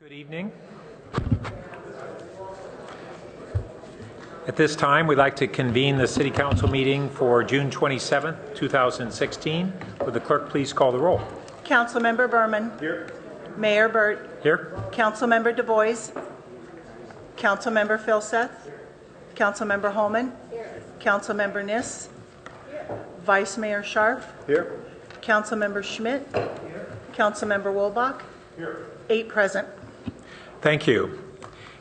Good evening. At this time, we'd like to convene the City Council meeting for June 27th, 2016. Would the clerk please call the roll? Councilmember Berman. Here. Mayor Burt. Here. Councilmember Du Bois. Councilmember Filseth. Councilmember Holman. Here. Councilmember Niss. Here. Vice Mayor Sharp. Here. Councilmember Schmidt. Here. Councilmember Wolbach. Here. 8 present. Thank you.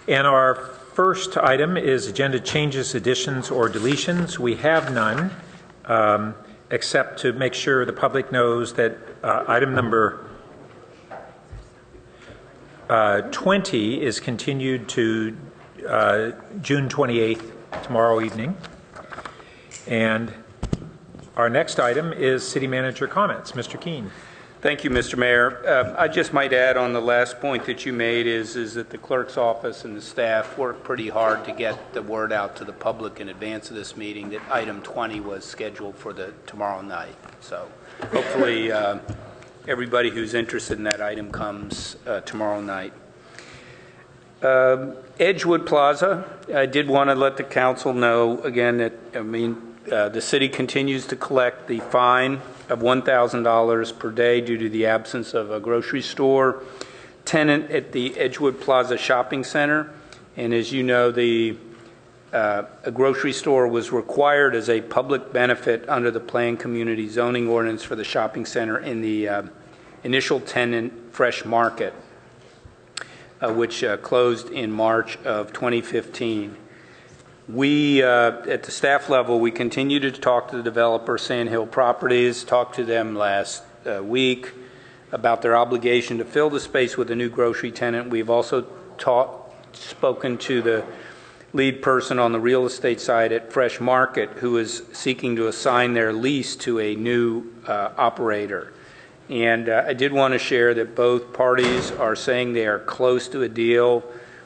And our first item is agenda changes, additions, or deletions. We have none, except to make sure the public knows that item number 20 is continued to June 28th, tomorrow evening. And our next item is City Manager comments. Mr. Keene. Thank you, Mr. Mayor. I just might add on the last point that you made is that the clerk's office and the staff worked pretty hard to get the word out to the public in advance of this meeting that item 20 was scheduled for tomorrow night. So hopefully everybody who's interested in that item comes tomorrow night. Edgewood Plaza, I did want to let the council know again that, the city continues to collect the fine of $1,000 per day due to the absence of a grocery store tenant at the Edgewood Plaza Shopping Center. And as you know, a grocery store was required as a public benefit under the Planned Community Zoning Ordinance for the shopping center in the initial tenant Fresh Market, which closed in March of 2015. We, at the staff level, we continue to talk to the developer, Sand Hill Properties, talked to them last week about their obligation to fill the space with a new grocery tenant. We've also spoken to the lead person on the real estate side at Fresh Market, who is seeking to assign their lease to a new operator. And I did want to share that both parties are saying they are close to a deal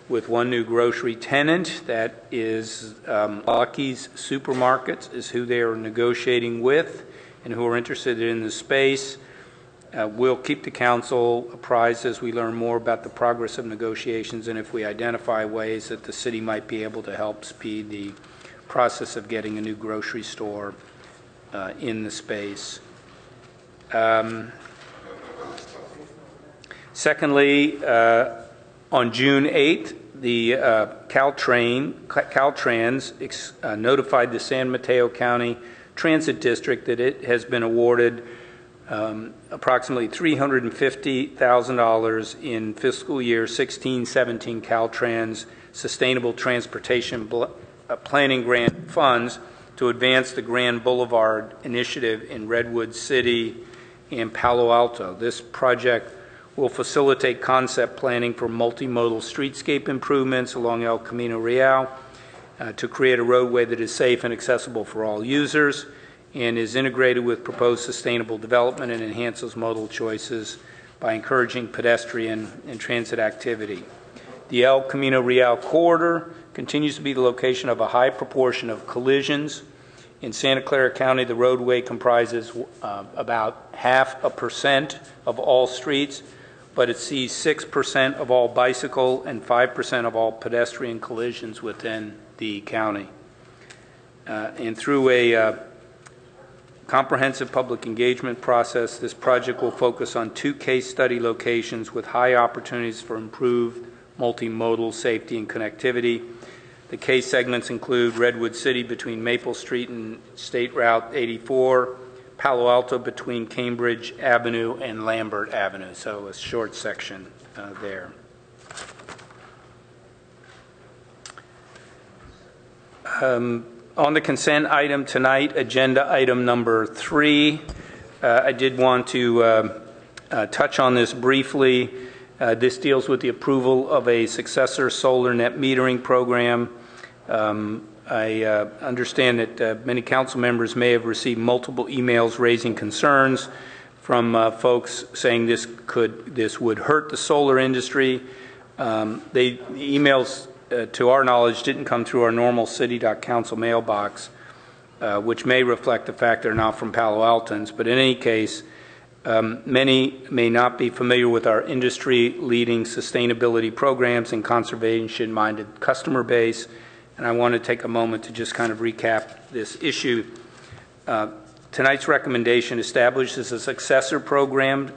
with one new grocery tenant. That is Lucky's Supermarkets is who they are negotiating with and who are interested in the space. We'll keep the council apprised as we learn more about the progress of negotiations and if we identify ways that the city might be able to help speed the process of getting a new grocery store in the space. Secondly, on June 8th, the Caltrans notified the San Mateo County Transit District that it has been awarded approximately $350,000 in fiscal year 16-17 Caltrans Sustainable Transportation Planning Grant funds to advance the Grand Boulevard initiative in Redwood City and Palo Alto. This project will facilitate concept planning for multimodal streetscape improvements along El Camino Real to create a roadway that is safe and accessible for all users and is integrated with proposed sustainable development and enhances modal choices by encouraging pedestrian and transit activity. The El Camino Real corridor continues to be the location of a high proportion of collisions. In Santa Clara County, the roadway comprises about 0.5% of all streets, but it sees 6% of all bicycle and 5% of all pedestrian collisions within the county. And through a comprehensive public engagement process, this project will focus on 2 case study locations with high opportunities for improved multimodal safety and connectivity. The case segments include Redwood City between Maple Street and State Route 84, Palo Alto between Cambridge Avenue and Lambert Avenue, so a short section there. On the consent item tonight, agenda item number 3, I did want to touch on this briefly. This deals with the approval of a successor solar net metering program. I understand that many council members may have received multiple emails raising concerns from folks saying this would hurt the solar industry. The emails, to our knowledge, didn't come through our normal city.council mailbox, which may reflect the fact they're not from Palo Altans. But in any case, Many may not be familiar with our industry-leading sustainability programs and conservation-minded customer base, and I want to take a moment to just kind of recap this issue. Tonight's recommendation establishes a successor program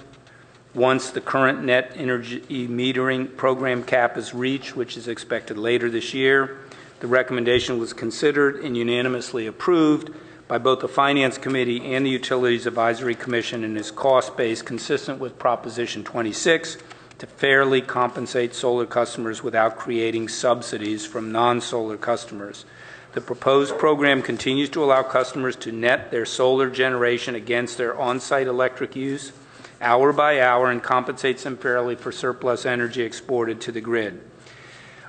once the current net energy metering program cap is reached, which is expected later this year. The recommendation was considered and unanimously approved by both the Finance Committee and the Utilities Advisory Commission, and is cost-based, consistent with Proposition 26, to fairly compensate solar customers without creating subsidies from non-solar customers. The proposed program continues to allow customers to net their solar generation against their on-site electric use, hour by hour, and compensates them fairly for surplus energy exported to the grid.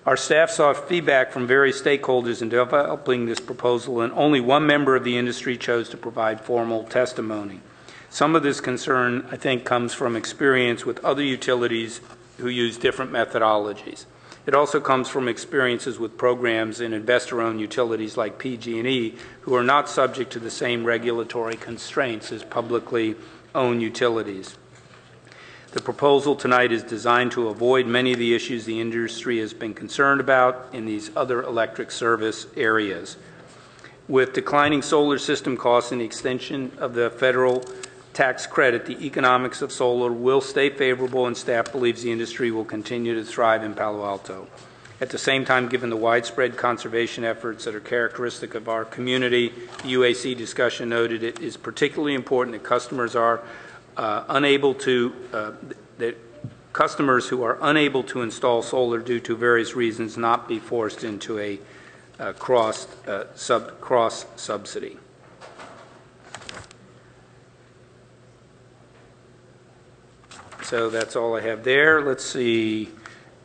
Our staff sought feedback from various stakeholders in developing this proposal, and only one member of the industry chose to provide formal testimony. Some of this concern, I think, comes from experience with other utilities who use different methodologies. It also comes from experiences with programs in investor-owned utilities like PG&E, who are not subject to the same regulatory constraints as publicly owned utilities. The proposal tonight is designed to avoid many of the issues the industry has been concerned about in these other electric service areas. With declining solar system costs and the extension of the federal tax credit, the economics of solar will stay favorable, and staff believes the industry will continue to thrive in Palo Alto. At the same time, given the widespread conservation efforts that are characteristic of our community, the UAC discussion noted it is particularly important that customers who are unable to install solar due to various reasons not be forced into a cross subsidy. So that's all I have there. Let's see.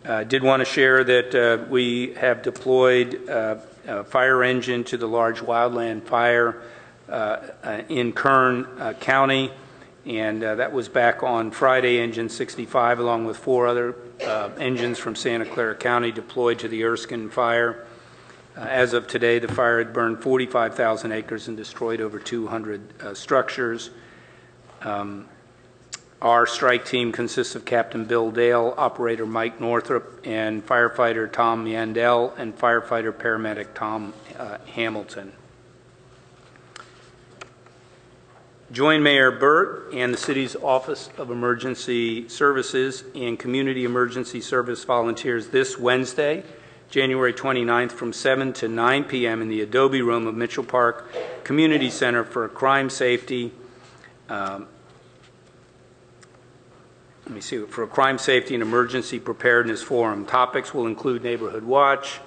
I did want to share that we have deployed a fire engine to the large wildland fire in Kern County, and that was back on Friday. Engine 65, along with 4 other engines from Santa Clara County, deployed to the Erskine fire. As of today, the fire had burned 45,000 acres and destroyed over 200 structures. Our strike team consists of Captain Bill Dale, operator Mike Northrup, and firefighter Tom Yandell, and firefighter paramedic Tom Hamilton. Join Mayor Burt and the city's Office of Emergency Services and Community Emergency Service volunteers this Wednesday, January 29th, from 7 to 9 p.m. in the Adobe Room of Mitchell Park Community Center for a crime safety and emergency preparedness forum. Topics will include neighborhood watch,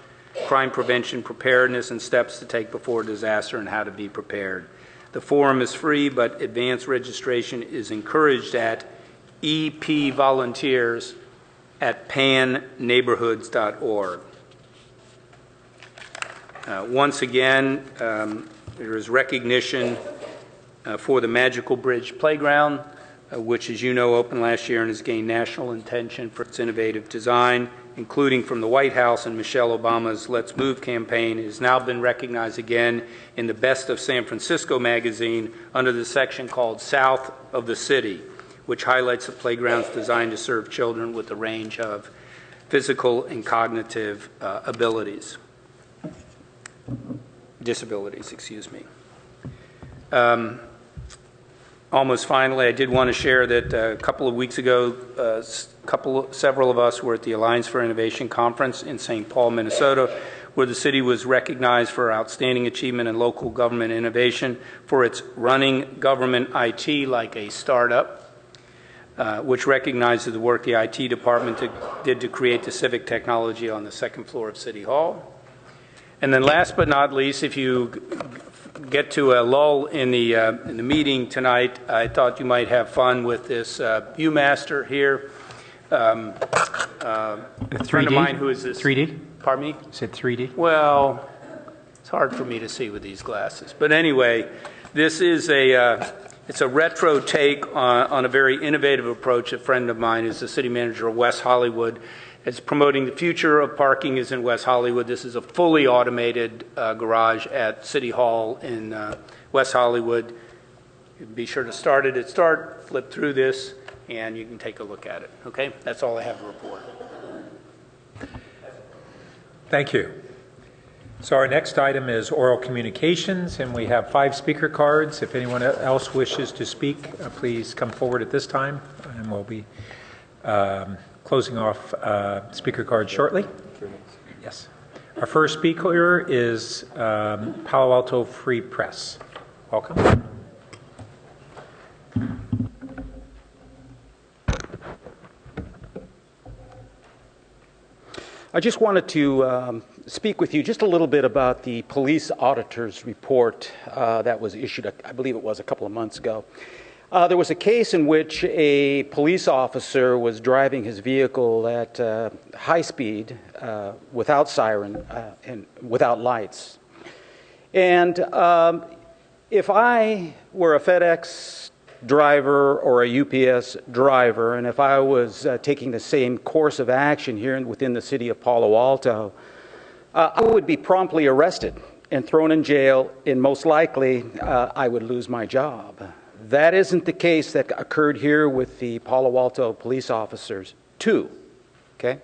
crime prevention preparedness, and steps to take before disaster and how to be prepared. The forum is free, but advanced registration is encouraged at epvolunteers@panneighborhoods.org. Once again, there is recognition for the Magical Bridge Playground, which, as you know, opened last year and has gained national attention for its innovative design, including from the White House and Michelle Obama's Let's Move campaign. It has now been recognized again in the Best of San Francisco magazine under the section called South of the City, which highlights the playgrounds designed to serve children with a range of physical and cognitive disabilities, excuse me. Almost finally, I did want to share that a couple of weeks ago, several of us were at the Alliance for Innovation Conference in St. Paul, Minnesota, where the city was recognized for outstanding achievement in local government innovation for its running government IT like a startup, which recognizes the work the IT department did to create the civic technology on the second floor of City Hall. And then last but not least, if you get to a lull in the meeting tonight, I thought you might have fun with this Viewmaster here. A friend of mine who is this 3D? Pardon me? You said 3D? Well, it's hard for me to see with these glasses. But anyway, this is it's a retro take on a very innovative approach. A friend of mine is the city manager of West Hollywood. It's promoting the future of parking is in West Hollywood. This is a fully automated garage at City Hall in West Hollywood. be sure to start it at start, flip through this, and you can take a look at it. Okay? That's all I have to report. Thank you. So our next item is oral communications, and we have 5 speaker cards. If anyone else wishes to speak, please come forward at this time, and we'll be closing off speaker cards shortly. Yes. Our first speaker is Palo Alto Free Press. Welcome. I just wanted to speak with you just a little bit about the police auditor's report that was issued, I believe it was a couple of months ago. There was a case in which a police officer was driving his vehicle at high speed without siren and without lights. And if I were a FedEx driver or a UPS driver, and if I was taking the same course of action here within the city of Palo Alto, I would be promptly arrested and thrown in jail, and most likely I would lose my job. That isn't the case that occurred here with the Palo Alto police officers, too. Okay?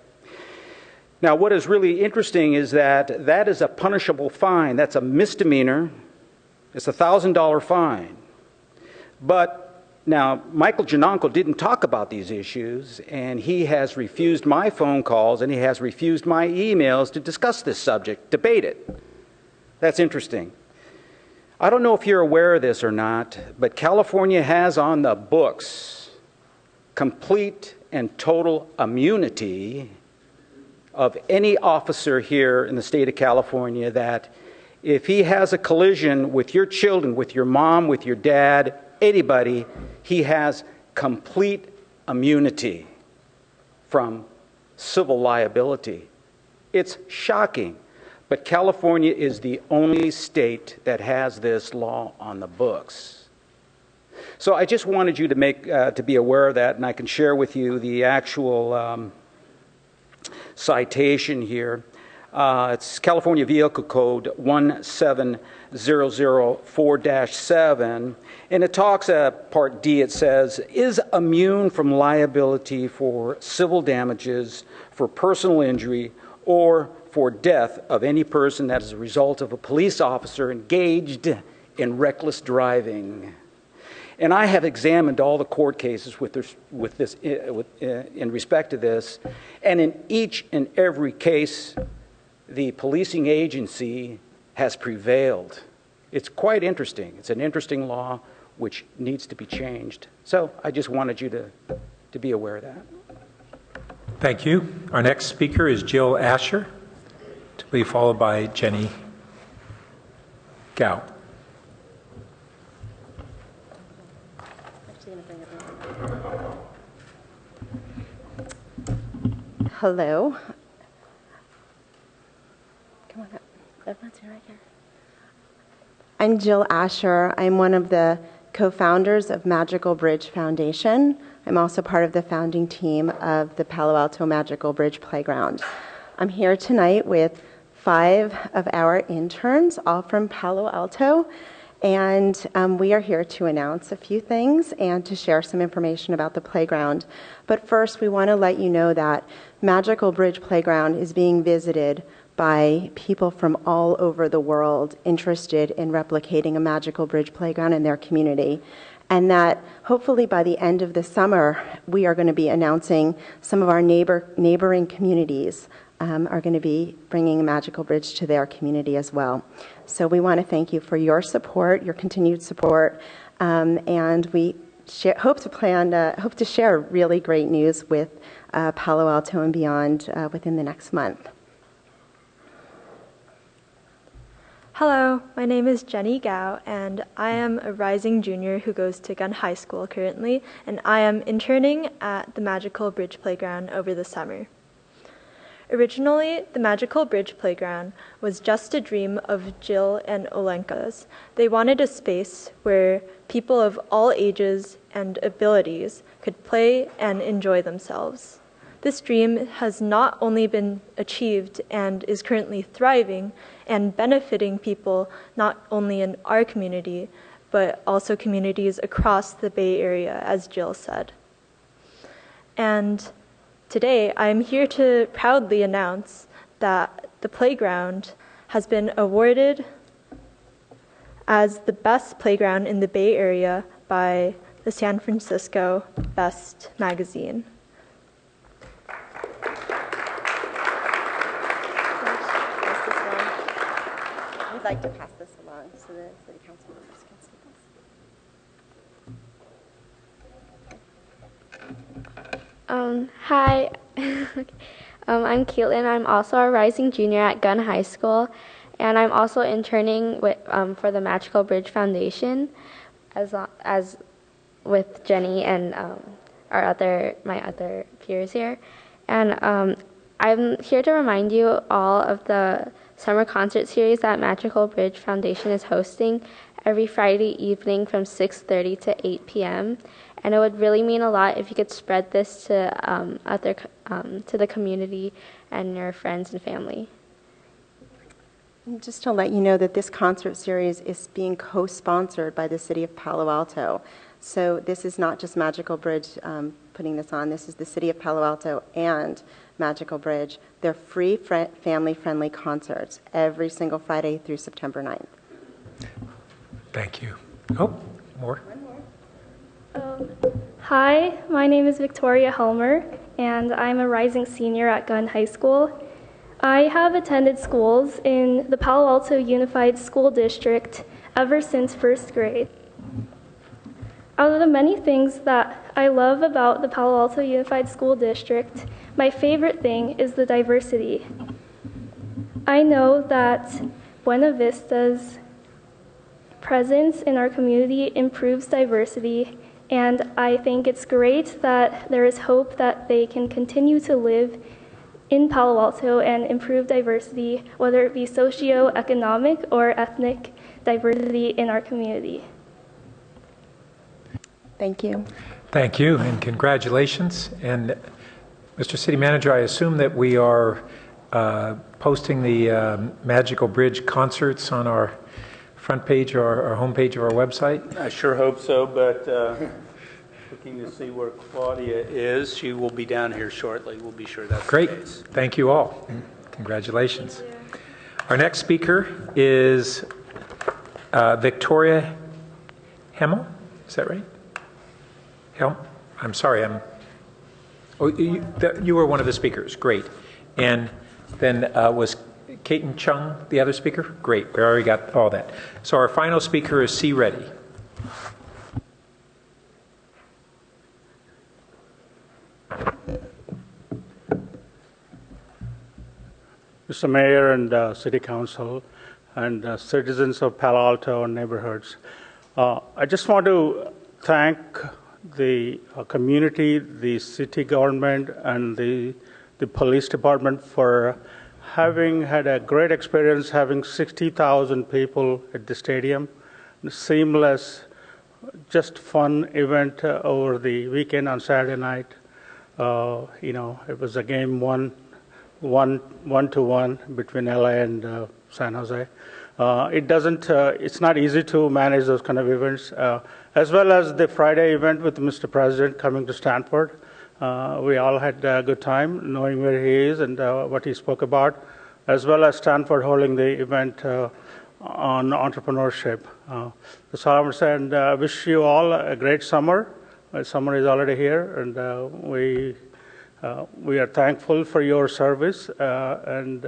Now, what is really interesting is that that is a punishable fine. That's a misdemeanor. It's a $1,000 fine. But now, Michael Janonko didn't talk about these issues, and he has refused my phone calls, and he has refused my emails to discuss this subject, debate it. That's interesting. I don't know if you're aware of this or not, but California has on the books complete and total immunity of any officer here in the state of California that if he has a collision with your children, with your mom, with your dad, anybody, he has complete immunity from civil liability. It's shocking, but California is the only state that has this law on the books. So I just wanted you to be aware of that, and I can share with you the actual citation here. It's California Vehicle Code 17004-7, and it talks, Part D, it says, is immune from liability for civil damages, for personal injury, or for death of any person that is a result of a police officer engaged in reckless driving. And I have examined all the court cases in respect to this, and in each and every case, the policing agency has prevailed. It's quite interesting. It's an interesting law which needs to be changed. So I just wanted you to be aware of that. Thank you. Our next speaker is Jill Asher, to be followed by Jenny Gao. Hello. Come on up. Everyone's right here. I'm Jill Asher. I'm one of the co-founders of Magical Bridge Foundation. I'm also part of the founding team of the Palo Alto Magical Bridge Playground. I'm here tonight with 5 of our interns, all from Palo Alto, and we are here to announce a few things and to share some information about the playground. But first, we want to let you know that Magical Bridge Playground is being visited by people from all over the world interested in replicating a Magical Bridge Playground in their community. And that hopefully by the end of the summer, we are going to be announcing some of our neighboring communities are going to be bringing a Magical Bridge to their community as well. So we want to thank you for your support, your continued support, and we hope to share really great news with Palo Alto and beyond within the next month. Hello, my name is Jenny Gao, and I am a rising junior who goes to Gunn High School currently, and I am interning at the Magical Bridge Playground over the summer. Originally, the Magical Bridge Playground was just a dream of Jill and Olenka's. They wanted a space where people of all ages and abilities could play and enjoy themselves. This dream has not only been achieved and is currently thriving and benefiting people not only in our community, but also communities across the Bay Area, as Jill said. And today, I'm here to proudly announce that the playground has been awarded as the best playground in the Bay Area by the San Francisco Best magazine. I'd like to pass this along so the city council members can see this. Hi, I'm Caitlin. I'm also a rising junior at Gunn High School, and I'm also interning for the Magical Bridge Foundation, as with Jenny and my other peers here. And I'm here to remind you all of the summer concert series that Magical Bridge Foundation is hosting every Friday evening from 6:30 to 8 p.m. And it would really mean a lot if you could spread this to to the community and your friends and family. And just to let you know that this concert series is being co-sponsored by the city of Palo Alto. So this is not just Magical Bridge putting this on. This is the city of Palo Alto and Magical Bridge. They're free, family-friendly concerts every single Friday through September 9th. Thank you. Oh, more? Hi, my name is Victoria Helmer, and I'm a rising senior at Gunn High School. I have attended schools in the Palo Alto Unified School District ever since first grade. Out of the many things that I love about the Palo Alto Unified School District, my favorite thing is the diversity. I know that Buena Vista's presence in our community improves diversity, and I think it's great that there is hope that they can continue to live in Palo Alto and improve diversity, whether it be socioeconomic or ethnic diversity in our community. Thank you. Thank you, and congratulations. And Mr. City Manager, I assume that we are posting the Magical Bridge concerts on our front page or our homepage of our website? I sure hope so, but looking to see where Claudia is. She will be down here shortly. We'll be sure that's Great. the case. Thank you all. Congratulations. Our next speaker is Victoria Hemmel. Is that right? I'm sorry. You were one of the speakers. Great. And then was Kaiten Chung the other speaker? Great. We already got all that. So our final speaker is C. Reddy. Mr. Mayor and City Council and citizens of Palo Alto and neighborhoods, I just want to thank the community, the city government, and the police department for having had a great experience having 60,000 people at the stadium. Seamless, just fun event over the weekend on Saturday night. It was a game one to one between LA and San Jose. It's not easy to manage those kind of events, as well as the Friday event with Mr. President coming to Stanford. We all had a good time knowing where he is and what he spoke about, as well as Stanford holding the event on entrepreneurship. That's all I'm going to say, and I wish you all a great summer. Summer is already here, and we are thankful for your service, and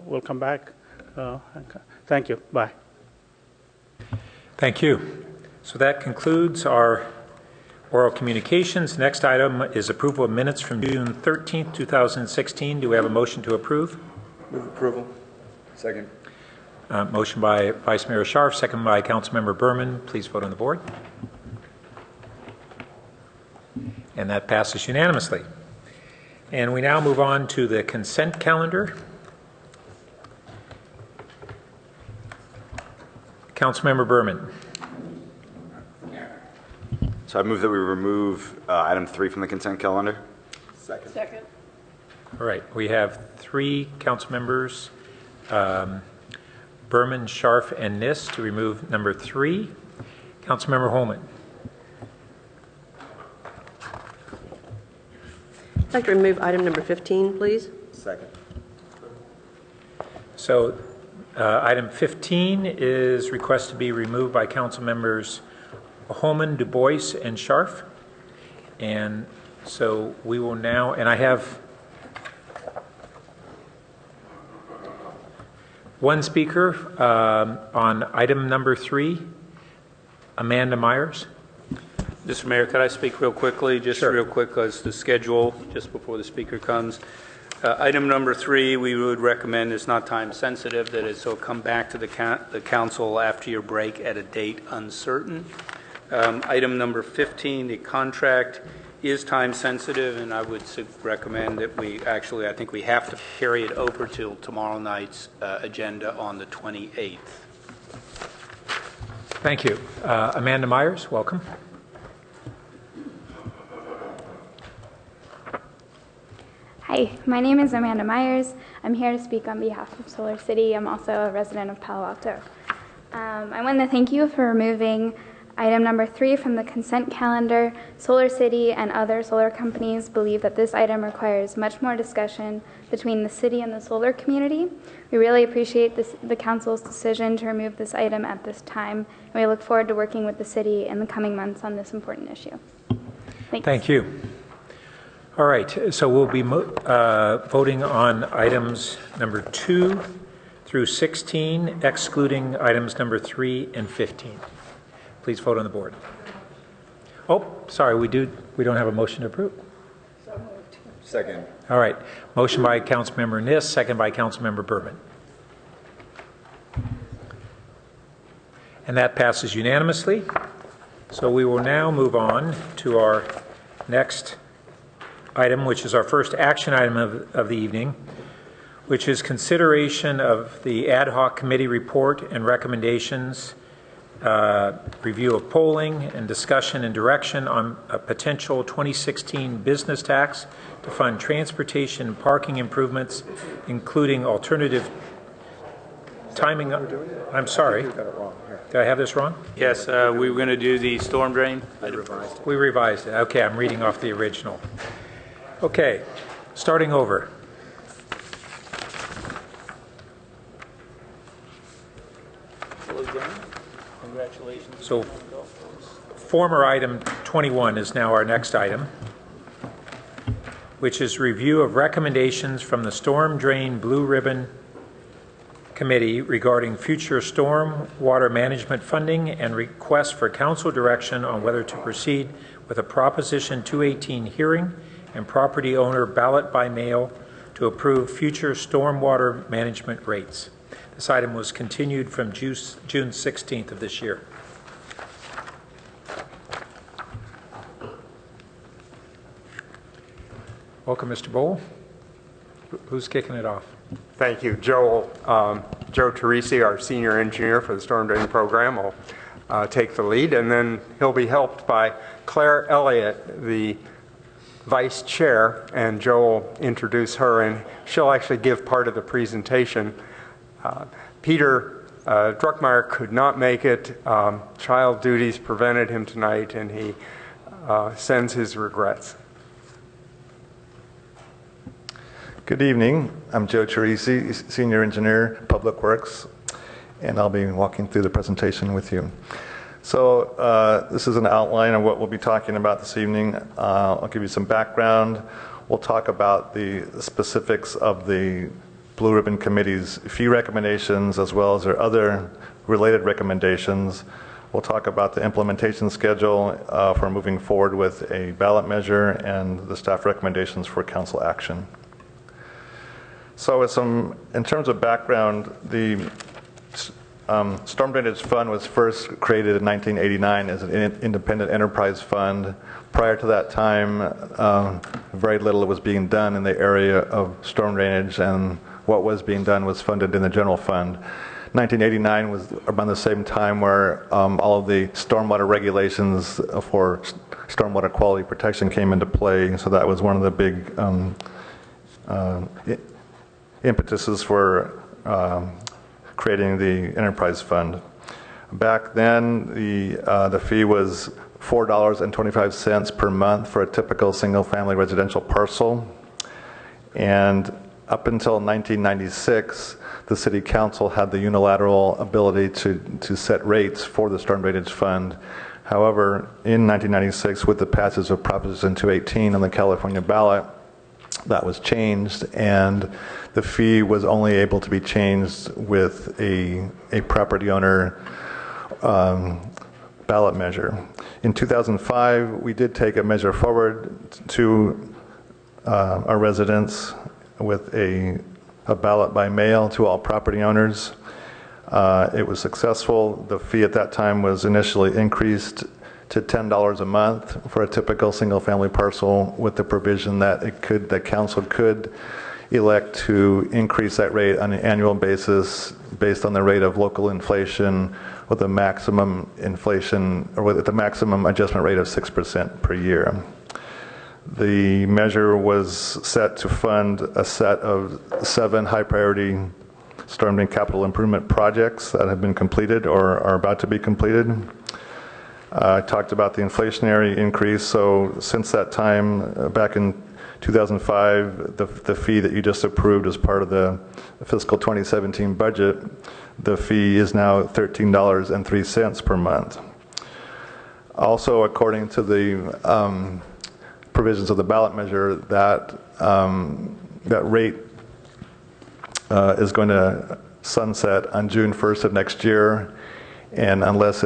we'll come back. Thank you. Bye. Thank you. So that concludes our oral communications. Next item is approval of minutes from June 13th, 2016. Do we have a motion to approve? Move approval. Second. Motion by Vice Mayor Scharf, second by Councilmember Berman. Please vote on the board. And that passes unanimously. And we now move on to the consent calendar. Councilmember Berman. So I move that we remove item 3 from the consent calendar. Second. All right, we have 3 council members, Berman, Scharf, and Nis, to remove number 3. Councilmember Holman. I'd like to remove item number 15, please. Second. So item 15 is request to be removed by council members Holman, Du Bois, and Scharf. And so we will now, and I have one speaker on item number 3, Amanda Myers. Mr. Mayor, could I speak real quickly, just Sure. real quick as the schedule, just before the speaker comes? Item number 3, we would recommend is not time sensitive, that it will come back to the council after your break at a date uncertain. Item number 15, the contract is time sensitive, and I would recommend that I think we have to carry it over till tomorrow night's agenda on the 28th. Thank you. Amanda Myers, welcome. Hi, my name is Amanda Myers. I'm here to speak on behalf of Solar City. I'm also a resident of Palo Alto. I want to thank you for removing item number 3 from the consent calendar. Solar City and other solar companies believe that this item requires much more discussion between the city and the solar community. We really appreciate the council's decision to remove this item at this time, and we look forward to working with the city in the coming months on this important issue. Thanks. Thank you. All right, so we'll be voting on items number 2 through 16, excluding items number 3 and 15. Please vote on the board. Oh, sorry, we don't have a motion to approve. Second. All right, motion by Councilmember Niss, second by Councilmember Berman. And that passes unanimously. So we will now move on to our next item, which is our first action item of the evening, which is consideration of the ad hoc committee report and recommendations, review of polling, and discussion and direction on a potential 2016 business tax to fund transportation and parking improvements, including alternative timing. I'm sorry. Did I have this wrong? Yes, we were going to do the storm drain. We revised it. Okay, I'm reading off the original. Okay, starting over. Congratulations. So, former item 21 is now our next item, which is review of recommendations from the Storm Drain Blue Ribbon Committee regarding future storm water management funding and request for council direction on whether to proceed with a Proposition 218 hearing and property owner ballot by mail to approve future stormwater management rates. This item was continued from June 16th of this year. Welcome, Mr. Bowl. Who's kicking it off? Thank you. Joe Teresi, our senior engineer for the storm drain program, will take the lead, and then he'll be helped by Claire Elliott, the vice chair, and Joe will introduce her, and she'll actually give part of the presentation. Peter Druckmeyer could not make it. Child duties prevented him tonight, and he sends his regrets. Good evening. I'm Joe Teresi, Senior Engineer, Public Works, and I'll be walking through the presentation with you. So this is an outline of what we'll be talking about this evening. I'll give you some background. We'll talk about the specifics of the Blue Ribbon Committee's fee recommendations as well as their other related recommendations. We'll talk about the implementation schedule for moving forward with a ballot measure and the staff recommendations for council action. So in terms of background, the Storm Drainage Fund was first created in 1989 as an independent enterprise fund. Prior to that time, very little was being done in the area of storm drainage, and what was being done was funded in the general fund. 1989 was around the same time where all of the stormwater regulations for stormwater quality protection came into play, so that was one of the big impetuses for creating the enterprise fund. Back then, the fee was $4.25 per month for a typical single-family residential parcel. And up until 1996, the City Council had the unilateral ability to set rates for the Storm Drainage Fund. However, in 1996, with the passage of Proposition 218 on the California ballot, that was changed, and the fee was only able to be changed with a property owner ballot measure. In 2005, we did take a measure forward to our residents with a ballot by mail to all property owners. It was successful. The fee at that time was initially increased to $10 a month for a typical single-family parcel, with the provision that the council could elect to increase that rate on an annual basis based on the rate of local inflation, with a maximum inflation, or with the maximum adjustment rate of 6% per year. The measure was set to fund a set of 7 high-priority storm drain capital improvement projects that have been completed or are about to be completed. I talked about the inflationary increase. So since that time, back in 2005, the fee that you just approved as part of the fiscal 2017 budget, the fee is now $13.03 per month. Also, according to the provisions of the ballot measure, that rate is going to sunset on June 1st of next year, and unless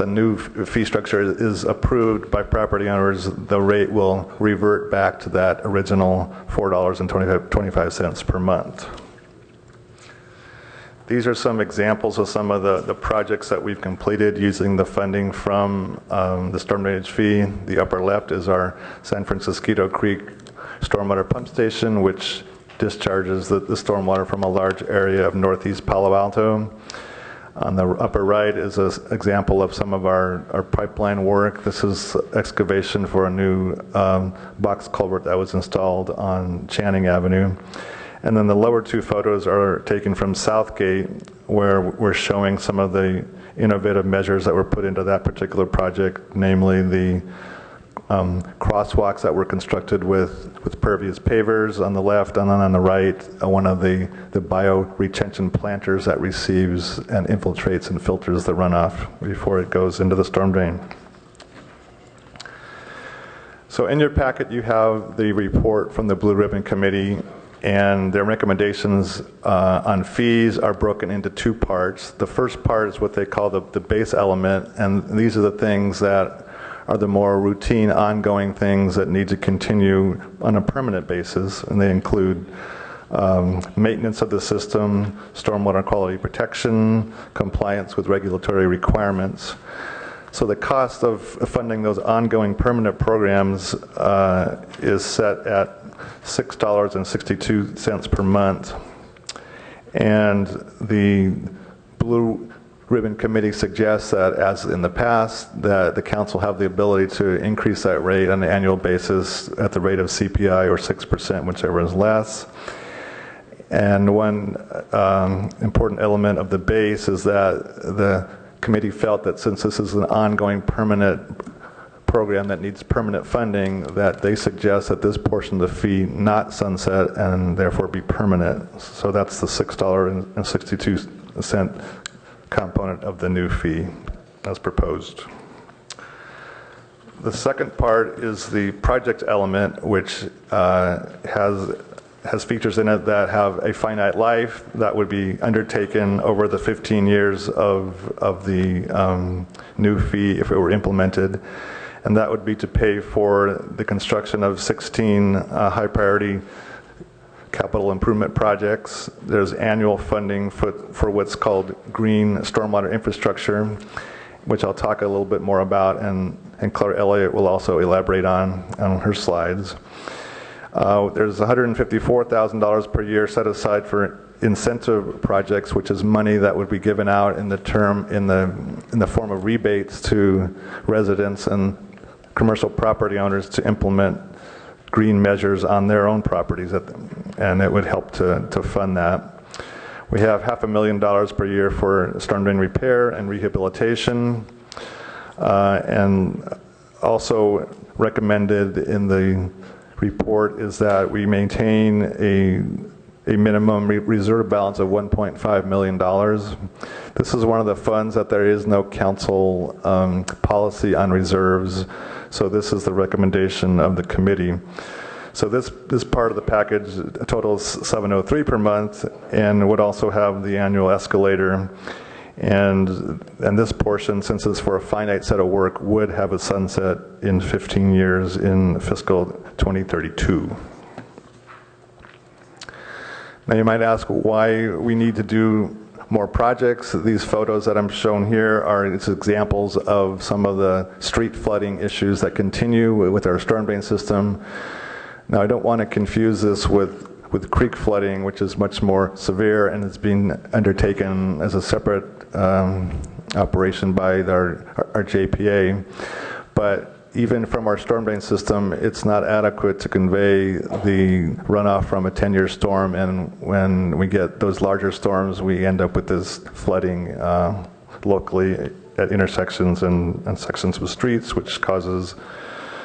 a new fee structure is approved by property owners, the rate will revert back to that original $4.25 per month. These are some examples of some of the projects that we've completed using the funding from the storm drainage fee. The upper left is our San Francisco Creek stormwater pump station, which discharges the stormwater from a large area of northeast Palo Alto. On the upper right is an example of some of our pipeline work. This is excavation for a new box culvert that was installed on Channing Avenue. And then the lower 2 photos are taken from Southgate, where we're showing some of the innovative measures that were put into that particular project, namely the crosswalks that were constructed with pervious pavers on the left, and then on the right, one of the bio-retention planters that receives and infiltrates and filters the runoff before it goes into the storm drain. So in your packet, you have the report from the Blue Ribbon Committee, and their recommendations on fees are broken into 2 parts. The first part is what they call the base element, and these are the things that are the more routine, ongoing things that need to continue on a permanent basis, and they include maintenance of the system, stormwater quality protection, compliance with regulatory requirements. So the cost of funding those ongoing permanent programs is set at $6.62 per month. And the Blue Ribbon Committee suggests that, as in the past, that the council have the ability to increase that rate on an annual basis at the rate of CPI or 6%, whichever is less. And one important element of the base is that the committee felt that since this is an ongoing permanent program that needs permanent funding, that they suggest that this portion of the fee not sunset and therefore be permanent. So that's the $6.62 component of the new fee as proposed. The second part is the project element, which has features in it that have a finite life that would be undertaken over the 15 years of the new fee if it were implemented. And that would be to pay for the construction of 16 high priority capital improvement projects. There's annual funding for what's called green stormwater infrastructure, which I'll talk a little bit more about, and Claire Elliott will also elaborate on her slides. There's $154,000 per year set aside for incentive projects, which is money that would be given out in the form of rebates to residents and commercial property owners to implement green measures on their own properties, and it would help to fund that. We have $500,000 per year for storm drain repair and rehabilitation. And also recommended in the report is that we maintain a minimum reserve balance of $1.5 million. This is one of the funds that there is no council policy on reserves, so this is the recommendation of the committee. So this part of the package totals $703 per month and would also have the annual escalator. And this portion, since it's for a finite set of work, would have a sunset in 15 years in fiscal 2032. Now you might ask why we need to do more projects. These photos that I'm shown here are examples of some of the street flooding issues that continue with our storm drain system. Now I don't want to confuse this with creek flooding, which is much more severe and is being undertaken as a separate operation by our JPA. But even from our storm drain system, it's not adequate to convey the runoff from a 10-year storm, and when we get those larger storms, we end up with this flooding locally at intersections and sections of streets, which causes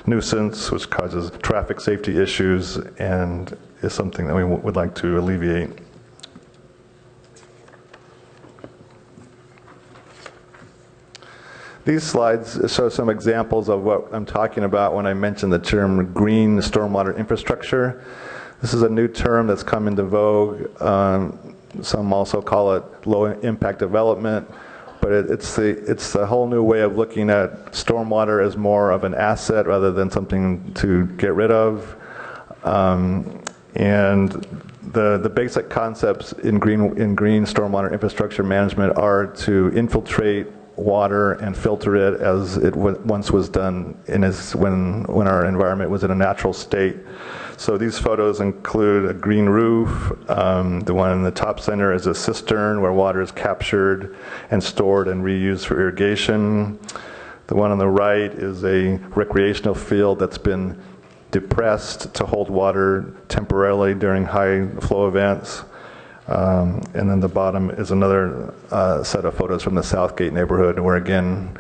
nuisance, which causes traffic safety issues, and is something that we would like to alleviate. These slides show some examples of what I'm talking about when I mention the term green stormwater infrastructure. This is a new term that's come into vogue. Some also call it low impact development, but it's a whole new way of looking at stormwater as more of an asset rather than something to get rid of. And the basic concepts in green stormwater infrastructure management are to infiltrate water and filter it as it once was done when our environment was in a natural state. So these photos include a green roof. The one in the top center is a cistern where water is captured and stored and reused for irrigation. The one on the right is a recreational field that's been depressed to hold water temporarily during high flow events. And then the bottom is another set of photos from the Southgate neighborhood where, again,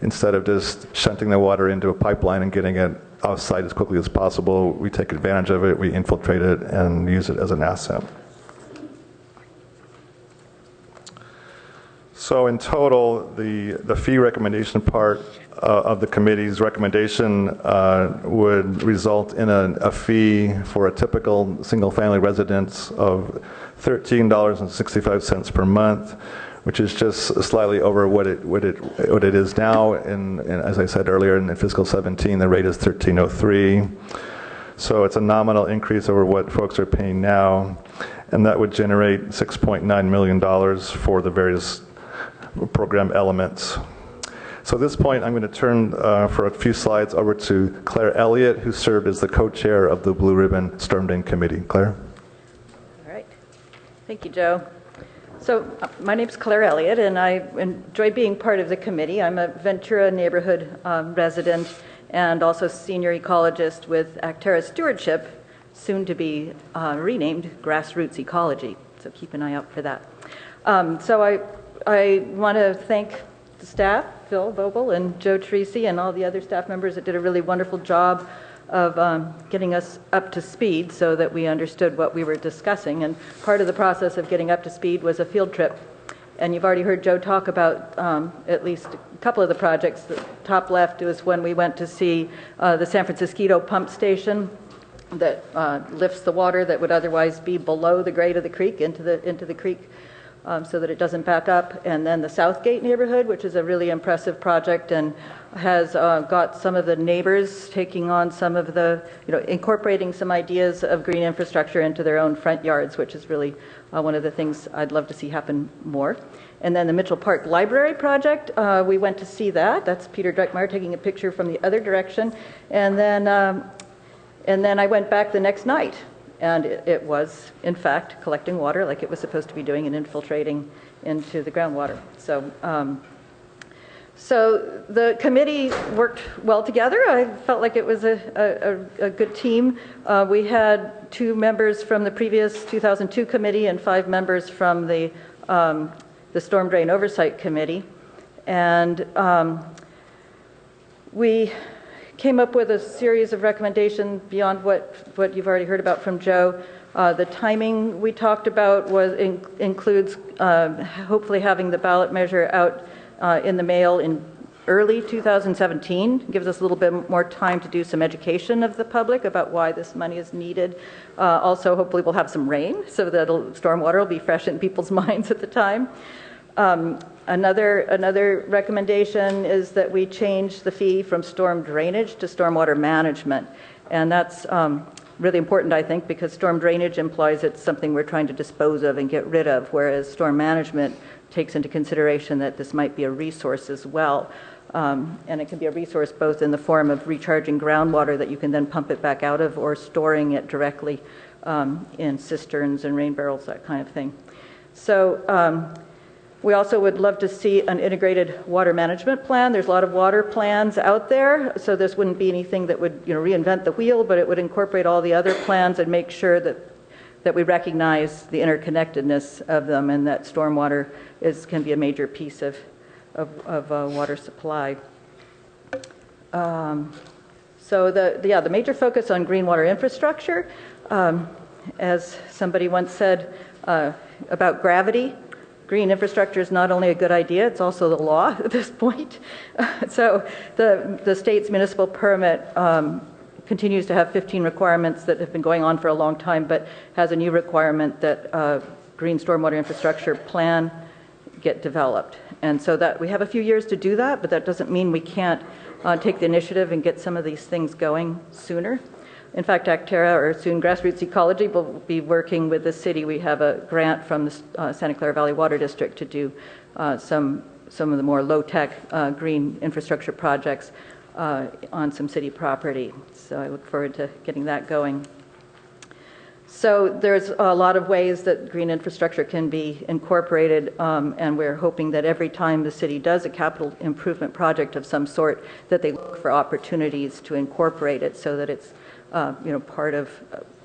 instead of just shunting the water into a pipeline and getting it outside as quickly as possible, we take advantage of it, we infiltrate it, and use it as an asset. So in total, the fee recommendation part of the committee's recommendation would result in a fee for a typical single-family residence of $13.65 per month, which is just slightly over what it is now. And as I said earlier, in fiscal 17, the rate is $13.03. So it's a nominal increase over what folks are paying now, and that would generate $6.9 million for the various program elements. So at this point, I'm going to turn for a few slides over to Claire Elliott, who served as the co-chair of the Blue Ribbon Storm Drain Committee. Claire? All right. Thank you, Joe. So my name's Claire Elliott, and I enjoy being part of the committee. I'm a Ventura neighborhood resident and also senior ecologist with Acterra Stewardship, soon to be renamed Grassroots Ecology. So keep an eye out for that. So I want to thank the staff, Phil Vogel and Joe Teresi, and all the other staff members that did a really wonderful job of getting us up to speed so that we understood what we were discussing. And part of the process of getting up to speed was a field trip. And you've already heard Joe talk about at least a couple of the projects. The top left is when we went to see the San Francisco pump station that lifts the water that would otherwise be below the grade of the creek into the creek. So that it doesn't back up. And then the Southgate neighborhood, which is a really impressive project and has got some of the neighbors taking on some of the, incorporating some ideas of green infrastructure into their own front yards, which is really one of the things I'd love to see happen more. And then the Mitchell Park Library project, we went to see that. That's Peter Dreckmeyer taking a picture from the other direction. And then I went back the next night. And it was, in fact, collecting water like it was supposed to be doing and infiltrating into the groundwater. So the committee worked well together. I felt like it was a good team. We had 2 members from the previous 2002 committee and 5 members from the Storm Drain Oversight Committee. And we came up with a series of recommendations beyond what you've already heard about from Joe. The timing we talked about includes hopefully having the ballot measure out in the mail in early 2017. Gives us a little bit more time to do some education of the public about why this money is needed. Also, hopefully we'll have some rain so that stormwater will be fresh in people's minds at the time. Another recommendation is that we change the fee from storm drainage to stormwater management. And that's really important, I think, because storm drainage implies it's something we're trying to dispose of and get rid of, whereas storm management takes into consideration that this might be a resource as well. And it can be a resource both in the form of recharging groundwater that you can then pump it back out of, or storing it directly in cisterns and rain barrels, that kind of thing. So we also would love to see an integrated water management plan. There's a lot of water plans out there, so this wouldn't be anything that would reinvent the wheel, but it would incorporate all the other plans and make sure that we recognize the interconnectedness of them, and that stormwater can be a major piece of water supply. So the major focus on green water infrastructure, as somebody once said about gravity, green infrastructure is not only a good idea, it's also the law at this point. So the state's municipal permit continues to have 15 requirements that have been going on for a long time, but has a new requirement that green stormwater infrastructure plan get developed. And so that we have a few years to do that, but that doesn't mean we can't take the initiative and get some of these things going sooner. In fact, Actera, or soon Grassroots Ecology, will be working with the city. We have a grant from the Santa Clara Valley Water District to do some of the more low-tech green infrastructure projects on some city property. So I look forward to getting that going. So there's a lot of ways that green infrastructure can be incorporated, and we're hoping that every time the city does a capital improvement project of some sort, that they look for opportunities to incorporate it so that it's part of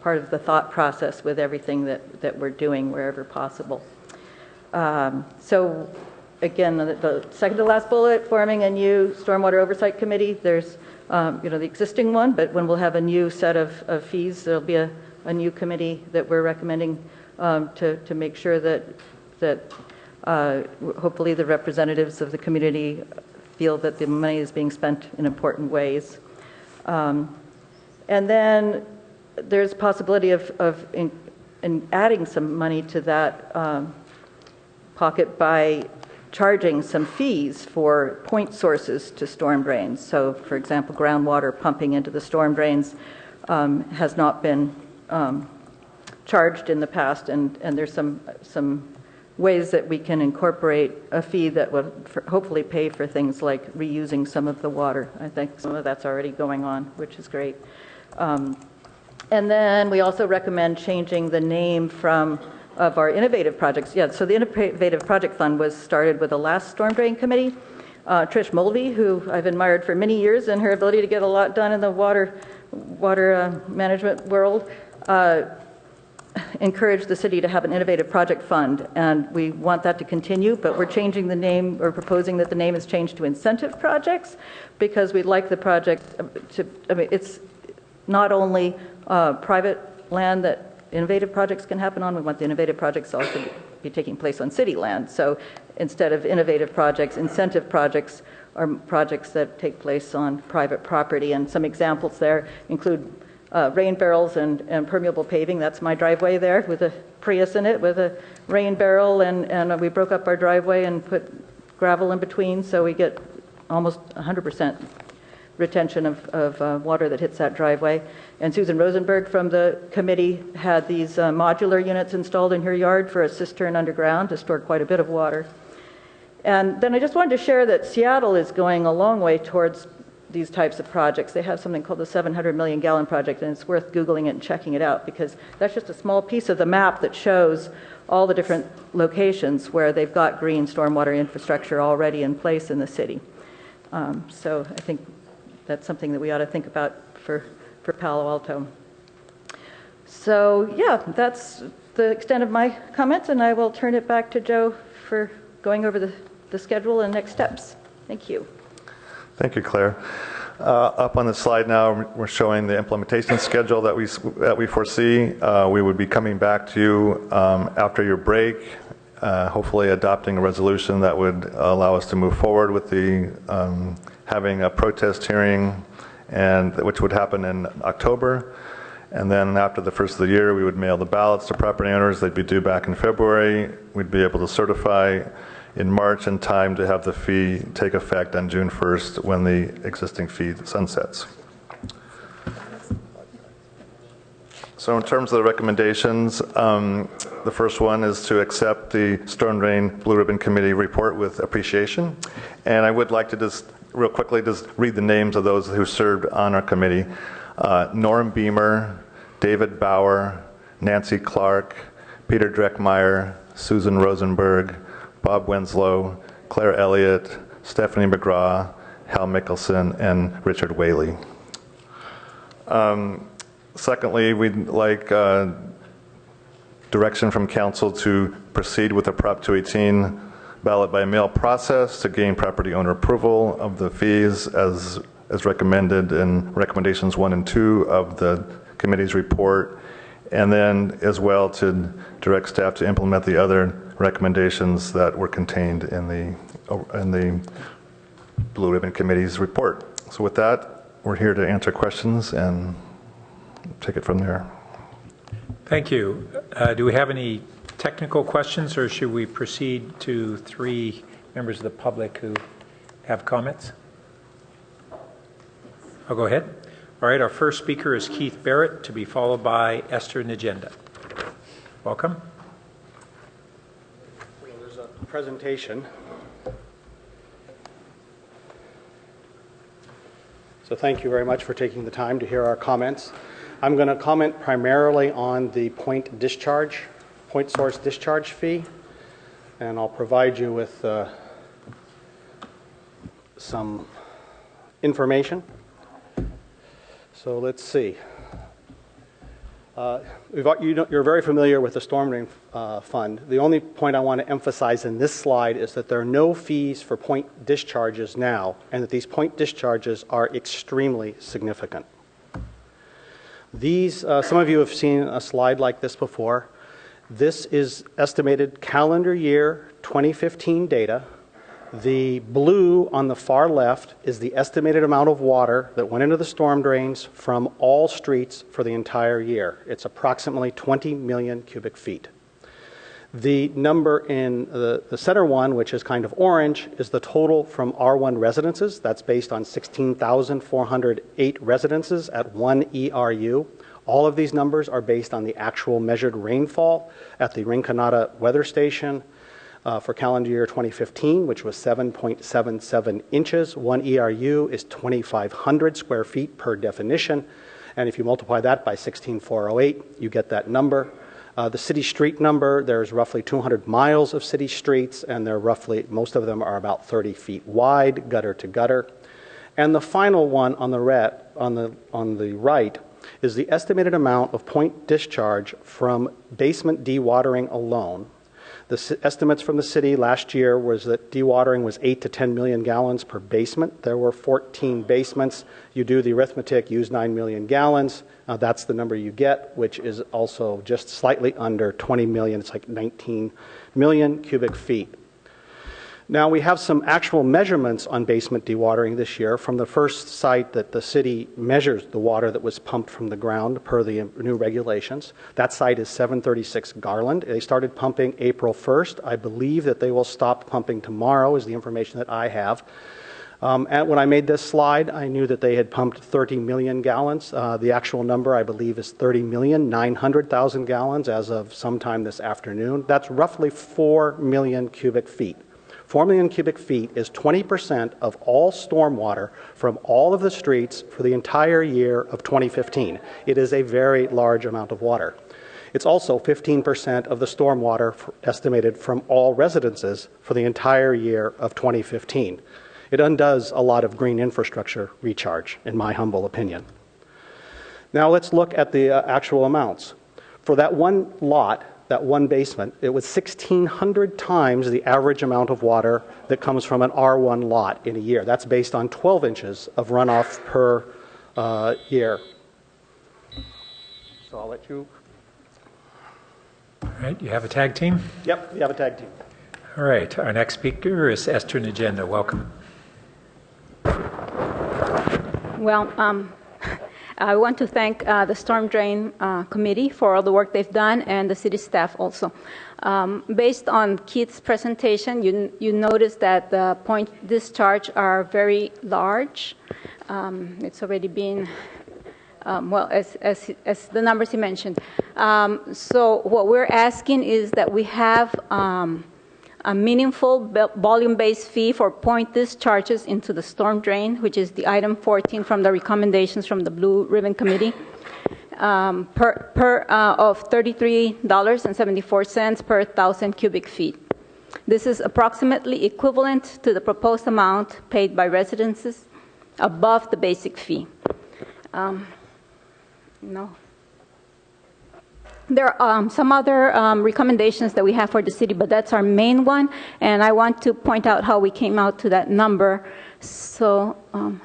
the thought process with everything that we're doing wherever possible. So again, the second to last bullet, forming a new stormwater oversight committee. There's the existing one, but when we'll have a new set of fees, there'll be a new committee that we're recommending to make sure that hopefully the representatives of the community feel that the money is being spent in important ways. And then there's possibility of adding some money to that pocket by charging some fees for point sources to storm drains. So, for example, groundwater pumping into the storm drains has not been charged in the past, and there's some ways that we can incorporate a fee that will hopefully pay for things like reusing some of the water. I think some of that's already going on, which is great. And then we also recommend changing the name of our innovative projects. Yeah, so the Innovative Project Fund was started with the last Storm Drain Committee. Trish Mulvey, who I've admired for many years and her ability to get a lot done in the water management world, encouraged the city to have an Innovative Project Fund, and we want that to continue, but we're changing the name, or proposing that the name is changed to Incentive Projects, because we'd like the project it's not only private land that innovative projects can happen on, we want the innovative projects to also be taking place on city land. So instead of innovative projects, incentive projects are projects that take place on private property. And some examples there include rain barrels and permeable paving. That's my driveway there with a Prius in it with a rain barrel, and we broke up our driveway and put gravel in between, so we get almost 100% retention of water that hits that driveway. And Susan Rosenberg from the committee had these modular units installed in her yard for a cistern underground to store quite a bit of water. And then I just wanted to share that Seattle is going a long way towards these types of projects. They have something called the 700 million gallon project, and it's worth Googling it and checking it out, because that's just a small piece of the map that shows all the different locations where they've got green stormwater infrastructure already in place in the city. So I think that's something that we ought to think about for Palo Alto. So yeah, that's the extent of my comments, and I will turn it back to Joe for going over the schedule and next steps. Thank you. Thank you, Claire. Up on the slide now, we're showing the implementation schedule that we foresee. We would be coming back to you after your break, hopefully adopting a resolution that would allow us to move forward with the having a protest hearing, and which would happen in October. And then after the first of the year, we would mail the ballots to property owners. They'd be due back in February. We'd be able to certify in March in time to have the fee take effect on June 1st when the existing fee sunsets. So in terms of the recommendations, the first one is to accept the Storm Drain Blue Ribbon Committee report with appreciation. And I would like to just real quickly just read the names of those who served on our committee. Norm Beamer, David Bauer, Nancy Clark, Peter Dreckmeyer, Susan Rosenberg, Bob Winslow, Claire Elliott, Stephanie McGraw, Hal Mickelson, and Richard Whaley. Secondly, we'd like direction from council to proceed with the Prop 218 ballot by mail process to gain property owner approval of the fees as recommended in recommendations 1 and 2 of the committee's report, and then as well to direct staff to implement the other recommendations that were contained in the Blue Ribbon Committee's report. So with that, we're here to answer questions and take it from there. Thank you. Do we have any technical questions, or should we proceed to 3 members of the public who have comments? I'll go ahead. All right, our first speaker is Keith Barrett, to be followed by Esther Nagenda. Welcome. Well, there's a presentation. So thank you very much for taking the time to hear our comments. I'm going to comment primarily on the point source discharge fee, and I'll provide you with some information. So let's see. You're very familiar with the Storm Drain Fund. The only point I want to emphasize in this slide is that there are no fees for point discharges now, and that these point discharges are extremely significant. These, some of you have seen a slide like this before. This is estimated calendar year 2015 data. The blue on the far left is the estimated amount of water that went into the storm drains from all streets for the entire year. It's approximately 20 million cubic feet. The number in the center one, which is kind of orange, is the total from R1 residences. That's based on 16,408 residences at 1 ERU. All of these numbers are based on the actual measured rainfall at the Rinconada weather station for calendar year 2015, which was 7.77 inches. 1 ERU is 2,500 square feet per definition. And if you multiply that by 16,408, you get that number. The city street number, there's roughly 200 miles of city streets, and they're roughly, most of them are about 30 feet wide, gutter to gutter. And the final one on the right is the estimated amount of point discharge from basement dewatering alone. The estimates from the city last year was that dewatering was 8 to 10 million gallons per basement. There were 14 basements. You do the arithmetic, use 9 million gallons. That's the number you get, which is also just slightly under 20 million. It's like 19 million cubic feet. Now we have some actual measurements on basement dewatering this year from the first site that the city measures the water that was pumped from the ground per the new regulations. That site is 736 Garland. They started pumping April 1st. I believe that they will stop pumping tomorrow is the information that I have. And when I made this slide, I knew that they had pumped 30 million gallons. The actual number, I believe, is 30,900,000 gallons as of sometime this afternoon. That's roughly 4 million cubic feet. 4 million cubic feet is 20% of all stormwater from all of the streets for the entire year of 2015. It is a very large amount of water. It's also 15% of the stormwater estimated from all residences for the entire year of 2015. It undoes a lot of green infrastructure recharge, in my humble opinion. Now let's look at the actual amounts. For that one lot, that one basement, it was 1,600 times the average amount of water that comes from an R1 lot in a year. That's based on 12 inches of runoff per year. So I'll let you. All right, you have a tag team? Yep, we have a tag team. All right, our next speaker is Esther Nagenda. Welcome. Well, I want to thank the Storm Drain Committee for all the work they've done, and the city staff also. Based on Keith's presentation, you notice that the point discharge are very large. It's already been, well, as the numbers he mentioned. So what we're asking is that we have a meaningful volume-based fee for point discharges into the storm drain, which is the item 14 from the recommendations from the Blue Ribbon Committee, of $33.74 per 1,000 cubic feet. This is approximately equivalent to the proposed amount paid by residences above the basic fee. No. There are some other recommendations that we have for the city, but that's our main one, and I want to point out how we came out to that number. So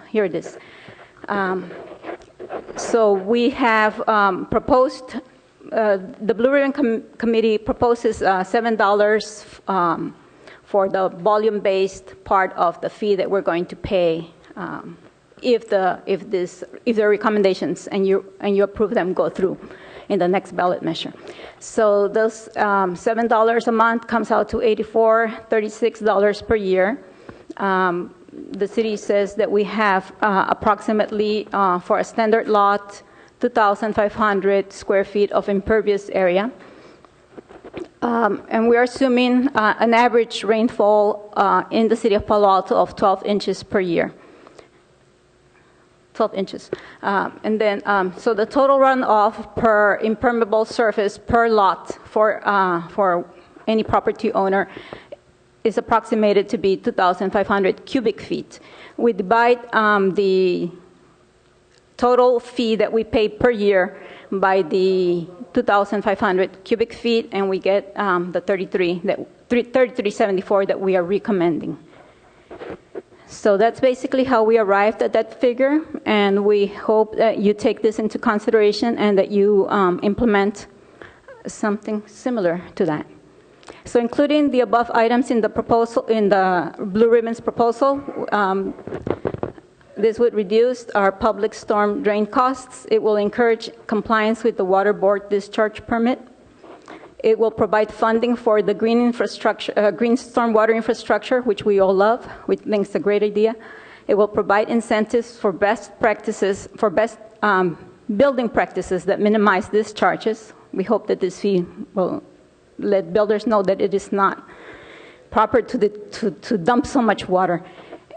here it is. So we have proposed, the Blue Ribbon Committee proposes $7 for the volume-based part of the fee that we're going to pay if the recommendations and you approve them go through in the next ballot measure. So those $7 a month comes out to $86 per year. The city says that we have approximately, for a standard lot, 2,500 square feet of impervious area. And we're assuming an average rainfall in the city of Palo Alto of 12 inches per year. 12 inches. And then, so the total runoff per impermeable surface per lot for any property owner is approximated to be 2,500 cubic feet. We divide the total fee that we pay per year by the 2,500 cubic feet, and we get the 33.74 that we are recommending. So that's basically how we arrived at that figure, and we hope that you take this into consideration and that you implement something similar to that. So including the above items in the proposal, in the Blue Ribbon's proposal, this would reduce our public storm drain costs. It will encourage compliance with the Water Board discharge permit. It will provide funding for the green infrastructure, green stormwater infrastructure, which we all love. We think it's a great idea. It will provide incentives for best practices, for best building practices that minimize discharges. We hope that this fee will let builders know that it is not proper to dump so much water.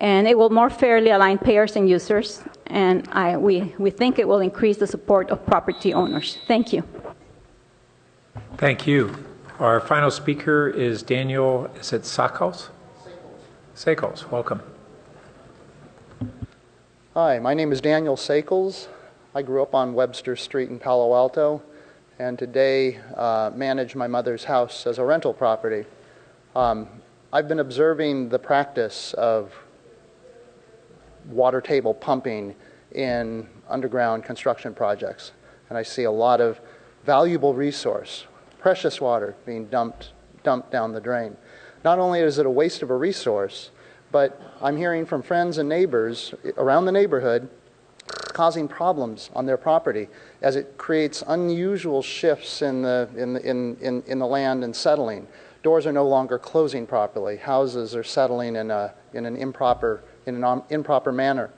And it will more fairly align payers and users. And we think it will increase the support of property owners. Thank you. Thank you. Our final speaker is Daniel, is it Sakos? Sakos, welcome. Hi, my name is Daniel Sakles. I grew up on Webster Street in Palo Alto, and today manage my mother's house as a rental property. I've been observing the practice of water table pumping in underground construction projects, and I see a lot of valuable resource, precious water being dumped down the drain. Not only is it a waste of a resource, but I'm hearing from friends and neighbors around the neighborhood causing problems on their property as it creates unusual shifts in the land and settling. Doors are no longer closing properly. Houses are settling in an improper manner.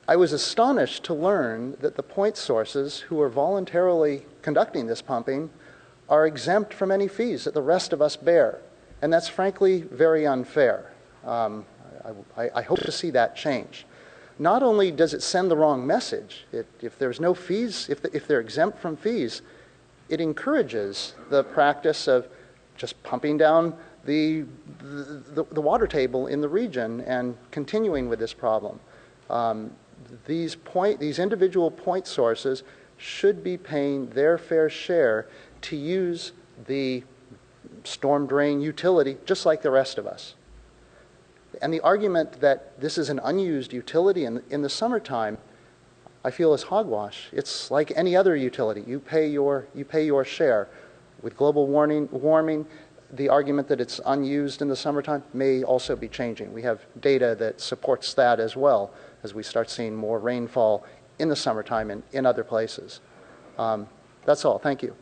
I was astonished to learn that the point sources who are voluntarily conducting this pumping are exempt from any fees that the rest of us bear. And that's frankly very unfair. I hope to see that change. Not only does it send the wrong message, if there's no fees, if they're exempt from fees, it encourages the practice of just pumping down the the water table in the region and continuing with this problem. These individual point sources should be paying their fair share to use the storm drain utility just like the rest of us. And the argument that this is an unused utility in the summertime, I feel is hogwash. It's like any other utility. You pay your share. With global warming, the argument that it's unused in the summertime may also be changing. We have data that supports that as well as we start seeing more rainfall in the summertime in other places. That's all. Thank you.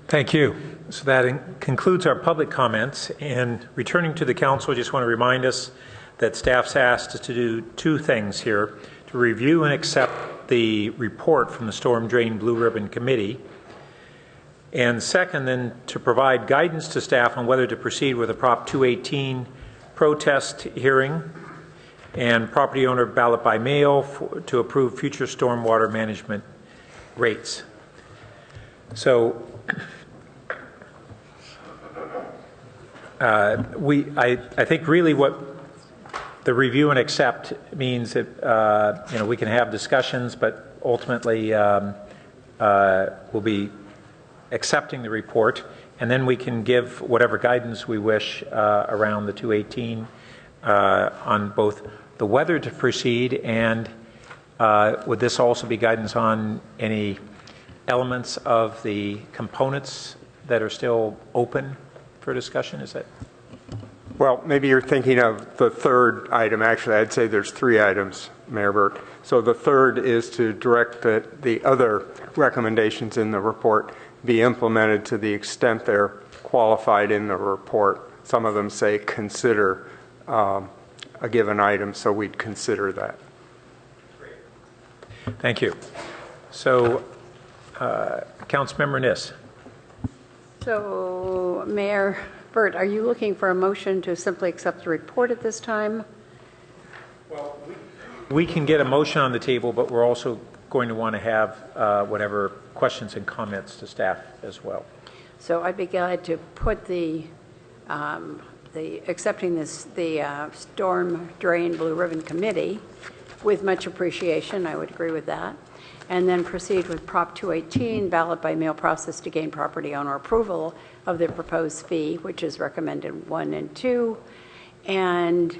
Thank you. So that concludes our public comments. And returning to the council, I just want to remind us that staff's asked us to do two things here: to review and accept the report from the Storm Drain Blue Ribbon Committee, and second, then to provide guidance to staff on whether to proceed with a Prop 218 protest hearing and property owner ballot by mail to approve future stormwater management rates. So I think really what the review and accept means that we can have discussions, but ultimately we'll be accepting the report, and then we can give whatever guidance we wish around the 218 on both the whether to proceed and would this also be guidance on any elements of the components that are still open for discussion? Is that? Well, maybe you're thinking of the third item. Actually, I'd say there's three items, Mayor Burke. So the third is to direct that the other recommendations in the report be implemented to the extent they're qualified in the report. Some of them say consider a given item, so we'd consider that. Thank you. So, Councilmember Niss. So, Mayor Burt, are you looking for a motion to simply accept the report at this time? Well, we can get a motion on the table, but we're also going to want to have whatever questions and comments to staff as well. So I'd be glad to put the accepting the Storm Drain Blue Ribbon Committee with much appreciation. I would agree with that. And then proceed with Prop 218, ballot by mail process to gain property owner approval of the proposed fee, which is recommended 1 and 2. And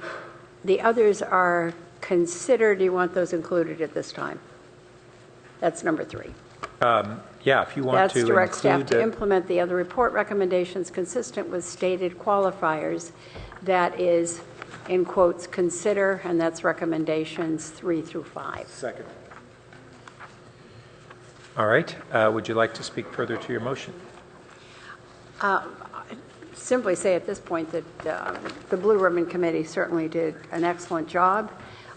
the others are considered. Do you want those included at this time? That's number 3. Yeah, if you want That's to direct staff include to implement the other report recommendations consistent with stated qualifiers. That is, in quotes, consider, and that's recommendations 3 through 5. Second. All right. Would you like to speak further to your motion? Simply say at this point that the Blue Ribbon Committee certainly did an excellent job.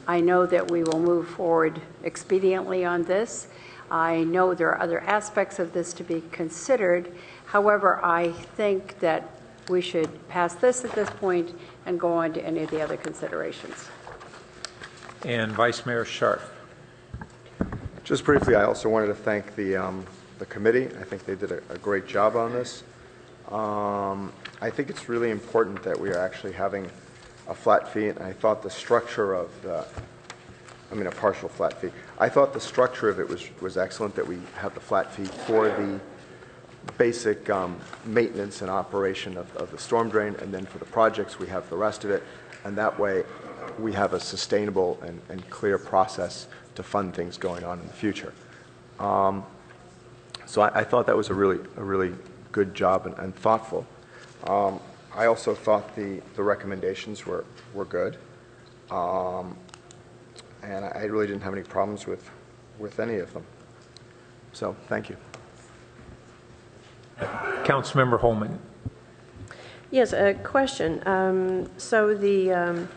I know that we will move forward expediently on this. I know there are other aspects of this to be considered. However, I think that we should pass this at this point and go on to any of the other considerations. And Vice Mayor Scharf. Just briefly, I also wanted to thank the committee. I think they did a great job on this. I think it's really important that we are actually having a flat fee, and I thought the structure of a partial flat fee. I thought the structure of it was excellent, that we have the flat fee for the basic maintenance and operation of the storm drain, and then for the projects we have the rest of it, and that way we have a sustainable and clear process to fund things going on in the future. So I thought that was a really good job and thoughtful. I also thought the recommendations were good. And I really didn't have any problems with any of them. So, thank you. Councilmember Holman. Yes, a question. So the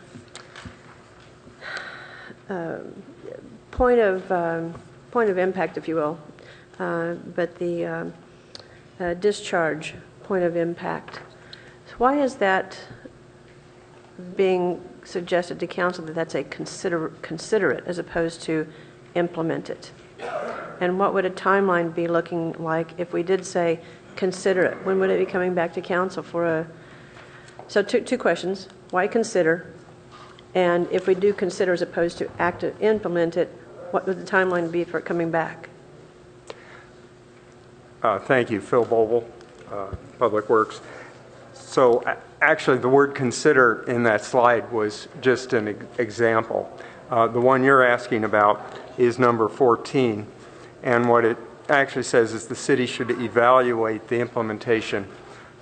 point of impact, if you will, but the discharge point of impact. So why is that being suggested to council that that's a consider it as opposed to implement it? And what would a timeline be looking like if we did say consider it? When would it be coming back to council for So two questions. Why consider? And if we do consider as opposed to implement it, what would the timeline be for it coming back? Thank you, Phil Boble, Public Works. So actually, the word consider in that slide was just an example. The one you're asking about is number 14. And what it actually says is the city should evaluate the implementation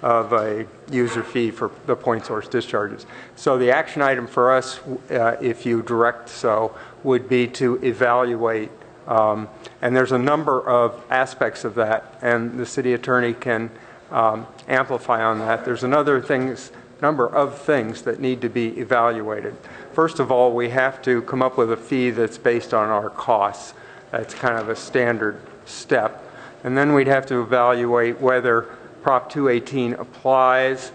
of a user fee for the point source discharges. So the action item for us, if you direct so, would be to evaluate. And there's a number of aspects of that, and the city attorney can amplify on that. There's number of things that need to be evaluated. First of all, we have to come up with a fee that's based on our costs. That's kind of a standard step. And then we'd have to evaluate whether Prop 218 applies.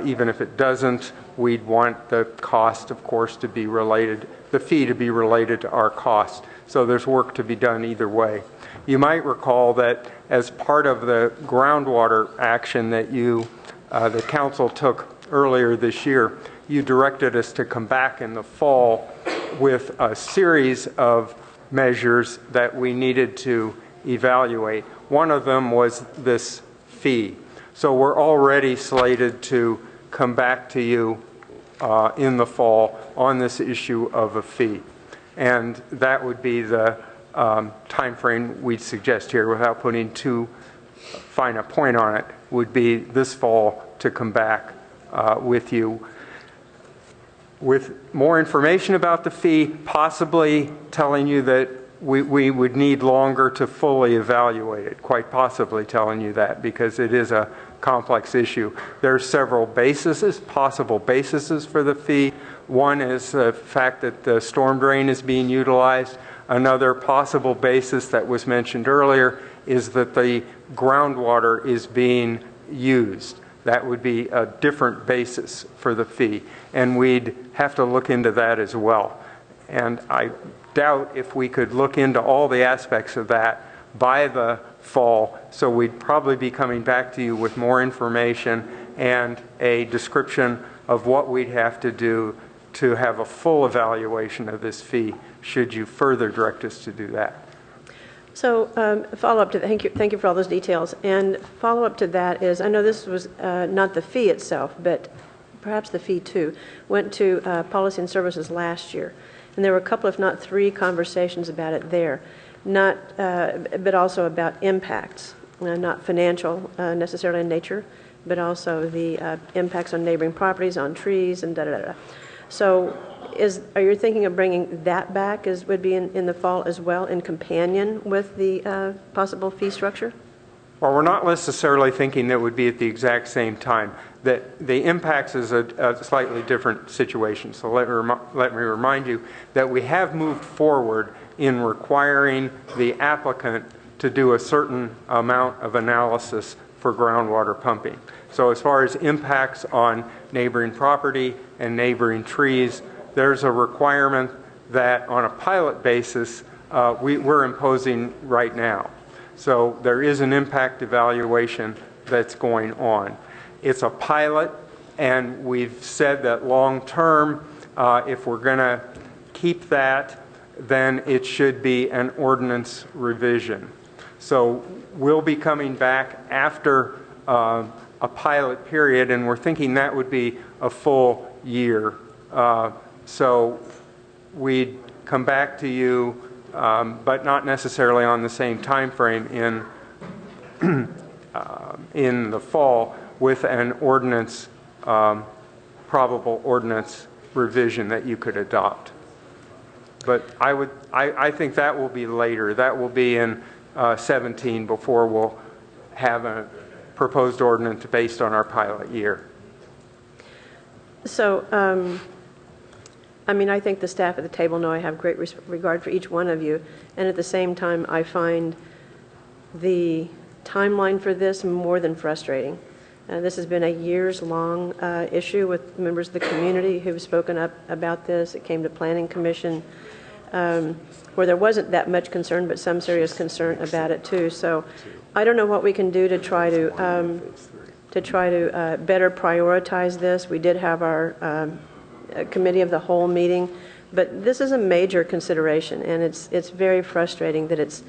Even if it doesn't, we'd want the cost, of course, to be related, the fee to be related to our cost. So there's work to be done either way. You might recall that as part of the groundwater action that the council took earlier this year, you directed us to come back in the fall with a series of measures that we needed to evaluate. One of them was this fee. So we're already slated to come back to you in the fall on this issue of a fee. And that would be the time frame we'd suggest here, without putting too fine a point on it, would be this fall to come back with you with more information about the fee, possibly telling you that we would need longer to fully evaluate it, quite possibly telling you that, because it is a complex issue. There are several possible bases for the fee. One is the fact that the storm drain is being utilized. Another possible basis that was mentioned earlier is that the groundwater is being used. That would be a different basis for the fee, and we'd have to look into that as well. And I doubt if we could look into all the aspects of that by the fall, so we'd probably be coming back to you with more information and a description of what we'd have to do to have a full evaluation of this fee, should you further direct us to do that. So follow up to that, thank you for all those details. And follow up to that is, I know this was not the fee itself, but perhaps the fee too, went to Policy and Services last year. And there were a couple, if not three, conversations about it there, but also about impacts, not financial necessarily in nature, but also the impacts on neighboring properties, on trees, and da-da-da-da. So are you thinking of bringing that back, would be in the fall as well, in companion with the possible fee structure? Well, we're not necessarily thinking that would be at the exact same time. That the impacts is a slightly different situation. So let me remind you that we have moved forward in requiring the applicant to do a certain amount of analysis for groundwater pumping. So as far as impacts on neighboring property and neighboring trees, there's a requirement that on a pilot basis we're imposing right now. So there is an impact evaluation that's going on. It's a pilot, and we've said that long term, if we're going to keep that, then it should be an ordinance revision. So we'll be coming back after a pilot period, and we're thinking that would be a full year. So we'd come back to you, but not necessarily on the same time frame in the fall, with an ordinance, probable ordinance revision that you could adopt. But I think that will be later. That will be in 17 before we'll have a proposed ordinance based on our pilot year. So, I mean, I think the staff at the table know I have great regard for each one of you, and at the same time, I find the timeline for this more than frustrating. This has been a years-long issue with members of the community who've spoken up about this. It came to Planning Commission, where there wasn't that much concern, but some serious concern about it too. So I don't know what we can do to try to to try to better prioritize this. We did have our committee of the whole meeting, but this is a major consideration, and it's very frustrating that it's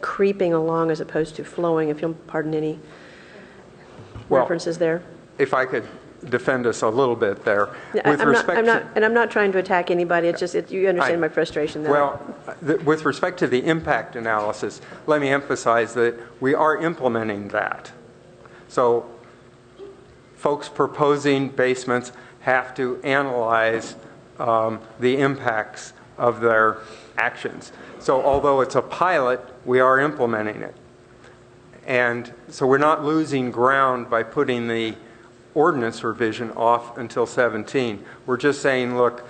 creeping along as opposed to flowing, if you'll pardon any references there. If I could defend us a little bit there. I'm not trying to attack anybody. It's just you understand my frustration there. Well, with respect to the impact analysis, let me emphasize that we are implementing that. So folks proposing basements have to analyze the impacts of their actions. So although it's a pilot, we are implementing it. And so we're not losing ground by putting the ordinance revision off until 17. We're just saying, look,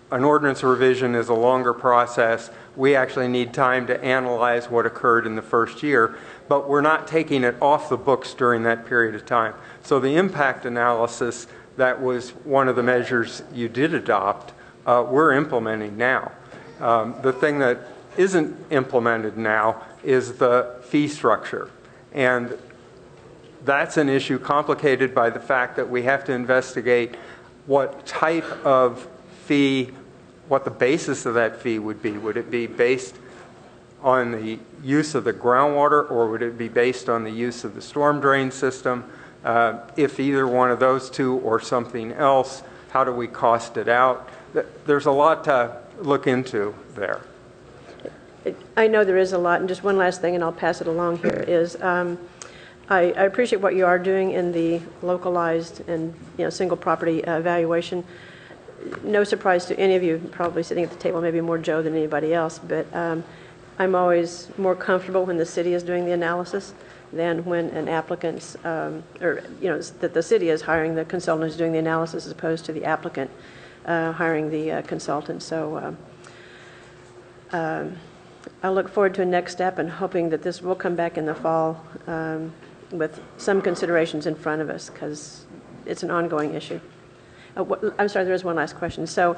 an ordinance revision is a longer process. We actually need time to analyze what occurred in the first year, but we're not taking it off the books during that period of time. So the impact analysis, that was one of the measures you did adopt, we're implementing now. The thing that isn't implemented now is the fee structure. And that's an issue complicated by the fact that we have to investigate what type of fee, what the basis of that fee would be. Would it be based on the use of the groundwater, or would it be based on the use of the storm drain system? If either one of those two or something else, how do we cost it out? There's a lot to look into there. I know there is a lot, and just one last thing, and I'll pass it along here, is I appreciate what you are doing in the localized and single property evaluation. No surprise to any of you probably sitting at the table, maybe more Joe than anybody else, but I'm always more comfortable when the city is doing the analysis than when an applicant's, that the city is hiring the consultant who's doing the analysis as opposed to the applicant hiring the consultant. So I look forward to a next step and hoping that this will come back in the fall with some considerations in front of us, because it's an ongoing issue. I'm sorry, there is one last question. So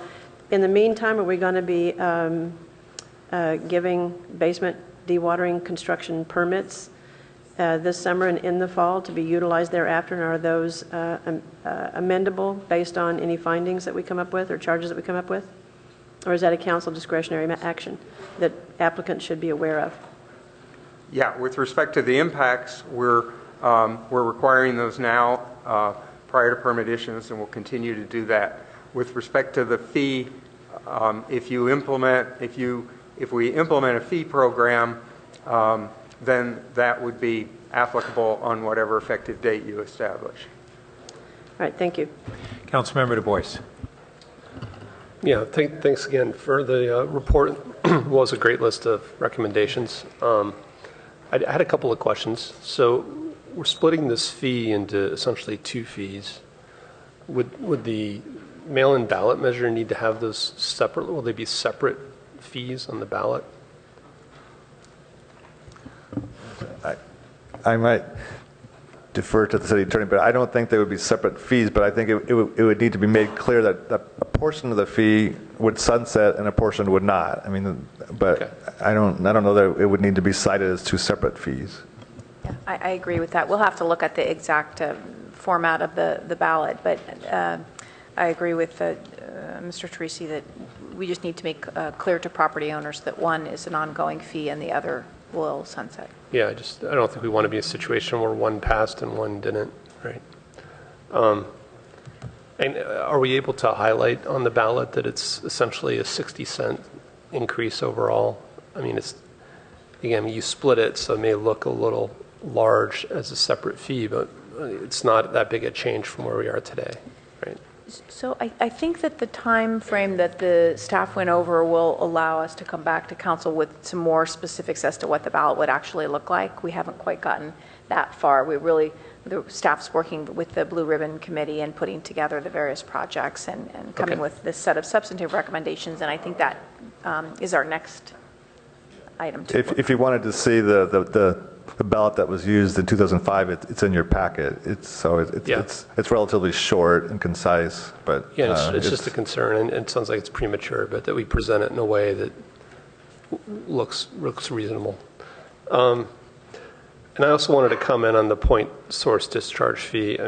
in the meantime, are we going to be giving basement dewatering construction permits this summer and in the fall to be utilized thereafter? And are those amendable based on any findings that we come up with or charges that we come up with? Or is that a council discretionary action that applicants should be aware of? Yeah, with respect to the impacts, we're requiring those now prior to permit issuance, and we'll continue to do that. With respect to the fee, if we implement a fee program, then that would be applicable on whatever effective date you establish. All right, thank you. Councilmember Du Bois. Yeah, thanks again for the report. Was a great list of recommendations. I had a couple of questions. So we're splitting this fee into essentially two fees. Would the mail-in ballot measure need to have those separate? Will they be separate fees on the ballot? I might defer to the city attorney, but I don't think they would be separate fees, but I think it would need to be made clear that a portion of the fee would sunset and a portion would not. I mean, but okay. I don't know that it would need to be cited as two separate fees. Yeah, I agree with that. We'll have to look at the exact format of the ballot, but I agree with Mr. Teresi that we just need to make clear to property owners that one is an ongoing fee and the other will sunset. Yeah, I don't think we want to be in a situation where one passed and one didn't, right? And are we able to highlight on the ballot that it's essentially a 60-cent increase overall? I mean, again, you split it, so it may look a little large as a separate fee, but it's not that big a change from where we are today, right? So I think that the time frame that the staff went over will allow us to come back to council with some more specifics as to what the ballot would actually look like. We haven't quite gotten that far. The staff's working with the Blue Ribbon Committee and putting together the various projects and coming with this set of substantive recommendations, and I think that is our next item. If you wanted to see the ballot that was used in 2005, it's in your packet. It's relatively short and concise, but yeah, it's just a concern, and it sounds like it's premature, but that we present it in a way that looks reasonable. And I also wanted to comment on the point source discharge fee.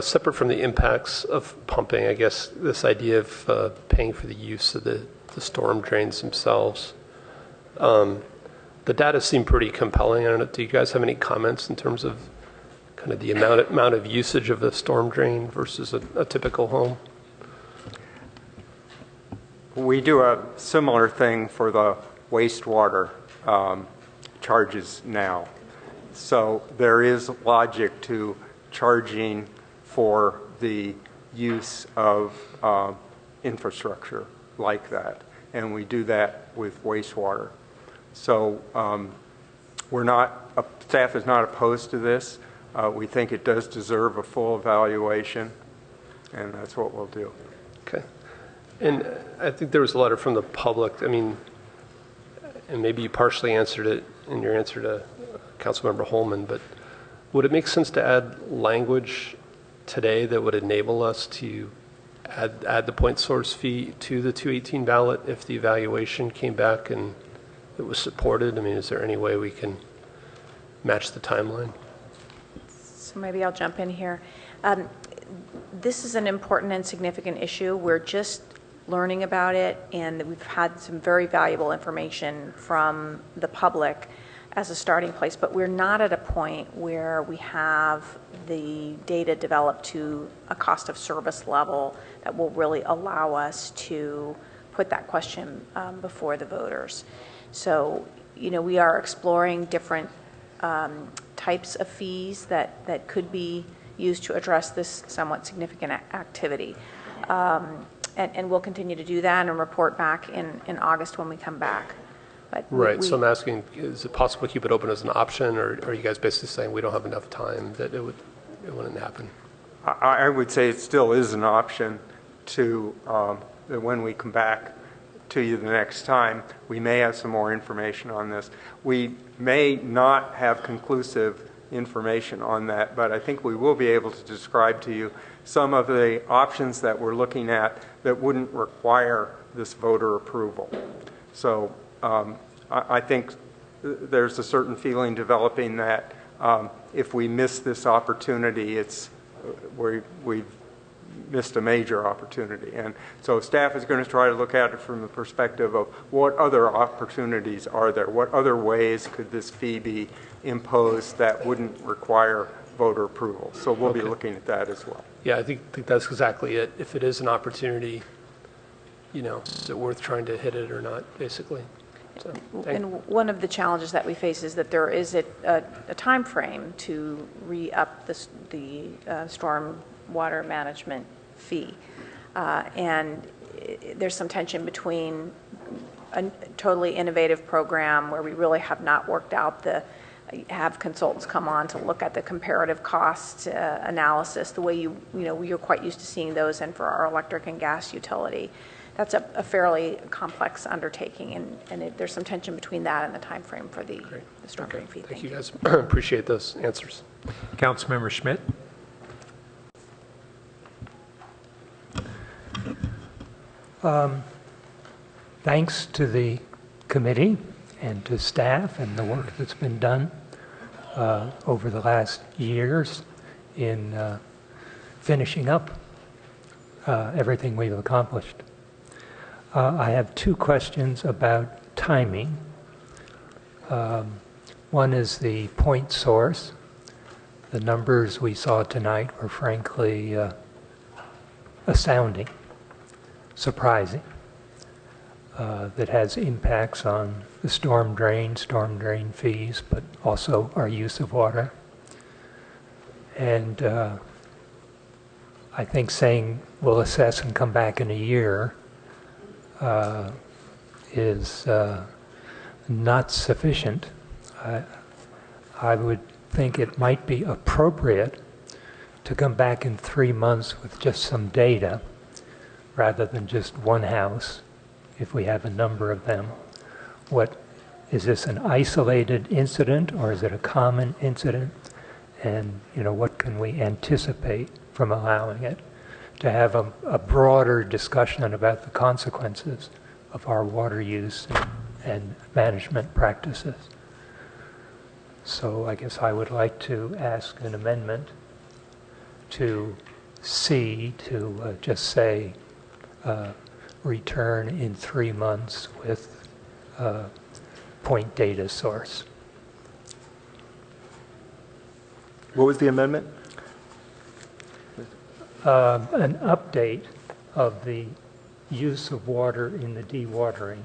Separate from the impacts of pumping, I guess this idea of paying for the use of the storm drains themselves, the data seem pretty compelling. I don't know, do you guys have any comments in terms of kind of the amount of usage of the storm drain versus a typical home? We do a similar thing for the wastewater charges now. So there is logic to charging for the use of infrastructure like that. And we do that with wastewater. So staff is not opposed to this. We think it does deserve a full evaluation, and that's what we'll do. Okay. And I think there was a letter from the public. I mean, and maybe you partially answered it in your answer to Councilmember Holman, but would it make sense to add language today that would enable us to add the point source fee to the 218 ballot if the evaluation came back and it was supported? I mean, is there any way we can match the timeline? So maybe I'll jump in here. This is an important and significant issue. We're just learning about it, and we've had some very valuable information from the public as a starting place, but we're not at a point where we have the data developed to a cost of service level that will really allow us to put that question before the voters. So, we are exploring different types of fees that could be used to address this somewhat significant activity. And we'll continue to do that and report back in August when we come back. But right. So I'm asking, is it possible to keep it open as an option, or are you guys basically saying we don't have enough time that it wouldn't happen? I would say it still is an option to, when we come back to you the next time, we may have some more information on this. We may not have conclusive information on that, but I think we will be able to describe to you some of the options that we're looking at that wouldn't require this voter approval. So I think there's a certain feeling developing that if we miss this opportunity, we've missed a major opportunity. And so staff is going to try to look at it from the perspective of what other opportunities are there? What other ways could this fee be imposed that wouldn't require voter approval? So we'll be looking at that as well. Yeah, I think that's exactly it. If it is an opportunity, is it worth trying to hit it or not, basically? So, and one of the challenges that we face is that there is a time frame to re-up the storm water management fee. And there's some tension between a totally innovative program where we really have not worked out have consultants come on to look at the comparative cost analysis, the way you're quite used to seeing those in for our electric and gas utility. That's a fairly complex undertaking, and there's some tension between that and the time frame for the storm drain fee. Thank you guys. Appreciate those answers. Councilmember Schmidt. Thanks to the committee and to staff and the work that's been done over the last years in finishing up everything we've accomplished. I have two questions about timing. One is the point source. The numbers we saw tonight were frankly astounding, surprising. That has impacts on the storm drain fees, but also our use of water. And I think saying we'll assess and come back in a year is not sufficient. I would think it might be appropriate to come back in 3 months with just some data rather than just one house, if we have a number of them. Is this an isolated incident or is it a common incident? And what can we anticipate from allowing it? To have a broader discussion about the consequences of our water use and management practices. So I guess I would like to ask an amendment to C to just say return in 3 months with point data source. What was the amendment? An update of the use of water in the dewatering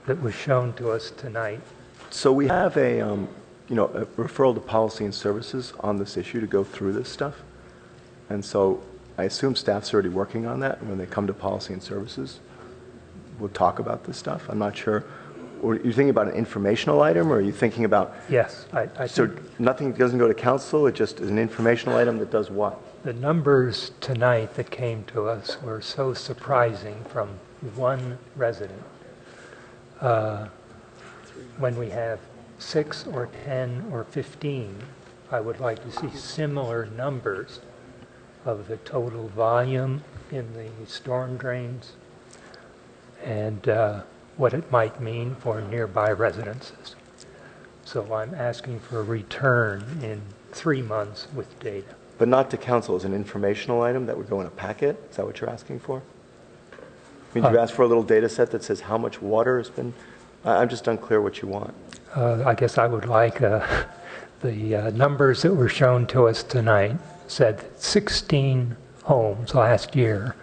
that was shown to us tonight. So we have a referral to policy and services on this issue to go through this stuff. And so I assume staff's already working on that. When they come to policy and services, we'll talk about this stuff. I'm not sure. Or are you thinking about an informational item, or are you thinking about? Yes, I so think nothing doesn't go to council. It just is an informational item that does what? the numbers tonight that came to us were so surprising from one resident. When we have 6 or 10 or 15, I would like to see similar numbers of the total volume in the storm drains and what it might mean for nearby residences. So I'm asking for a return in 3 months with data. But not to council, as an informational item that would go in a packet? Is that what you're asking for? I mean, you asked for a little data set that says how much water has been? I'm just unclear what you want. I guess I would like the numbers that were shown to us tonight said that 16 homes last year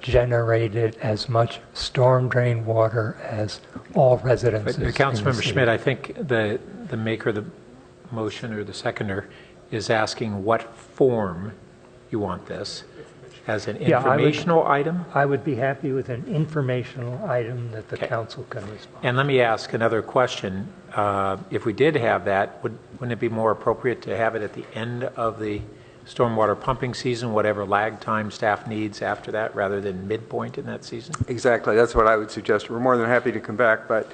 generated as much storm drain water as all residences. But Councilmember Schmidt, I think the maker of the motion or the seconder is asking what form you want this. As an informational item? I would be happy with an informational item that the council can respond. And let me ask another question. If we did have that, wouldn't it be more appropriate to have it at the end of the stormwater pumping season, whatever lag time staff needs after that, rather than midpoint in that season? Exactly. That's what I would suggest. We're more than happy to come back, but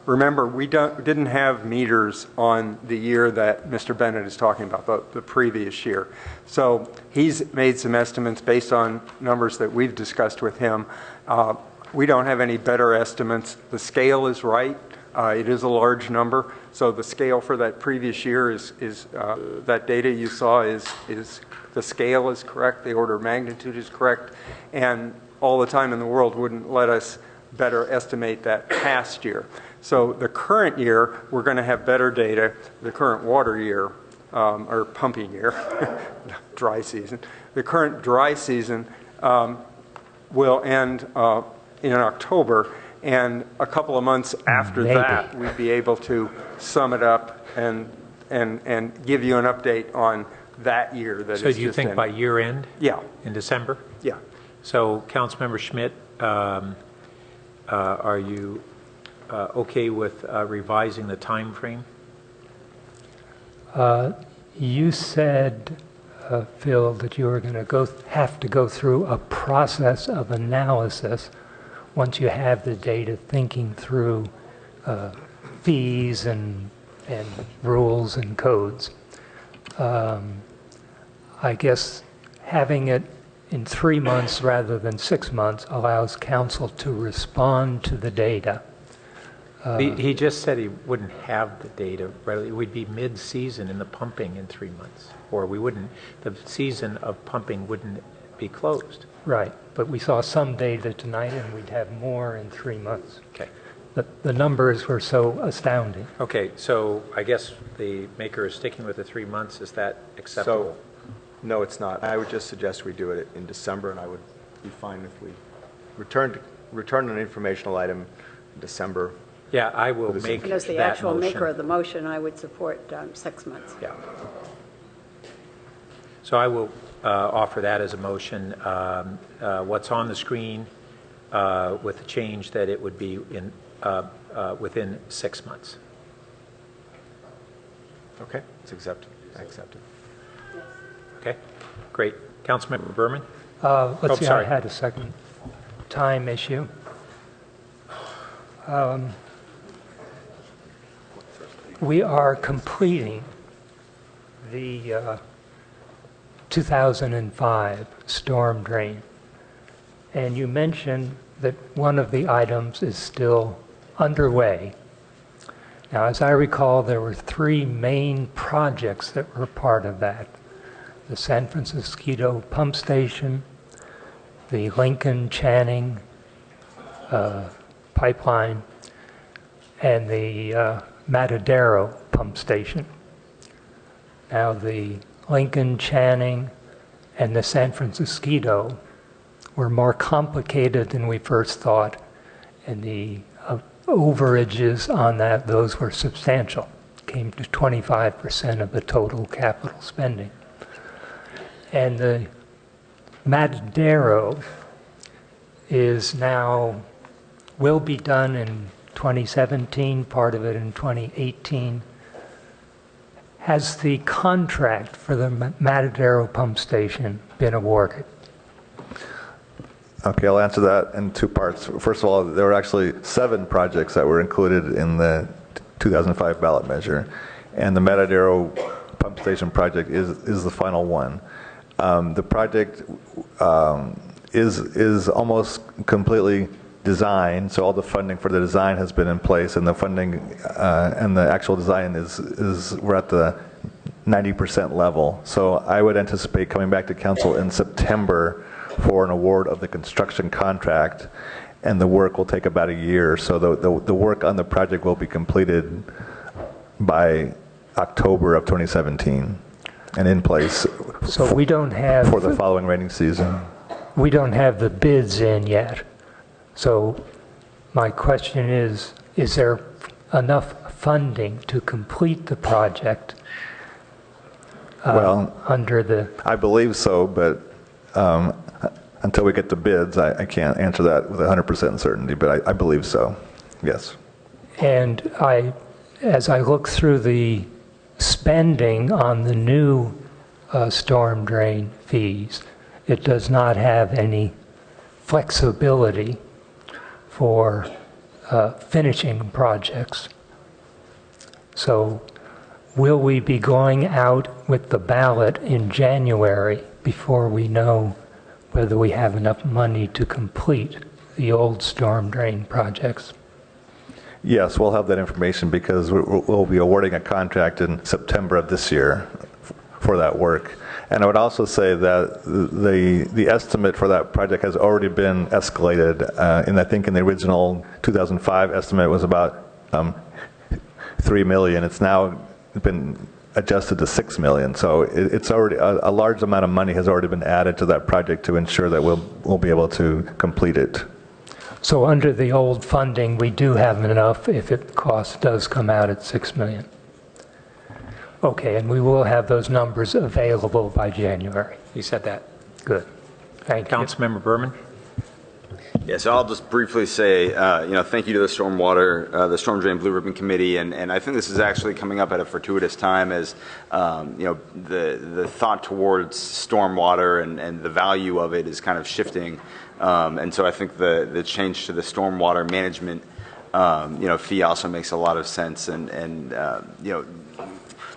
remember, we didn't have meters on the year that Mr. Bennett is talking about, the previous year. So he's made some estimates based on numbers that we've discussed with him. We don't have any better estimates. The scale is right. It is a large number. So the scale for that previous year is that data you saw is the scale is correct, the order of magnitude is correct, and all the time in the world wouldn't let us better estimate that past year. So the current year, we're going to have better data, the current water year, or pumping year, dry season. The current dry season will end in October, and a couple of months after that, we'd be able to sum it up and give you an update on that year. So do you think by year end? Yeah. In December? Yeah. So Councilmember Schmidt, are you okay with revising the time frame? You said, Phil, that you were going to have to go through a process of analysis once you have the data, thinking through fees and rules and codes. I guess having it in 3 months rather than 6 months allows council to respond to the data. He just said he wouldn't have the data readily. We'd be mid-season in the pumping in 3 months, or we wouldn't. The season of pumping wouldn't be closed. Right, but we saw some data tonight, and we'd have more in 3 months. Okay. The numbers were so astounding. Okay, so I guess the maker is sticking with the 3 months. Is that acceptable? So, no, it's not. I would just suggest we do it in December, and I would be fine if we return an informational item in December. Yeah, I will make and as the that actual motion. maker of the motion, I would support 6 months. Yeah. So I will offer that as a motion. What's on the screen with the change that it would be in within 6 months. Okay, it's accepted. I accept it. Okay, great. Councilmember Berman? Let's see, sorry. I had a second time issue. We are completing the 2005 storm drain. And you mentioned that one of the items is still underway. Now, as I recall, there were 3 main projects that were part of that. The San Francisco pump station, the Lincoln Channing pipeline, and the Matadero pump station. Now, the Lincoln Channing and the San Francisco were more complicated than we first thought, and the overages on those were substantial, came to 25% of the total capital spending. And the Matadero will be done in 2017, part of it in 2018. Has the contract for the Matadero pump station been awarded? Okay, I'll answer that in 2 parts. First of all, there were actually 7 projects that were included in the 2005 ballot measure, and the Matadero pump station project is the final one. The project is almost completely designed, so all the funding for the design has been in place, and the funding and the actual design we're at the 90% level. So I would anticipate coming back to council in September for an award of the construction contract, and the work will take about a year. So the work on the project will be completed by October of 2017 and in place. So we don't have for the following rainy season. We don't have the bids in yet. So my question is there enough funding to complete the project under the... I believe so, but until we get the bids, I can't answer that with 100% certainty, but I believe so, yes. And as I look through the spending on the new storm drain fees, it does not have any flexibility for finishing projects. So will we be going out with the ballot in January before we know whether we have enough money to complete the old storm drain projects? Yes, we'll have that information because we'll be awarding a contract in September of this year for that work. And I would also say that the estimate for that project has already been escalated. And I think in the original 2005 estimate was about $3 million. It's now been adjusted to $6 million. So it's already a large amount of money has already been added to that project to ensure that we'll be able to complete it. So under the old funding, we do have enough if the cost does come out at $6 million. Okay, and we will have those numbers available by January. You said that. Good. Thank you. Councilmember Berman. Yeah, so I'll just briefly say, thank you to the the Storm Drain Blue Ribbon Committee, and I think this is actually coming up at a fortuitous time as, the thought towards stormwater and the value of it is kind of shifting, and so I think the change to the stormwater management, fee also makes a lot of sense, and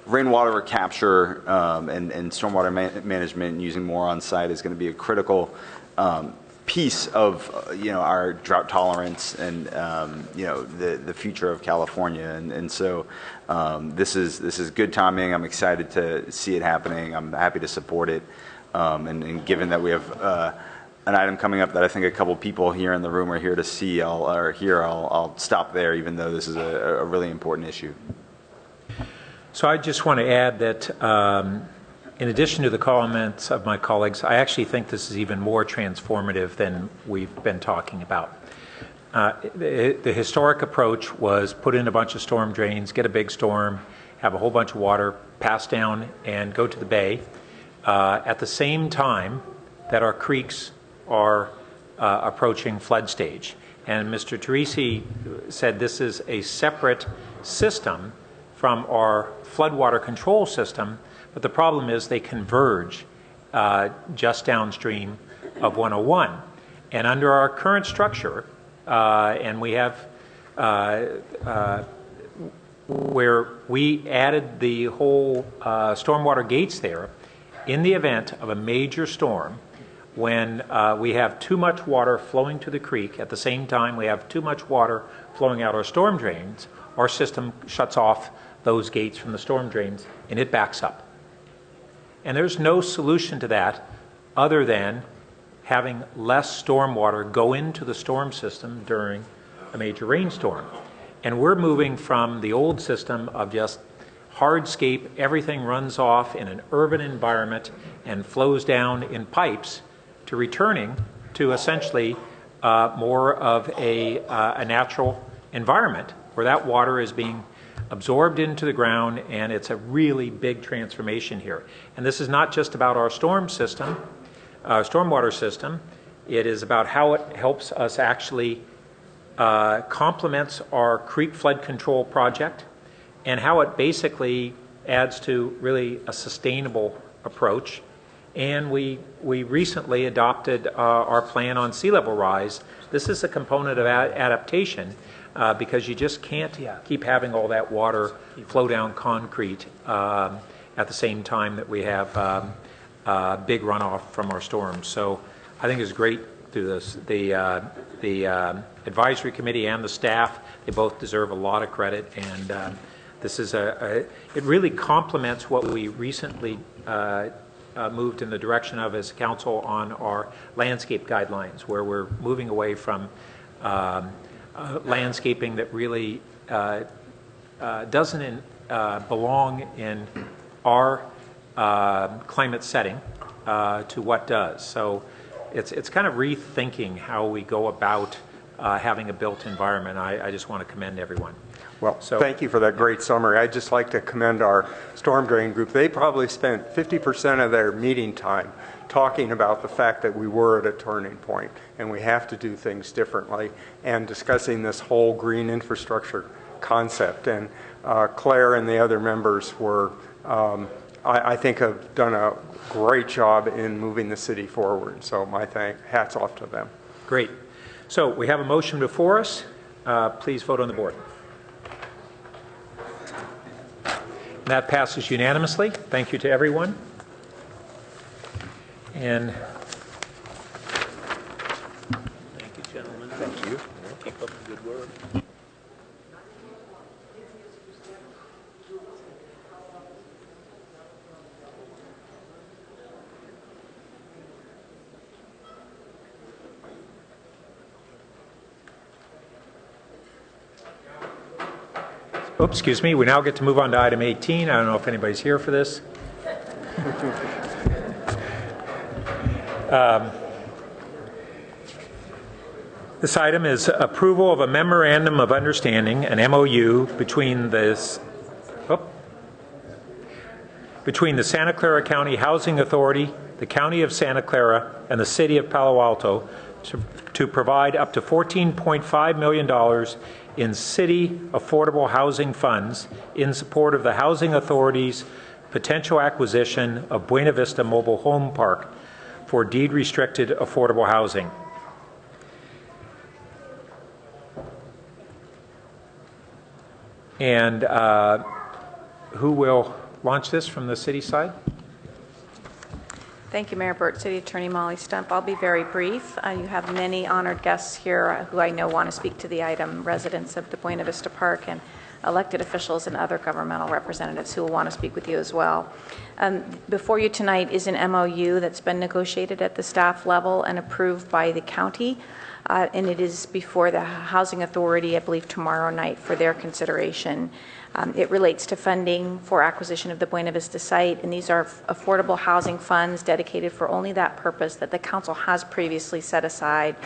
rainwater capture and stormwater management using more on site is going to be a critical piece of our drought tolerance and the future of California, and so this is good timing. I'm excited to see it happening. I'm happy to support it, and given that we have an item coming up that I think a couple people here in the room are here to see, I'll stop there, even though this is a really important issue. So I just want to add that in addition to the comments of my colleagues, I actually think this is even more transformative than we've been talking about. The historic approach was put in a bunch of storm drains, get a big storm, have a whole bunch of water pass down and go to the bay at the same time that our creeks are approaching flood stage. And Mr. Teresi said this is a separate system from our floodwater control system, but the problem is they converge just downstream of 101. And under our current structure, and we have where we added the whole stormwater gates there, in the event of a major storm, when we have too much water flowing to the creek, at the same time we have too much water flowing out our storm drains, our system shuts off those gates from the storm drains and it backs up. And there's no solution to that other than having less stormwater go into the storm system during a major rainstorm. And we're moving from the old system of just hardscape, everything runs off in an urban environment and flows down in pipes, to returning to essentially more of a natural environment where that water is being absorbed into the ground, and it's a really big transformation here. And this is not just about our storm system, stormwater system. It is about how it helps us actually complements our creek flood control project, and how it basically adds to really a sustainable approach. And we recently adopted our plan on sea level rise. This is a component of adaptation because you just can't keep having all that water flow down concrete at the same time that we have big runoff from our storms. So I think it's great through this. The advisory committee and the staff, they both deserve a lot of credit, and this is it really complements what we recently moved in the direction of as council on our landscape guidelines, where we're moving away from landscaping that really doesn't belong in our climate setting to what does. So it's kind of rethinking how we go about having a built environment. I just want to commend everyone. Well, thank you for that great summary. I'd just like to commend our storm drain group. They probably spent 50% of their meeting time talking about the fact that we were at a turning point and we have to do things differently, and discussing this whole green infrastructure concept. And Claire and the other members were, I think, have done a great job in moving the city forward. So my hats off to them. Great. So we have a motion before us. Please vote on the board. That passes unanimously. Thank you to everyone. And Thank you, gentlemen. Thank you. Keep up the good work. oops, excuse me, we now get to move on to item 18. I don't know if anybody's here for this. This item is approval of a memorandum of understanding, an MOU, between the Santa Clara County Housing Authority, the County of Santa Clara, and the City of Palo Alto to provide up to $14.5 million in city affordable housing funds in support of the Housing Authority's potential acquisition of Buena Vista Mobile Home Park for deed-restricted affordable housing. And who will launch this from the city side? Thank you, Mayor Burt. City Attorney Molly Stump. I'll be very brief. You have many honored guests here who I know want to speak to the item, residents of the Buena Vista Park and elected officials and other governmental representatives who will want to speak with you as well. Before you tonight is an MOU that's been negotiated at the staff level and approved by the county, and it is before the Housing Authority, I believe, tomorrow night for their consideration. It relates to funding for acquisition of the Buena Vista site, and these are affordable housing funds dedicated for only that purpose that the council has previously set aside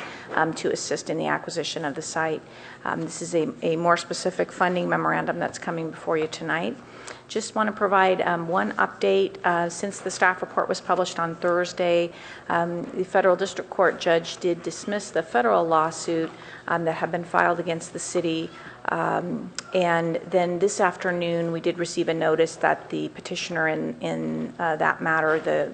to assist in the acquisition of the site. This is a more specific funding memorandum that's coming before you tonight. Just want to provide one update. Since the staff report was published on Thursday, the federal district court judge did dismiss the federal lawsuit that had been filed against the city. And then this afternoon, we did receive a notice that the petitioner in that matter, the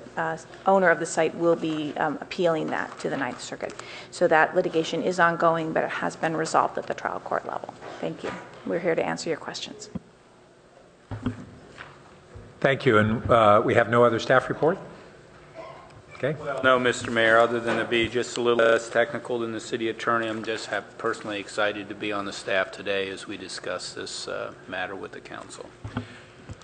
owner of the site, will be appealing that to the Ninth Circuit. So that litigation is ongoing, but it has been resolved at the trial court level. Thank you. We're here to answer your questions. Thank you. And we have no other staff report? Okay. Well, no, Mr. Mayor, other than to be just a little less technical than the city attorney, I'm just personally excited to be on the staff today as we discuss this matter with the council.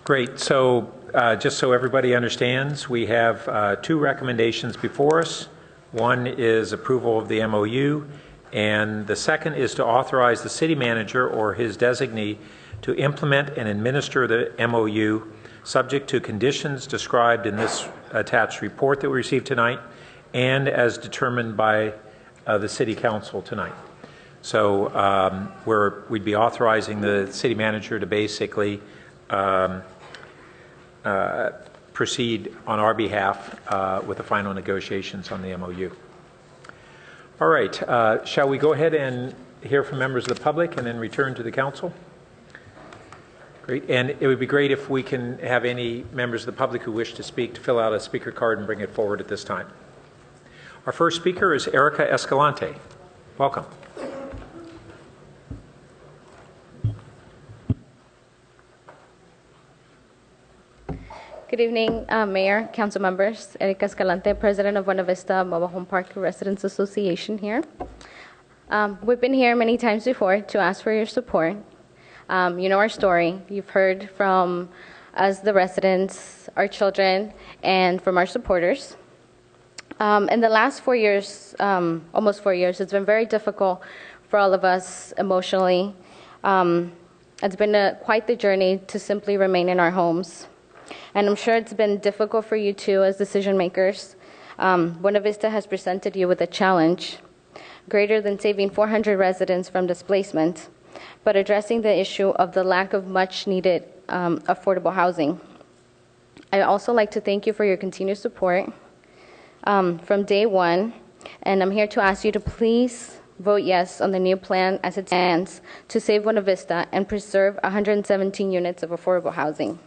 Great. So just so everybody understands, we have two recommendations before us. One is approval of the MOU, and the second is to authorize the city manager or his designee to implement and administer the MOU subject to conditions described in this attached report that we received tonight and as determined by the City Council tonight. So we'd be authorizing the city manager to basically proceed on our behalf with the final negotiations on the MOU. All right. Shall we go ahead and hear from members of the public and then return to the council? Great. And it would be great if we can have any members of the public who wish to speak to fill out a speaker card and bring it forward at this time. Our first speaker is Erica Escalante. Welcome. Good evening, Mayor, council members. Erica Escalante, President of Buena Vista Mobile Home Park Residents Association here. We've been here many times before to ask for your support. You know our story. You've heard from us, the residents, our children, and from our supporters. In the last 4 years, almost 4 years, it's been very difficult for all of us emotionally. It's been quite the journey to simply remain in our homes. And I'm sure it's been difficult for you too as decision makers. Buena Vista has presented you with a challenge greater than saving 400 residents from displacement, but addressing the issue of the lack of much needed affordable housing. I'd also like to thank you for your continued support from day one, and I'm here to ask you to please vote yes on the new plan as it stands to save Buena Vista and preserve 117 units of affordable housing.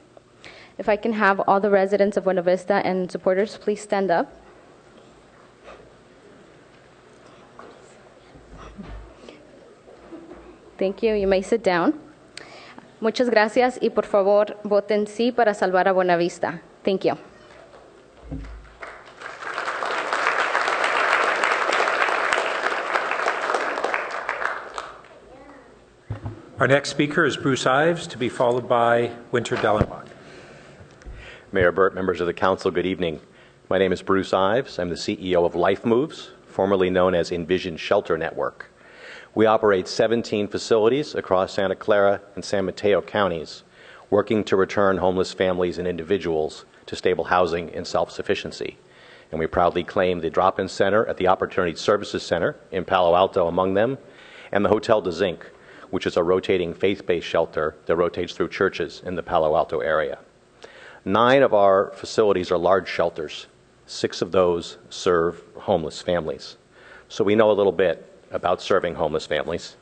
If I can have all the residents of Buena Vista and supporters please stand up. Thank you. You may sit down. Muchas gracias y por favor voten sí para salvar a Buena Vista. Thank you. Our next speaker is Bruce Ives, to be followed by Winter Dellenbach. Mayor Burt, members of the council, good evening. My name is Bruce Ives. I'm the CEO of Life Moves, formerly known as Envision Shelter Network. We operate 17 facilities across Santa Clara and San Mateo counties, working to return homeless families and individuals to stable housing and self-sufficiency. And we proudly claim the drop-in center at the Opportunity Services Center in Palo Alto among them, and the Hotel de Zinc, which is a rotating faith-based shelter that rotates through churches in the Palo Alto area. 9 of our facilities are large shelters. 6 of those serve homeless families. So we know a little bit about serving homeless families.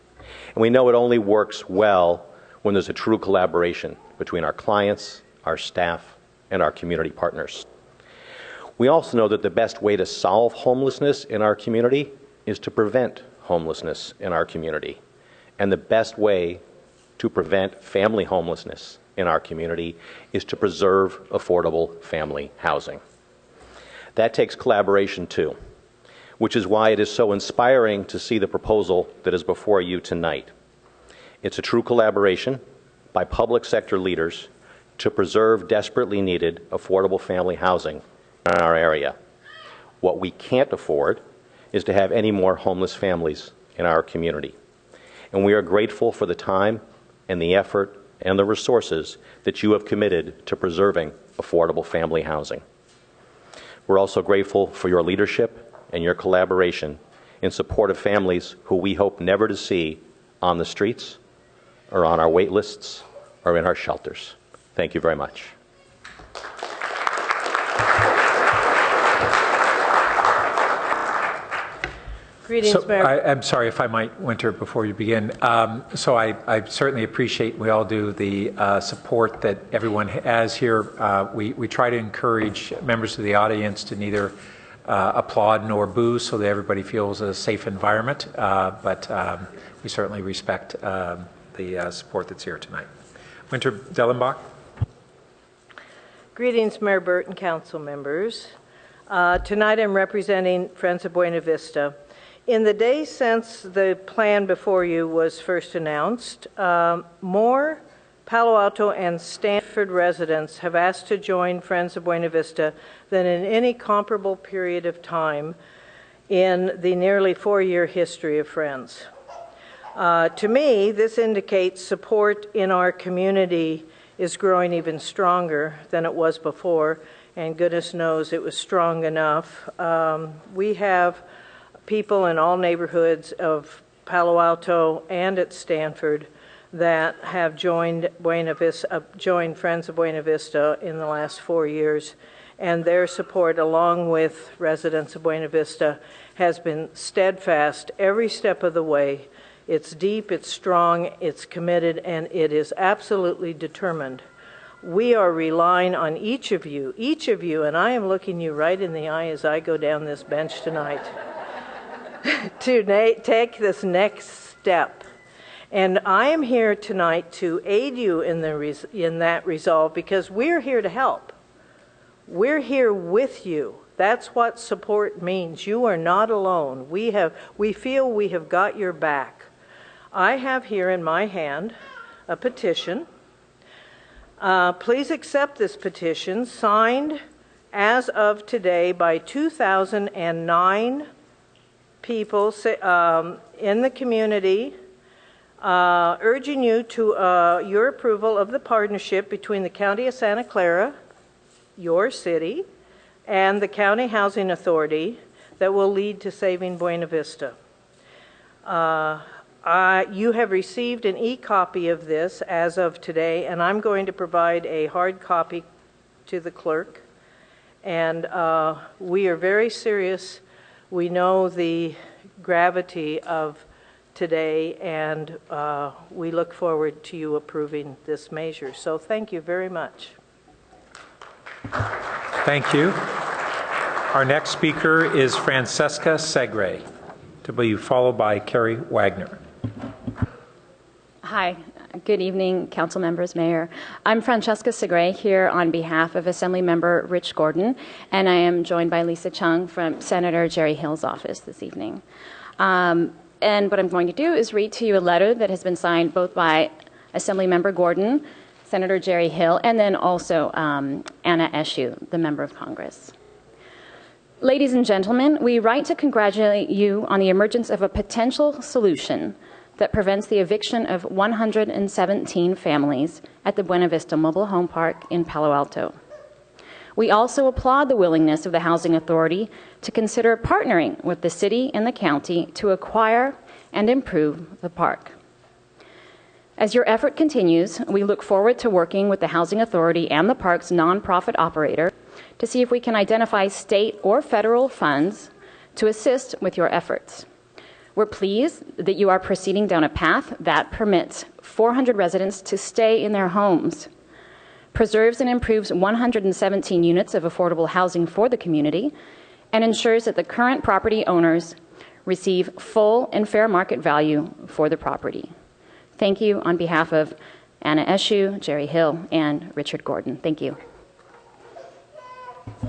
And we know it only works well when there's a true collaboration between our clients, our staff, and our community partners. We also know that the best way to solve homelessness in our community is to prevent homelessness in our community. And the best way to prevent family homelessness in our community is to preserve affordable family housing. That takes collaboration too, which is why it is so inspiring to see the proposal that is before you tonight. It's a true collaboration by public sector leaders to preserve desperately needed affordable family housing in our area. What we can't afford is to have any more homeless families in our community. And we are grateful for the time and the effort and the resources that you have committed to preserving affordable family housing. We're also grateful for your leadership and your collaboration in support of families who we hope never to see on the streets or on our wait lists or in our shelters. Thank you very much. Greetings, Mayor. I'm sorry if I might, Winter, before you begin. So I certainly appreciate, we all do, the support that everyone has here. We try to encourage members of the audience to neither applaud nor boo so that everybody feels a safe environment, but we certainly respect the support that's here tonight. Winter Dellenbach. Greetings, Mayor Burt and council members. Tonight I'm representing Friends of Buena Vista. In the days since the plan before you was first announced, more Palo Alto and Stanford residents have asked to join Friends of Buena Vista than in any comparable period of time in the nearly 4-year history of Friends. To me, this indicates support in our community is growing even stronger than it was before, and goodness knows it was strong enough. We have people in all neighborhoods of Palo Alto and at Stanford that have joined Friends of Buena Vista in the last 4 years, and their support, along with residents of Buena Vista, has been steadfast every step of the way. It's deep, it's strong, it's committed, and it is absolutely determined. We are relying on each of you, and I am looking you right in the eye as I go down this bench tonight, to take this next step. And I am here tonight to aid you in that resolve, because we're here to help. We're here with you. That's what support means. You are not alone. We feel we have got your back. I have here in my hand a petition. Please accept this petition, signed as of today by 2,009 people in the community, urging you to your approval of the partnership between the County of Santa Clara, your city, and the County Housing Authority that will lead to saving Buena Vista. You have received an e-copy of this as of today, and I'm going to provide a hard copy to the clerk. And we are very serious. We know the gravity of today, and we look forward to you approving this measure. So thank you very much. Thank you. Our next speaker is Francesca Segre, to be followed by Carrie Wagner. Hi, good evening, council members, mayor. I'm Francesca Segre here on behalf of Assembly Member Rich Gordon, and I am joined by Lisa Chung from Senator Jerry Hill's office this evening. And what I'm going to do is read to you a letter that has been signed both by Assembly Member Gordon, Senator Jerry Hill, and then also Anna Eshoo, the member of Congress. Ladies and gentlemen, we write to congratulate you on the emergence of a potential solution that prevents the eviction of 117 families at the Buena Vista Mobile Home Park in Palo Alto. We also applaud the willingness of the Housing Authority to consider partnering with the city and the county to acquire and improve the park. As your effort continues, we look forward to working with the Housing Authority and the park's nonprofit operator to see if we can identify state or federal funds to assist with your efforts. We're pleased that you are proceeding down a path that permits 400 residents to stay in their homes, preserves and improves 117 units of affordable housing for the community, and ensures that the current property owners receive full and fair market value for the property. Thank you on behalf of Anna Eshoo, Jerry Hill, and Richard Gordon. Thank you.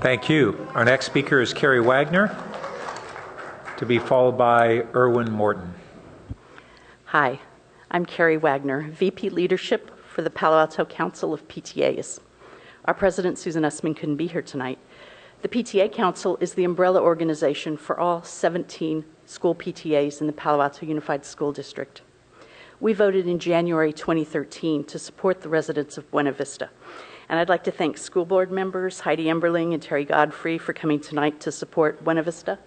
Thank you. Our next speaker is Carrie Wagner, to be followed by Erwin Morton. Hi, I'm Carrie Wagner, VP Leadership for the Palo Alto Council of PTAs. Our president, Susan Usman, couldn't be here tonight. The PTA Council is the umbrella organization for all 17 school PTAs in the Palo Alto Unified School District. We voted in January 2013 to support the residents of Buena Vista. And I'd like to thank school board members Heidi Emberling and Terry Godfrey for coming tonight to support Buena Vista.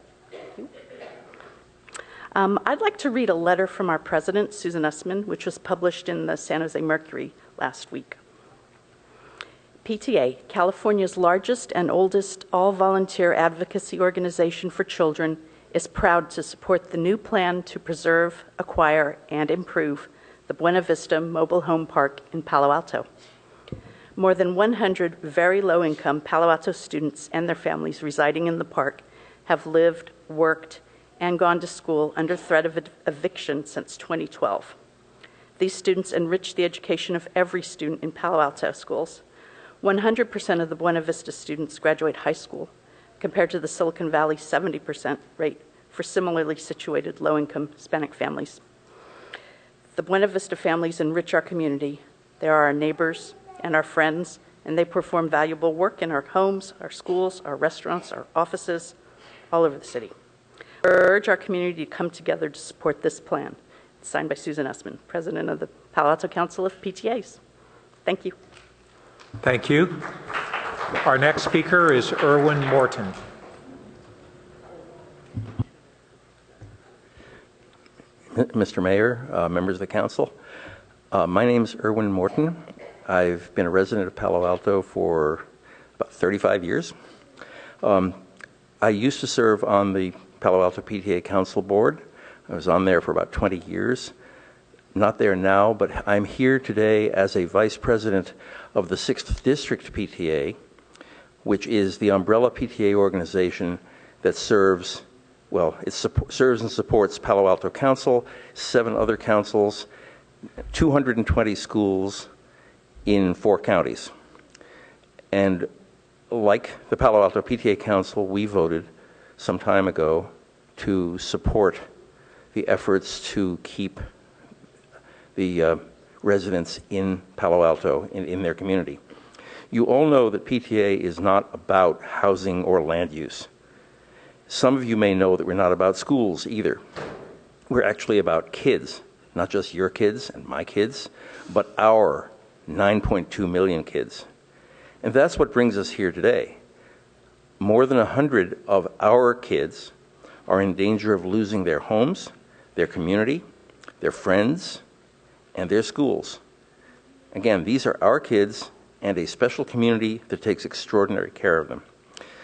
I'd like to read a letter from our president, Susan Usman, which was published in the San Jose Mercury last week. PTA, California's largest and oldest all-volunteer advocacy organization for children, is proud to support the new plan to preserve, acquire, and improve the Buena Vista Mobile Home Park in Palo Alto. More than 100 very low-income Palo Alto students and their families residing in the park have lived, worked, and gone to school under threat of eviction since 2012. These students enrich the education of every student in Palo Alto schools. 100% of the Buena Vista students graduate high school. compared to the Silicon Valley 70% rate for similarly situated low-income Hispanic families. The Buena Vista families enrich our community. They are our neighbors and our friends, and they perform valuable work in our homes, our schools, our restaurants, our offices, all over the city. I urge our community to come together to support this plan. It's signed by Susan Essman, President of the Palo Alto Council of PTAs. Thank you. Thank you. Our next speaker is Erwin Morton. Mr. Mayor, members of the council, my name is Erwin Morton. I've been a resident of Palo Alto for about 35 years. I used to serve on the Palo Alto PTA Council Board. I was on there for about 20 years. Not there now, but I'm here today as a vice president of the 6th District PTA, which is the umbrella PTA organization that serves, well, it serves and supports Palo Alto Council, 7 other councils, 220 schools in 4 counties. And like the Palo Alto PTA Council, we voted some time ago to support the efforts to keep the residents in Palo Alto in their community. You all know that PTA is not about housing or land use. Some of you may know that we're not about schools either. We're actually about kids, not just your kids and my kids, but our 9.2 million kids. And that's what brings us here today. More than 100 of our kids are in danger of losing their homes, their community, their friends, and their schools. Again, these are our kids and a special community that takes extraordinary care of them.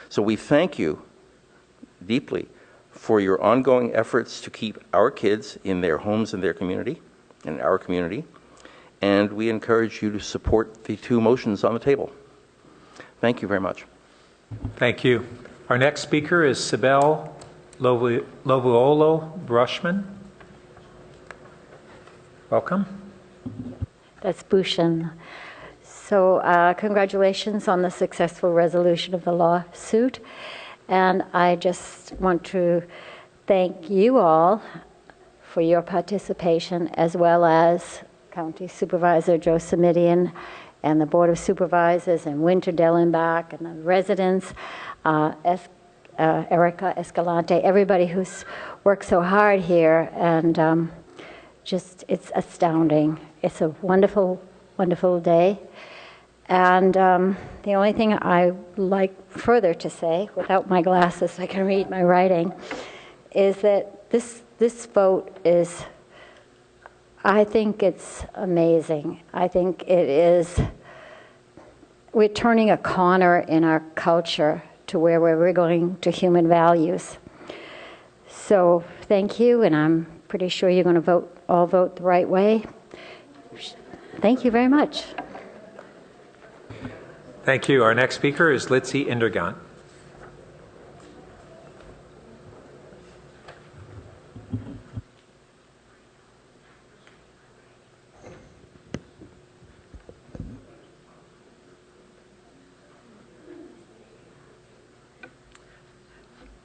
So we thank you deeply for your ongoing efforts to keep our kids in their homes and their community, in our community, and we encourage you to support the 2 motions on the table. Thank you very much. Thank you. Our next speaker is Sibel Lovuolo Brushman. Welcome. That's Bushan. So congratulations on the successful resolution of the lawsuit. And I just want to thank you all for your participation, as well as County Supervisor Joe Simidian and the Board of Supervisors and Winter Dellenbach and the residents, Erica Escalante, everybody who's worked so hard here. And just, it's astounding. It's a wonderful, wonderful day. And the only thing I like further to say, without my glasses so I can read my writing, is that this vote is, I think it's amazing. I think it is, we're turning a corner in our culture to where we're going to human values. So thank you, and I'm pretty sure you're going to all vote the right way. Thank you very much. Thank you. Our next speaker is Litzy Indergant.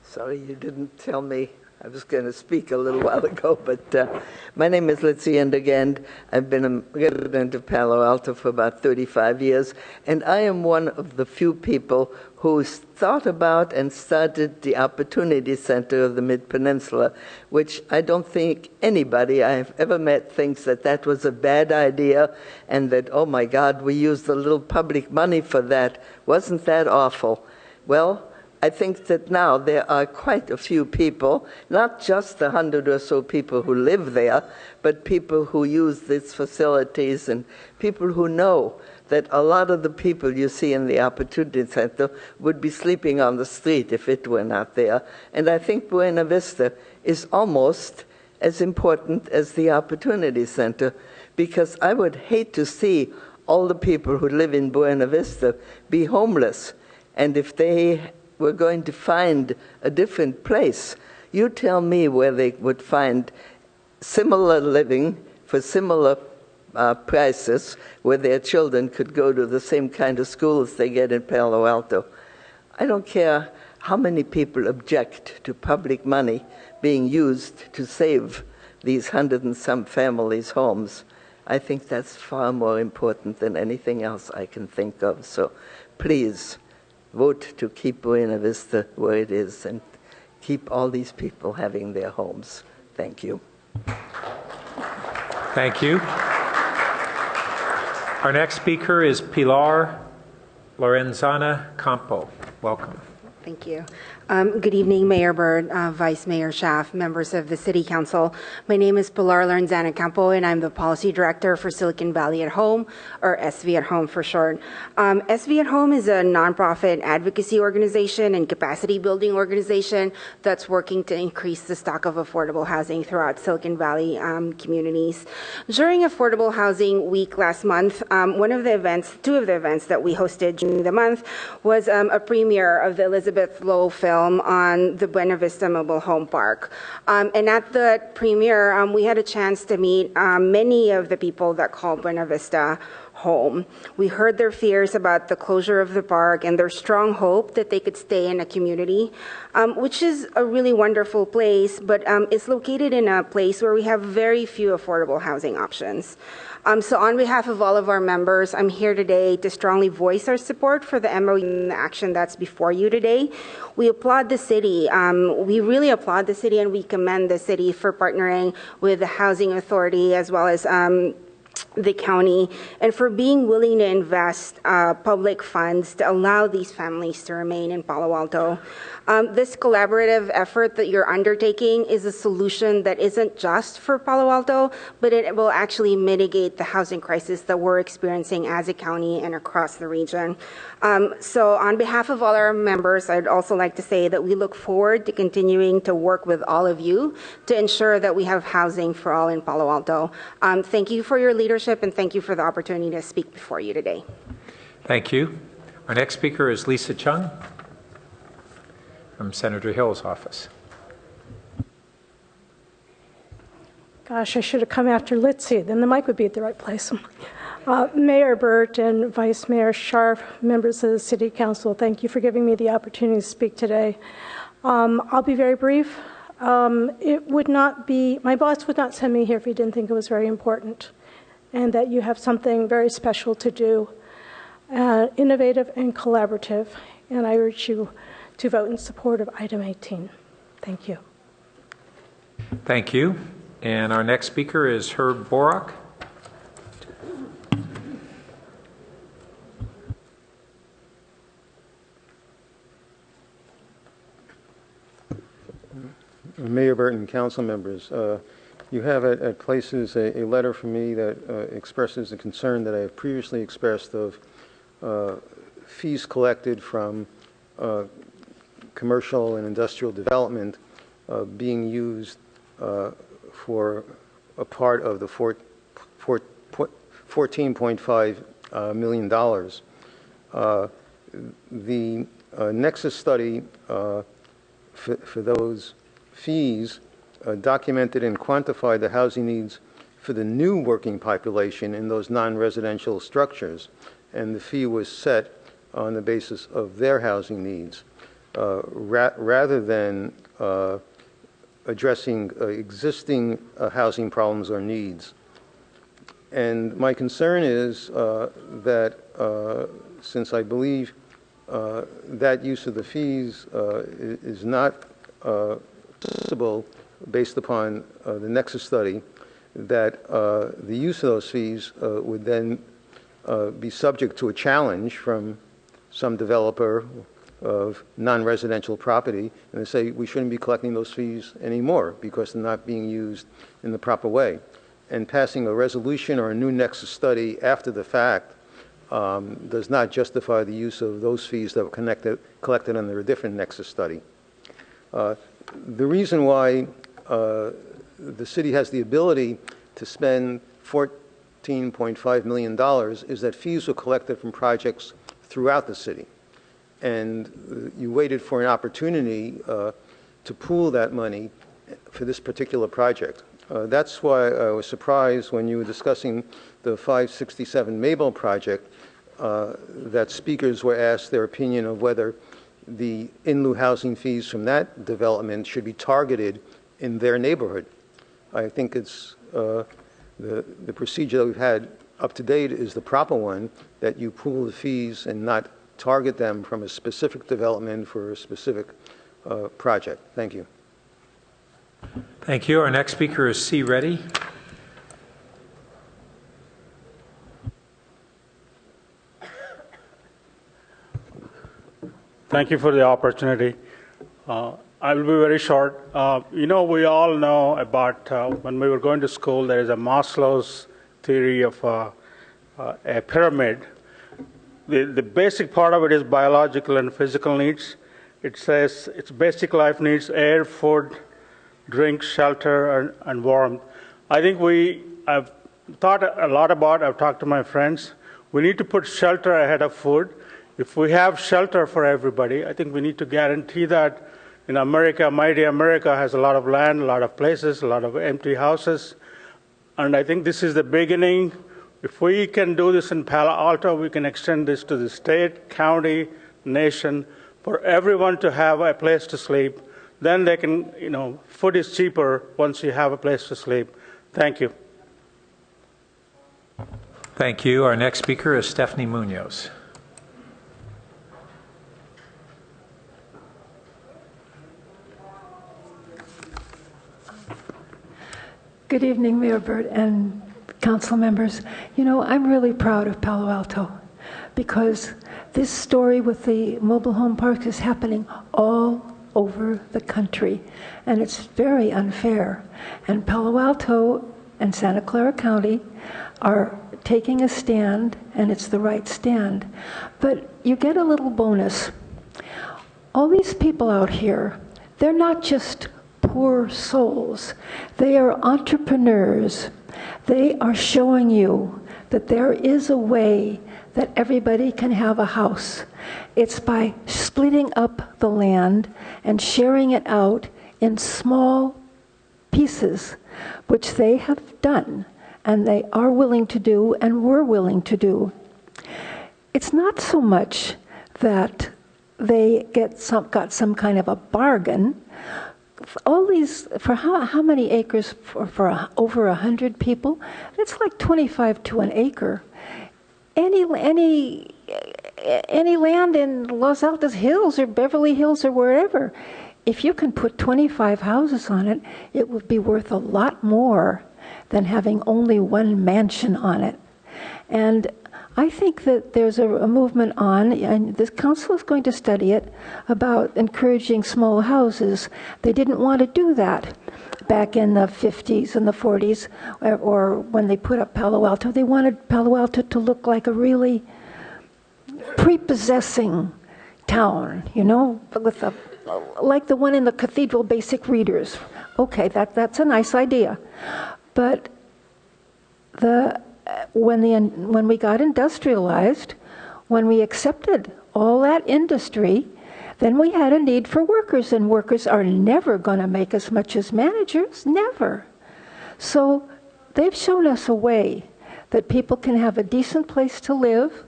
Sorry, you didn't tell me I was going to speak a little while ago, but my name is Litzy Indergand. I've been a resident of Palo Alto for about 35 years, and I am one of the few people who thought about and started the Opportunity Center of the Mid-Peninsula, which I don't think anybody I've ever met thinks that that was a bad idea and that, oh my God, we used a little public money for that. Wasn't that awful? Well, I think that now there are quite a few people, not just the 100 or so people who live there, but people who use these facilities and people who know that a lot of the people you see in the Opportunity Center would be sleeping on the street if it were not there. And I think Buena Vista is almost as important as the Opportunity Center, because I would hate to see all the people who live in Buena Vista be homeless. And if they were going to find a different place, you tell me where they would find similar living for similar prices, where their children could go to the same kind of schools they get in Palo Alto. I don't care how many people object to public money being used to save these 100 and some families' homes? I think that's far more important than anything else I can think of. So please vote to keep Buena Vista where it is and keep all these people having their homes. Thank you. Thank you. Our next speaker is Pilar Lorenzana Campo. Welcome. Thank you. Good evening, Mayor Byrd, Vice Mayor Schaaf, members of the City Council. My name is Pilar Lorenzana Campo, and I'm the Policy Director for Silicon Valley at Home, or SV at Home for short. SV at Home is a nonprofit advocacy organization and capacity building organization that's working to increase the stock of affordable housing throughout Silicon Valley communities. During Affordable Housing Week last month, two of the events that we hosted during the month was a premiere of the Elizabeth Lowe film on the Buena Vista Mobile Home Park. And at the premiere, we had a chance to meet many of the people that call Buena Vista home. We heard their fears about the closure of the park and their strong hope that they could stay in a community, which is a really wonderful place, but it's located in a place where we have very few affordable housing options. So on behalf of all of our members, I'm here today to strongly voice our support for the MOU and the action that's before you today. We applaud the city. We really applaud the city, and we commend the city for partnering with the Housing Authority as well as the county, and for being willing to invest public funds to allow these families to remain in Palo Alto. This collaborative effort that you're undertaking is a solution that isn't just for Palo Alto, but it will actually mitigate the housing crisis that we're experiencing as a county and across the region. So on behalf of all our members, I'd also like to say that we look forward to continuing to work with all of you to ensure that we have housing for all in Palo Alto. Thank you for your leadership, and thank you for the opportunity to speak before you today. Thank you. Our next speaker is Lisa Chung from Senator Hill's office. Gosh, I should have come after Litzy. Then the mic would be at the right place. Mayor Burt and Vice Mayor Schaaf, members of the City Council, thank you for giving me the opportunity to speak today. I'll be very brief. It would not be, my boss would not send me here if he didn't think it was very important, and that you have something very special to do, innovative and collaborative, and I urge you to vote in support of item 18. Thank you. Thank you. And our next speaker is Herb Borak. Mayor Burton, council members, you have at places a letter from me that expresses the concern that I have previously expressed of fees collected from commercial and industrial development being used for a part of the $14.5 million. The Nexus study for those fees documented and quantified the housing needs for the new working population in those non-residential structures, and the fee was set on the basis of their housing needs rather than addressing existing housing problems or needs. And my concern is that since I believe that use of the fees is not possible based upon the Nexus study, that the use of those fees would then be subject to a challenge from some developer of non-residential property, and they say we shouldn't be collecting those fees anymore because they're not being used in the proper way. And passing a resolution or a new Nexus study after the fact does not justify the use of those fees that were collected under a different Nexus study. The reason why the city has the ability to spend $14.5 million is that fees were collected from projects throughout the city. And you waited for an opportunity to pool that money for this particular project. That's why I was surprised when you were discussing the 567 Mabel project that speakers were asked their opinion of whether the in-lieu housing fees from that development should be targeted in their neighborhood. I think it's the procedure that we've had up to date is the proper one, that you pool the fees and not target them from a specific development for a specific project. Thank you. Thank you. Our next speaker is C. Reddy. Thank you for the opportunity. I will be very short. We all know about when we were going to school, there is a Maslow's theory of a pyramid. The basic part of it is biological and physical needs. It says it's basic life needs: air, food, drink, shelter, and warmth. I think I've thought a lot about, I've talked to my friends, we need to put shelter ahead of food. If we have shelter for everybody, I think we need to guarantee that. In America, mighty America has a lot of land, a lot of places, a lot of empty houses. And I think this is the beginning. If we can do this in Palo Alto, we can extend this to the state, county, nation, for everyone to have a place to sleep. Then they can, food is cheaper once you have a place to sleep. Thank you. Thank you. Our next speaker is Stephanie Munoz. Good evening, Mayor Burt and council members. I'm really proud of Palo Alto because this story with the mobile home parks is happening all over the country, and it's very unfair. And Palo Alto and Santa Clara County are taking a stand, and it's the right stand. But you get a little bonus. All these people out here, they're not just poor souls. They are entrepreneurs. They are showing you that there is a way that everybody can have a house. It's by splitting up the land and sharing it out in small pieces, which they have done, and they are willing to do, and we're willing to do. It's not so much that they got some kind of a bargain. All these, for how many acres for over 100 people? It's like 25 to an acre. Any land in Los Altos Hills or Beverly Hills or wherever, if you can put 25 houses on it, it would be worth a lot more than having only one mansion on it. And I think that there's a movement on, and this council is going to study it, about encouraging small houses. They didn't want to do that back in the 50s and the 40s, or when they put up Palo Alto. They wanted Palo Alto to look like a really prepossessing town, with like the one in the Cathedral Basic Readers. Okay, that's a nice idea. But when we got industrialized, when we accepted all that industry, then we had a need for workers, and workers are never going to make as much as managers, never. So they've shown us a way that people can have a decent place to live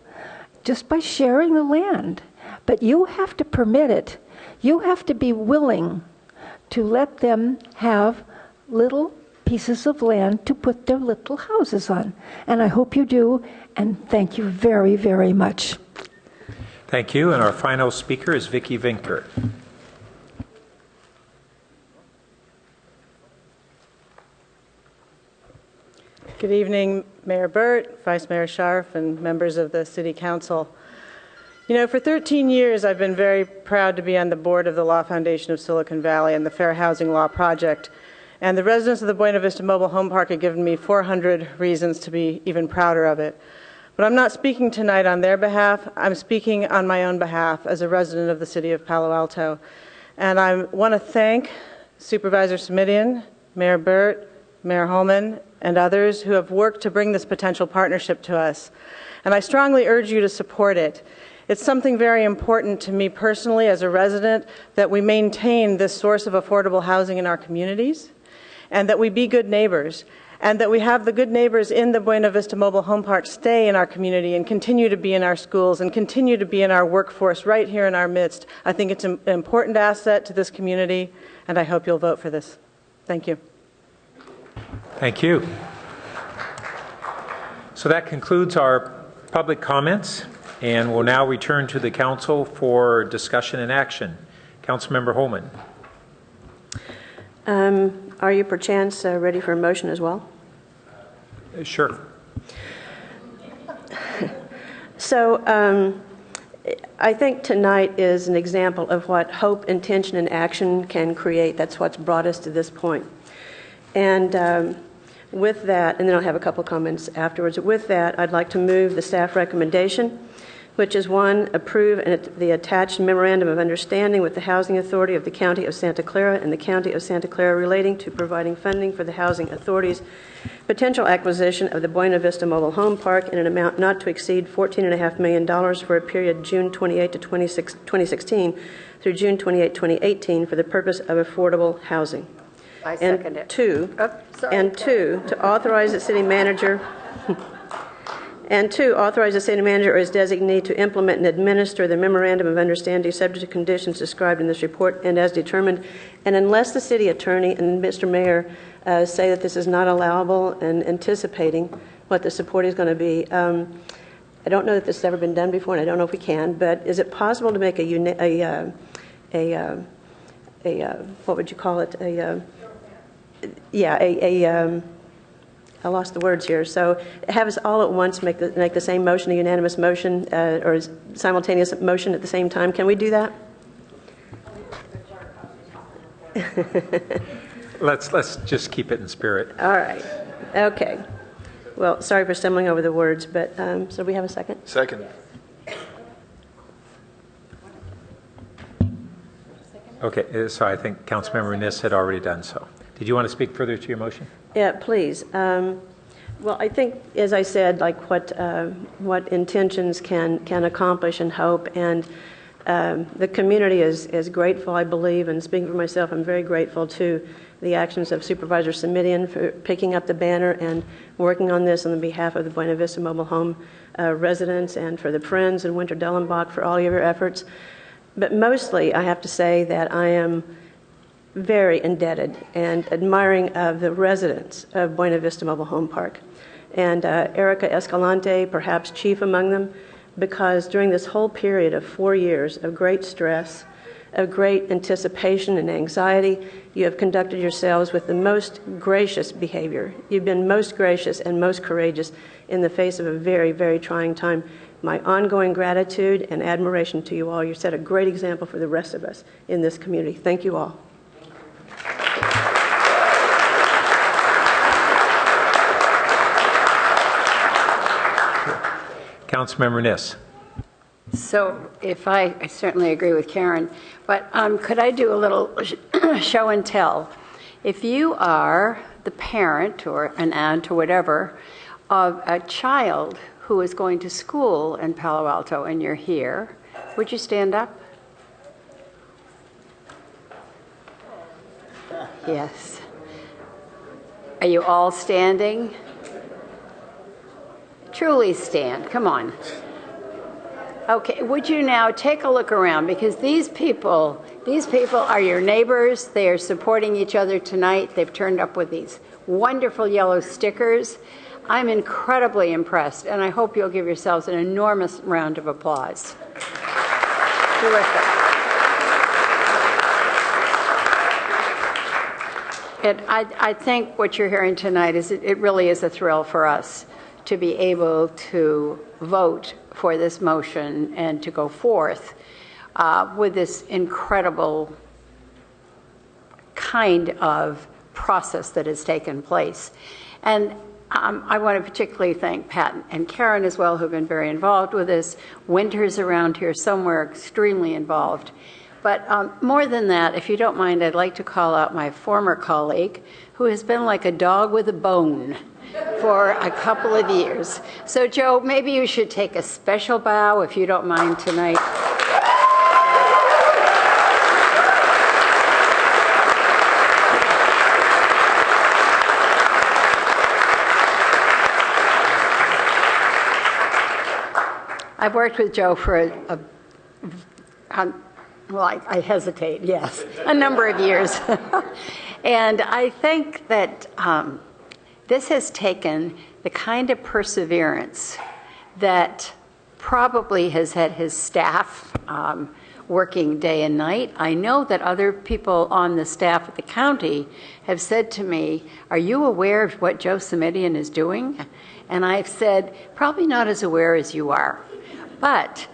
just by sharing the land. But you have to permit it. You have to be willing to let them have little pieces of land to put their little houses on. And I hope you do, and thank you very, very much. Thank you. And our final speaker is Vicki Vinker. Good evening, Mayor Burt, Vice Mayor Scharf, and members of the City Council. For 13 years, I've been very proud to be on the board of the Law Foundation of Silicon Valley and the Fair Housing Law Project. And the residents of the Buena Vista Mobile Home Park have given me 400 reasons to be even prouder of it. But I'm not speaking tonight on their behalf. I'm speaking on my own behalf as a resident of the city of Palo Alto. And I want to thank Supervisor Smidian, Mayor Burt, Mayor Holman, and others who have worked to bring this potential partnership to us. And I strongly urge you to support it. It's something very important to me personally as a resident that we maintain this source of affordable housing in our communities, and that we be good neighbors. and that we have the good neighbors in the Buena Vista Mobile Home Park stay in our community and continue to be in our schools and continue to be in our workforce right here in our midst. I think it's an important asset to this community, and I hope you'll vote for this. Thank you. Thank you. So that concludes our public comments, and we'll now return to the council for discussion and action. Councilmember Holman. Are you perchance ready for a motion as well? Sure. So I think tonight is an example of what hope, intention, and action can create. That's what's brought us to this point. And with that, and then I'll have a couple comments afterwards. With that, I'd like to move the staff recommendation, which is one, approve the attached memorandum of understanding with the Housing Authority of the County of Santa Clara and the County of Santa Clara relating to providing funding for the Housing Authority's potential acquisition of the Buena Vista Mobile Home Park in an amount not to exceed $14.5 million for a period June 28 to 2016 through June 28, 2018 for the purpose of affordable housing. I second it. Two, to authorize the city manager and two, authorize the city manager or his designee to implement and administer the memorandum of understanding subject to conditions described in this report and as determined. And unless the city attorney and Mr. Mayor say that this is not allowable and anticipating what the support is going to be, I don't know that this has ever been done before, and I don't know if we can, but is it possible to make what would you call it? I lost the words here. So have us all at once make the same motion, a unanimous motion, or a simultaneous motion at the same time. Can we do that? Let's just keep it in spirit. All right. Okay. Well, sorry for stumbling over the words, but so we have a second? Second. Okay, so I think Councilmember Niss had already done so. Did you want to speak further to your motion? Yeah, please. Well, I think, as I said, like what intentions can accomplish and hope, and the community is grateful, I believe, and speaking for myself, I'm very grateful to the actions of Supervisor Simidian for picking up the banner and working on this on behalf of the Buena Vista Mobile Home residents, and for the Friends and Winter Dellenbach for all of your efforts. But mostly, I have to say that I am very indebted and admiring of the residents of Buena Vista Mobile Home Park. And Erica Escalante, perhaps chief among them, because during this whole period of 4 years of great stress, of great anticipation and anxiety, you have conducted yourselves with the most gracious behavior. You've been most gracious and most courageous in the face of a very, very trying time. My ongoing gratitude and admiration to you all. You set a great example for the rest of us in this community. Thank you all. Councilmember Niss. So if I certainly agree with Karen, but could I do a little show and tell? If you are the parent or an aunt or whatever of a child who is going to school in Palo Alto and you're here, would you stand up? Yes. Are you all standing? Truly stand. Come on. Okay, would you now take a look around, because these people are your neighbors. They are supporting each other tonight. They've turned up with these wonderful yellow stickers. I'm incredibly impressed, and I hope you'll give yourselves an enormous round of applause. Terrific. And I think what you're hearing tonight is it really is a thrill for us to be able to vote for this motion and to go forth with this incredible kind of process that has taken place. And I want to particularly thank Pat and Karen as well, who've been very involved with this. Winter's around here somewhere extremely involved. But more than that, if you don't mind, I'd like to call out my former colleague, who has been like a dog with a bone for a couple of years. So, Joe, maybe you should take a special bow, if you don't mind, tonight. I've worked with Joe for I hesitate, yes, a number of years. And I think that this has taken the kind of perseverance that probably has had his staff working day and night. I know that other people on the staff at the county have said to me, are you aware of what Joe Simitian is doing? And I've said, probably not as aware as you are. But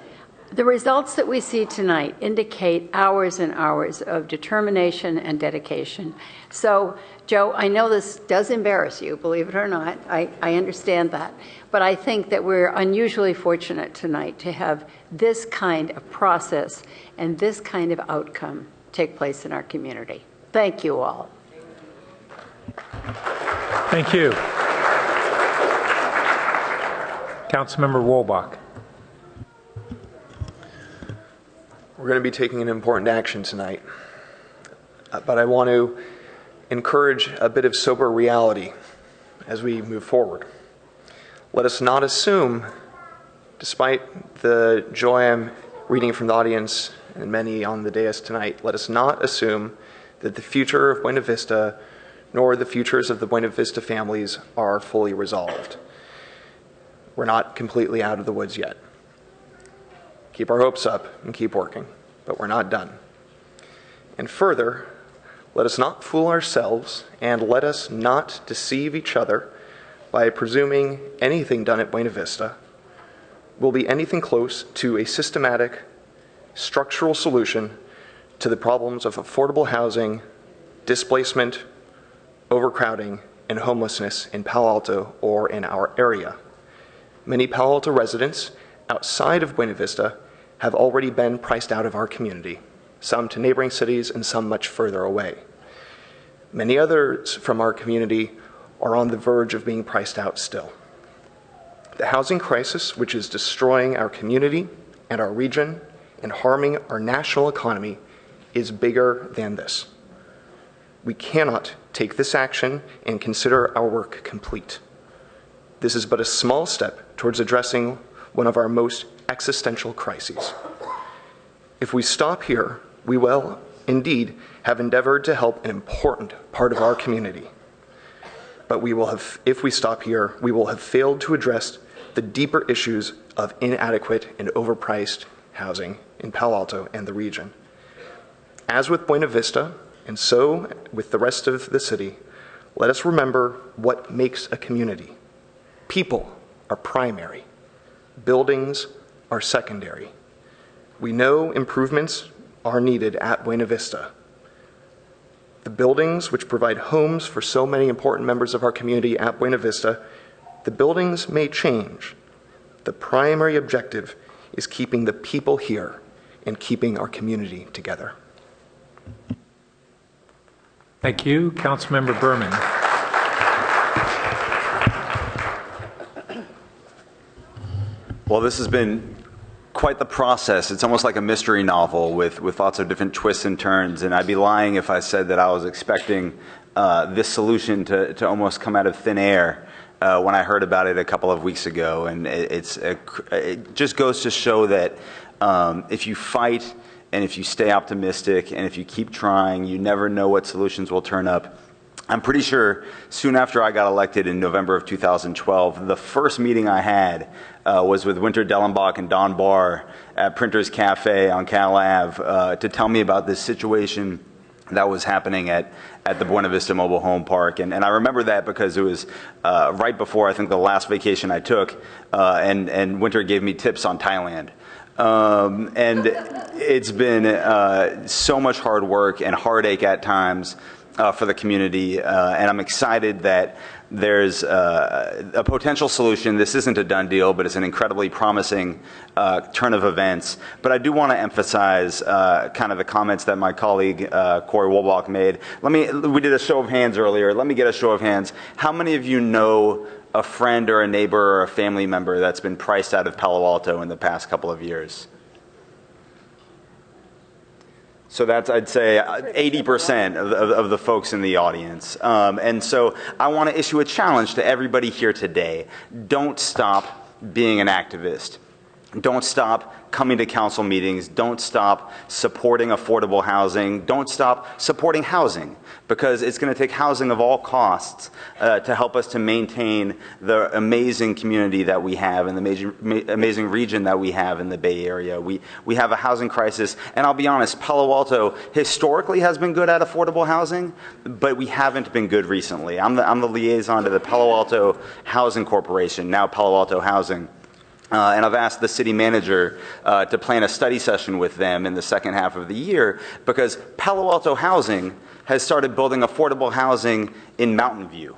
the results that we see tonight indicate hours and hours of determination and dedication. So, Joe, I know this does embarrass you, believe it or not. I understand that. But I think that we're unusually fortunate tonight to have this kind of process and this kind of outcome take place in our community. Thank you all. Thank you. Councilmember Wolbach. We're going to be taking an important action tonight, but I want to encourage a bit of sober reality as we move forward. Let us not assume, despite the joy I'm reading from the audience and many on the dais tonight, let us not assume that the future of Buena Vista nor the futures of the Buena Vista families are fully resolved. We're not completely out of the woods yet. Keep our hopes up and keep working, but we're not done. And further, let us not fool ourselves and let us not deceive each other by presuming anything done at Buena Vista will be anything close to a systematic, structural solution to the problems of affordable housing, displacement, overcrowding, and homelessness in Palo Alto or in our area. Many Palo Alto residents outside of Buena Vista have already been priced out of our community, some to neighboring cities and some much further away. Many others from our community are on the verge of being priced out still. The housing crisis, which is destroying our community and our region and harming our national economy, is bigger than this. We cannot take this action and consider our work complete. This is but a small step towards addressing one of our most existential crises. If we stop here, we will indeed have endeavored to help an important part of our community. But if we stop here, we will have failed to address the deeper issues of inadequate and overpriced housing in Palo Alto and the region. As with Buena Vista, and so with the rest of the city, let us remember what makes a community. People are primary. Buildings are secondary. We know improvements are needed at Buena Vista. The buildings which provide homes for so many important members of our community at Buena Vista, the buildings may change. The primary objective is keeping the people here and keeping our community together. Thank you. Councilmember Berman. Well, this has been quite the process. It's almost like a mystery novel with lots of different twists and turns, and I'd be lying if I said that I was expecting this solution to almost come out of thin air when I heard about it a couple of weeks ago. And it just goes to show that if you fight and if you stay optimistic and if you keep trying, you never know what solutions will turn up. I'm pretty sure soon after I got elected in November of 2012, the first meeting I had was with Winter Dellenbach and Don Barr at Printers Cafe on Cal Ave to tell me about this situation that was happening at the Buena Vista Mobile Home Park. And I remember that because it was right before, I think, the last vacation I took, and Winter gave me tips on Thailand. And it's been so much hard work and heartache at times for the community, and I'm excited that there's a potential solution. This isn't a done deal, but it's an incredibly promising turn of events. But I do want to emphasize kind of the comments that my colleague Corey Wolbach made. We did a show of hands earlier. Let me get a show of hands. How many of you know a friend or a neighbor or a family member that's been priced out of Palo Alto in the past couple of years? So that's, I'd say, 80% of the folks in the audience. And so I want to issue a challenge to everybody here today. Don't stop being an activist. Don't stop coming to council meetings. Don't stop supporting affordable housing. Don't stop supporting housing, because it's going to take housing of all costs to help us to maintain the amazing community that we have and the amazing region that we have in the Bay Area. We have a housing crisis, and I'll be honest, Palo Alto historically has been good at affordable housing, but we haven't been good recently. I'm the liaison to the Palo Alto Housing Corporation, now Palo Alto Housing. And I've asked the city manager to plan a study session with them in the second half of the year, because Palo Alto Housing has started building affordable housing in Mountain View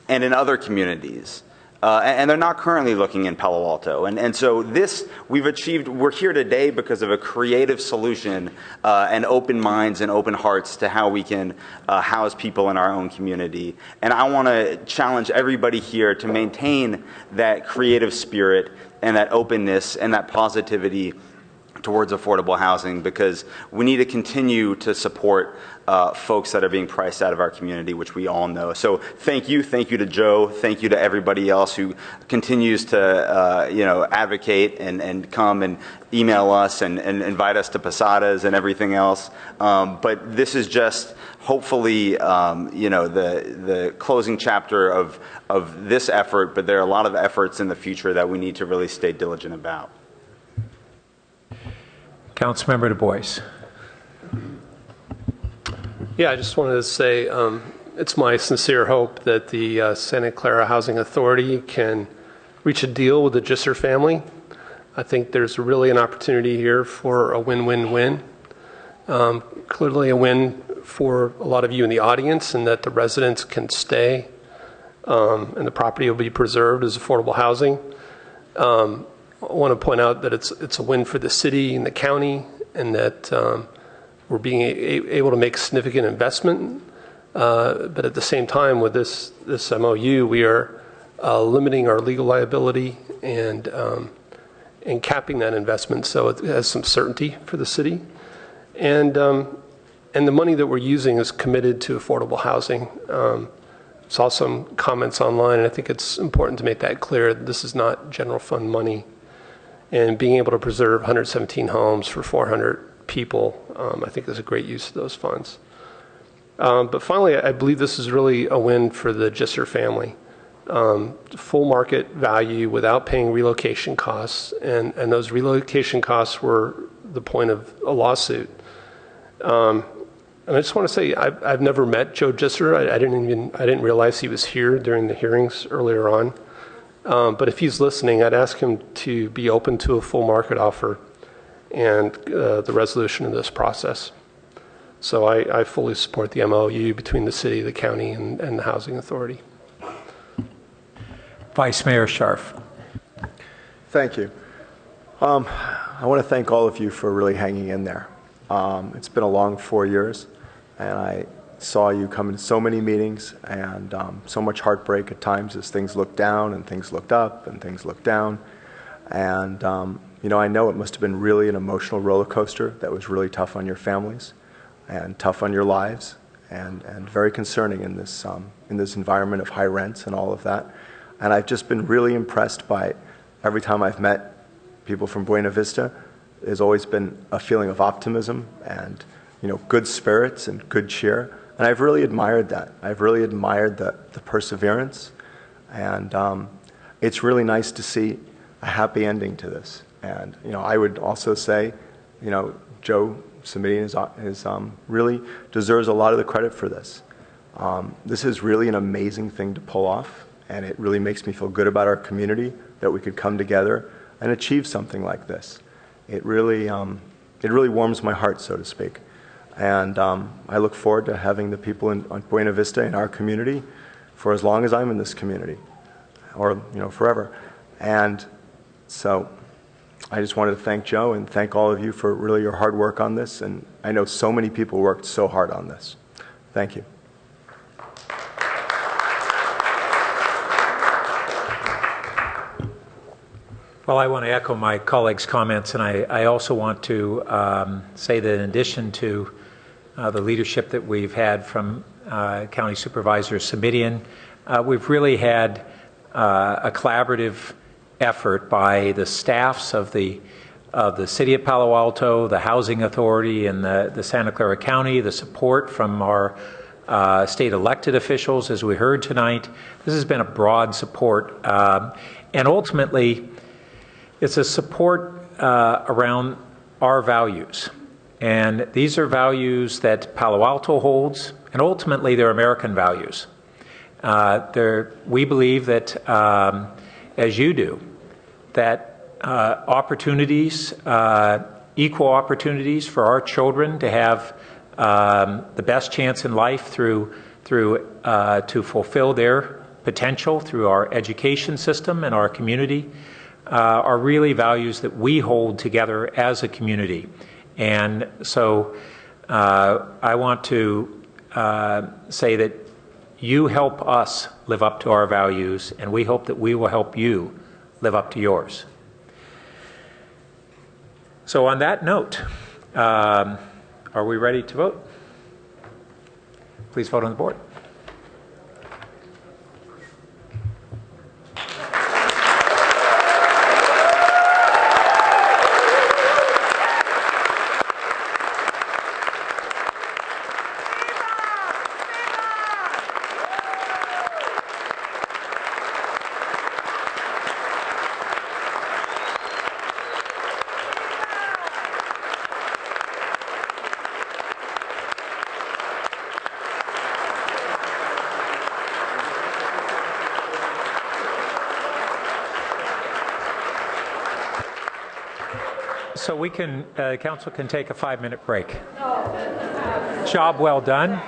and in other communities. And they're not currently looking in Palo Alto. And so this we've achieved, we're here today because of a creative solution and open minds and open hearts to how we can house people in our own community. And I want to challenge everybody here to maintain that creative spirit and that openness and that positivity towards affordable housing, because we need to continue to support folks that are being priced out of our community, which we all know. So thank you to Joe, thank you to everybody else who continues to advocate and come and email us and invite us to posadas and everything else. But this is just hopefully the closing chapter of this effort, but there are a lot of efforts in the future that we need to really stay diligent about. Councilmember Du Bois. Yeah, I just wanted to say it's my sincere hope that the Santa Clara Housing Authority can reach a deal with the Gisser family. I think there's really an opportunity here for a win-win-win. Clearly a win for a lot of you in the audience, and that the residents can stay and the property will be preserved as affordable housing. I want to point out that it's a win for the city and the county, and that we're being able to make significant investment. But at the same time, with this MOU, we are limiting our legal liability and capping that investment so it has some certainty for the city. And the money that we're using is committed to affordable housing. Saw some comments online, and I think it's important to make that clear. This is not general fund money. And being able to preserve 117 homes for 400 people, I think is a great use of those funds. But finally, I believe this is really a win for the Gisser family. Full market value without paying relocation costs, and those relocation costs were the point of a lawsuit. And I just want to say, I've never met Joe Gisser. I didn't realize he was here during the hearings earlier on. But if he's listening, I'd ask him to be open to a full market offer and the resolution of this process. So I fully support the MOU between the city, the county, and the Housing Authority. Vice Mayor Scharf. Thank you. I want to thank all of you for really hanging in there. It's been a long 4 years, and I saw you come in so many meetings, and so much heartbreak at times as things looked down and things looked up and things looked down. And I know it must have been really an emotional roller coaster that was really tough on your families and tough on your lives, and very concerning in this environment of high rents and all of that. And I've just been really impressed by every time I've met people from Buena Vista. There's always been a feeling of optimism and good spirits and good cheer. And I've really admired that. I've really admired the perseverance. And it's really nice to see a happy ending to this. And, I would also say, Joe Simitian really deserves a lot of the credit for this. This is really an amazing thing to pull off. And it really makes me feel good about our community that we could come together and achieve something like this. It really warms my heart, so to speak. And I look forward to having the people on Buena Vista in our community for as long as I'm in this community, or forever. And so I just wanted to thank Joe and thank all of you for really your hard work on this. And I know so many people worked so hard on this. Thank you. Well, I want to echo my colleagues' comments, and I also want to say that in addition to the leadership that we've had from County Supervisor Simitian, we've really had a collaborative effort by the staffs of the City of Palo Alto, the Housing Authority, and the Santa Clara County, the support from our state elected officials, as we heard tonight. This has been a broad support. And ultimately, it's a support around our values. And these are values that Palo Alto holds, and ultimately they're American values. We believe that, as you do, that opportunities, equal opportunities for our children to have the best chance in life to fulfill their potential through our education system and our community are really values that we hold together as a community. And so I want to say that you help us live up to our values, and we hope that we will help you live up to yours. So on that note, are we ready to vote? Please vote on the board. So we can, council can take a 5-minute break. Job well done.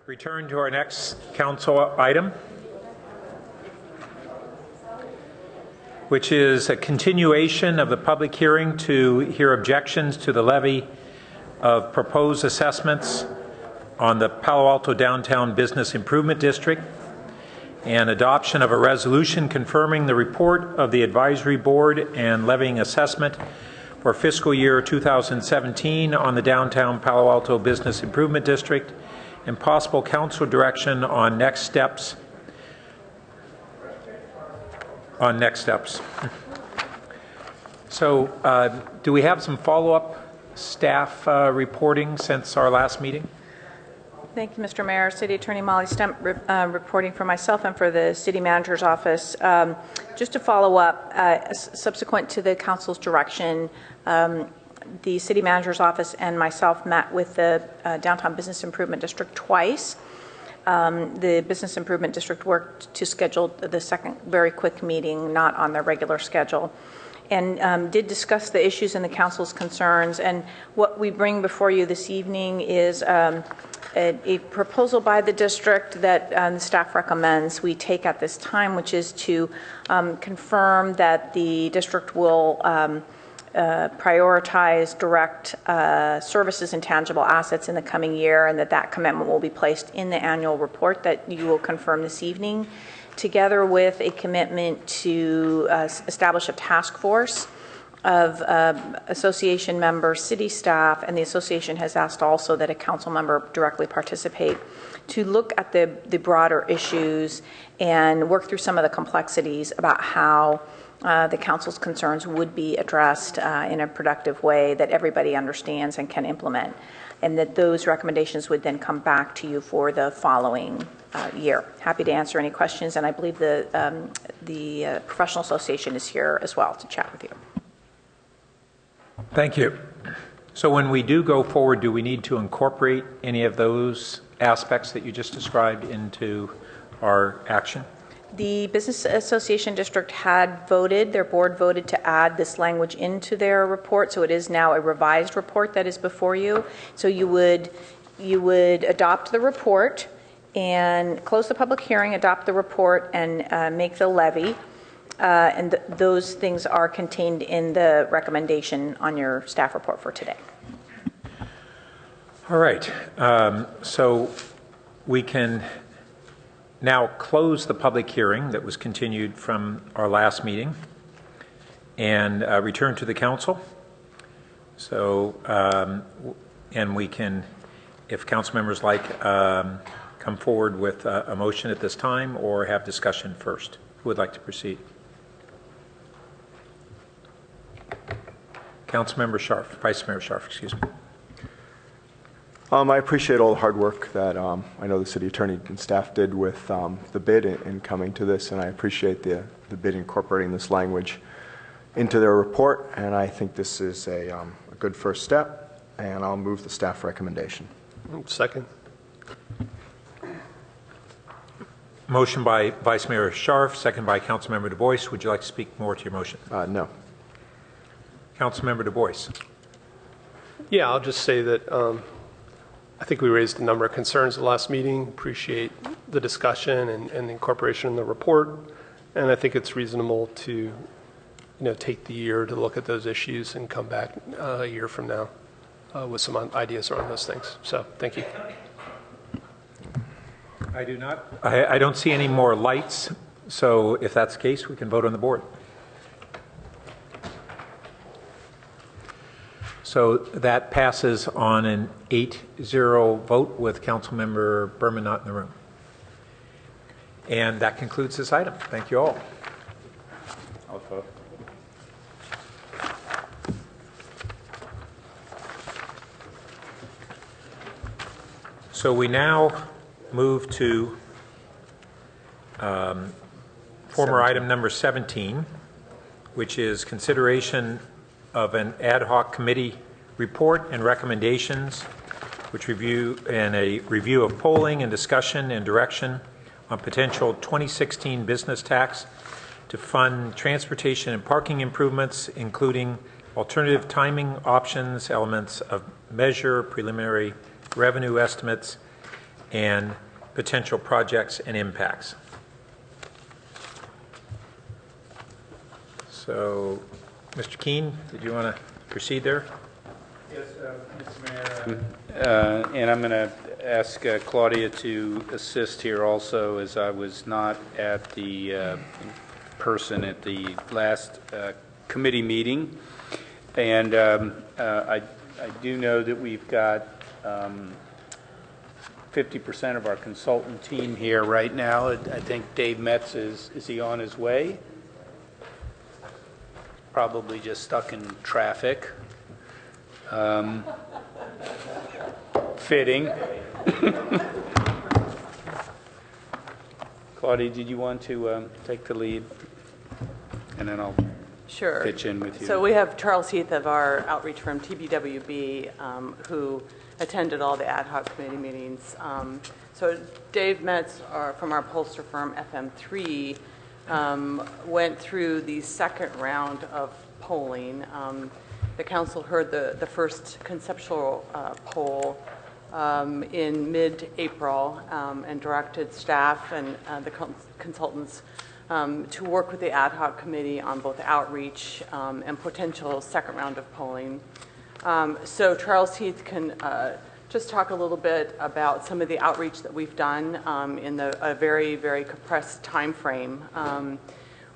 Return to our next council item, which is a continuation of the public hearing to hear objections to the levy of proposed assessments on the Palo Alto Downtown Business Improvement District and adoption of a resolution confirming the report of the advisory board and levying assessment for fiscal year 2017 on the downtown Palo Alto Business Improvement District and possible council direction on next steps. So do we have some follow-up staff reporting since our last meeting? Thank you, Mr. Mayor. City Attorney Molly Stump reporting for myself and for the City Manager's Office. Just to follow up, subsequent to the Council's direction, the City Manager's Office and myself met with the Downtown Business Improvement District twice. The Business Improvement District worked to schedule the second very quick meeting, not on their regular schedule, and did discuss the issues and the Council's concerns. And what we bring before you this evening is a proposal by the district that the staff recommends we take at this time, which is to confirm that the district will prioritize direct services and tangible assets in the coming year, and that commitment will be placed in the annual report that you will confirm this evening, together with a commitment to establish a task force of association members, city staff, and the association has asked also that a council member directly participate to look at the broader issues and work through some of the complexities about how the council's concerns would be addressed in a productive way that everybody understands and can implement, and that those recommendations would then come back to you for the following year. Happy to answer any questions, and I believe the professional association is here as well to chat with you. Thank you. So when we do go forward, do we need to incorporate any of those aspects that you just described into our action? The Business Association District had voted, their board voted to add this language into their report, so it is now a revised report that is before you. So you would adopt the report and close the public hearing, adopt the report, and make the levy. And those things are contained in the recommendation on your staff report for today. All right. So we can now close the public hearing that was continued from our last meeting and return to the council. So, and we can, if council members like, come forward with a motion at this time or have discussion first. Who would like to proceed? Councilmember Scharf, Vice Mayor Scharf, excuse me. I appreciate all the hard work that I know the city attorney and staff did with the bid in coming to this, and I appreciate the bid incorporating this language into their report, and I think this is a good first step, and I'll move the staff recommendation. Second. Motion by Vice Mayor Scharf, second by Councilmember Du Bois. Would you like to speak more to your motion? No. Councilmember Du Bois. Yeah, I'll just say that I think we raised a number of concerns at the last meeting. Appreciate the discussion and the incorporation in the report, and I think it's reasonable to, take the year to look at those issues and come back a year from now with some ideas around those things. So, thank you. I don't see any more lights, so if that's the case, we can vote on the board. So that passes on an 8-0 vote with Councilmember Berman not in the room. And that concludes this item. Thank you all. I'll vote. So we now move to former item number 17, which is consideration of an ad hoc committee report and recommendations, which review of polling and discussion and direction on potential 2016 business tax to fund transportation and parking improvements, including alternative timing options, elements of measure, preliminary revenue estimates, and potential projects and impacts. So, Mr. Keene, did you want to proceed there? Yes, Mr. Mayor. And I'm going to ask Claudia to assist here also, as I was not at the person at the last committee meeting. And I do know that we've got 50% of our consultant team here right now. I think Dave Metz is he on his way? Probably just stuck in traffic. Fitting. Claudia, did you want to take the lead? And then I'll pitch in with you. So we have Charles Heath of our outreach firm, TBWB, who attended all the ad hoc committee meetings. So Dave Metz from our pollster firm, FM3, went through the second round of polling. The council heard the first conceptual poll in mid-April and directed staff and the consultants to work with the ad hoc committee on both outreach and potential second round of polling. So Charles Heath can just talk a little bit about some of the outreach that we've done in a very, very compressed time frame.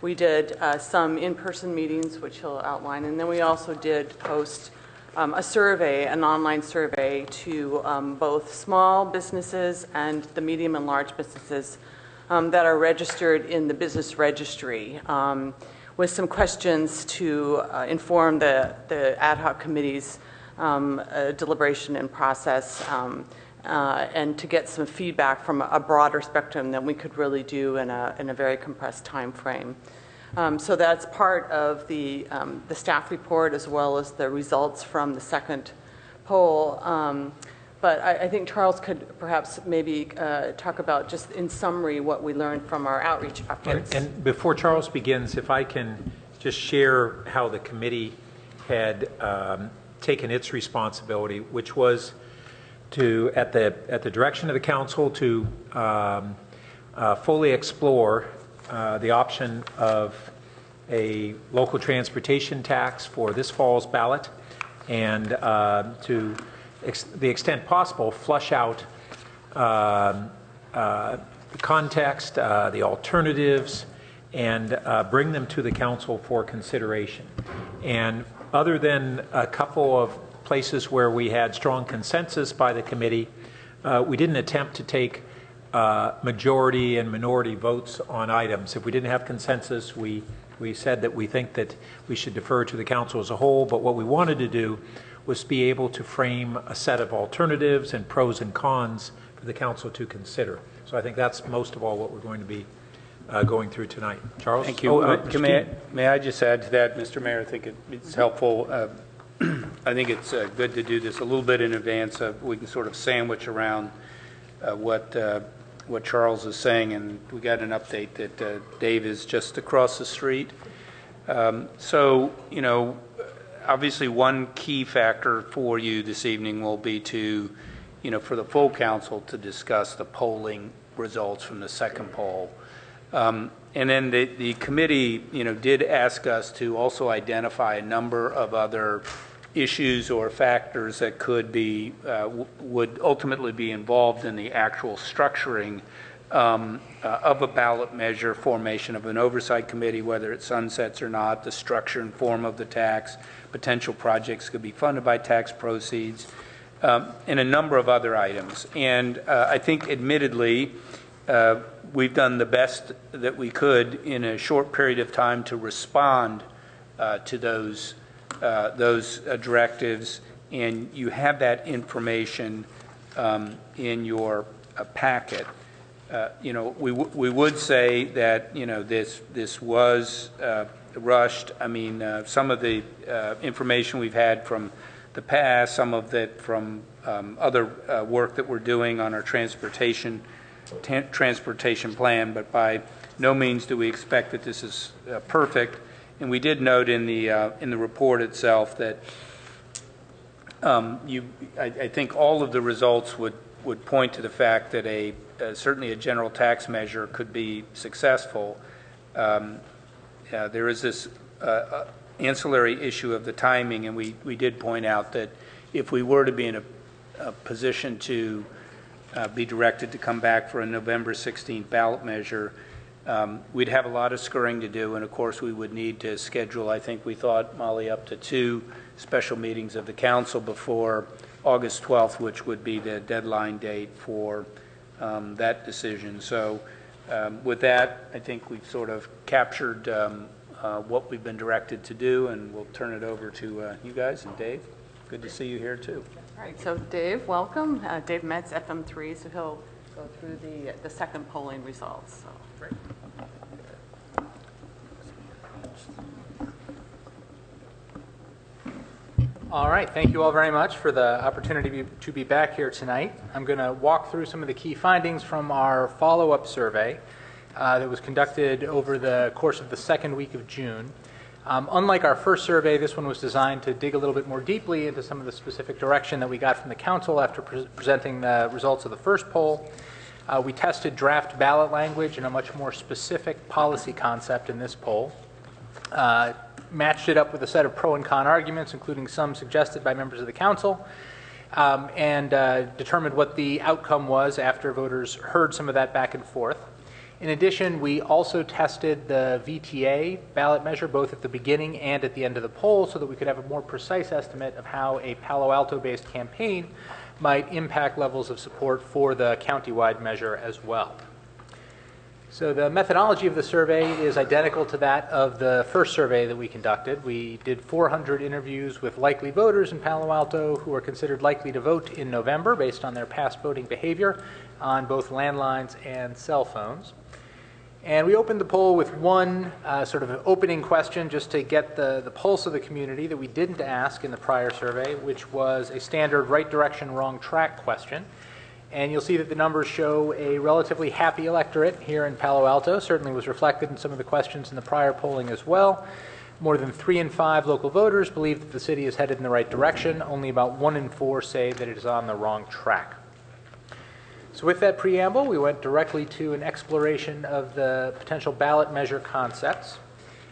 We did some in-person meetings, which he'll outline, and then we also did post a survey, an online survey to both small businesses and the medium and large businesses that are registered in the business registry, with some questions to inform the ad hoc committee's deliberation and process, and to get some feedback from a broader spectrum than we could really do in a very compressed time frame. So that's part of the staff report, as well as the results from the second poll. But I think Charles could perhaps maybe talk about, just in summary, what we learned from our outreach efforts. And before Charles begins, if I can just share how the committee had taken its responsibility, which was to, at the direction of the council, to fully explore the option of a local transportation tax for this fall's ballot, and to the extent possible, flush out the context, the alternatives, and bring them to the council for consideration. And other than a couple of places where we had strong consensus by the committee, we didn't attempt to take majority and minority votes on items. If we didn't have consensus, we said that we think that we should defer to the council as a whole, but what we wanted to do was be able to frame a set of alternatives and pros and cons for the council to consider. So I think that's most of all what we're going to be going through tonight. Charles? Thank you. May I just add to that, Mr. Mayor? I think it's helpful. I think it's good to do this a little bit in advance. We can sort of sandwich around what Charles is saying, and we got an update that Dave is just across the street. So, you know, obviously one key factor for you this evening will be to, you know, for the full council to discuss the polling results from the second poll. And then the committee, you know, did ask us to also identify a number of other issues or factors that could be, would ultimately be involved in the actual structuring of a ballot measure, formation of an oversight committee, whether it sunsets or not, the structure and form of the tax, potential projects could be funded by tax proceeds, and a number of other items. And I think, admittedly, we've done the best that we could in a short period of time to respond to those directives, and you have that information in your packet. You know, we would say that, you know, this was rushed. I mean, some of the information we've had from the past, some of it from other work that we're doing on our transportation plan, but by no means do we expect that this is perfect. And we did note in the report itself that I think all of the results would would point to the fact that certainly a general tax measure could be successful. There is this ancillary issue of the timing, and we did point out that if we were to be in a position to be directed to come back for a November 16th ballot measure, we'd have a lot of scurrying to do, and of course we would need to schedule, I think we thought, Molly, up to 2 special meetings of the council before August 12th, which would be the deadline date for that decision. So with that, I think we've sort of captured what we've been directed to do, and we'll turn it over to you guys. And Dave, good to see you here too. All right, so Dave, welcome. Dave Metz, FM3, so he'll go through the second polling results. So. Great. All right, thank you all very much for the opportunity to be back here tonight. I'm going to walk through some of the key findings from our follow-up survey that was conducted over the course of the second week of June. Unlike our first survey, this one was designed to dig a little bit more deeply into some of the specific direction that we got from the council after presenting the results of the first poll. We tested draft ballot language and a much more specific policy concept in this poll. Matched it up with a set of pro and con arguments, including some suggested by members of the council, and determined what the outcome was after voters heard some of that back and forth. In addition, we also tested the VTA ballot measure both at the beginning and at the end of the poll so that we could have a more precise estimate of how a Palo Alto-based campaign might impact levels of support for the countywide measure as well. So the methodology of the survey is identical to that of the first survey that we conducted. We did 400 interviews with likely voters in Palo Alto who are considered likely to vote in November based on their past voting behavior on both landlines and cell phones. And we opened the poll with one sort of an opening question just to get the pulse of the community that we didn't ask in the prior survey, which was a standard right direction, wrong track question. And you'll see that the numbers show a relatively happy electorate here in Palo Alto. Certainly was reflected in some of the questions in the prior polling as well. More than 3 in 5 local voters believe that the city is headed in the right direction. Only about 1 in 4 say that it is on the wrong track. So with that preamble, we went directly to an exploration of the potential ballot measure concepts.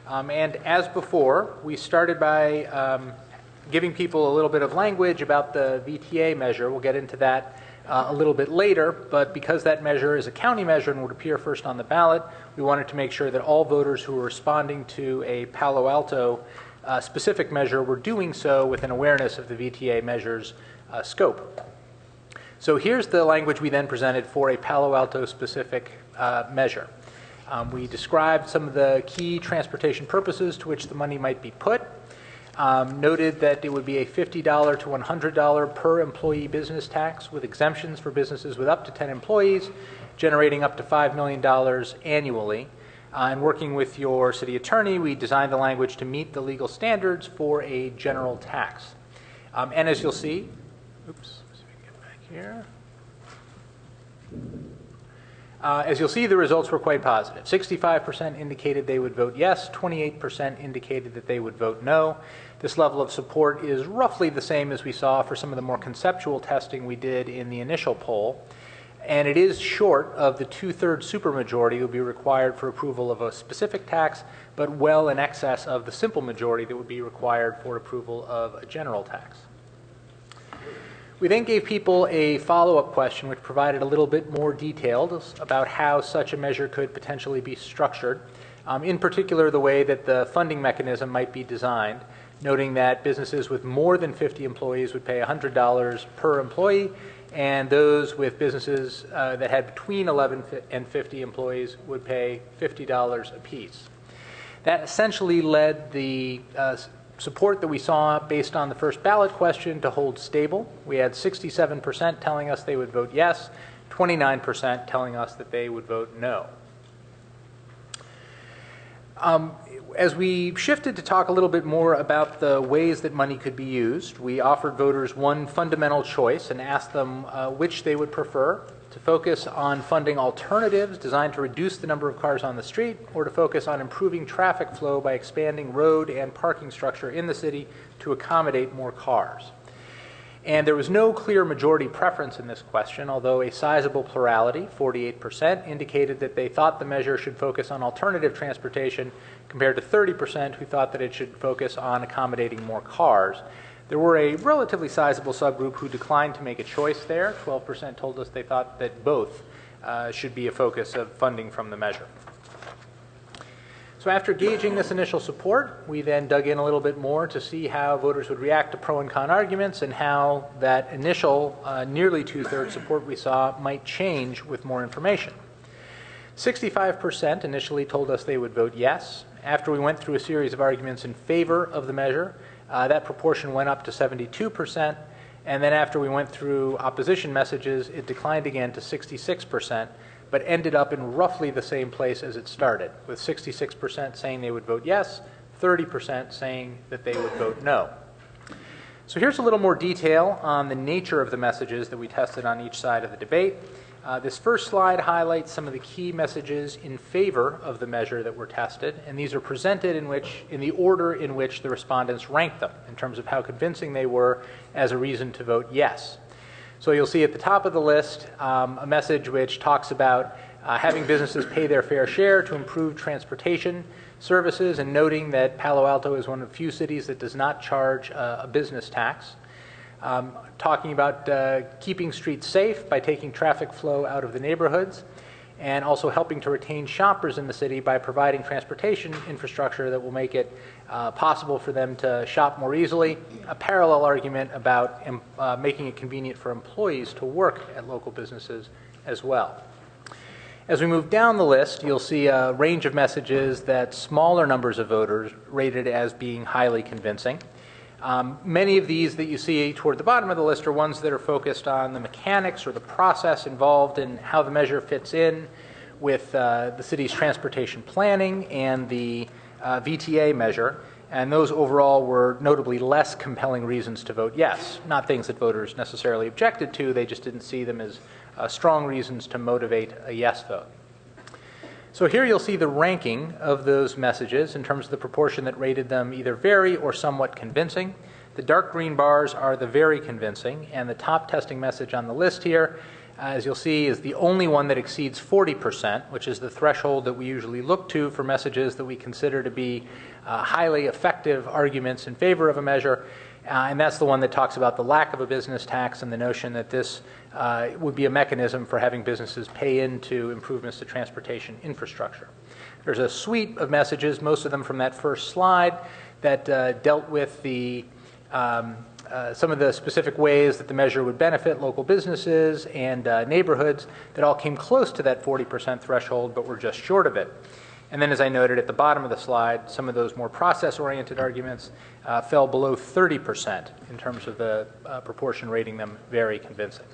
And as before, we started by giving people a little bit of language about the VTA measure. We'll get into that a little bit later, but because that measure is a county measure and would appear first on the ballot, we wanted to make sure that all voters who were responding to a Palo Alto specific measure were doing so with an awareness of the VTA measure's scope. So here's the language we then presented for a Palo Alto specific measure. We described some of the key transportation purposes to which the money might be put. Noted that it would be a $50 to $100 per employee business tax with exemptions for businesses with up to 10 employees, generating up to $5 million annually. And working with your city attorney, we designed the language to meet the legal standards for a general tax. And as you'll see, oops, let's see if we can get back here. As you'll see, the results were quite positive. 65% indicated they would vote yes, 28% indicated that they would vote no. This level of support is roughly the same as we saw for some of the more conceptual testing we did in the initial poll, and it is short of the 2/3 supermajority that would be required for approval of a specific tax, but well in excess of the simple majority that would be required for approval of a general tax. We then gave people a follow-up question which provided a little bit more details about how such a measure could potentially be structured, in particular the way that the funding mechanism might be designed, noting that businesses with more than 50 employees would pay $100 per employee, and those with businesses that had between 11 and 50 employees would pay $50 apiece. That essentially led the support that we saw based on the first ballot question to hold stable. We had 67% telling us they would vote yes, 29% telling us that they would vote no. As we shifted to talk a little bit more about the ways that money could be used, we offered voters one fundamental choice and asked them which they would prefer: to focus on funding alternatives designed to reduce the number of cars on the street, or to focus on improving traffic flow by expanding road and parking structure in the city to accommodate more cars. And there was no clear majority preference in this question, although a sizable plurality, 48%, indicated that they thought the measure should focus on alternative transportation, compared to 30% who thought that it should focus on accommodating more cars. There were a relatively sizable subgroup who declined to make a choice there. 12% told us they thought that both should be a focus of funding from the measure. So after gauging this initial support, we then dug in a little bit more to see how voters would react to pro and con arguments and how that initial nearly two-thirds support we saw might change with more information. 65% initially told us they would vote yes. After we went through a series of arguments in favor of the measure, that proportion went up to 72%. And then after we went through opposition messages, it declined again to 66%. But ended up in roughly the same place as it started, with 66% saying they would vote yes, 30% saying that they would vote no. So here's a little more detail on the nature of the messages that we tested on each side of the debate. This first slide highlights some of the key messages in favor of the measure that were tested, and these are presented in the order in which the respondents ranked them, in terms of how convincing they were as a reason to vote yes. So you'll see at the top of the list a message which talks about having businesses pay their fair share to improve transportation services, and noting that Palo Alto is one of the few cities that does not charge a business tax. Talking about keeping streets safe by taking traffic flow out of the neighborhoods, and also helping to retain shoppers in the city by providing transportation infrastructure that will make it possible for them to shop more easily. A parallel argument about making it convenient for employees to work at local businesses as well. As we move down the list, you'll see a range of messages that smaller numbers of voters rated as being highly convincing. Many of these that you see toward the bottom of the list are ones that are focused on the mechanics or the process involved in how the measure fits in with the city's transportation planning and the VTA measure, and those overall were notably less compelling reasons to vote yes. Not things that voters necessarily objected to, they just didn't see them as strong reasons to motivate a yes vote. So here you'll see the ranking of those messages in terms of the proportion that rated them either very or somewhat convincing. The dark green bars are the very convincing, and the top testing message on the list here, as you'll see, is the only one that exceeds 40%, which is the threshold that we usually look to for messages that we consider to be highly effective arguments in favor of a measure. And that's the one that talks about the lack of a business tax and the notion that this would be a mechanism for having businesses pay into improvements to transportation infrastructure. There's a suite of messages, most of them from that first slide, that dealt with the some of the specific ways that the measure would benefit local businesses and neighborhoods that all came close to that 40% threshold but were just short of it. And then, as I noted at the bottom of the slide, some of those more process-oriented arguments fell below 30% in terms of the proportion rating them very convincing.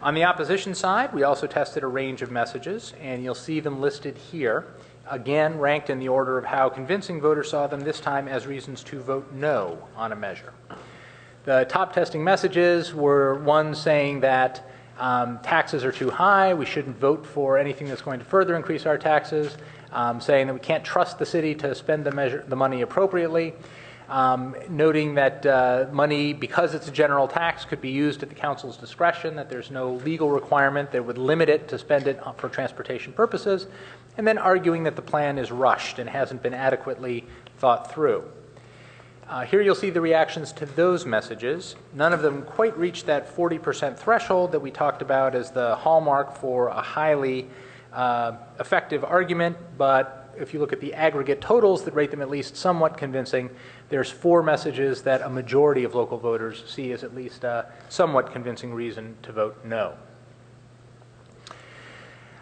On the opposition side, we also tested a range of messages, and you'll see them listed here, again ranked in the order of how convincing voters saw them, this time as reasons to vote no on a measure. The top testing messages were ones saying that taxes are too high, we shouldn't vote for anything that's going to further increase our taxes, saying that we can't trust the city to spend the money appropriately, noting that money, because it's a general tax, could be used at the council's discretion, that there's no legal requirement that would limit it to spend it for transportation purposes, and then arguing that the plan is rushed and hasn't been adequately thought through. Here you'll see the reactions to those messages. None of them quite reached that 40% threshold that we talked about as the hallmark for a highly effective argument, but if you look at the aggregate totals that rate them at least somewhat convincing, there's 4 messages that a majority of local voters see as at least a somewhat convincing reason to vote no.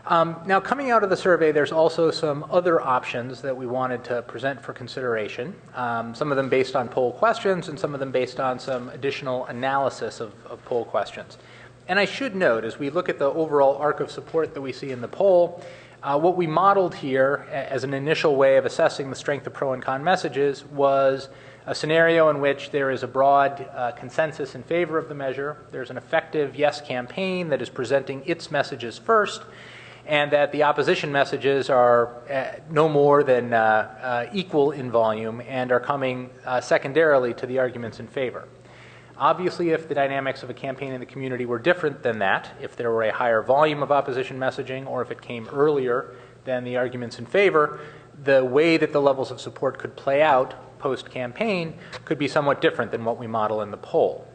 Now, coming out of the survey, there's also some other options that we wanted to present for consideration, some of them based on poll questions and some of them based on some additional analysis of poll questions. And I should note, as we look at the overall arc of support that we see in the poll, what we modeled here as an initial way of assessing the strength of pro and con messages was a scenario in which there is a broad consensus in favor of the measure, there's an effective yes campaign that is presenting its messages first, and that the opposition messages are no more than equal in volume and are coming secondarily to the arguments in favor. Obviously, if the dynamics of a campaign in the community were different than that, if there were a higher volume of opposition messaging, or if it came earlier than the arguments in favor, the way that the levels of support could play out post-campaign could be somewhat different than what we model in the poll.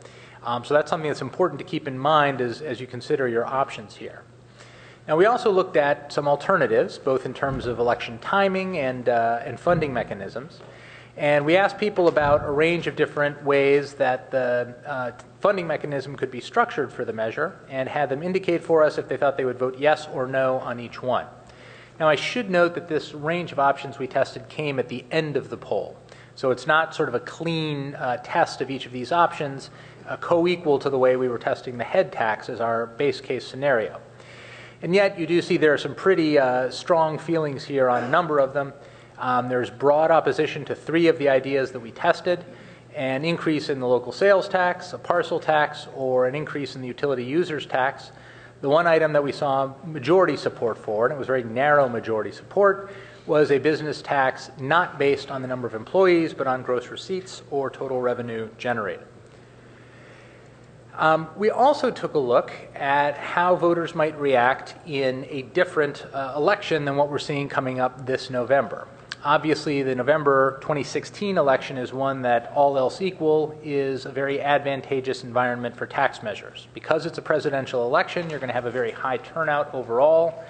So that's something that's important to keep in mind as you consider your options here. Now, we also looked at some alternatives, both in terms of election timing and funding mechanisms. And we asked people about a range of different ways that the funding mechanism could be structured for the measure, and had them indicate for us if they thought they would vote yes or no on each one. Now, I should note that this range of options we tested came at the end of the poll. So it's not sort of a clean test of each of these options, co-equal to the way we were testing the head tax as our base case scenario. And yet, you do see there are some pretty strong feelings here on a number of them. There's broad opposition to 3 of the ideas that we tested: an increase in the local sales tax, a parcel tax, or an increase in the utility users tax. The one item that we saw majority support for, and it was very narrow majority support, was a business tax not based on the number of employees, but on gross receipts or total revenue generated. We also took a look at how voters might react in a different election than what we're seeing coming up this November. Obviously, the November 2016 election is one that, all else equal, is a very advantageous environment for tax measures. Because it's a presidential election, you're going to have a very high turnout overall.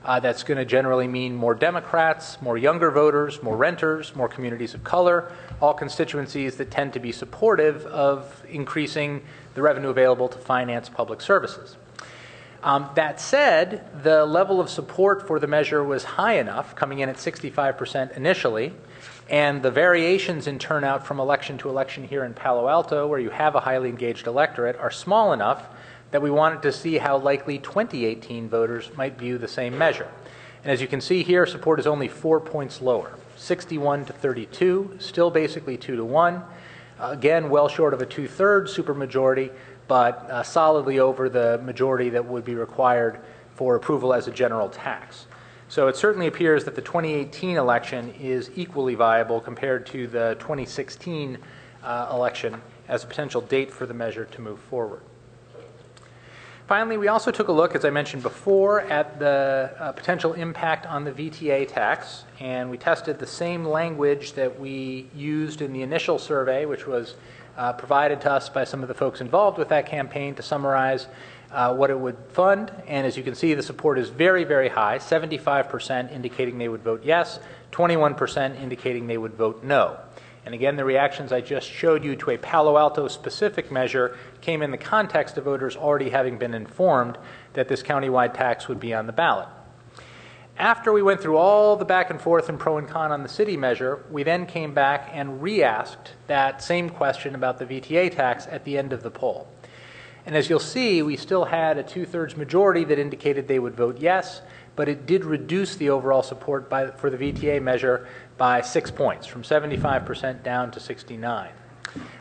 That's going to generally mean more Democrats, more younger voters, more renters, more communities of color, all constituencies that tend to be supportive of increasing the revenue available to finance public services. That said, the level of support for the measure was high enough, coming in at 65% initially, and the variations in turnout from election to election here in Palo Alto, where you have a highly engaged electorate, are small enough that we wanted to see how likely 2018 voters might view the same measure. And as you can see here, support is only 4 points lower, 61 to 32, still basically 2 to 1. Again, well short of a 2/3 supermajority, but solidly over the majority that would be required for approval as a general tax. So it certainly appears that the 2018 election is equally viable compared to the 2016 election as a potential date for the measure to move forward. Finally, we also took a look, as I mentioned before, at the potential impact on the VTA tax, and we tested the same language that we used in the initial survey, which was provided to us by some of the folks involved with that campaign to summarize what it would fund. And as you can see, the support is very, very high, 75% indicating they would vote yes, 21% indicating they would vote no. And again, the reactions I just showed you to a Palo Alto specific measure came in the context of voters already having been informed that this countywide tax would be on the ballot. After we went through all the back and forth and pro and con on the city measure, we then came back and re-asked that same question about the VTA tax at the end of the poll. And as you'll see, we still had a 2/3 majority that indicated they would vote yes, but it did reduce the overall support for the VTA measure by 6 points, from 75% down to 69%.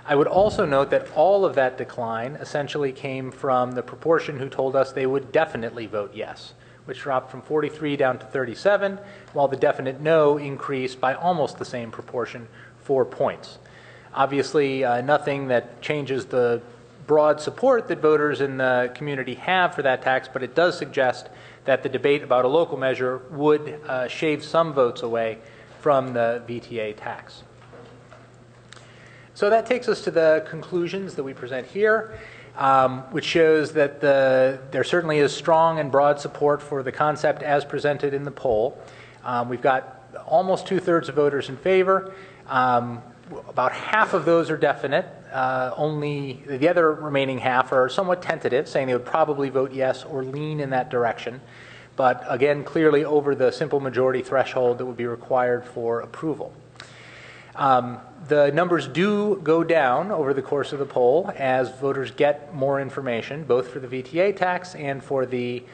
I would also note that all of that decline essentially came from the proportion who told us they would definitely vote yes, which dropped from 43 down to 37, while the definite no increased by almost the same proportion, 4 points. Obviously, nothing that changes the broad support that voters in the community have for that tax, but it does suggest that the debate about a local measure would shave some votes away from the VTA tax. So that takes us to the conclusions that we present here, which shows that there certainly is strong and broad support for the concept as presented in the poll. We've got almost 2/3 of voters in favor. About half of those are definite. Only the other remaining half are somewhat tentative, saying they would probably vote yes or lean in that direction. But again, clearly over the simple majority threshold that would be required for approval. The numbers do go down over the course of the poll as voters get more information, both for the VTA tax and for the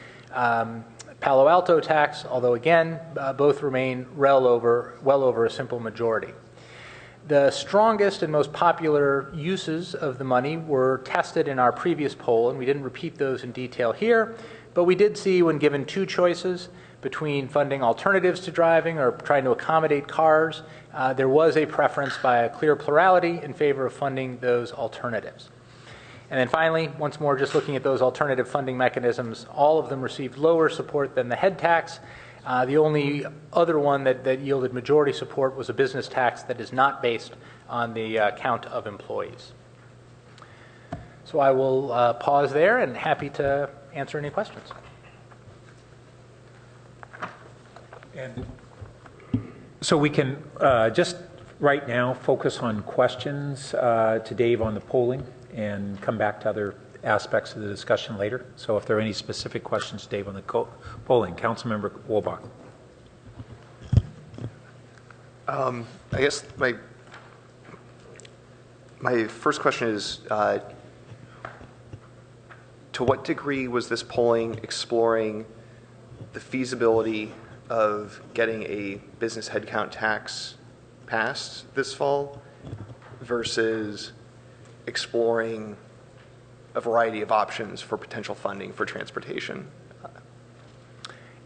Palo Alto tax, although again, both remain well over a simple majority. The strongest and most popular uses of the money were tested in our previous poll, and we didn't repeat those in detail here, but we did see when given two choices between funding alternatives to driving or trying to accommodate cars, there was a preference by a clear plurality in favor of funding those alternatives. And then finally, once more, just looking at those alternative funding mechanisms, all of them received lower support than the head tax. The only other one that yielded majority support was a business tax that is not based on the count of employees. So I will pause there and happy to answer any questions. And so we can just right now focus on questions to Dave on the polling and come back to other aspects of the discussion later. So if there are any specific questions, Dave, on the polling. Councilmember Wolbach. I guess my first question is, to what degree was this polling exploring the feasibility of getting a business headcount tax passed this fall versus exploring a variety of options for potential funding for transportation?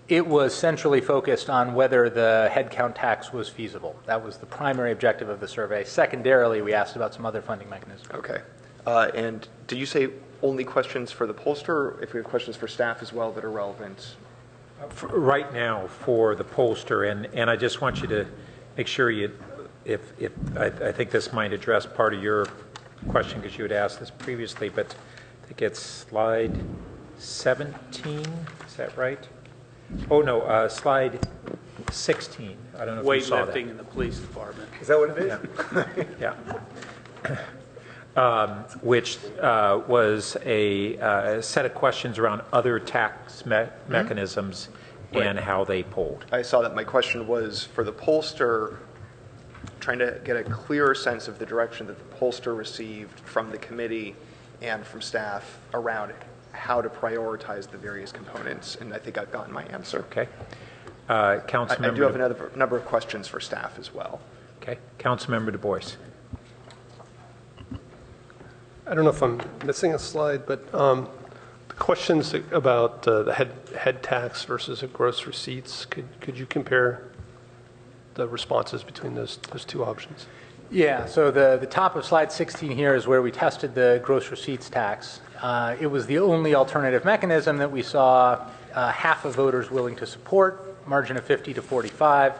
It was centrally focused on whether the headcount tax was feasible. That was the primary objective of the survey. Secondarily, we asked about some other funding mechanisms. Okay. And did you say only questions for the pollster, if we have questions for staff as well that are relevant? Right now for the pollster, and I just want you to make sure I think this might address part of your question because you had asked this previously, but I think it's slide 17, is that right? Oh no, slide 16. I don't know if you saw that. Weightlifting in the police department. Is that what it is? Yeah. Which was a set of questions around other tax mechanisms and how they polled. I saw that. My question was for the pollster, trying to get a clearer sense of the direction that the pollster received from the committee and from staff around how to prioritize the various components, and I think I've gotten my answer. Okay. I do have another number of questions for staff as well. Okay. Councilmember Du Bois. I don't know if I'm missing a slide, but the questions about the head tax versus the gross receipts, could you compare the responses between those two options? Yeah, so the top of slide 16 here is where we tested the gross receipts tax. It was the only alternative mechanism that we saw half of voters willing to support, margin of 50 to 45.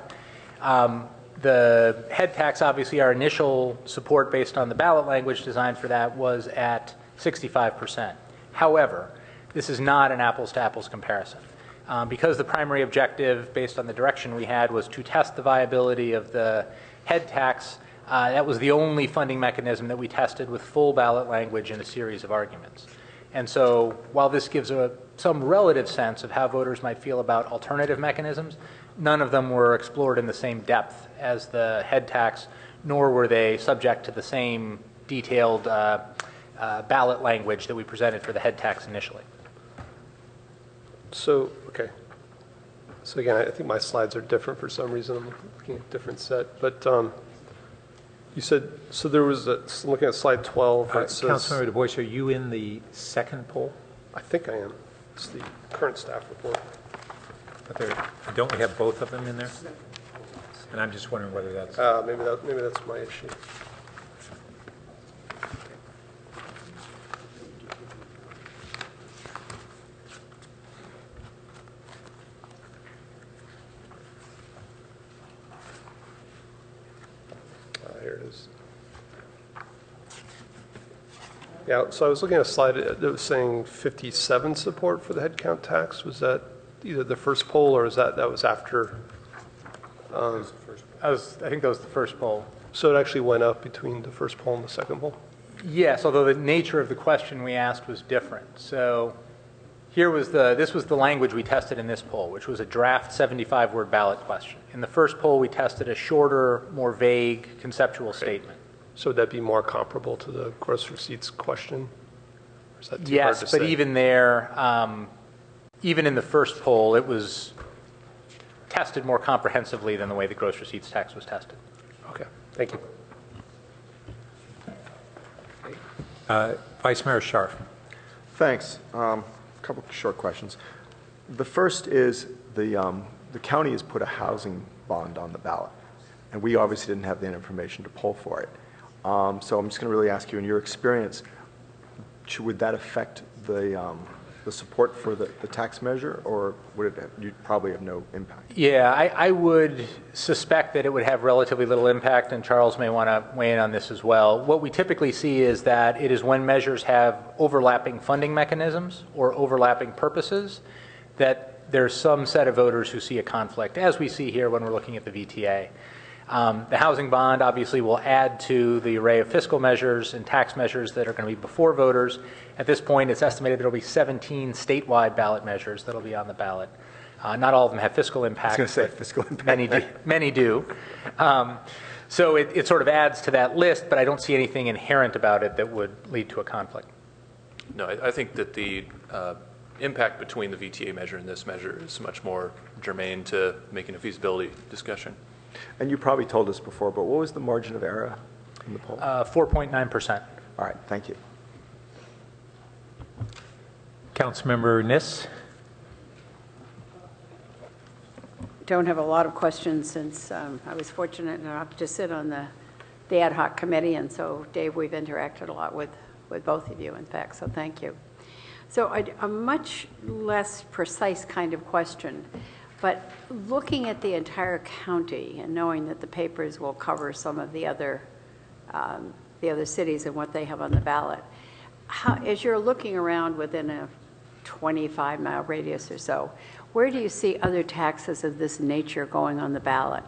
The head tax, obviously our initial support based on the ballot language designed for that was at 65%. However, this is not an apples to apples comparison. Because the primary objective based on the direction we had was to test the viability of the head tax, that was the only funding mechanism that we tested with full ballot language in a series of arguments. And so while this gives some relative sense of how voters might feel about alternative mechanisms, none of them were explored in the same depth as the head tax, nor were they subject to the same detailed ballot language that we presented for the head tax initially. So, okay. So again, I think my slides are different for some reason. I'm looking at a different set. But you said, so there was looking at slide 12. Councilmember Du Bois, are you in the second poll? I think I am. It's the current staff report. But don't we have both of them in there? And I'm just wondering whether that's... maybe that's my issue. Here it is. Yeah, so I was looking at a slide that was saying 57 support for the headcount tax. Was that either the first poll or is that was after? I think that was the first poll. So it actually went up between the first poll and the second poll? Yes, although the nature of the question we asked was different. So this was the language we tested in this poll, which was a draft 75-word ballot question. In the first poll, we tested a shorter, more vague conceptual statement. So would that be more comparable to the gross receipts question? Or is that too hard to Yes, but say? even there, even in the first poll, it was tested more comprehensively than the way the gross receipts tax was tested. Okay, thank you. Vice Mayor Scharf. Thanks. A couple of short questions. The first is the county has put a housing bond on the ballot, and we obviously didn't have the information to poll for it. So I'm just going to really ask you, in your experience, would that affect the support for the tax measure, or would it you'd probably have no impact? Yeah, I would suspect that it would have relatively little impact, and Charles may want to weigh in on this as well. What we typically see is that it is when measures have overlapping funding mechanisms or overlapping purposes that there's some set of voters who see a conflict, as we see here when we're looking at the VTA. The housing bond obviously will add to the array of fiscal measures and tax measures that are going to be before voters. At this point, it's estimated there will be 17 statewide ballot measures that will be on the ballot. Not all of them have fiscal impact. I was going to say fiscal impact. Many do. So it sort of adds to that list, but I don't see anything inherent about it that would lead to a conflict. No, I think that the impact between the VTA measure and this measure is much more germane to making a feasibility discussion. And you probably told us before, but what was the margin of error in the poll? 4.9%. All right, thank you. Councilmember Niss. Don't have a lot of questions since I was fortunate enough to sit on the ad hoc committee, and so Dave, we've interacted a lot with both of you, in fact, so thank you. So a much less precise kind of question, but looking at the entire county and knowing that the papers will cover some of the other cities and what they have on the ballot, as you're looking around within a 25-mile radius or so, where do you see other taxes of this nature going on the ballot?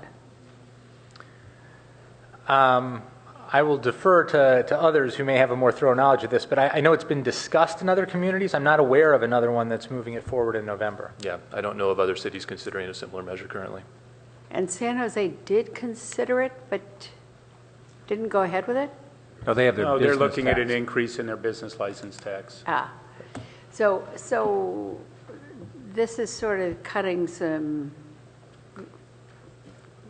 I will defer to others who may have a more thorough knowledge of this, but I know it's been discussed in other communities. I'm not aware of another one that's moving it forward in November. Yeah, I don't know of other cities considering a similar measure currently. And San Jose did consider it, but didn't go ahead with it? No, they have their business they're looking tax. at an increase in their business license tax. So this is sort of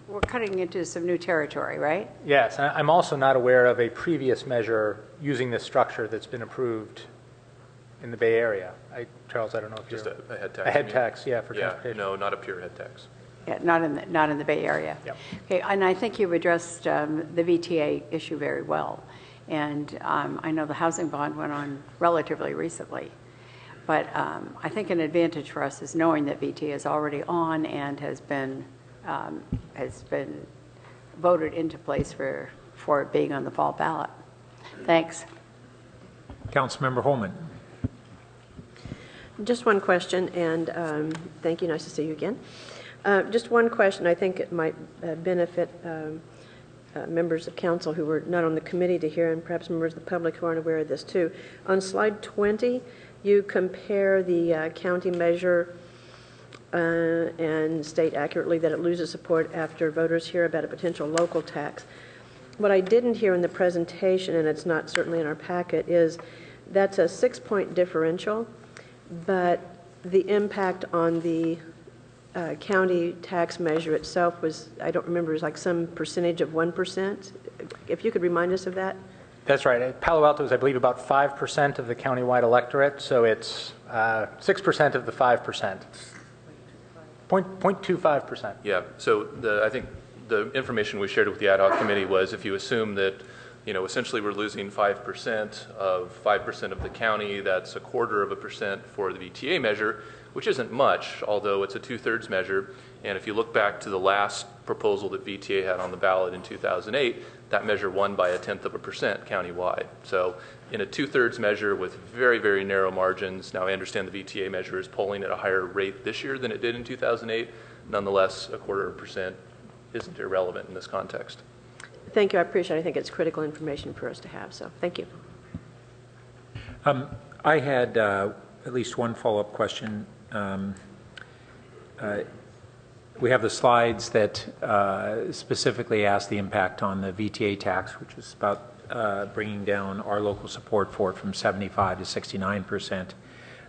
we're cutting into some new territory, right? Yes, and I'm also not aware of a previous measure using this structure that's been approved in the Bay Area. Charles, I don't know if Just you're... a head tax. A head tax, yeah, for transportation. No, not a pure head tax. Yeah, not in the Bay Area. Yep. Okay, and I think you've addressed the VTA issue very well. And I know the housing bond went on relatively recently. But I think an advantage for us is knowing that VTA is already on and has been voted into place for it being on the fall ballot. Thanks. Councilmember Holman. Just one question, and thank you. Nice to see you again. Just one question. I think it might benefit members of council who were not on the committee to hear, and perhaps members of the public who aren't aware of this too. On slide 20, you compare the county measure and state accurately that it loses support after voters hear about a potential local tax. What I didn't hear in the presentation, and it's not certainly in our packet, is that's a 6-point differential, but the impact on the county tax measure itself was, I don't remember, it was like some percentage of 1%. If you could remind us of that. That's right. Palo Alto is, I believe, about 5% of the countywide electorate, so it's 6% of the 5%. 0.25%. Yeah, so I think the information we shared with the ad hoc committee was if you assume that, essentially we're losing 5% of 5% of the county, that's 1/4% for the VTA measure, which isn't much, although it's a 2/3 measure. And if you look back to the last proposal that VTA had on the ballot in 2008, that measure won by 0.1% countywide. So in a 2/3 measure with very, very narrow margins, now I understand the VTA measure is polling at a higher rate this year than it did in 2008. Nonetheless, 1/4% isn't irrelevant in this context. Thank you. I appreciate it. I think it's critical information for us to have, so thank you. I had at least one follow-up question. We have the slides that specifically ask the impact on the VTA tax, which is about bringing down our local support for it from 75 to 69%.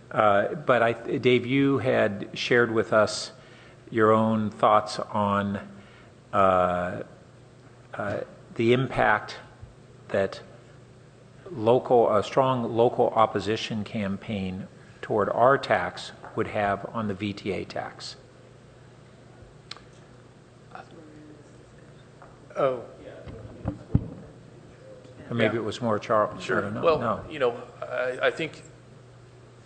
But Dave, you had shared with us your own thoughts on the impact that a strong local opposition campaign toward our tax would have on the VTA tax. Oh. Or maybe it was more Charles. Sure. I don't know. Well, no. I think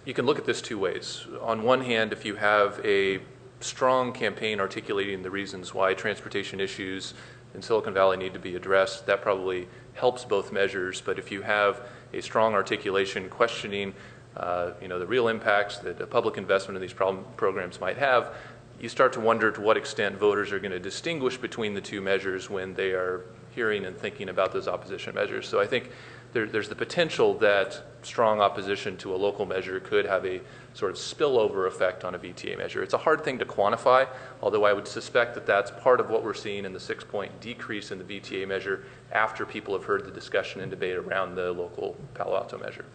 you can look at this two ways. On one hand, if you have a strong campaign articulating the reasons why transportation issues in Silicon Valley need to be addressed, that probably helps both measures. But if you have a strong articulation questioning the real impacts that a public investment in these programs might have, you start to wonder to what extent voters are going to distinguish between the two measures when they are hearing and thinking about those opposition measures. So I think there's the potential that strong opposition to a local measure could have a sort of spillover effect on a VTA measure. It's a hard thing to quantify, although I would suspect that that's part of what we're seeing in the 6-point decrease in the VTA measure after people have heard the discussion and debate around the local Palo Alto measure.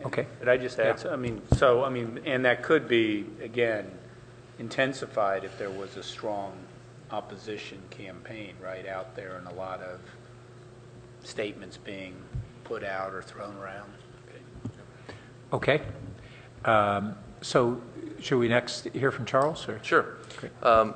Okay. Could I just add, and that could be, again, intensified if there was a strong opposition campaign right out there and a lot of statements being put out or thrown around. Okay. So should we next hear from Charles? Or? Sure.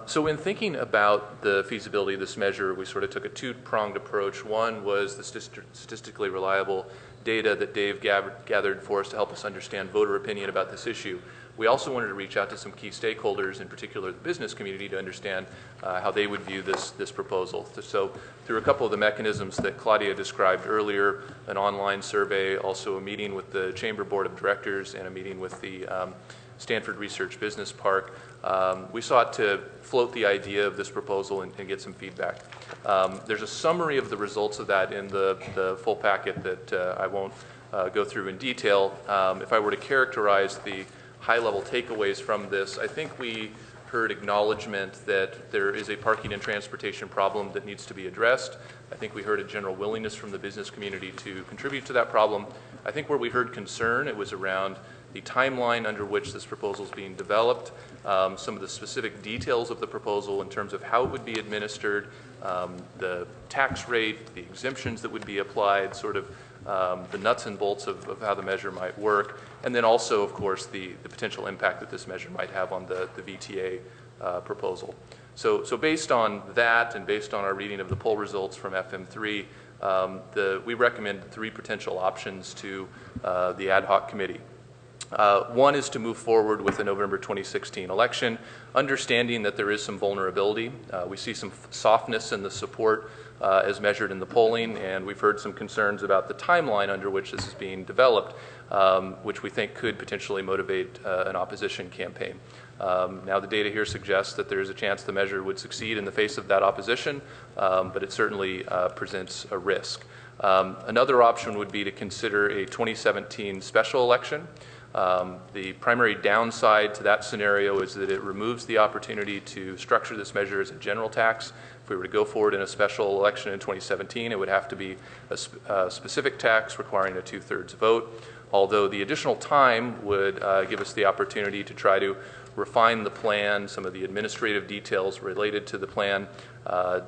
So in thinking about the feasibility of this measure, we sort of took a two-pronged approach. One was the statistically reliable data that Dave gathered for us to help us understand voter opinion about this issue. We also wanted to reach out to some key stakeholders, in particular the business community, to understand how they would view this proposal. So through a couple of the mechanisms that Claudia described earlier, an online survey, also a meeting with the Chamber Board of Directors, and a meeting with the Stanford Research Business Park, we sought to float the idea of this proposal and get some feedback. There's a summary of the results of that in the full packet that I won't go through in detail. If I were to characterize the high-level takeaways from this, I think we heard acknowledgement that there is a parking and transportation problem that needs to be addressed. I think we heard a general willingness from the business community to contribute to that problem. I think where we heard concern, it was around the timeline under which this proposal is being developed, some of the specific details of the proposal in terms of how it would be administered, the tax rate, the exemptions that would be applied, sort of the nuts and bolts of how the measure might work, and then also, of course, the potential impact that this measure might have on the VTA proposal. So based on that and based on our reading of the poll results from FM3, we recommend 3 potential options to the ad hoc committee. One is to move forward with the November 2016 election, understanding that there is some vulnerability. We see some softness in the support as measured in the polling, and we've heard some concerns about the timeline under which this is being developed, which we think could potentially motivate an opposition campaign. Now, the data here suggests that there is a chance the measure would succeed in the face of that opposition, but it certainly presents a risk. Another option would be to consider a 2017 special election. The primary downside to that scenario is that it removes the opportunity to structure this measure as a general tax. If we were to go forward in a special election in 2017, it would have to be a specific tax requiring a 2/3 vote, although the additional time would give us the opportunity to try to refine the plan, some of the administrative details related to the plan,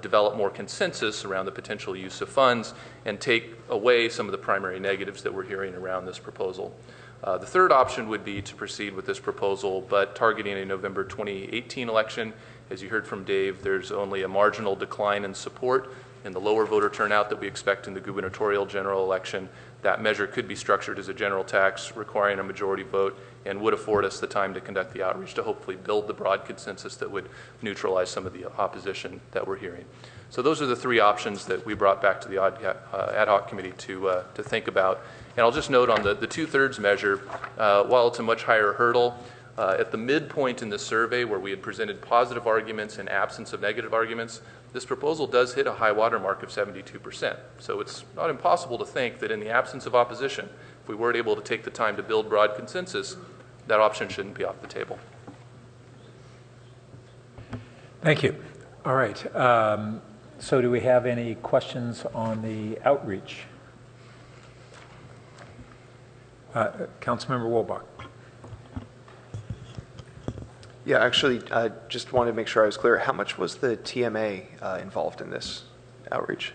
develop more consensus around the potential use of funds, and take away some of the primary negatives that we're hearing around this proposal. The third option would be to proceed with this proposal, but targeting a November 2018 election. As you heard from Dave, there's only a marginal decline in support in the lower voter turnout that we expect in the gubernatorial general election. That measure could be structured as a general tax requiring a majority vote and would afford us the time to conduct the outreach to hopefully build the broad consensus that would neutralize some of the opposition that we're hearing. So those are the 3 options that we brought back to the ad hoc committee to think about. And I'll just note on the 2/3 measure, while it's a much higher hurdle, at the midpoint in the survey where we had presented positive arguments and absence of negative arguments, this proposal does hit a high water mark of 72%. So it's not impossible to think that in the absence of opposition, if we weren't able to take the time to build broad consensus, that option shouldn't be off the table. Thank you. All right. So do we have any questions on the outreach? Councilmember Wolbach. Yeah, actually, I just wanted to make sure I was clear. How much was the TMA involved in this outreach?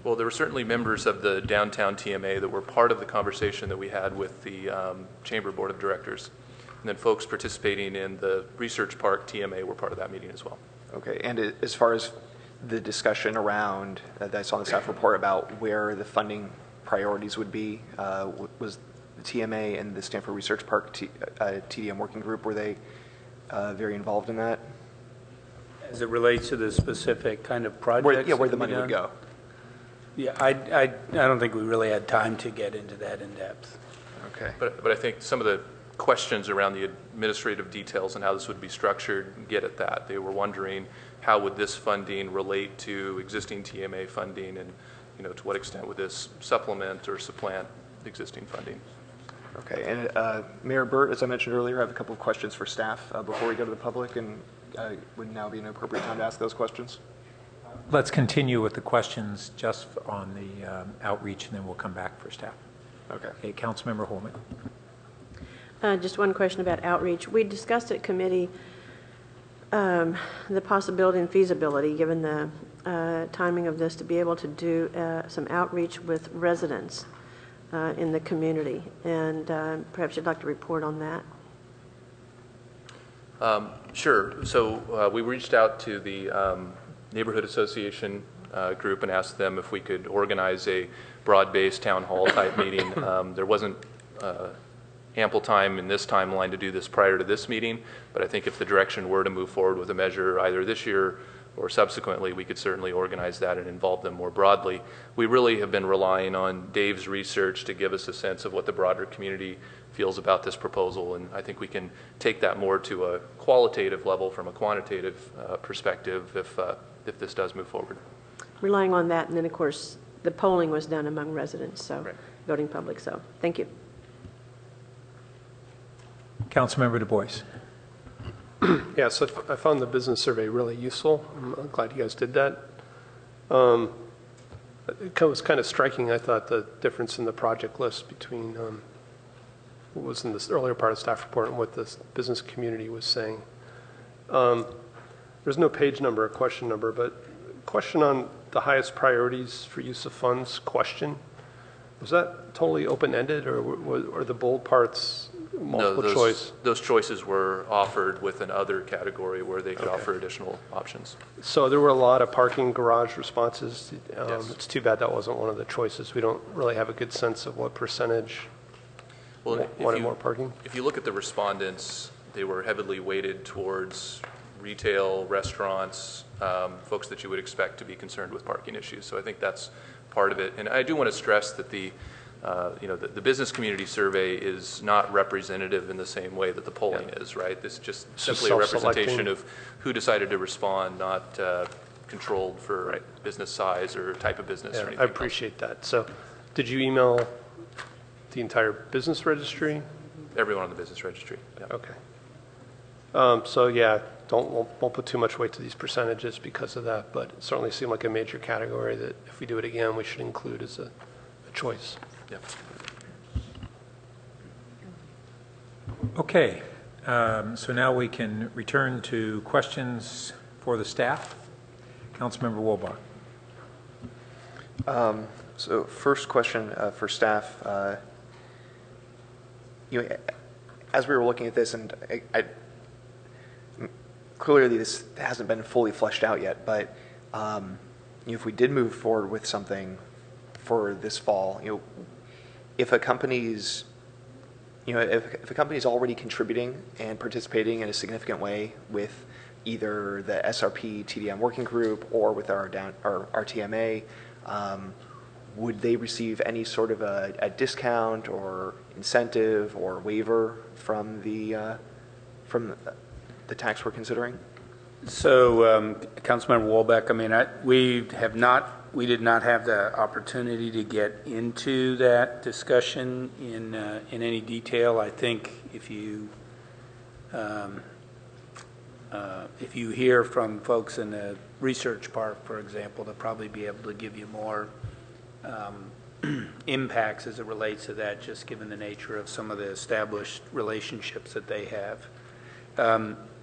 Well, there were certainly members of the downtown TMA that were part of the conversation that we had with the Chamber Board of Directors. And then folks participating in the Research Park TMA were part of that meeting as well. Okay, and as far as the discussion around, that I saw in the staff report about where the funding priorities would be. Was the TMA and the Stanford Research Park TDM working group, were they very involved in that? As it relates to the specific kind of projects? Where the money would go. Yeah, I don't think we really had time to get into that in depth. Okay. But I think some of the questions around the administrative details and how this would be structured get at that. They were wondering how would this funding relate to existing TMA funding, and to what extent would this supplement or supplant existing funding? Okay, and Mayor Burt, as I mentioned earlier, I have a couple of questions for staff before we go to the public, and would now be an appropriate time to ask those questions? Let's continue with the questions just on the outreach, and then we'll come back for staff. Okay, Councilmember Holman. Just one question about outreach. We discussed at committee the possibility and feasibility, given the timing of this, to be able to do some outreach with residents in the community, and perhaps you'd like to report on that. Sure. So we reached out to the Neighborhood Association group and asked them if we could organize a broad-based town hall type meeting. There wasn't ample time in this timeline to do this prior to this meeting, but I think if the direction were to move forward with a measure either this year or subsequently, we could certainly organize that and involve them more broadly. We really have been relying on Dave's research to give us a sense of what the broader community feels about this proposal, and I think we can take that more to a qualitative level from a quantitative perspective if this does move forward. Relying on that, and then of course the polling was done among residents, so right. Voting public, so thank you. Councilmember Du Bois. Yeah, so I found the business survey really useful. I'm glad you guys did that. It was kind of striking, I thought, the difference in the project list between what was in this earlier part of the staff report and what the business community was saying. There's no page number or question number, but question on the highest priorities for use of funds question. Was that totally open-ended, or were the bold parts multiple choice? Those choices were offered with an other category where they could offer additional options. So there were a lot of parking garage responses. Yes. It's too bad that wasn't one of the choices. We don't really have a good sense of what percentage wanted more parking. If you look at the respondents, they were heavily weighted towards retail, restaurants, folks that you would expect to be concerned with parking issues. So I think that's part of it. And I do want to stress that the business community survey is not representative in the same way that the polling is, right? This is just simply a representation of who decided to respond, not controlled for business size or type of business or anything. I appreciate that. So did you email the entire business registry? Everyone on the business registry. Yeah. Okay. So yeah, won't put too much weight to these percentages because of that, but it certainly seemed like a major category that if we do it again, we should include as a choice. Yeah. Okay, so now we can return to questions for the staff. Councilmember Woolbach. So first question for staff. As we were looking at this, and clearly this hasn't been fully fleshed out yet, but if we did move forward with something for this fall, if a company's if a company is already contributing and participating in a significant way with either the SRP TDM working group or with our TMA, would they receive any sort of a discount or incentive or waiver from the tax we're considering? So, Councilmember Wolbeck, I mean, we did not have the opportunity to get into that discussion in any detail. I think if you hear from folks in the research park, for example, they'll probably be able to give you more impacts as it relates to that, just given the nature of some of the established relationships that they have.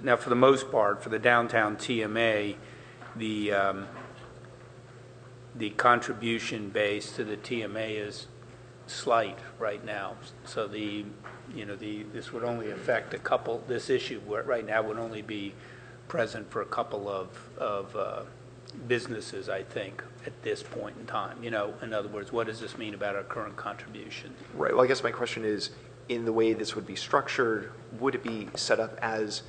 Now, for the most part, for the downtown TMA, the contribution base to the TMA is slight right now. So this would only affect a couple. This issue right now would only be present for a couple of businesses, I think, at this point in time. You know, in other words, what does this mean about our current contribution? Right. Well, I guess my question is, in the way this would be structured, would it be set up as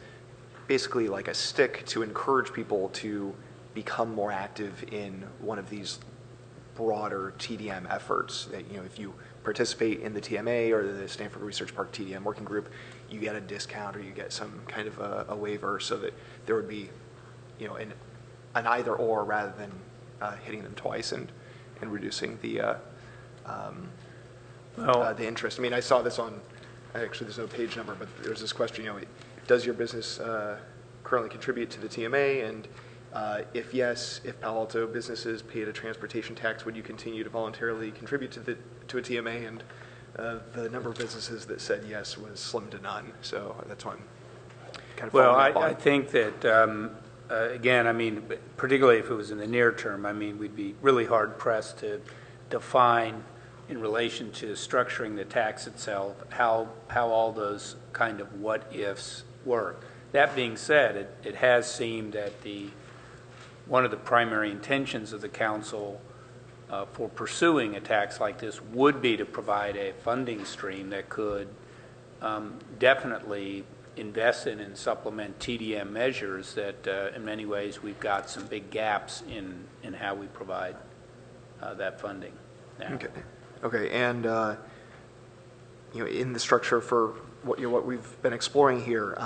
basically like a stick to encourage people to become more active in one of these broader TDM efforts? That, you know, if you participate in the TMA or the Stanford Research Park TDM working group, you get a discount or you get some kind of a waiver, so that there would be, you know, an either or rather than hitting them twice and reducing the interest. I mean, I saw this on, actually there's no page number, but there's this question, you know, does your business currently contribute to the TMA? And if yes, if Palo Alto businesses paid a transportation tax, would you continue to voluntarily contribute to a TMA? And the number of businesses that said yes was slim to none. So that's why I'm kind of well, following up on. I think that, again, I mean, particularly if it was in the near term, I mean, we'd be really hard pressed to define in relation to structuring the tax itself how all those kind of what ifs work. That being said, it has seemed that one of the primary intentions of the council for pursuing a tax like this would be to provide a funding stream that could definitely invest in and supplement TDM measures that in many ways we've got some big gaps in how we provide that funding now. Okay, and you know, in the structure for what we've been exploring here,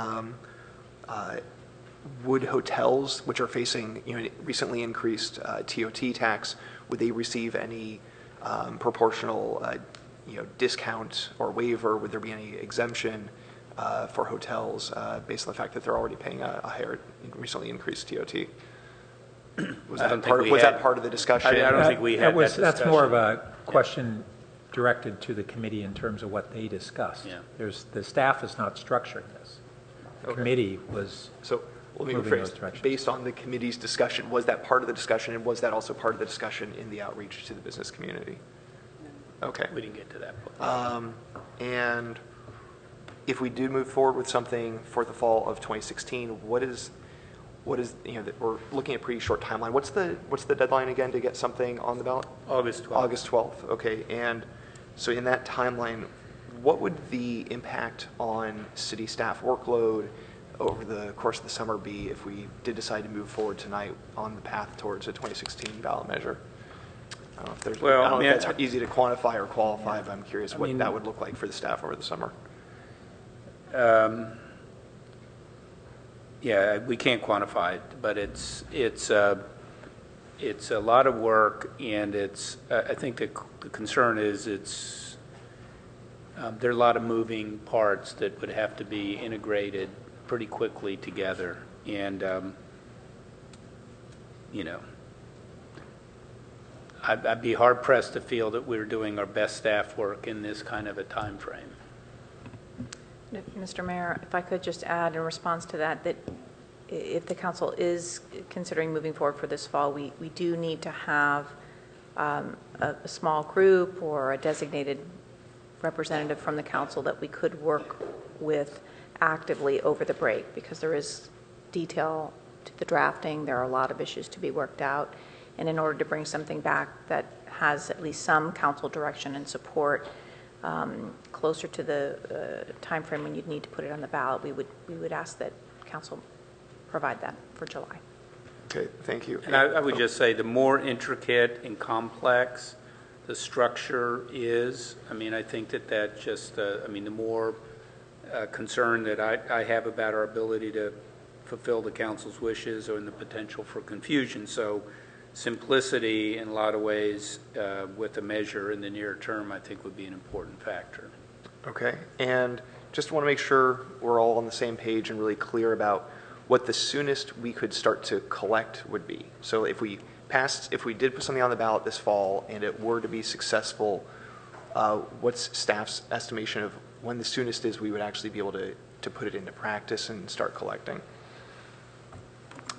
would hotels which are facing, you know, recently increased TOT tax, would they receive any proportional you know, discount or waiver? Would there be any exemption for hotels based on the fact that they're already paying a higher recently increased TOT? Was that part of the discussion? I don't think we had that discussion. That's more of a question directed to the committee in terms of what they discussed. Yeah. The staff is not structuring this. The committee was moving those directions. Based on the committee's discussion, was that part of the discussion, and was that also part of the discussion in the outreach to the business community? Okay. We didn't get to that point. And if we do move forward with something for the fall of 2016, what is you know, that we're looking at a pretty short timeline. What's the deadline again to get something on the ballot? August 12th. August 12th. Okay. And so in that timeline, what would the impact on city staff workload over the course of the summer be if we did decide to move forward tonight on the path towards a 2016 ballot measure? I don't know if there's, I don't know if that's easy to quantify or qualify, but I'm curious what that would look like for the staff over the summer. Yeah, we can't quantify it, but it's a lot of work, and I think the concern is there are a lot of moving parts that would have to be integrated pretty quickly together, and you know, I'd be hard pressed to feel that we're doing our best staff work in this kind of a time frame. Mr. Mayor, if I could just add in response to that if the council is considering moving forward for this fall, we do need to have a small group or a designated representative from the council that we could work with actively over the break, because there is detail to the drafting. There are a lot of issues to be worked out. And in order to bring something back that has at least some council direction and support closer to the time frame when you'd need to put it on the ballot, we would ask that council provide that for July. Okay, thank you. And I would just say the more intricate and complex the structure is, I mean, I think that just, I mean, the more concern that I have about our ability to fulfill the council's wishes or in the potential for confusion. So simplicity in a lot of ways with a measure in the near term, I think, would be an important factor. Okay, and just want to make sure we're all on the same page and really clear about what the soonest we could start to collect would be. So if we did put something on the ballot this fall and it were to be successful, what's staff's estimation of when the soonest is we would actually be able to put it into practice and start collecting?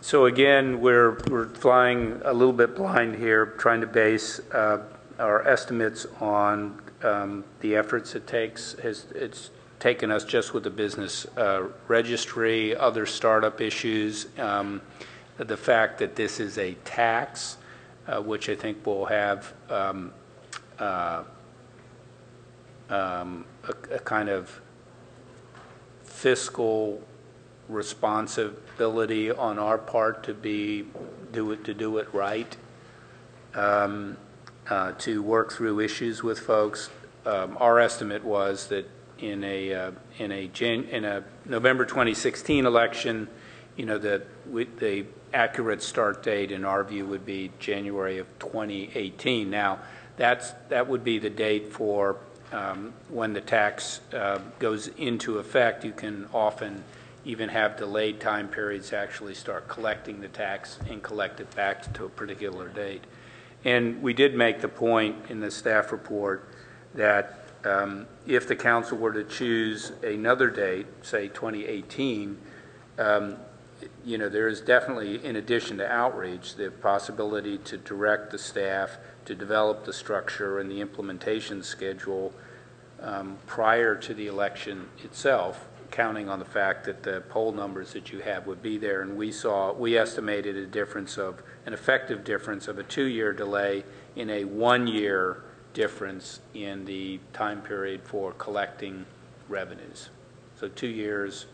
So again, we're flying a little bit blind here, trying to base our estimates on the efforts it takes. It's taken us just with the business registry, other startup issues, the fact that this is a tax, which I think will have a kind of fiscal responsibility on our part to do it right, to work through issues with folks. Our estimate was that in a November 2016 election, the accurate start date in our view would be January of 2018. Now, that would be the date for when the tax goes into effect. You can often even have delayed time periods to actually start collecting the tax and collect it back to a particular date. And we did make the point in the staff report that if the council were to choose another date, say 2018, there is definitely, in addition to outreach, the possibility to direct the staff to develop the structure and the implementation schedule prior to the election itself, counting on the fact that the poll numbers that you have would be there. And we estimated an effective difference of a 2-year delay in a 1-year difference in the time period for collecting revenues. So 2 years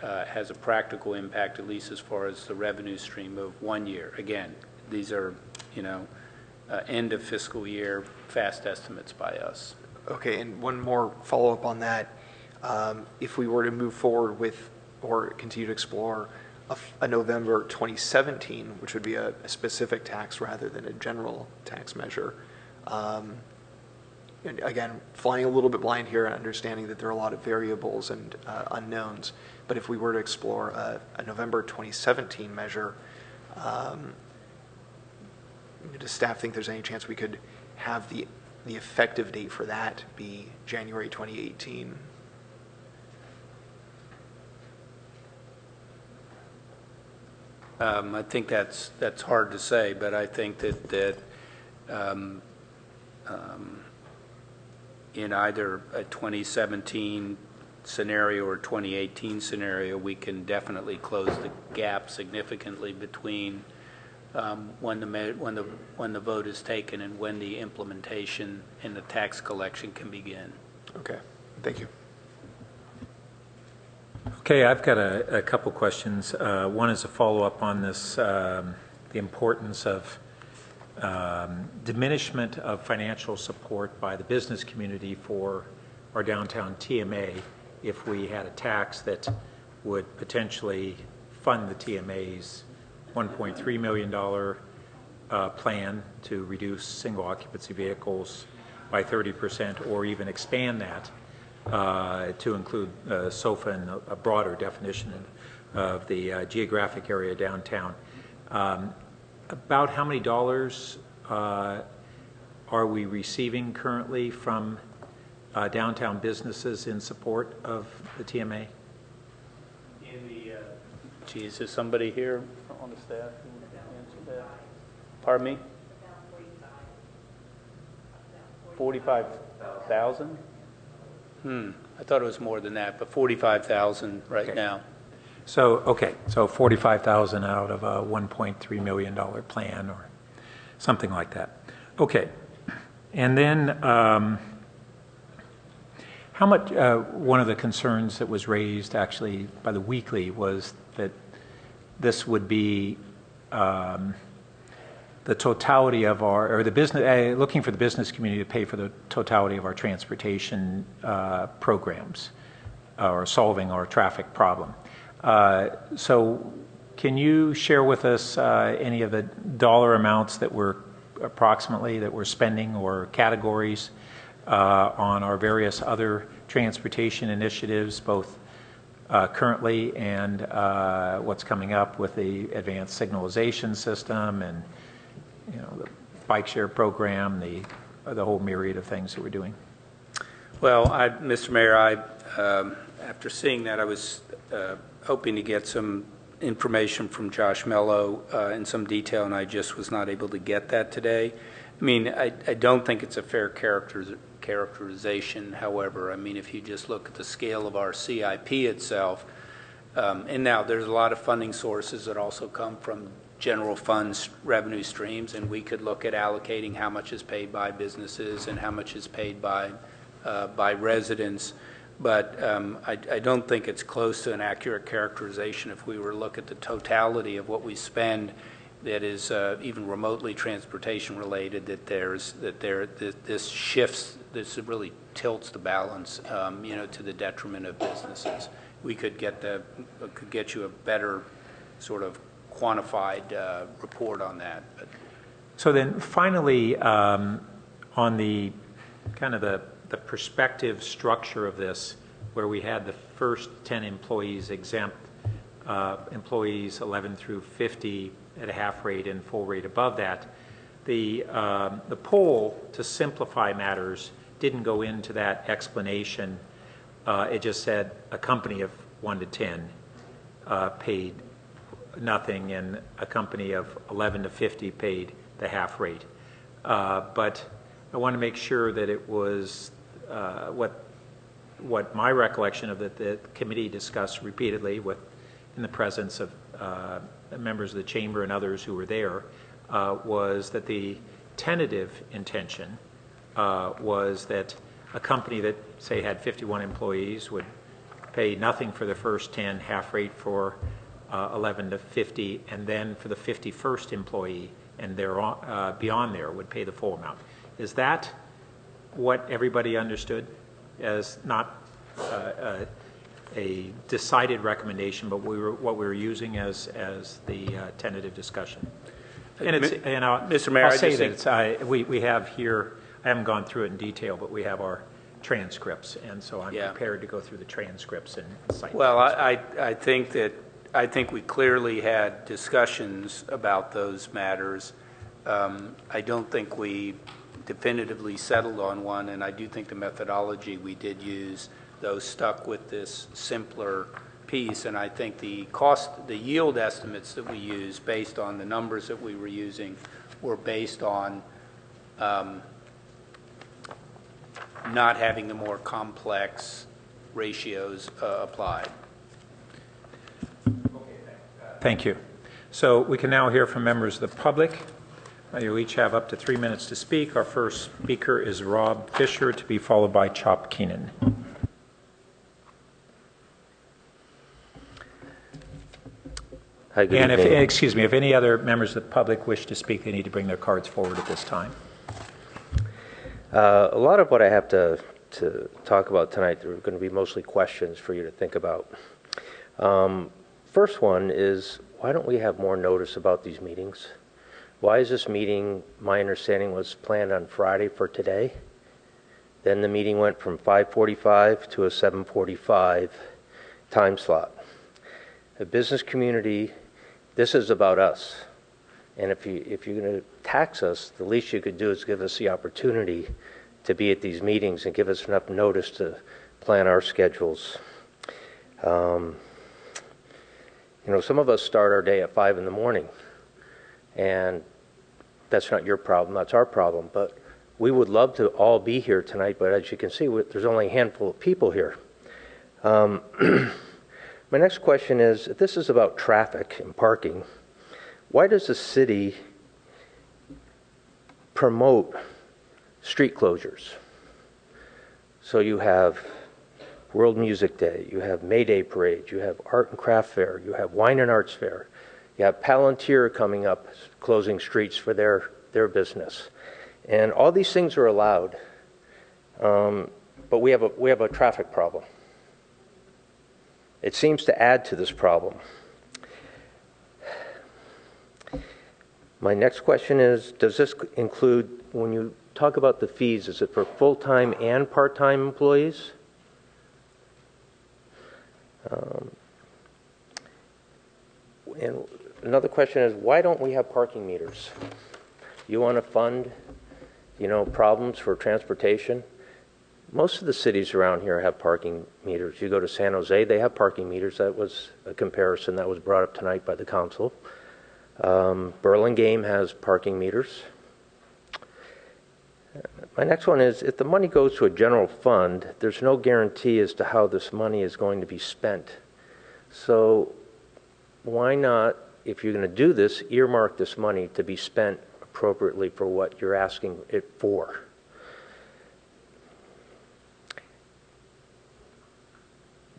has a practical impact, at least as far as the revenue stream, of 1 year. Again, these are, end of fiscal year fast estimates by us. Okay, and one more follow-up on that. If we were to move forward with or continue to explore a November 2017, which would be a specific tax rather than a general tax measure, and again, flying a little bit blind here and understanding that there are a lot of variables and unknowns, but if we were to explore a November 2017 measure, does staff think there's any chance we could have the effective date for that be January 2018? I think that's hard to say, but I think that in either a 2017 scenario or 2018 scenario, we can definitely close the gap significantly between when the vote is taken and when the implementation and the tax collection can begin. Okay, thank you. Okay, I've got a couple questions. One is a follow-up on this, the importance of diminishment of financial support by the business community for our downtown TMA if we had a tax that would potentially fund the TMA's $1.3 million plan to reduce single occupancy vehicles by 30% or even expand that to include SOFA and a broader definition of the geographic area downtown. About how many dollars are we receiving currently from downtown businesses in support of the TMA? Geez, is somebody here on the staff who would answer that? Pardon me? 45,000? I thought it was more than that, but 45,000 right now. So 45,000 out of a $1.3 million plan or something like that. Okay. And then how much, one of the concerns that was raised actually by the Weekly was that this would be the totality of our, or the business, looking for the business community to pay for the totality of our transportation programs or solving our traffic problem. So can you share with us any of the dollar amounts that we're approximately that we're spending or categories on our various other transportation initiatives, both currently and what's coming up with the advanced signalization system and the bike share program, the whole myriad of things that we're doing? Well, Mr. Mayor, after seeing that, I was hoping to get some information from Josh Mello in some detail, and I just was not able to get that today. I mean, I don't think it's a fair characterization. However, I mean, if you just look at the scale of our CIP itself, And now there's a lot of funding sources that also come from general funds revenue streams, and we could look at allocating how much is paid by businesses and how much is paid by residents. But I don't think it's close to an accurate characterization if we were to look at the totality of what we spend that is even remotely transportation related, this shifts, this really tilts the balance, to the detriment of businesses. We could get you a better sort of quantified report on that. But. So then finally, on the kind of the perspective structure of this, where we had the first 10 employees exempt, employees 11 through 50 at a half rate and full rate above that, the poll, to simplify matters, didn't go into that explanation. It just said a company of 1 to 10 paid nothing, and a company of 11 to 50 paid the half rate. But I want to make sure that it was what my recollection of the committee discussed repeatedly in the presence of members of the chamber and others who were there, was that the tentative intention was that a company that, say, had 51 employees would pay nothing for the first 10, half rate for 11 to 50, and then for the 51st employee and beyond there would pay the full amount. Is that what everybody understood as not a decided recommendation, but what we were using as the tentative discussion? And Mr. Mayor, I'll say that we have here, I haven't gone through it in detail, but we have our transcripts, and so I'm prepared to go through the transcripts and cite. Well, I think we clearly had discussions about those matters. I don't think we definitively settled on one, and I do think the methodology we did use, though, stuck with this simpler piece, and I think the yield estimates that we used based on the numbers that we were using were based on not having the more complex ratios applied. Thank you. So we can now hear from members of the public. You'll each have up to 3 minutes to speak. Our first speaker is Rob Fisher, to be followed by Chop Keenan. Hi, good and evening. if any other members of the public wish to speak, they need to bring their cards forward at this time. A lot of what I have to talk about tonight, there are going to be mostly questions for you to think about. First one is, why don't we have more notice about these meetings? Why is this meeting, my understanding was planned on Friday for today. Then the meeting went from 5:45 to a 7:45 time slot. The business community, this is about us. And if you're going to tax us, the least you could do is give us the opportunity to be at these meetings and give us enough notice to plan our schedules. Some of us start our day at 5 in the morning, and that's not your problem, that's our problem. But we would love to all be here tonight, but as you can see, there's only a handful of people here. My next question is, if this is about traffic and parking, why does the city promote street closures? So you have World Music Day, you have May Day Parade, you have Art and Craft Fair, you have Wine and Arts Fair, you have Palantir coming up, closing streets for their business. And all these things are allowed, but we have a traffic problem. It seems to add to this problem. My next question is, does this include, when you talk about the fees, is it for full-time and part-time employees? And another question is, why don't we have parking meters? You want to fund, problems for transportation? Most of the cities around here have parking meters. You go to San Jose, they have parking meters. That was a comparison that was brought up tonight by the council. Burlingame has parking meters. My next one is, if the money goes to a general fund, there's no guarantee as to how this money is going to be spent. So why not, if you're going to do this, earmark this money to be spent appropriately for what you're asking it for?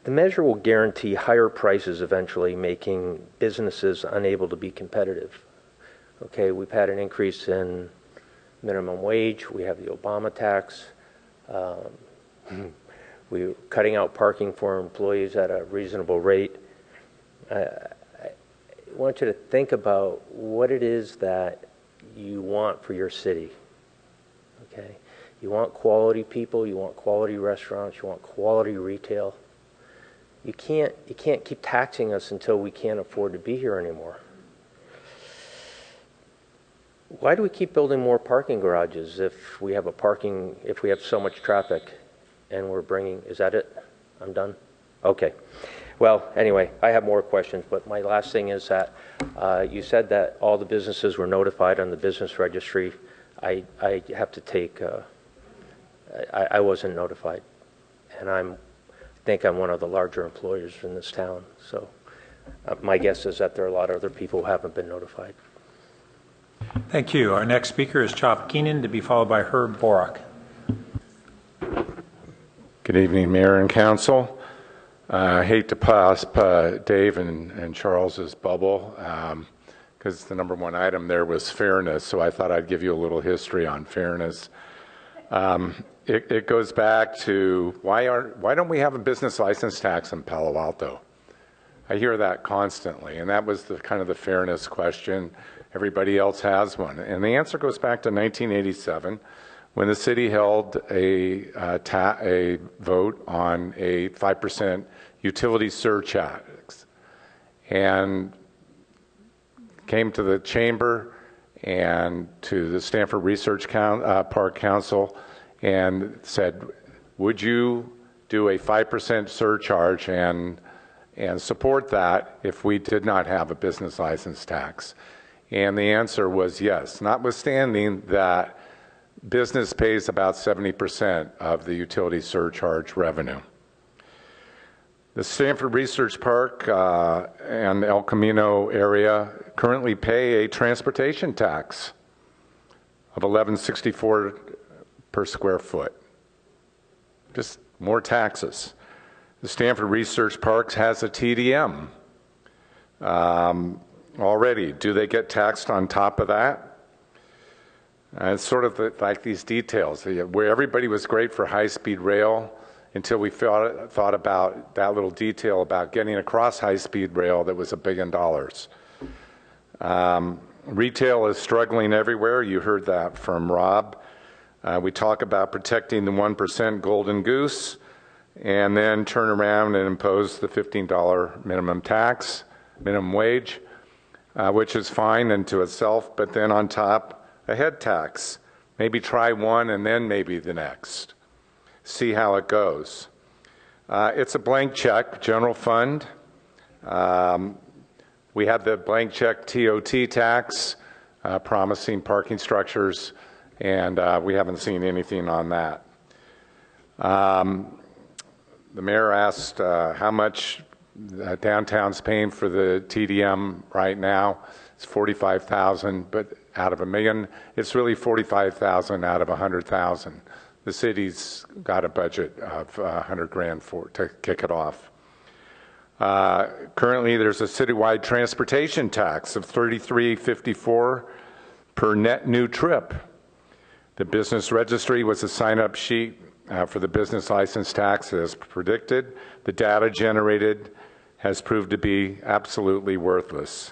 The measure will guarantee higher prices eventually, making businesses unable to be competitive. Okay, we've had an increase in minimum wage. We have the Obama tax. We're cutting out parking for employees at a reasonable rate. I want you to think about what it is that you want for your city. Okay, you want quality people. You want quality restaurants. You want quality retail. You can't keep taxing us until we can't afford to be here anymore. Why do we keep building more parking garages if we have so much traffic and we're bringing, is that it? I'm done? Okay. Well, anyway, I have more questions, but my last thing is that you said that all the businesses were notified on the business registry. I have to take, I wasn't notified, and I think I'm one of the larger employers in this town. So my guess is that there are a lot of other people who haven't been notified. Thank you. Our next speaker is Chop Keenan, to be followed by Herb Borak. Good evening, Mayor and Council. I hate to pop Dave and Charles's bubble because the number one item there was fairness, so I thought I'd give you a little history on fairness. It goes back to why don't we have a business license tax in Palo Alto? I hear that constantly, and that was the kind of the fairness question. Everybody else has one, and the answer goes back to 1987, when the city held a vote on a 5% utility surcharge, and came to the chamber and to the Stanford Research Park Council and said, would you do a 5% surcharge and support that if we did not have a business license tax? And the answer was yes, notwithstanding that business pays about 70% of the utility surcharge revenue. The Stanford Research Park and El Camino area currently pay a transportation tax of $11.64 per square foot. Just more taxes. The Stanford Research Park has a TDM already. Do they get taxed on top of that? It's sort of like these details, where everybody was great for high-speed rail until we thought about that little detail about getting across high-speed rail that was $1 billion. Retail is struggling everywhere. You heard that from Rob. We talk about protecting the 1% golden goose and then turn around and impose the $15 minimum wage, which is fine unto itself, but then on top, a head tax. Maybe try one and then maybe the next. See how it goes. It's a blank check, general fund. We had the blank check TOT tax, promising parking structures, and we haven't seen anything on that. The mayor asked how much downtown's paying for the TDM right now. It's $45,000, but out of $1 million, it's really $45,000 out of $100,000. The city's got a budget of $100,000 to kick it off. Currently, there's a citywide transportation tax of $33.54 per net new trip. The business registry was a sign-up sheet for the business license tax as predicted. The data generated has proved to be absolutely worthless.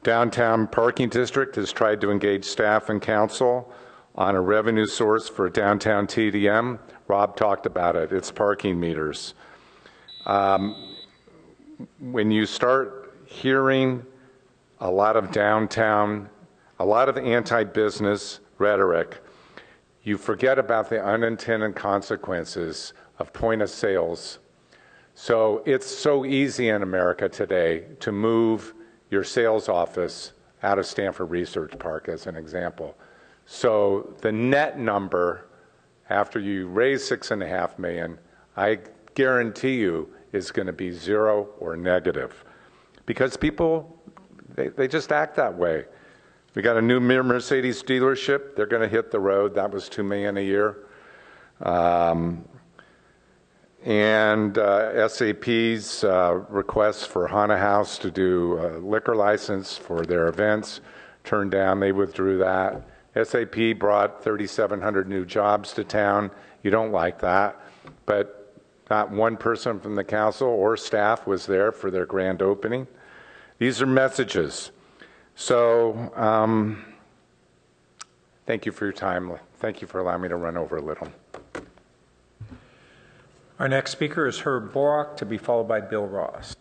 Downtown Parking District has tried to engage staff and council on a revenue source for a downtown TDM. Rob talked about it. It's parking meters. When you start hearing a lot of anti-business rhetoric, you forget about the unintended consequences of point of sales. So it's so easy in America today to move your sales office out of Stanford Research Park, as an example. So the net number, after you raise $6.5 million, I guarantee you is going to be zero or negative. Because people, they just act that way. We got a new Mercedes dealership. They're going to hit the road. That was $2 million a year. And SAP's request for Hana House to do a liquor license for their events turned down. They withdrew that. SAP brought 3,700 new jobs to town. You don't like that, but not one person from the council or staff was there for their grand opening. These are messages. So thank you for your time. Thank you for allowing me to run over a little. Our next speaker is Herb Borak, to be followed by Bill Ross.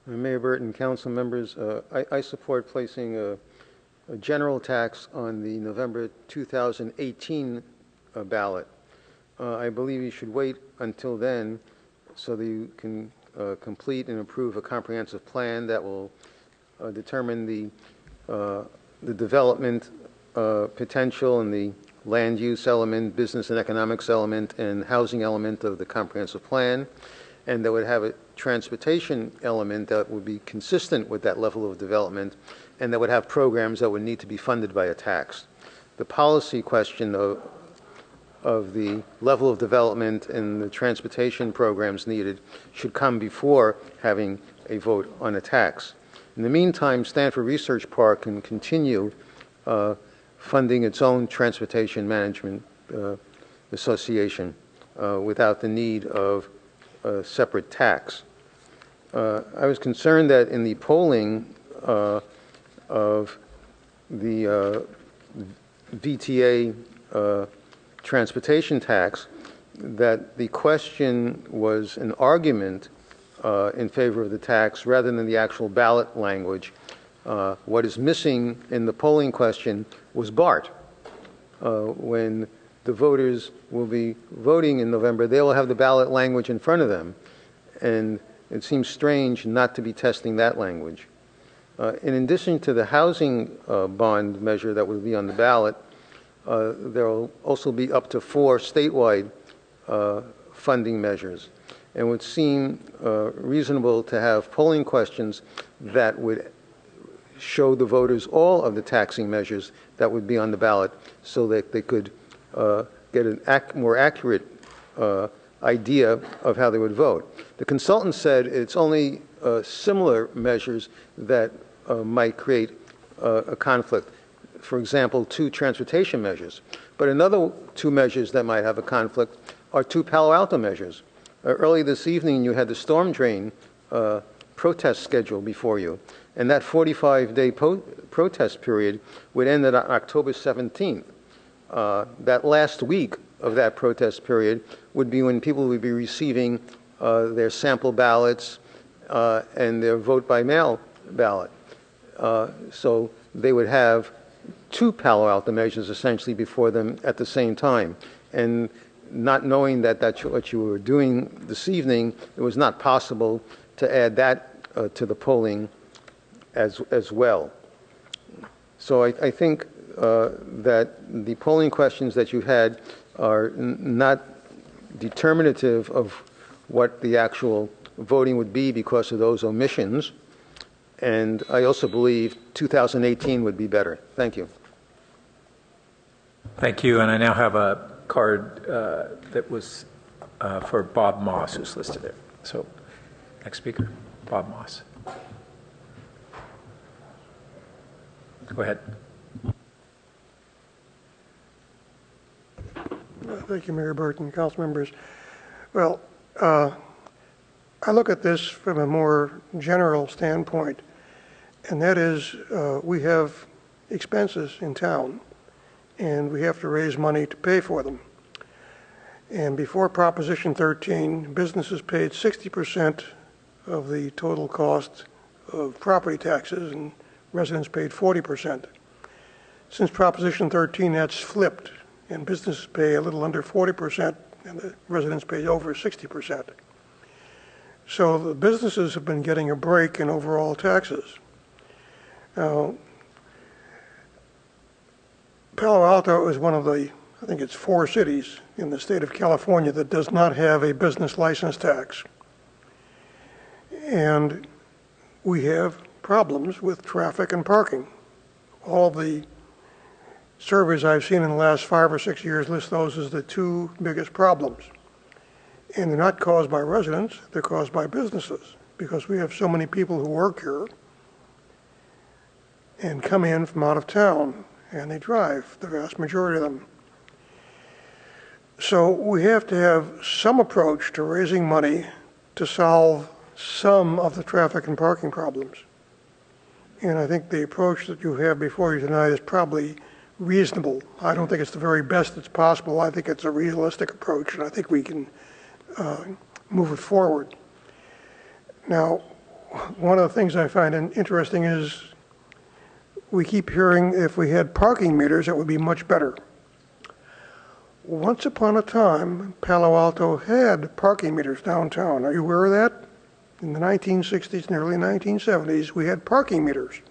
Mayor Burton, council members, I support placing a general tax on the November 2018 ballot. I believe you should wait until then so that you can complete and approve a comprehensive plan that will determine the development potential and the land use element, business and economics element, and housing element of the comprehensive plan, and that would have a transportation element that would be consistent with that level of development, and that would have programs that would need to be funded by a tax. The policy question of the level of development and the transportation programs needed should come before having a vote on a tax. In the meantime, Stanford Research Park can continue funding its own transportation management association without the need of a separate tax. I was concerned that in the polling of the VTA transportation tax, that the question was an argument in favor of the tax rather than the actual ballot language. What is missing in the polling question was BART. When the voters will be voting in November, they will have the ballot language in front of them, and it seems strange not to be testing that language. In addition to the housing bond measure that will be on the ballot, there will also be up to 4 statewide funding measures. And it would seem reasonable to have polling questions that would show the voters all of the taxing measures that would be on the ballot so that they could get a more accurate idea of how they would vote. The consultant said it's only similar measures that might create a conflict. For example, 2 transportation measures. But another 2 measures that might have a conflict are 2 Palo Alto measures. Early this evening, you had the storm drain protest schedule before you, and that 45-day protest period would end on October 17th. That last week of that protest period would be when people would be receiving their sample ballots and their vote-by-mail ballot. So they would have 2 Palo Alto measures essentially before them at the same time. And not knowing that that's what you were doing this evening, it was not possible to add that to the polling as well. So I think that the polling questions that you had are not determinative of what the actual voting would be because of those omissions. And I also believe 2018 would be better. Thank you. Thank you. And I now have a card that was for Bob Moss, who's listed there. So next speaker, Bob Moss. Go ahead. Thank you, Mayor Burton, council members. Well, I look at this from a more general standpoint, and that is we have expenses in town, and we have to raise money to pay for them. And before Proposition 13, businesses paid 60% of the total cost of property taxes, and residents paid 40%. Since Proposition 13, that's flipped, and businesses pay a little under 40%, and the residents pay over 60%. So the businesses have been getting a break in overall taxes. Now, Palo Alto is one of the, I think it's 4 cities in the state of California that does not have a business license tax. And we have problems with traffic and parking. All the surveys I've seen in the last 5 or 6 years list those as the 2 biggest problems. And they're not caused by residents, they're caused by businesses, because we have so many people who work here and come in from out of town, and they drive, the vast majority of them. So we have to have some approach to raising money to solve some of the traffic and parking problems. And I think the approach that you have before you tonight is probably reasonable. I don't think it's the very best that's possible. I think it's a realistic approach, and I think we can move it forward. Now, one of the things I find interesting is we keep hearing if we had parking meters, it would be much better. Once upon a time, Palo Alto had parking meters downtown. Are you aware of that? In the 1960s and early 1970s, we had parking meters.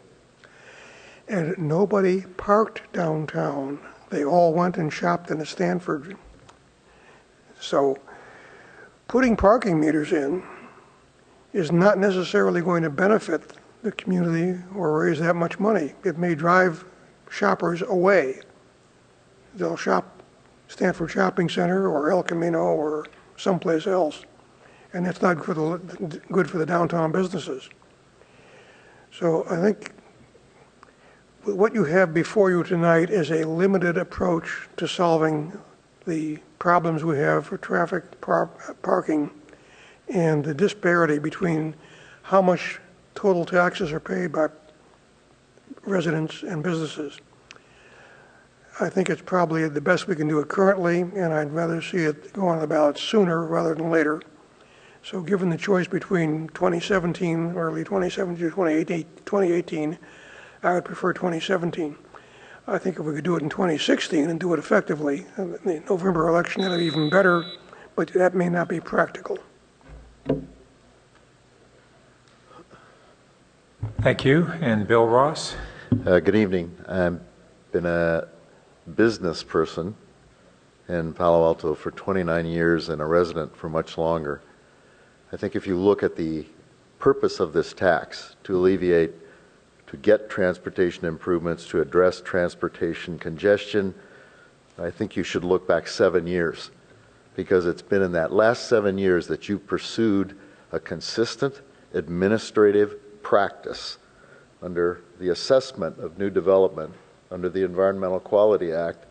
And nobody parked downtown. They all went and shopped in Stanford. So putting parking meters in is not necessarily going to benefit the community or raise that much money. It may drive shoppers away. They'll shop Stanford Shopping Center or El Camino or someplace else. And that's not good for the downtown businesses. So I think what you have before you tonight is a limited approach to solving the problems we have for traffic, parking, and the disparity between how much total taxes are paid by residents and businesses. I think it's probably the best we can do it currently, and I'd rather see it go on the ballot sooner rather than later. So given the choice between 2017, early 2017 to 2018, I would prefer 2017. I think if we could do it in 2016 and do it effectively, the November election, that'd be even better, but that may not be practical. Thank you. And Bill Ross? Good evening. I've been a business person in Palo Alto for 29 years and a resident for much longer. I think if you look at the purpose of this tax, to alleviate, to get transportation improvements, to address transportation congestion, I think you should look back 7 years, because it's been in that last 7 years that you pursued a consistent administrative practice under the assessment of new development under the Environmental Quality Act,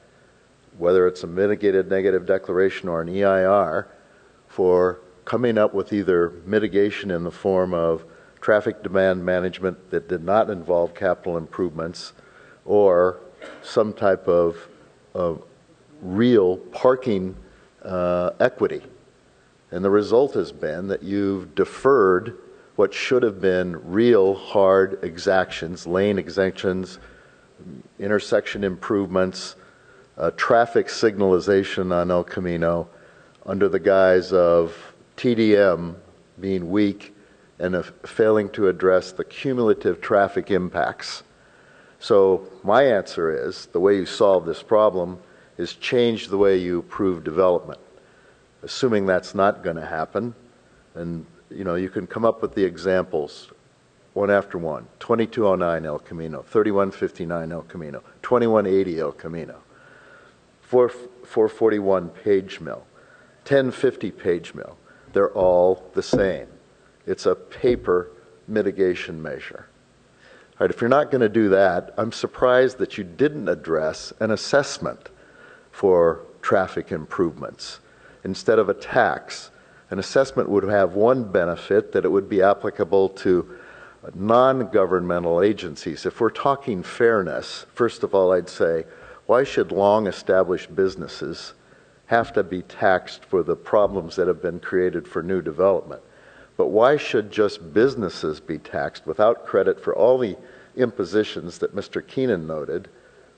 whether it's a mitigated negative declaration or an EIR, for coming up with either mitigation in the form of traffic demand management that did not involve capital improvements, or some type of real parking equity. And the result has been that you've deferred what should have been real hard exactions, lane exemptions, intersection improvements, traffic signalization on El Camino, under the guise of TDM being weak and failing to address the cumulative traffic impacts. So my answer is, the way you solve this problem is change the way you approve development. Assuming that's not going to happen, and you can come up with the examples one after one. 2209 El Camino, 3159 El Camino, 2180 El Camino, 441 Page Mill, 1050 Page Mill. They're all the same. It's a paper mitigation measure. All right, if you're not going to do that, I'm surprised that you didn't address an assessment for traffic improvements. Instead of a tax, an assessment would have one benefit, that it would be applicable to non-governmental agencies. If we're talking fairness, first of all, I'd say, why should long-established businesses have to be taxed for the problems that have been created for new development? But why should just businesses be taxed without credit for all the impositions that Mr. Keenan noted?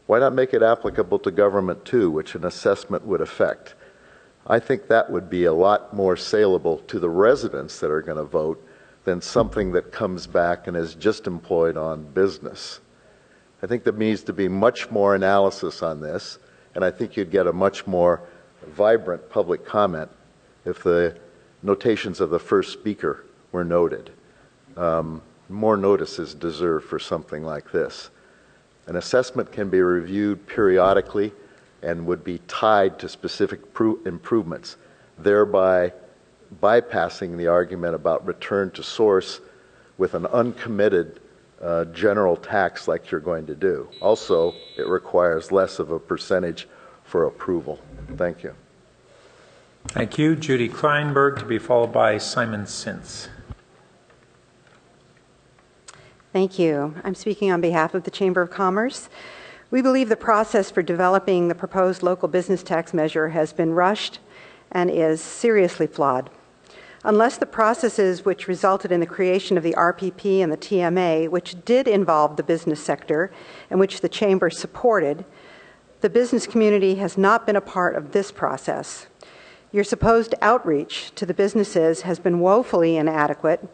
Why not make it applicable to government too, which an assessment would affect? I think that would be a lot more saleable to the residents that are going to vote than something that comes back and is just employed on business. I think there needs to be much more analysis on this, and I think you'd get a much more vibrant public comment if the notations of the first speaker were noted. More notice is deserved for something like this. An assessment can be reviewed periodically and would be tied to specific improvements, thereby bypassing the argument about return to source with an uncommitted general tax like you're going to do. Also, it requires less of a percentage for approval. Thank you. Thank you. Judy Kleinberg, to be followed by Simon Sintz. Thank you. I'm speaking on behalf of the Chamber of Commerce. We believe the process for developing the proposed local business tax measure has been rushed and is seriously flawed. Unless the processes which resulted in the creation of the RPP and the TMA, which did involve the business sector and which the Chamber supported, the business community has not been a part of this process. Your supposed outreach to the businesses has been woefully inadequate,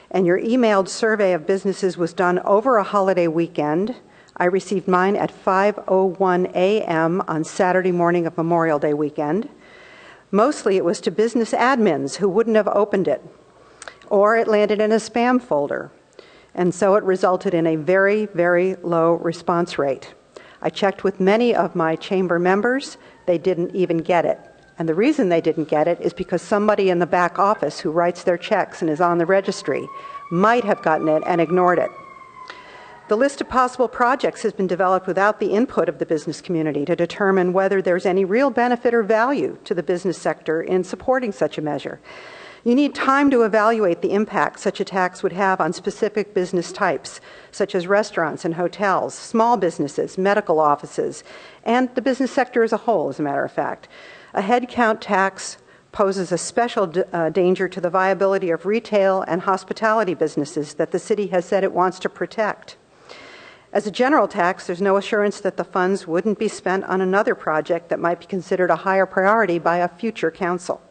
and your emailed survey of businesses was done over a holiday weekend. I received mine at 5:01 a.m. on Saturday morning of Memorial Day weekend. Mostly it was to business admins who wouldn't have opened it, or it landed in a spam folder, and so it resulted in a very, very low response rate. I checked with many of my chamber members. They didn't even get it. And the reason they didn't get it is because somebody in the back office who writes their checks and is on the registry might have gotten it and ignored it. The list of possible projects has been developed without the input of the business community to determine whether there's any real benefit or value to the business sector in supporting such a measure. You need time to evaluate the impact such a tax would have on specific business types, such as restaurants and hotels, small businesses, medical offices, and the business sector as a whole, as a matter of fact. A headcount tax poses a special danger to the viability of retail and hospitality businesses that the city has said it wants to protect. As a general tax, there's no assurance that the funds wouldn't be spent on another project that might be considered a higher priority by a future council.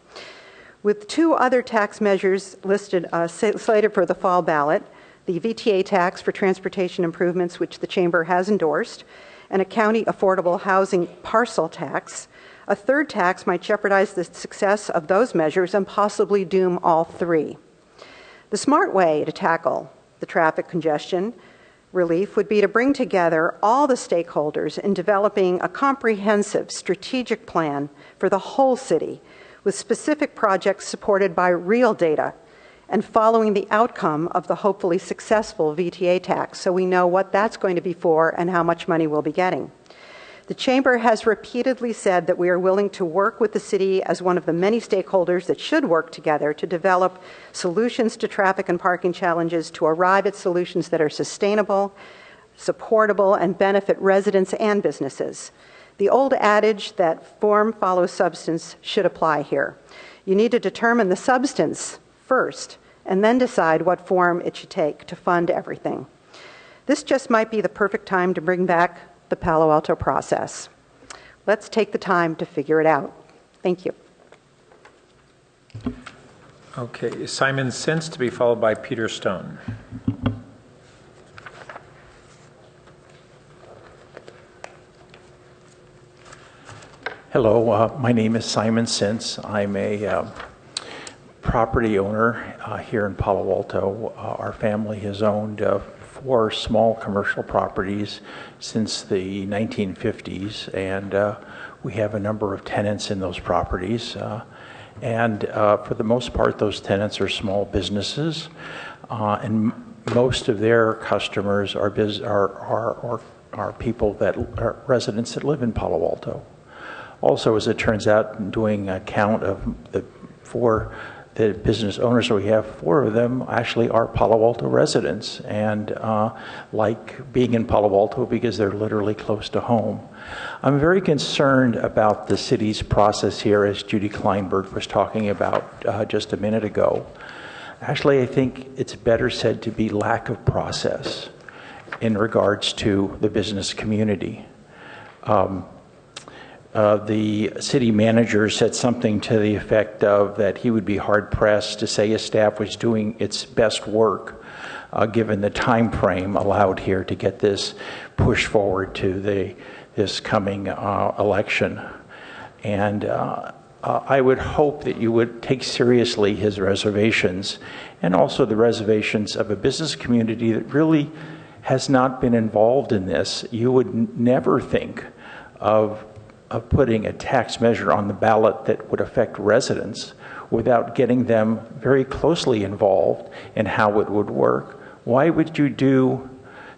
With two other tax measures listed, slated for the fall ballot, the VTA tax for transportation improvements, which the Chamber has endorsed, and a county affordable housing parcel tax, a third tax might jeopardize the success of those measures and possibly doom all three. The smart way to tackle the traffic congestion relief would be to bring together all the stakeholders in developing a comprehensive strategic plan for the whole city with specific projects supported by real data and following the outcome of the hopefully successful VTA tax so we know what that's going to be for and how much money we'll be getting. The Chamber has repeatedly said that we are willing to work with the city as one of the many stakeholders that should work together to develop solutions to traffic and parking challenges, to arrive at solutions that are sustainable, supportable, and benefit residents and businesses. The old adage that form follows substance should apply here. You need to determine the substance first and then decide what form it should take to fund everything. This just might be the perfect time to bring back the Palo Alto process. Let's take the time to figure it out. Thank you. Okay, Simon Sintz, to be followed by Peter Stone. Hello, my name is Simon Sintz. I'm a property owner here in Palo Alto. Our family has owned 4 small commercial properties since the 1950s, and we have a number of tenants in those properties. And for the most part, those tenants are small businesses, and most of their customers are people that are residents that live in Palo Alto. Also, as it turns out, doing a count of the 4 the business owners, so we have 4 of them actually are Palo Alto residents and like being in Palo Alto because they're literally close to home. I'm very concerned about the city's process here, as Judy Kleinberg was talking about just a minute ago. Actually, I think it's better said to be lack of process in regards to the business community. the city manager said something to the effect of that he would be hard-pressed to say his staff was doing its best work, given the time frame allowed here to get this pushed forward to this coming election. And I would hope that you would take seriously his reservations, and also the reservations of a business community that really has not been involved in this. You would never think of putting a tax measure on the ballot that would affect residents without getting them very closely involved in how it would work. Why would you do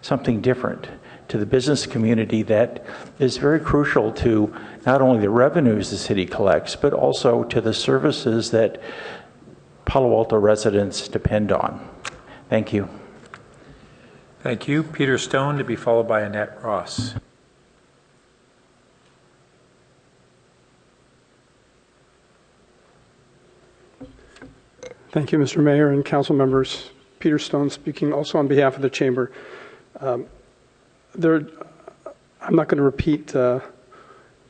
something different to the business community that is very crucial to not only the revenues the city collects, but also to the services that Palo Alto residents depend on? Thank you. Thank you. Peter Stone, to be followed by Annette Ross. Thank you, Mr. Mayor and council members. Peter Stone speaking also on behalf of the Chamber. I'm not going to repeat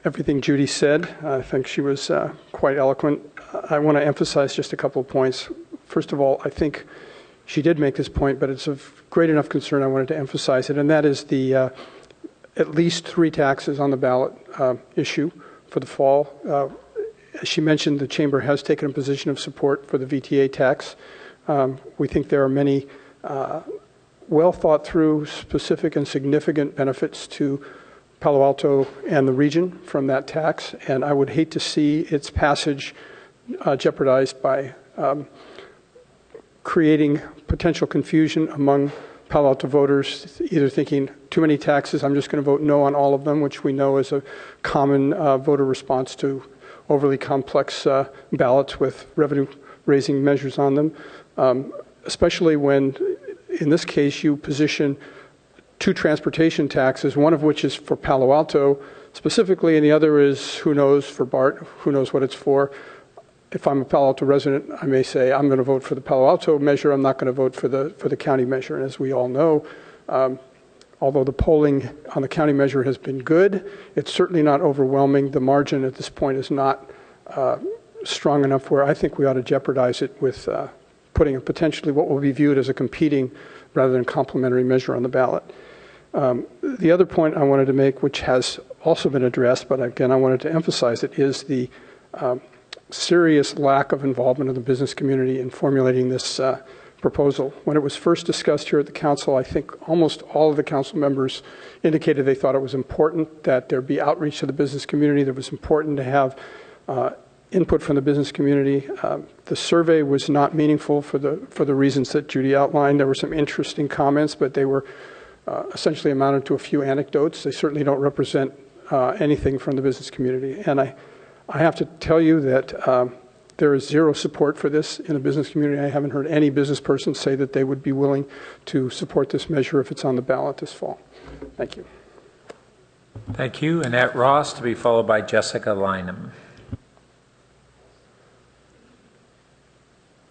everything Judy said. I think she was quite eloquent. I want to emphasize just a couple of points. First of all, I think she did make this point, but it's of great enough concern I wanted to emphasize it, and that is the at least 3 taxes on the ballot issue for the fall. As she mentioned, the Chamber has taken a position of support for the VTA tax. We think there are many well thought through, specific and significant benefits to Palo Alto and the region from that tax, and I would hate to see its passage jeopardized by creating potential confusion among Palo Alto voters, either thinking too many taxes, I'm just going to vote no on all of them, which we know is a common voter response to overly complex ballots with revenue-raising measures on them, especially when, in this case, you position 2 transportation taxes, one of which is for Palo Alto specifically, and the other is, who knows, for BART, who knows what it's for. If I'm a Palo Alto resident, I may say, I'm going to vote for the Palo Alto measure, I'm not going to vote for the county measure. And as we all know, although the polling on the county measure has been good, it's certainly not overwhelming. The margin at this point is not strong enough where I think we ought to jeopardize it with putting a potentially what will be viewed as a competing rather than complementary measure on the ballot. The other point I wanted to make, which has also been addressed, but again I wanted to emphasize it, is the serious lack of involvement of the business community in formulating this proposal. When it was first discussed here at the council, I think almost all of the council members indicated they thought it was important that there be outreach to the business community. That it was important to have input from the business community. The survey was not meaningful for the reasons that Judy outlined. There were some interesting comments, but they were essentially amounted to a few anecdotes. They certainly don't represent anything from the business community. And I have to tell you that there is zero support for this in the business community. I haven't heard any business person say that they would be willing to support this measure if it's on the ballot this fall. Thank you. Thank you. Annette Ross, to be followed by Jessica Lynham.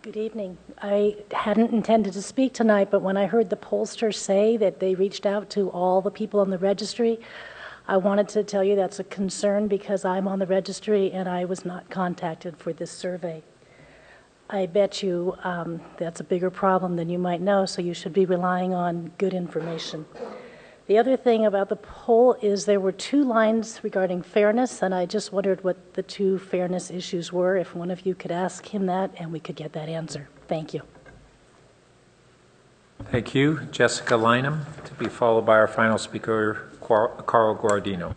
Good evening. I hadn't intended to speak tonight, but when I heard the pollster say that they reached out to all the people on the registry, I wanted to tell you that's a concern because I'm on the registry and I was not contacted for this survey. I bet you that's a bigger problem than you might know, so you should be relying on good information. The other thing about the poll is there were 2 lines regarding fairness, and I just wondered what the 2 fairness issues were. If one of you could ask him that and we could get that answer. Thank you. Thank you. Jessica Lynham, to be followed by our final speaker, Carl Guardino.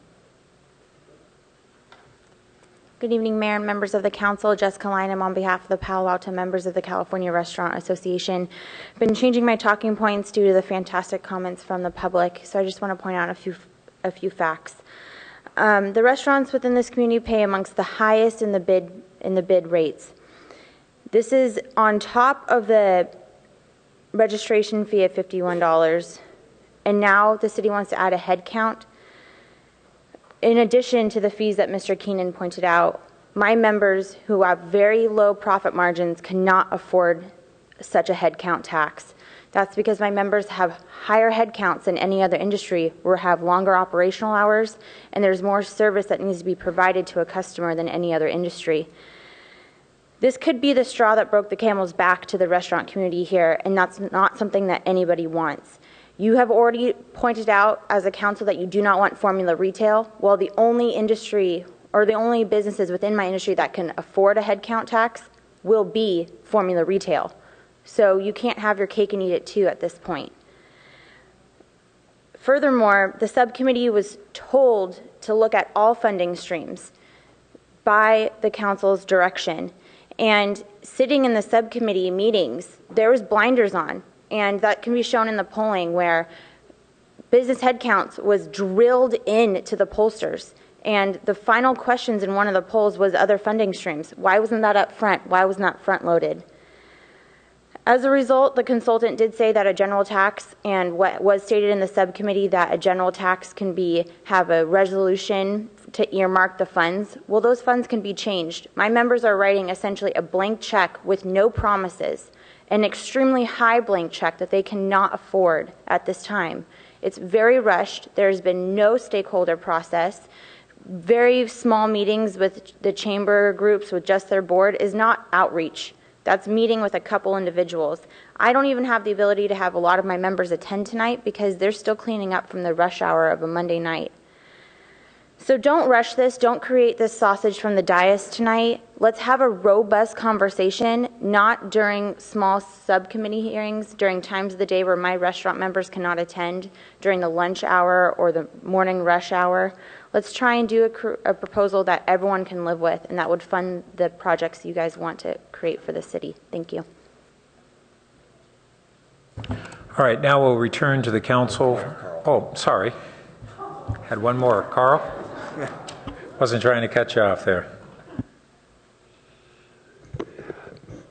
Good evening, Mayor and members of the council. Jessica Lynham on behalf of the Palo Alto members of the California Restaurant Association. I've been changing my talking points due to the fantastic comments from the public, so I just want to point out a few facts. The restaurants within this community pay amongst the highest in the bid rates. This is on top of the registration fee of $51, and now the city wants to add a head count. In addition to the fees that Mr. Keenan pointed out, my members who have very low profit margins cannot afford such a head count tax. That's because my members have higher head counts than any other industry, or have longer operational hours, and there's more service that needs to be provided to a customer than any other industry. This could be the straw that broke the camel's back to the restaurant community here, and that's not something that anybody wants. You have already pointed out as a council that you do not want formula retail. Well, the only industry, or the only businesses within my industry that can afford a head count tax will be formula retail. So you can't have your cake and eat it too at this point. Furthermore, the subcommittee was told to look at all funding streams by the council's direction. And sitting in the subcommittee meetings, there was blinders on. And that can be shown in the polling where business headcounts was drilled into the pollsters. And the final questions in one of the polls was other funding streams. Why wasn't that up front? Why wasn't that front loaded? As a result, the consultant did say that a general tax, and what was stated in the subcommittee, that a general tax can have a resolution to earmark the funds. Well, those funds can be changed. My members are writing essentially a blank check with no promises, an extremely high blank check that they cannot afford at this time. It's very rushed. There's been no stakeholder process. Very small meetings with the chamber groups with just their board is not outreach. That's meeting with a couple individuals. I don't even have the ability to have a lot of my members attend tonight because they're still cleaning up from the rush hour of a Monday night. So don't rush this. Don't create this sausage from the dais tonight. Let's have a robust conversation, not during small subcommittee hearings, during times of the day where my restaurant members cannot attend, during the lunch hour or the morning rush hour. Let's try and do a proposal that everyone can live with, and that would fund the projects you guys want to create for the city. Thank you. All right, now we'll return to the council. Oh, sorry. Had one more. Carl? Wasn't trying to cut you off there.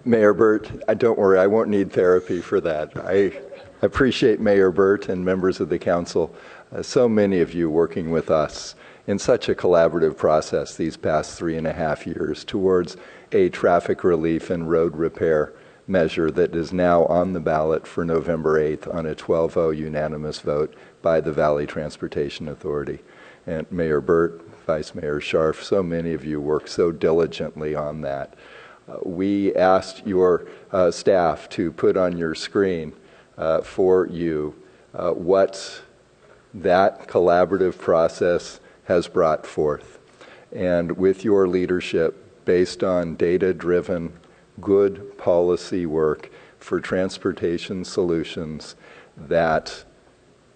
Mayor Burt, don't worry, I won't need therapy for that. I appreciate Mayor Burt and members of the council, so many of you working with us in such a collaborative process these past 3.5 years towards a traffic relief and road repair measure that is now on the ballot for November 8th on a 12-0 unanimous vote by the Valley Transportation Authority. And Mayor Burt, Vice Mayor Scharf, so many of you worked so diligently on that. We asked your staff to put on your screen for you what that collaborative process has brought forth. And with your leadership, based on data-driven, good policy work for transportation solutions that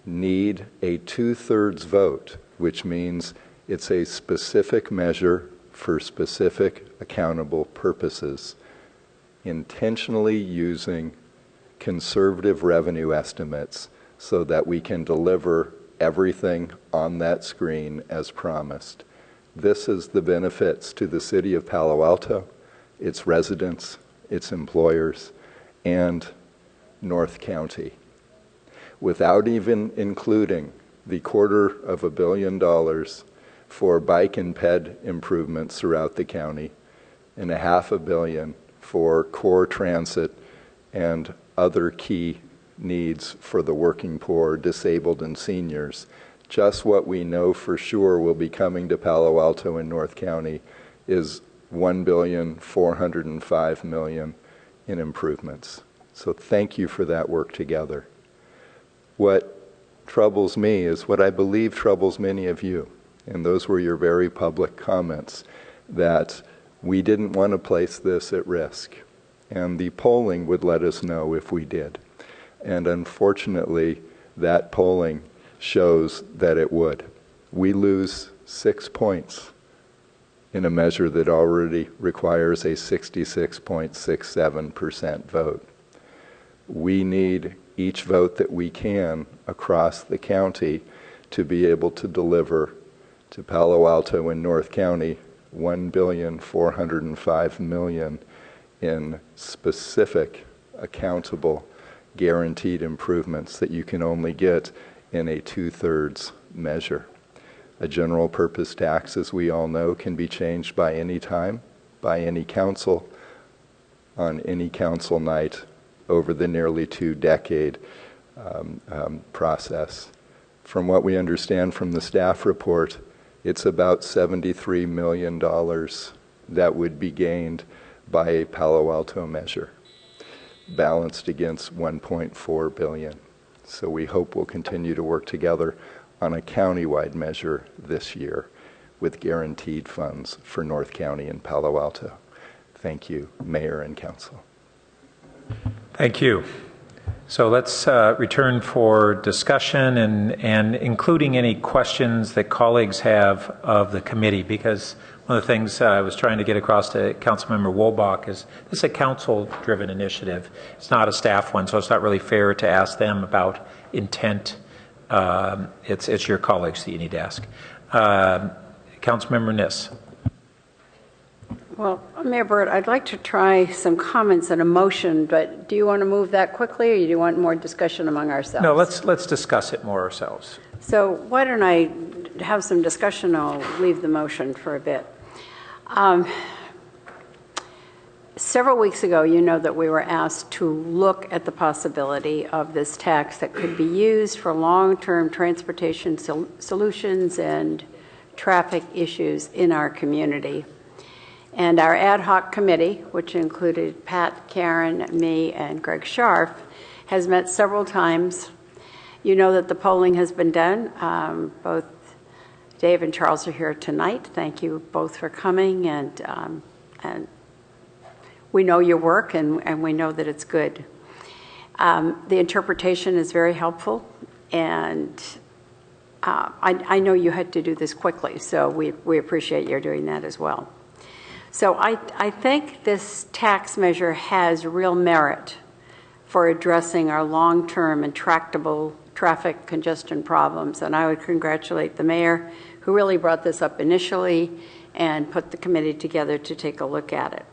need a 2/3 vote, which means it's a specific measure for specific accountable purposes, intentionally using conservative revenue estimates so that we can deliver everything on that screen as promised. This is the benefits to the city of Palo Alto, its residents, its employers, and North County. Without even including the $250 million for bike and ped improvements throughout the county, and $500 million for core transit and other key needs for the working poor, disabled, and seniors. Just what we know for sure will be coming to Palo Alto and North County is $1,405 million in improvements. So thank you for that work together. What troubles me is what I believe troubles many of you, and those were your very public comments, that we didn't want to place this at risk. And the polling would let us know if we did. And unfortunately, that polling shows that it would. We lose 6 points in a measure that already requires a 66.67% vote. We need each vote that we can across the county to be able to deliver to Palo Alto and North County $1,405 million in specific, accountable, guaranteed improvements that you can only get in a 2/3 measure. A general purpose tax, as we all know, can be changed by any time, by any council, on any council night, over the nearly 2-decade process. From what we understand from the staff report, it's about $73 million that would be gained by a Palo Alto measure, balanced against $1.4 billion. So we hope we'll continue to work together on a countywide measure this year with guaranteed funds for North County and Palo Alto. Thank you, Mayor and Council. Thank you. So let's return for discussion and including any questions that colleagues have of the committee, because one of the things I was trying to get across to Councilmember Wolbach is this is a council-driven initiative. It's not a staff one, so it's not really fair to ask them about intent. It's your colleagues that you need to ask. Councilmember Niss. Well, Mayor Burt, I'd like to try some comments and a motion, but do you want to move that quickly, or do you want more discussion among ourselves? No, let's discuss it more ourselves. So why don't I have some discussion? I'll leave the motion for a bit. Several weeks ago, you know that we were asked to look at the possibility of this tax that could be used for long-term transportation solutions and traffic issues in our community. And our ad hoc committee, which included Pat, Karen, me, and Greg Scharf, has met several times. You know that the polling has been done. Both Dave and Charles are here tonight. Thank you both for coming, and we know your work, and we know that it's good. The interpretation is very helpful, and I know you had to do this quickly, so we appreciate your doing that as well. So I think this tax measure has real merit for addressing our long-term and tractable traffic congestion problems, and I would congratulate the mayor who really brought this up initially and put the committee together to take a look at it.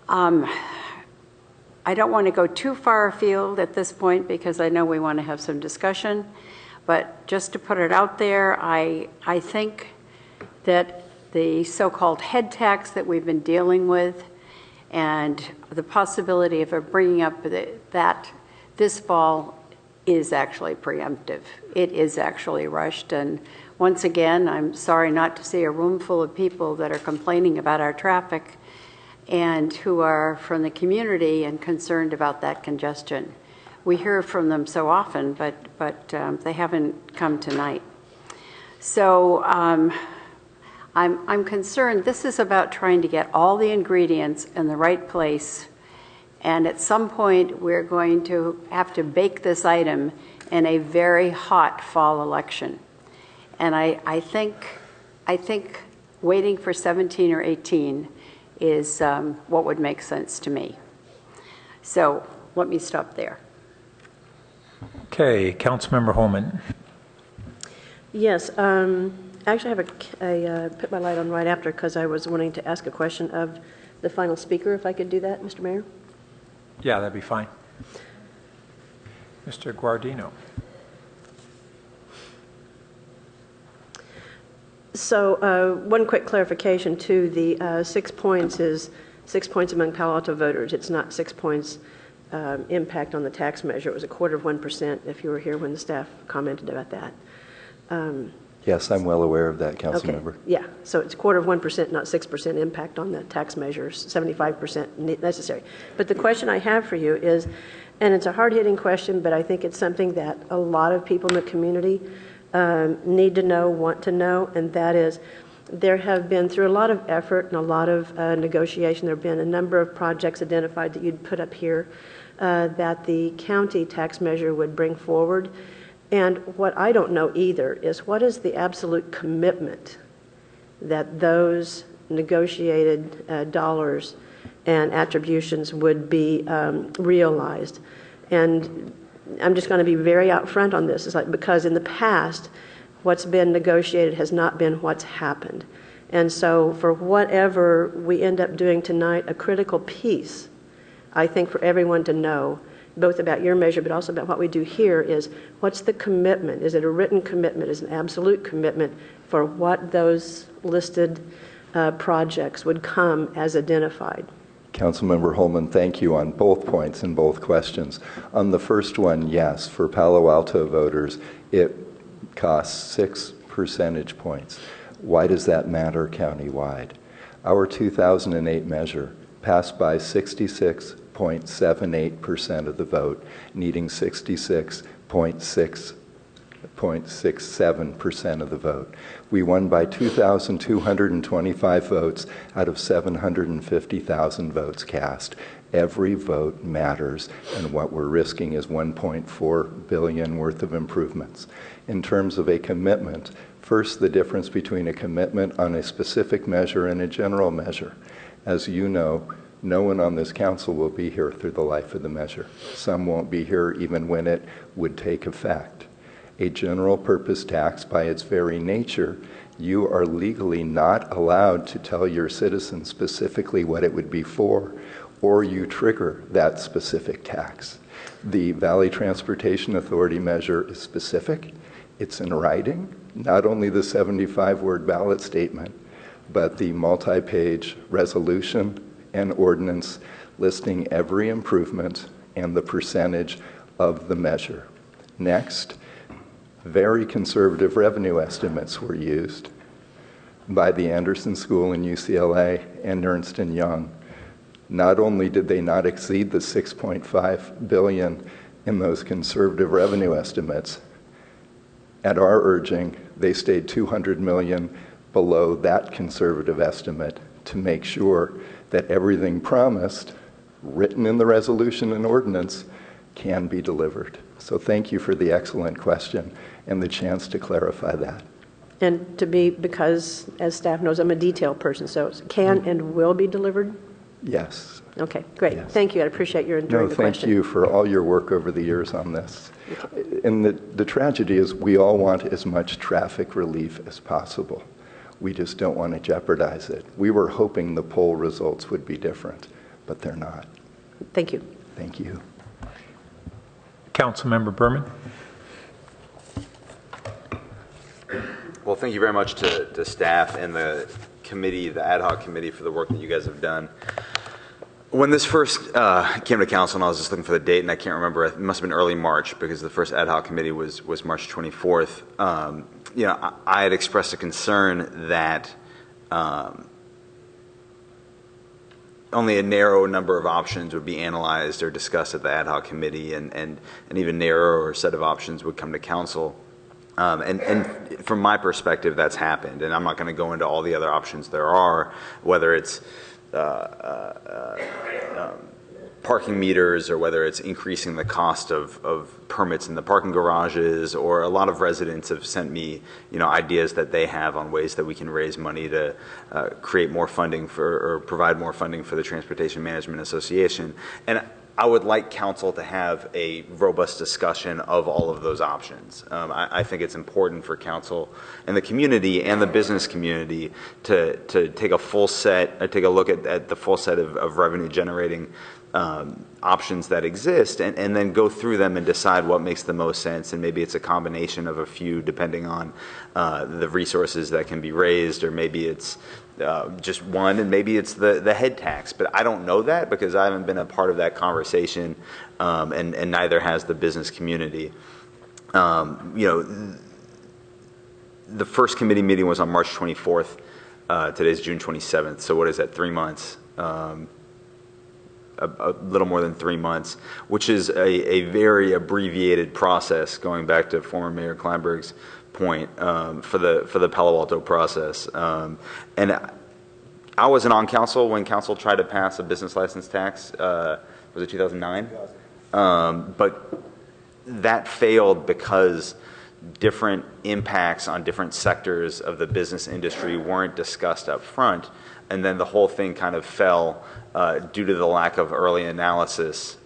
I don't want to go too far afield at this point because I know we want to have some discussion, but just to put it out there, I think that the so-called head tax that we've been dealing with and the possibility of bringing up that this fall is actually preemptive. It is actually rushed, and once again, I'm sorry not to see a room full of people that are complaining about our traffic and who are from the community and concerned about that congestion. We hear from them so often, but they haven't come tonight. So I'm concerned. This is about trying to get all the ingredients in the right place, and at some point we're going to have to bake this item in a very hot fall election. And I think waiting for 17 or 18 is what would make sense to me. So let me stop there. Okay, Councilmember Holman. Yes, actually I put my light on right after because I was wanting to ask a question of the final speaker, if I could do that, Mr. Mayor. Yeah, that'd be fine. Mr. Guardino. So one quick clarification too, the 6 points is 6 points among Palo Alto voters. It's not 6 points impact on the tax measure. It was 1/4% if you were here when the staff commented about that. Yes, I'm well aware of that, Council Member. Yeah, so it's 1/4%, not 6% impact on the tax measures, 75% necessary. But the question I have for you is, and it's a hard-hitting question, but I think it's something that a lot of people in the community need to know, want to know, and that is there have been, through a lot of effort and a lot of negotiation, there have been a number of projects identified that you'd put up here that the county tax measure would bring forward. And what I don't know either is what is the absolute commitment that those negotiated dollars and attributions would be realized. And I'm just going to be very out front on this. It's like, because in the past, what's been negotiated has not been what's happened. And so for whatever we end up doing tonight, a critical piece, I think, for everyone to know, both about your measure but also about what we do here, is what's the commitment? Is it a written commitment? Is it an absolute commitment for what those listed projects would come as identified? Councilmember Holman, thank you on both points and both questions. On the first one, yes, for Palo Alto voters, it costs 6 percentage points. Why does that matter countywide? Our 2008 measure passed by 66.78% of the vote, needing 66.67% of the vote. We won by 2,225 votes out of 750,000 votes cast. Every vote matters, and what we're risking is $1.4 billion worth of improvements. In terms of a commitment, first, the difference between a commitment on a specific measure and a general measure. As you know, no one on this council will be here through the life of the measure. Some won't be here even when it would take effect. A general purpose tax, by its very nature, you are legally not allowed to tell your citizens specifically what it would be for, or you trigger that specific tax. The Valley Transportation Authority measure is specific. It's in writing, not only the 75-word ballot statement, but the multi-page resolution and ordinance listing every improvement and the percentage of the measure. Next, very conservative revenue estimates were used by the Anderson School in UCLA and Ernst & Young. Not only did they not exceed the $6.5 billion in those conservative revenue estimates, at our urging, they stayed $200 million below that conservative estimate to make sure that everything promised, written in the resolution and ordinance, can be delivered. So thank you for the excellent question and the chance to clarify that. And because, as staff knows, I'm a detail person, so it can and will be delivered? Yes. Okay, great. Yes. Thank you. I appreciate your enduring the question. Thank you for all your work over the years on this. Okay. And the tragedy is we all want as much traffic relief as possible. We just don't want to jeopardize it. We were hoping the poll results would be different, but they're not. Thank you. Thank you. Councilmember Berman. Well, thank you very much to staff and the committee, the ad hoc committee, for the work that you guys have done. When this first came to council, and I was just looking for the date, and I can't remember, it must have been early March, because the first ad hoc committee was March 24th. I had expressed a concern that only a narrow number of options would be analyzed or discussed at the ad hoc committee, and an even narrower set of options would come to council. And from my perspective, that's happened. And I'm not going to go into all the other options there are, whether it's parking meters, or whether it's increasing the cost of permits in the parking garages, or a lot of residents have sent me, ideas that they have on ways that we can raise money to create more funding or provide more funding for the Transportation Management Association. And I would like council to have a robust discussion of all of those options. I think it's important for council and the community and the business community to take a look at the full set of revenue generating options that exist, and then go through them and decide what makes the most sense. And maybe it's a combination of a few, depending on the resources that can be raised, or maybe it's just one, and maybe it's the head tax. But I don't know that, because I haven't been a part of that conversation, and neither has the business community. The first committee meeting was on March 24th. Today's June 27th. So what is that, 3 months? A little more than 3 months, which is a very abbreviated process, going back to former Mayor Kleinberg's point, for the Palo Alto process. And I wasn't on council when council tried to pass a business license tax. Was it 2009? But that failed because different impacts on different sectors of the business industry weren't discussed up front, and then the whole thing kind of fell due to the lack of early analysis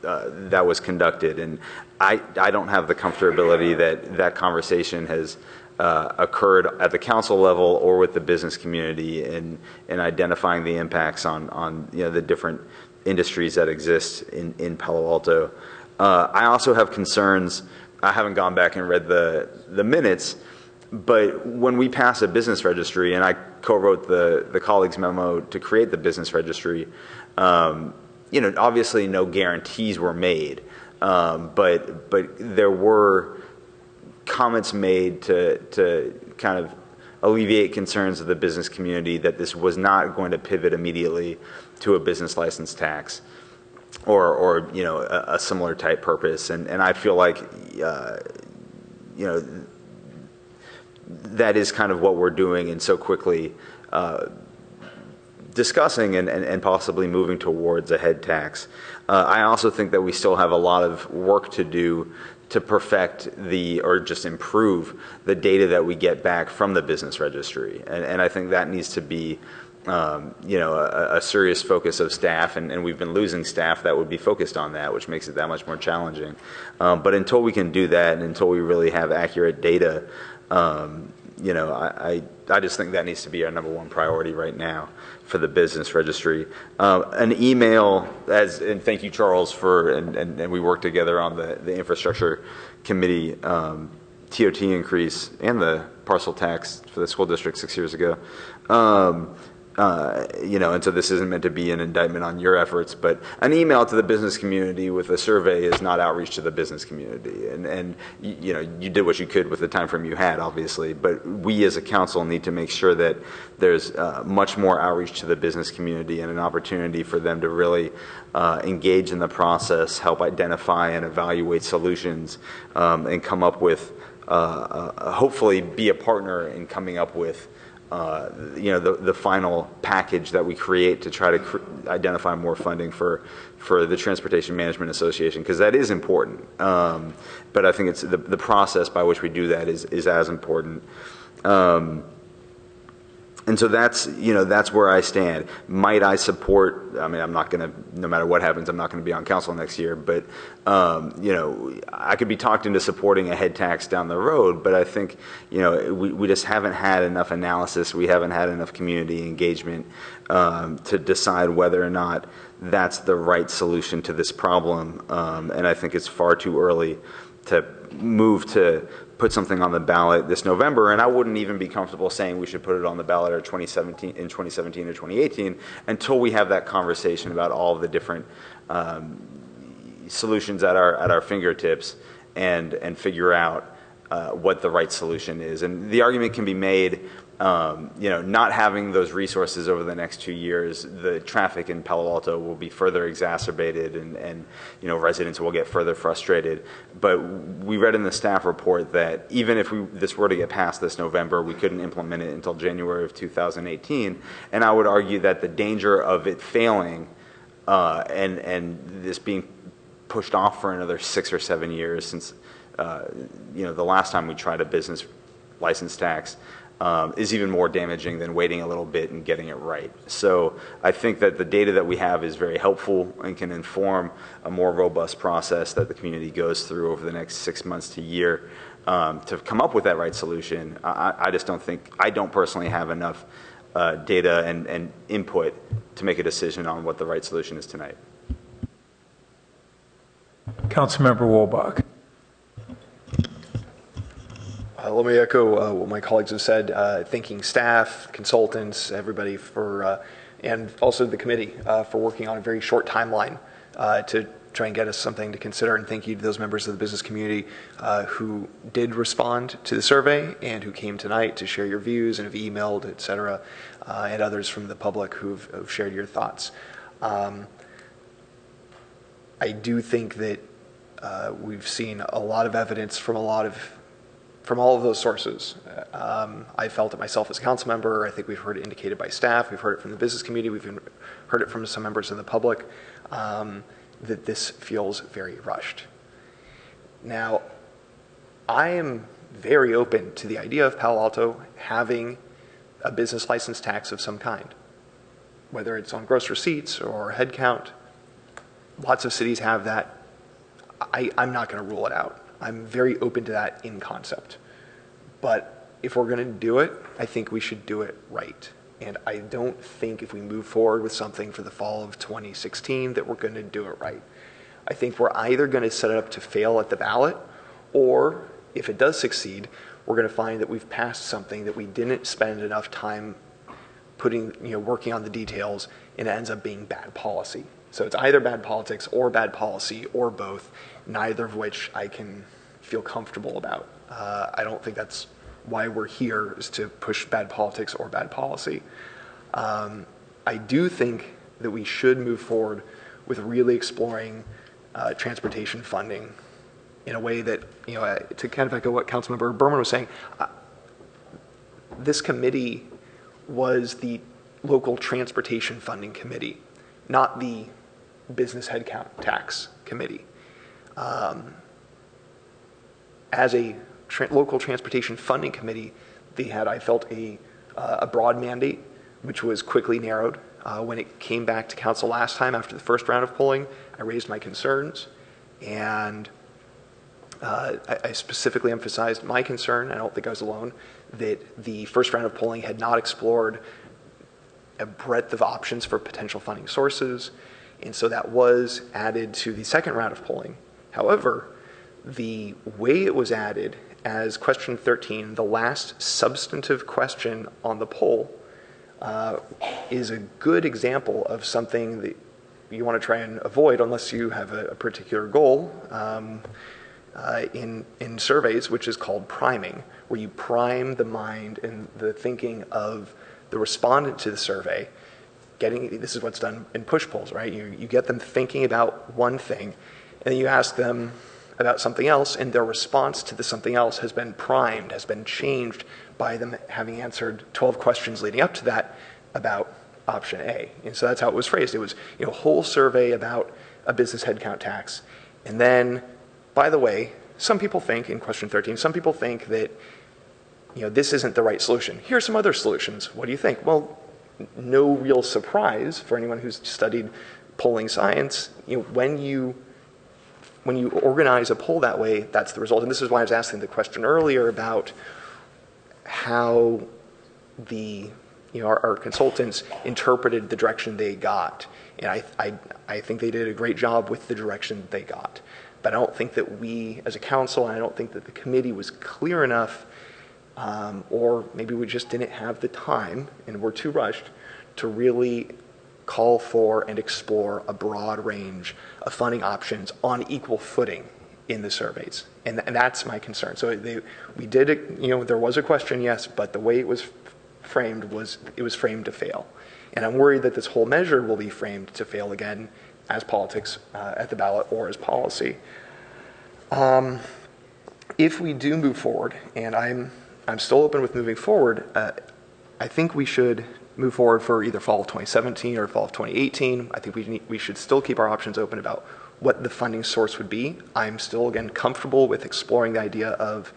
that was conducted. And I don't have the comfortability that conversation has occurred at the council level or with the business community in identifying the impacts on the different industries that exist in Palo Alto. I also have concerns. I haven't gone back and read the minutes, but when we pass a business registry, and co-wrote the colleagues memo to create the business registry, obviously no guarantees were made, but there were comments made to kind of alleviate concerns of the business community that this was not going to pivot immediately to a business license tax or a similar type purpose. And I feel like, that is kind of what we're doing, and so quickly discussing and possibly moving towards a head tax. I also think that we still have a lot of work to do to perfect or just improve the data that we get back from the business registry. And I think that needs to be, a serious focus of staff, and we've been losing staff that would be focused on that, which makes it that much more challenging. But until we can do that, and until we really have accurate data, I just think that needs to be our number one priority right now for the business registry. An email, and thank you, Charles, and we worked together on the infrastructure committee TOT increase and the parcel tax for the school district 6 years ago. And so this isn't meant to be an indictment on your efforts, but an email to the business community with a survey is not outreach to the business community. And you did what you could with the time frame you had, obviously, but we as a council need to make sure that there's much more outreach to the business community and an opportunity for them to really engage in the process, help identify and evaluate solutions, and come up with, hopefully be a partner in coming up with the final package that we create to try to identify more funding for the Transportation Management Association, because that is important. But I think it's the process by which we do that is as important. And so that's where I stand. Might I support, I'm not going to, no matter what happens, I'm not going to be on council next year, but, I could be talked into supporting a head tax down the road, but I think, we just haven't had enough analysis, we haven't had enough community engagement to decide whether or not that's the right solution to this problem. And I think it's far too early to move to put something on the ballot this November, and I wouldn't even be comfortable saying we should put it on the ballot in 2017 or 2018 until we have that conversation about all of the different solutions at our fingertips and figure out what the right solution is. And the argument can be made, not having those resources over the next 2 years, the traffic in Palo Alto will be further exacerbated and residents will get further frustrated. But we read in the staff report that even if this were to get passed this November, we couldn't implement it until January of 2018. And I would argue that the danger of it failing and this being pushed off for another 6 or 7 years since the last time we tried a business license tax is even more damaging than waiting a little bit and getting it right. So I think that the data that we have is very helpful and can inform a more robust process that the community goes through over the next 6 months to a year to come up with that right solution. I don't personally have enough data and input to make a decision on what the right solution is tonight. Councilmember Wolbach. Let me echo what my colleagues have said, thanking staff, consultants, everybody and also the committee for working on a very short timeline to try and get us something to consider. And thank you to those members of the business community who did respond to the survey and who came tonight to share your views and have emailed, et cetera, and others from the public who've shared your thoughts. I do think that we've seen a lot of evidence from all of those sources. I felt it myself as a council member. I think we've heard it indicated by staff. We've heard it from the business community. We've heard it from some members of the public that this feels very rushed. Now, I am very open to the idea of Palo Alto having a business license tax of some kind, whether it's on gross receipts or head count. Lots of cities have that. I'm not going to rule it out. I'm very open to that in concept. But if we're going to do it, I think we should do it right. And I don't think if we move forward with something for the fall of 2016 that we're going to do it right. I think we're either going to set it up to fail at the ballot, or if it does succeed, we're going to find that we've passed something that we didn't spend enough time working on the details, and it ends up being bad policy. So it's either bad politics or bad policy or both, neither of which I can feel comfortable about. I don't think that's why we're here, is to push bad politics or bad policy. I do think that we should move forward with really exploring transportation funding in a way that, to kind of echo what Councilmember Berman was saying, this committee was the local transportation funding committee, not the business headcount tax committee. As a local transportation funding committee, they had, I felt, a broad mandate, which was quickly narrowed. When it came back to council last time after the first round of polling, I raised my concerns, and I specifically emphasized my concern, I don't think I was alone, that the first round of polling had not explored a breadth of options for potential funding sources, and so that was added to the second round of polling. However, the way it was added as question 13, the last substantive question on the poll, is a good example of something that you want to try and avoid unless you have a particular goal in surveys, which is called priming, where you prime the mind and the thinking of the respondent to the survey. This is what's done in push polls, right? You get them thinking about one thing, and then you ask them about something else, and their response to the something else has been primed, has been changed by them having answered 12 questions leading up to that about option A. And so that's how it was phrased. It was a whole survey about a business headcount tax. And then, by the way, some people think, in question 13, some people think that this isn't the right solution. Here are some other solutions. What do you think? Well, no real surprise for anyone who's studied polling science. When you organize a poll that way, that's the result. And this is why I was asking the question earlier about how our consultants interpreted the direction they got. And I think they did a great job with the direction they got. But I don't think that we as a council, and I don't think that the committee was clear enough, or maybe we just didn't have the time and we're too rushed to really call for and explore a broad range of funding options on equal footing in the surveys. And that's my concern. So we did it, there was a question, yes, but the way it was framed was, it was framed to fail. And I'm worried that this whole measure will be framed to fail again as politics at the ballot or as policy. If we do move forward, and I'm still open with moving forward, I think we should move forward for either fall of 2017 or fall of 2018. I think we should still keep our options open about what the funding source would be. I'm still, again, comfortable with exploring the idea of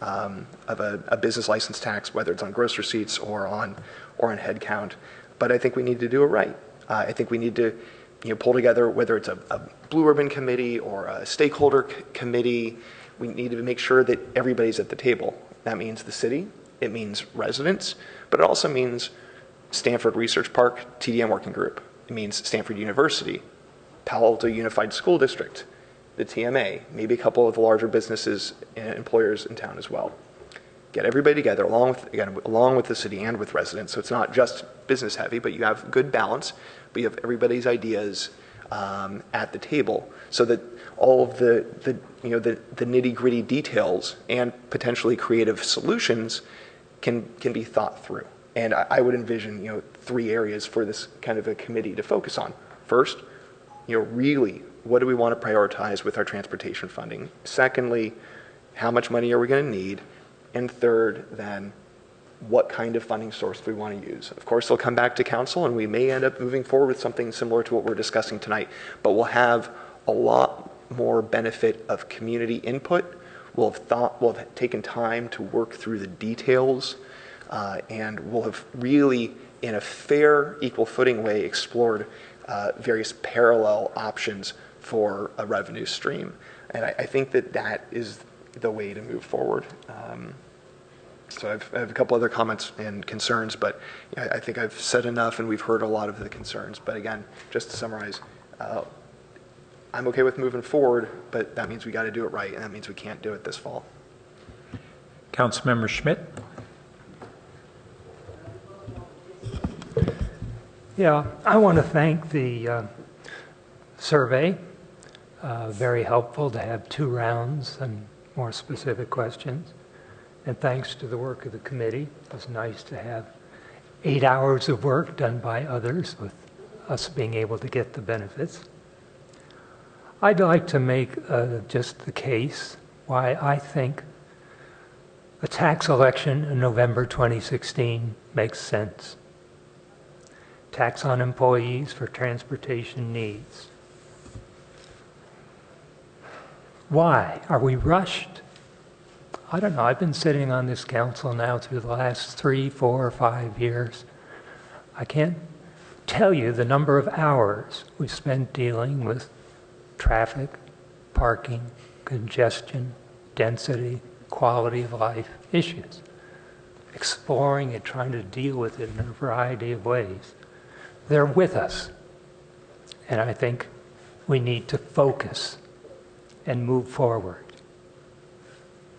a business license tax, whether it's on gross receipts or on head count. But I think we need to do it right. I think we need to pull together, whether it's a blue ribbon committee or a stakeholder committee. We need to make sure that everybody's at the table. That means the city, it means residents, but it also means Stanford Research Park, TDM Working Group. It means Stanford University, Palo Alto Unified School District, the TMA, maybe a couple of the larger businesses and employers in town as well. Get everybody together along with the city and with residents. So it's not just business heavy, but you have good balance, but you have everybody's ideas at the table, so that all of the nitty gritty details and potentially creative solutions can be thought through. And I would envision 3 areas for this kind of a committee to focus on. First, really, what do we want to prioritize with our transportation funding? Secondly, how much money are we going to need? And third, then, what kind of funding source do we want to use? Of course, they'll come back to council, and we may end up moving forward with something similar to what we're discussing tonight, but we'll have a lot more benefit of community input. We'll have taken time to work through the details, and we'll have really, in a fair, equal footing way, explored various parallel options for a revenue stream. And I think that is the way to move forward. So I have a couple other comments and concerns, but I think I've said enough and we've heard a lot of the concerns. But again, just to summarize, I'm okay with moving forward, but that means we got to do it right, and that means we can't do it this fall. Councilmember Schmidt. Yeah, I want to thank the survey. Very helpful to have 2 rounds and more specific questions. And thanks to the work of the committee. It was nice to have 8 hours of work done by others with us being able to get the benefits. I'd like to make just the case why I think a tax election in November 2016 makes sense. Tax on employees for transportation needs. Why? Are we rushed? I don't know. I've been sitting on this council now through the last 3, 4, 5 years. I can't tell you the number of hours we spent dealing with traffic, parking, congestion, density, quality of life issues, exploring and trying to deal with it in a variety of ways. They're with us, and I think we need to focus and move forward.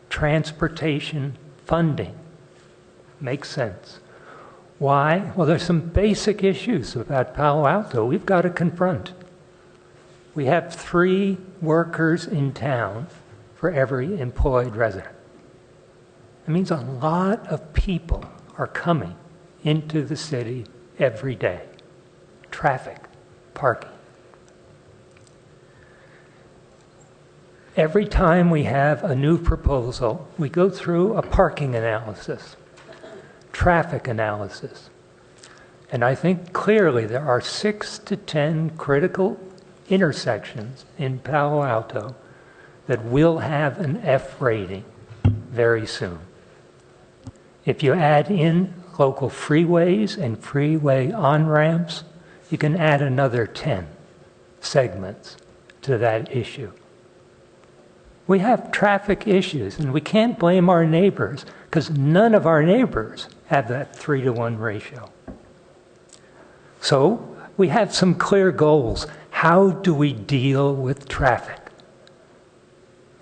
Transportation funding makes sense. Why? Well, there's some basic issues about Palo Alto we've got to confront. We have 3 workers in town for every employed resident. It means a lot of people are coming into the city every day. Traffic, parking. Every time we have a new proposal, we go through a parking analysis, traffic analysis. And I think clearly there are 6 to 10 critical intersections in Palo Alto that will have an F rating very soon. If you add in local freeways and freeway on-ramps, you can add another 10 segments to that issue. We have traffic issues, and we can't blame our neighbors because none of our neighbors have that 3-to-1 ratio. So we have some clear goals. How do we deal with traffic?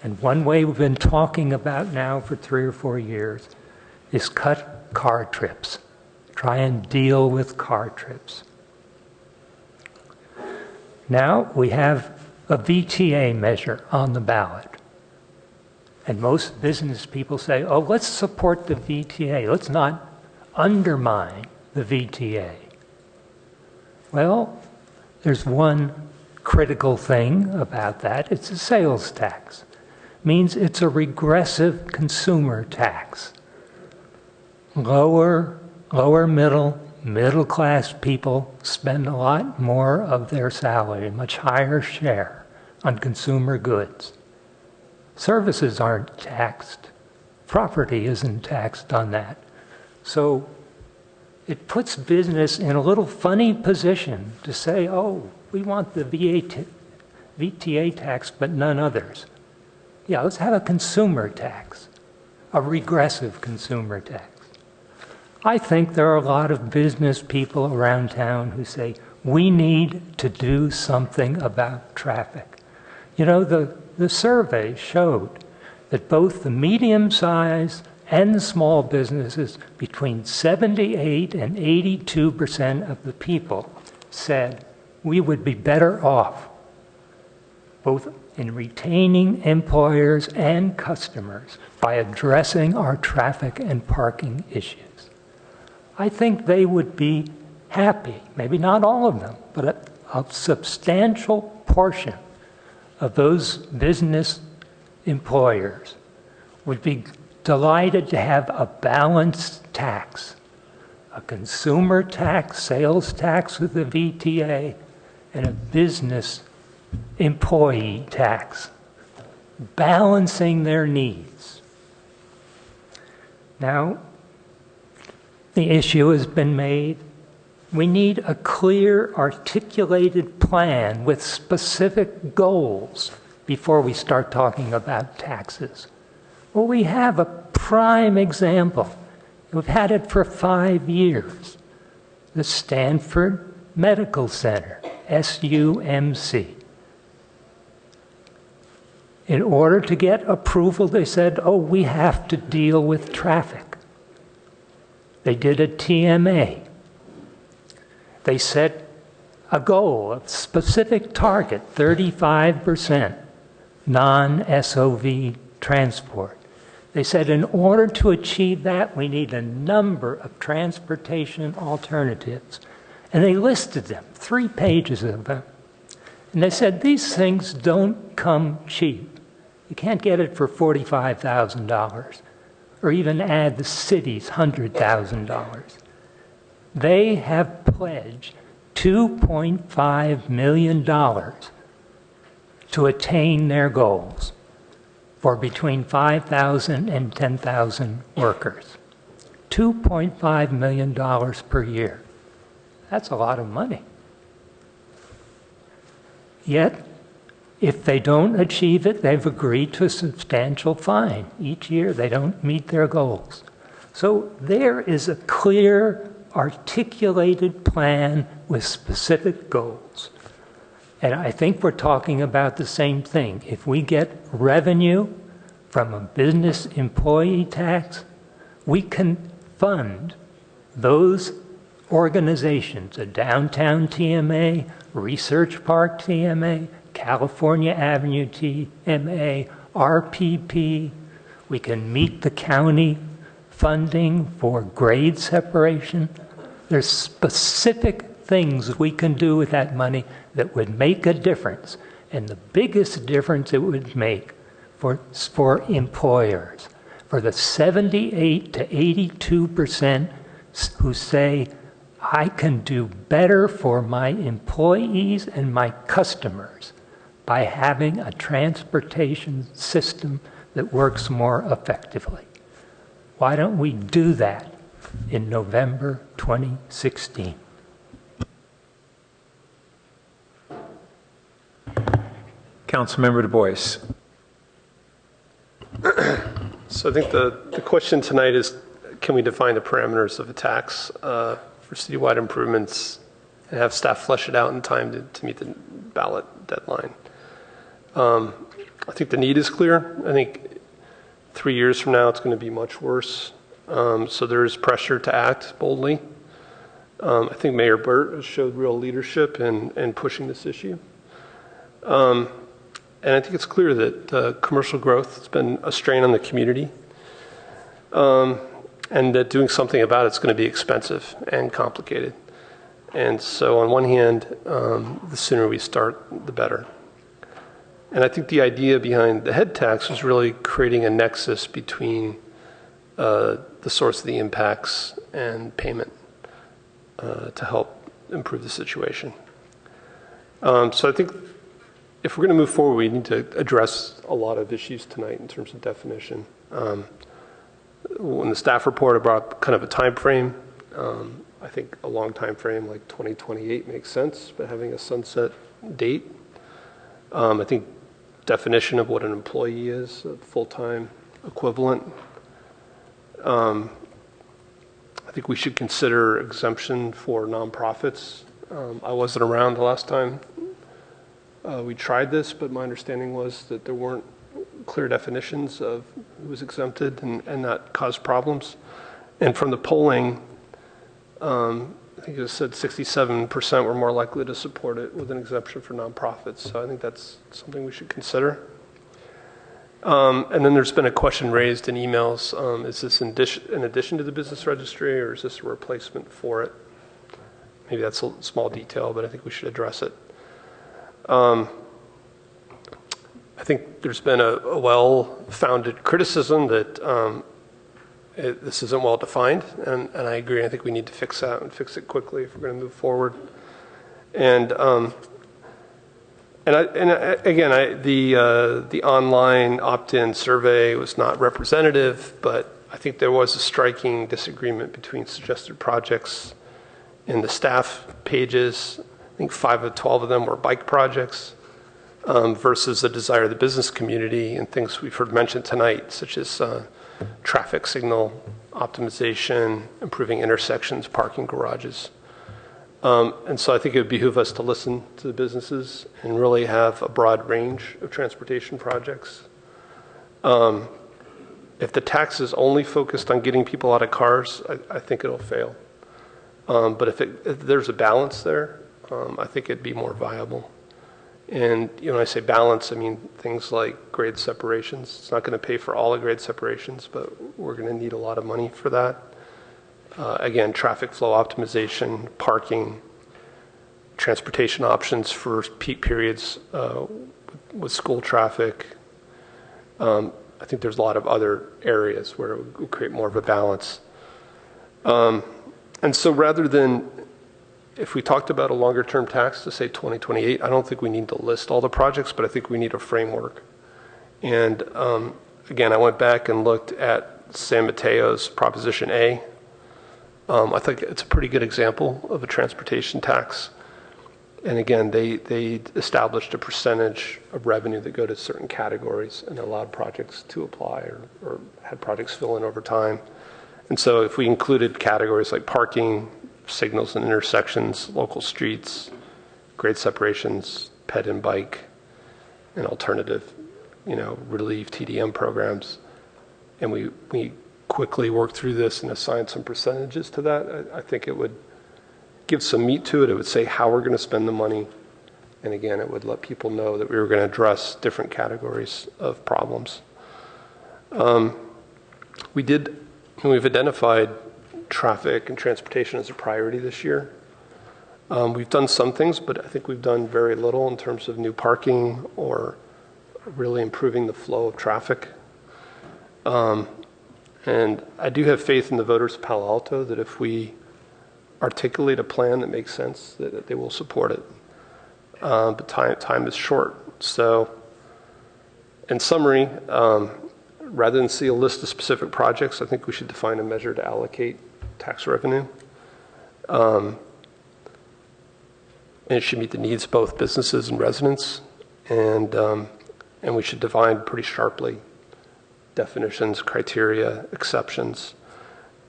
And one way we've been talking about now for 3 or 4 years is cut car trips. Try and deal with car trips. Now we have a VTA measure on the ballot. And most business people say, oh, let's support the VTA. Let's not undermine the VTA. Well, there's one critical thing about that. It's a sales tax. It means it's a regressive consumer tax. Lower middle class people spend a lot more of their salary, a much higher share on consumer goods. Services aren't taxed. Property isn't taxed on that. So it puts business in a little funny position to say, oh, we want the VTA tax, but none others. Yeah, let's have a consumer tax, a regressive consumer tax. I think there are a lot of business people around town who say, we need to do something about traffic. You know, the survey showed that both the medium-sized and the small businesses, between 78 and 82% of the people said we would be better off both in retaining employers and customers by addressing our traffic and parking issues. I think they would be happy, maybe not all of them, but a substantial portion of those business employers would be delighted to have a balanced tax, a consumer tax, sales tax with the VTA, and a business employee tax, balancing their needs. Now, the issue has been made. We need a clear, articulated plan with specific goals before we start talking about taxes. Well, we have a prime example. We've had it for 5 years. The Stanford Medical Center, SUMC. In order to get approval, they said, oh, we have to deal with traffic. They did a TMA. They set a goal, a specific target, 35% non-SOV transport. They said in order to achieve that, we need a number of transportation alternatives. And they listed them, 3 pages of them. And they said these things don't come cheap. You can't get it for $45,000 or even add the city's $100,000. They have pledged $2.5 million to attain their goals for between 5,000 and 10,000 workers. $2.5 million per year. That's a lot of money. Yet, if they don't achieve it, they've agreed to a substantial fine. Each year they don't meet their goals. So there is a clear, articulated plan with specific goals. And I think we're talking about the same thing. If we get revenue from a business employee tax, we can fund those organizations, a downtown TMA, Research Park TMA, California Avenue TMA, RPP. We can meet the county funding for grade separation. There's specific things we can do with that money that would make a difference. And the biggest difference it would make for employers, for the 78 to 82% who say, I can do better for my employees and my customers by having a transportation system that works more effectively. Why don't we do that in November 2016? Councilmember Du Bois. So I think the question tonight is, can we define the parameters of a tax for citywide improvements and have staff flesh it out in time to meet the ballot deadline? I think the need is clear. I think 3 years from now it's going to be much worse. So there is pressure to act boldly. I think Mayor Burt has showed real leadership in pushing this issue. And I think it's clear that commercial growth has been a strain on the community, and that doing something about it's going to be expensive and complicated. And so on one hand, the sooner we start, the better. And I think the idea behind the head tax was really creating a nexus between the source of the impacts and payment to help improve the situation. So I think if we're going to move forward, we need to address a lot of issues tonight in terms of definition. When the staff report brought up kind of a time frame, I think a long time frame like 2028 makes sense, but having a sunset date, I think definition of what an employee is, a full-time equivalent. I think we should consider exemption for nonprofits. I wasn't around the last time we tried this, but my understanding was that there weren't clear definitions of who was exempted, and that caused problems. And from the polling, I think it said 67% were more likely to support it with an exemption for nonprofits. So I think that's something we should consider. And then there's been a question raised in emails. Is this in addition to the business registry, or is this a replacement for it? Maybe that's a small detail, but I think we should address it. I think there's been a well-founded criticism that this isn't well defined, and I agree. I think we need to fix that and fix it quickly if we're going to move forward. And the online opt-in survey was not representative, but I think there was a striking disagreement between suggested projects in the staff pages. I think 5 of 12 of them were bike projects versus the desire of the business community and things we've heard mentioned tonight, such as traffic signal optimization, improving intersections, parking garages. And so I think it would behoove us to listen to the businesses and really have a broad range of transportation projects. If the tax is only focused on getting people out of cars, I think it'll fail. But if there's a balance there, I think it'd be more viable. And when I say balance, I mean things like grade separations. It's not going to pay for all the grade separations, but we're going to need a lot of money for that. Again, traffic flow optimization, parking, transportation options for peak periods with school traffic. I think there's a lot of other areas where it would create more of a balance. And so rather than, if we talked about a longer term tax to say 2028, I don't think we need to list all the projects, but I think we need a framework. And again, I went back and looked at San Mateo's Proposition A. I think it's a pretty good example of a transportation tax. And again, they established a percentage of revenue that go to certain categories and allowed projects to apply or had projects fill in over time. And so if we included categories like parking, signals and intersections, local streets, grade separations, ped and bike, and alternative, relief TDM programs, and we quickly work through this and assign some percentages to that, I think it would give some meat to it. It would say how we're going to spend the money. And again, it would let people know that we were going to address different categories of problems. We've identified traffic and transportation as a priority this year. We've done some things, but I think we've done very little in terms of new parking or really improving the flow of traffic. And I do have faith in the voters of Palo Alto that if we articulate a plan that makes sense, that they will support it. But time is short. So in summary, rather than see a list of specific projects, I think we should define a measure to allocate tax revenue. And it should meet the needs of both businesses and residents. And we should define pretty sharply definitions, criteria, exceptions.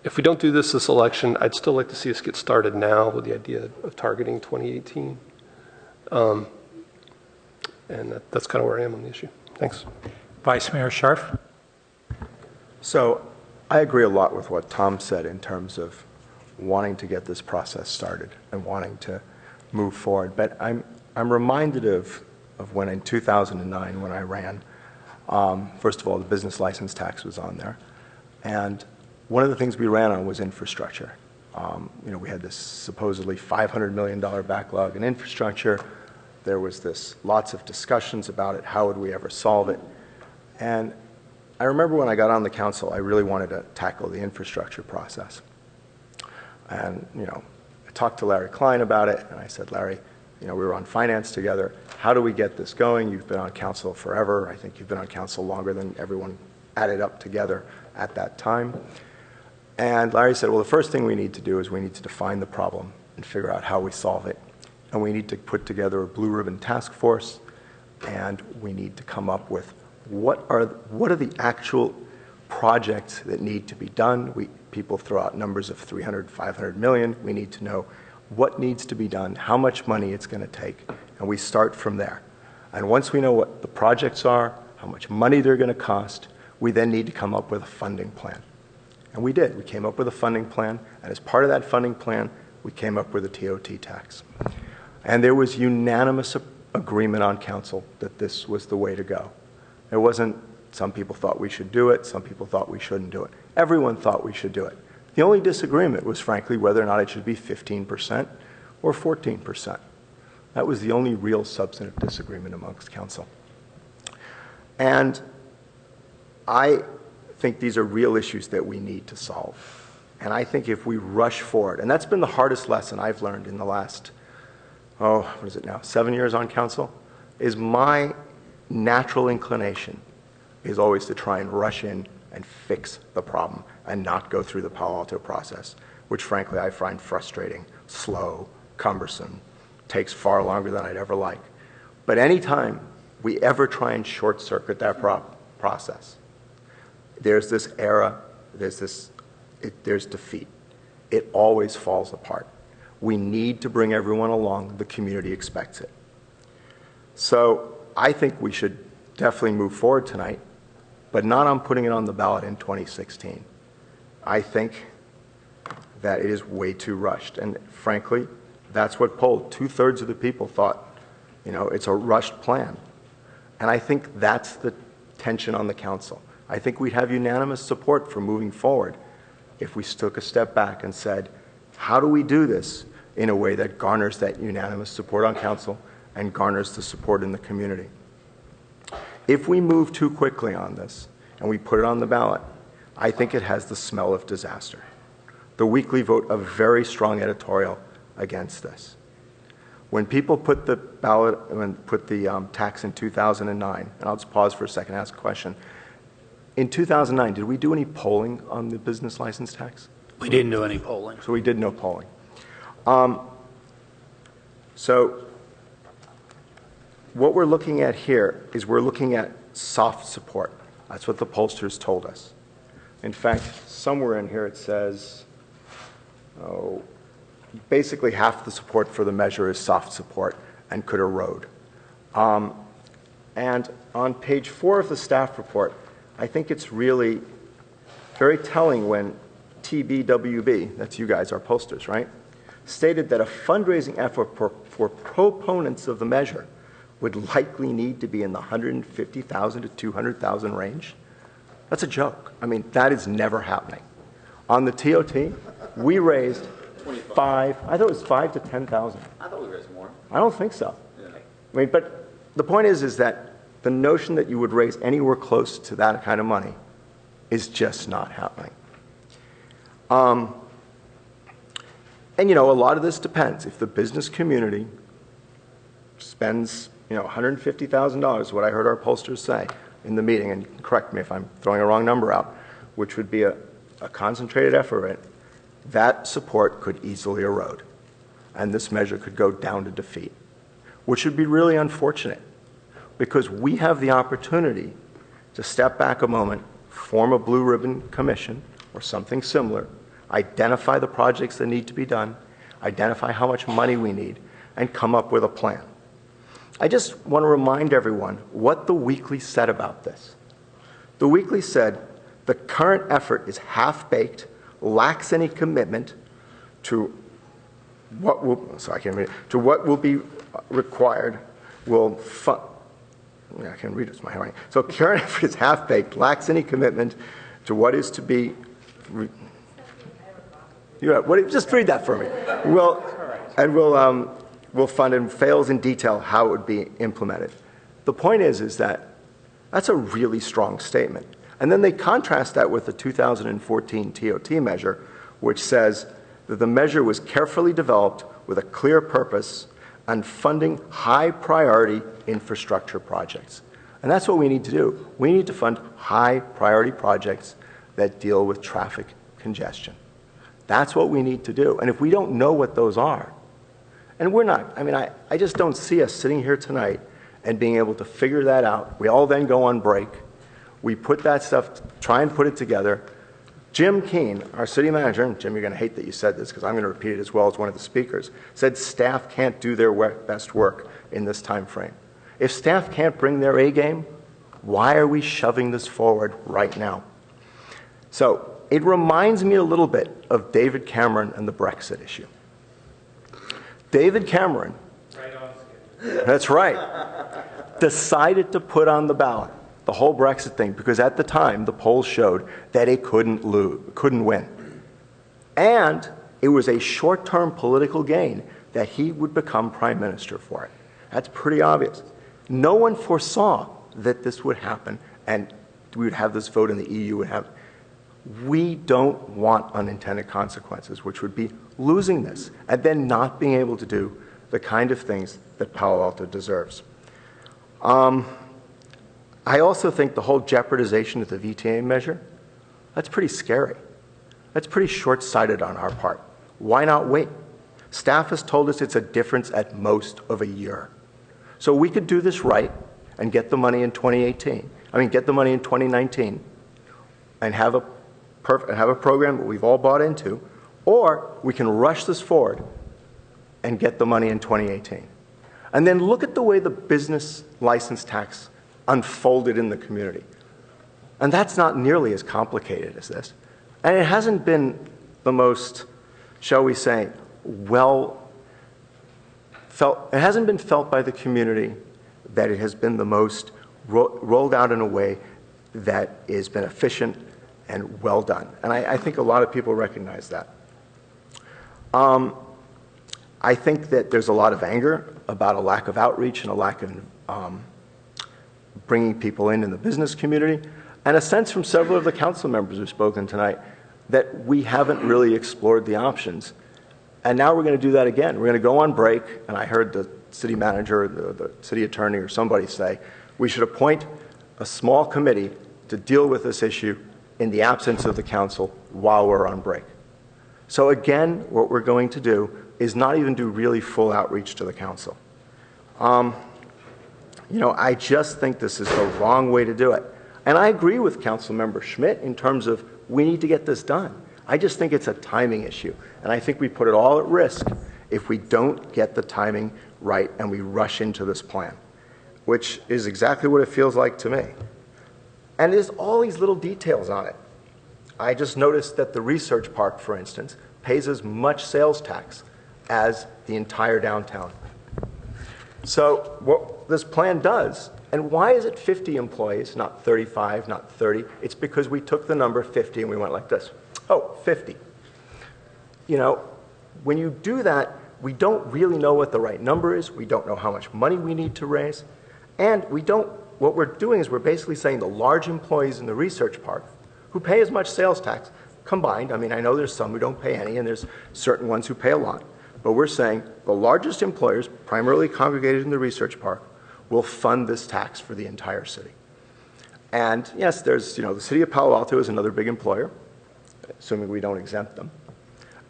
If we don't do this election, I'd still like to see us get started now with the idea of targeting 2018. And that's kind of where I am on the issue. Thanks. Vice Mayor Scharf. So I agree a lot with what Tom said in terms of wanting to get this process started and wanting to move forward. But I'm reminded of when in 2009 when I ran, first of all, the business license tax was on there. And one of the things we ran on was infrastructure. We had this supposedly $500 million backlog in infrastructure. There was lots of discussions about it. How would we ever solve it? And I remember when I got on the council, I really wanted to tackle the infrastructure process. And, I talked to Larry Klein about it, and I said, Larry, we were on finance together. How do we get this going? You've been on council forever. I think you've been on council longer than everyone added up together at that time. And Larry said, well, the first thing we need to do is we need to define the problem and figure out how we solve it. And we need to put together a blue ribbon task force, and we need to come up with what are the actual projects that need to be done. People throw out numbers of 300, 500 million. We need to know what needs to be done, how much money it's going to take, and we start from there. And once we know what the projects are, how much money they're going to cost, we then need to come up with a funding plan. And we did. We came up with a funding plan, and as part of that funding plan, we came up with a TOT tax. And there was unanimous agreement on council that this was the way to go. It wasn't some people thought we should do it, some people thought we shouldn't do it. Everyone thought we should do it. The only disagreement was, frankly, whether or not it should be 15% or 14%. That was the only real substantive disagreement amongst council. And I think these are real issues that we need to solve. And I think if we rush forward, and that's been the hardest lesson I've learned in the last, 7 years on council, is my natural inclination is always to try and rush in and fix the problem and not go through the Palo Alto process, which frankly I find frustrating, slow, cumbersome, takes far longer than I'd ever like. But anytime we ever try and short circuit that process, there's this era, there's defeat. It always falls apart. We need to bring everyone along. The community expects it. So I think we should definitely move forward tonight, but not on putting it on the ballot in 2016. I think that it is way too rushed. And frankly, that's what polled. 2/3 of the people thought, it's a rushed plan. And I think that's the tension on the council. I think we'd have unanimous support for moving forward if we took a step back and said, how do we do this in a way that garners that unanimous support on council and garners the support in the community? If we move too quickly on this and we put it on the ballot, I think it has the smell of disaster. The Weekly vote a very strong editorial against this. When people put the ballot and put the tax in 2009, and I'll just pause for a second and ask a question. In 2009, did we do any polling on the business license tax? We didn't do any polling. So we did no polling. So what we're looking at here is we're looking at soft support. That's what the pollsters told us. In fact, somewhere in here it says, basically half the support for the measure is soft support and could erode. And on page 4 of the staff report, I think it's really very telling when TBWB, that's you guys, our pollsters, right, stated that a fundraising effort for proponents of the measure would likely need to be in the 150,000 to 200,000 range. That's a joke. I mean, that is never happening. On the TOT, we raised 5, I thought it was 5 to 10,000. I thought we raised more. I don't think so. Yeah. I mean, but the point is that the notion that you would raise anywhere close to that kind of money is just not happening. And a lot of this depends. If the business community spends, $150,000, what I heard our pollsters say in the meeting, and you can correct me if I'm throwing a wrong number out, which would be a concentrated effort, that support could easily erode. And this measure could go down to defeat, which would be really unfortunate because we have the opportunity to step back a moment, form a blue ribbon commission or something similar, identify the projects that need to be done, identify how much money we need, and come up with a plan. I just want to remind everyone what the Weekly said about this. The Weekly said the current effort is half-baked, lacks any commitment to what will be required, I can read it, it's my handwriting. So current effort is half-baked, lacks any commitment to what is to be just read that for me. We'll fund and fails in detail how it would be implemented. The point is that that's a really strong statement. And then they contrast that with the 2014 TOT measure, which says that the measure was carefully developed with a clear purpose and funding high priority infrastructure projects. And that's what we need to do. We need to fund high priority projects that deal with traffic congestion. That's what we need to do. And if we don't know what those are, and we're not, I just don't see us sitting here tonight and being able to figure that out. We all then go on break. We put that stuff, try and put it together. Jim Keene, our city manager, and Jim, you're going to hate that you said this because I'm going to repeat it as well as one of the speakers, said staff can't do their best work in this time frame. If staff can't bring their A game, why are we shoving this forward right now? So it reminds me a little bit of David Cameron and the Brexit issue. David Cameron, that's right, decided to put on the ballot the whole Brexit thing because at the time the polls showed that it couldn't win. And it was a short-term political gain that he would become prime minister for it. That's pretty obvious. No one foresaw that this would happen and we would have this vote in the EU would have. We don't want unintended consequences, which would be losing this and then not being able to do the kind of things that Palo Alto deserves. I also think the whole jeopardization of the VTA measure, that's pretty scary. That's pretty short-sighted on our part. Why not wait? Staff has told us it's a difference at most of a year. So we could do this right and get the money in 2018. Get the money in 2019 and have a program that we've all bought into, or we can rush this forward and get the money in 2018. And then look at the way the business license tax unfolded in the community. And that's not nearly as complicated as this. And it hasn't been the most shall we say, well felt. It hasn't been felt by the community that it has been the most rolled out in a way that has been efficient and well done. And I think a lot of people recognize that. I think that there's a lot of anger about a lack of outreach and a lack of bringing people in the business community, and a sense from several of the council members who've spoken tonight that we haven't really explored the options. And now we're going to do that again. We're going to go on break, and I heard the city manager, the city attorney, or somebody say we should appoint a small committee to deal with this issue in the absence of the council while we're on break. So again, what we're going to do is not even do really full outreach to the council. I just think this is the wrong way to do it. And I agree with Councilmember Schmidt in terms of we need to get this done. I just think it's a timing issue. And I think we put it all at risk if we don't get the timing right and we rush into this plan, which is exactly what it feels like to me. And there's all these little details on it. I just noticed that the research park, for instance, pays as much sales tax as the entire downtown. So what this plan does, and why is it 50 employees, not 35, not 30? It's because we took the number 50 and we went like this. Oh, 50. When you do that, we don't really know what the right number is. We don't know how much money we need to raise. And what we're doing is we're basically saying the large employees in the research park who pay as much sales tax combined. I mean, I know there's some who don't pay any, and there's certain ones who pay a lot. But we're saying the largest employers, primarily congregated in the research park, will fund this tax for the entire city. And yes, there's, the city of Palo Alto is another big employer, assuming we don't exempt them.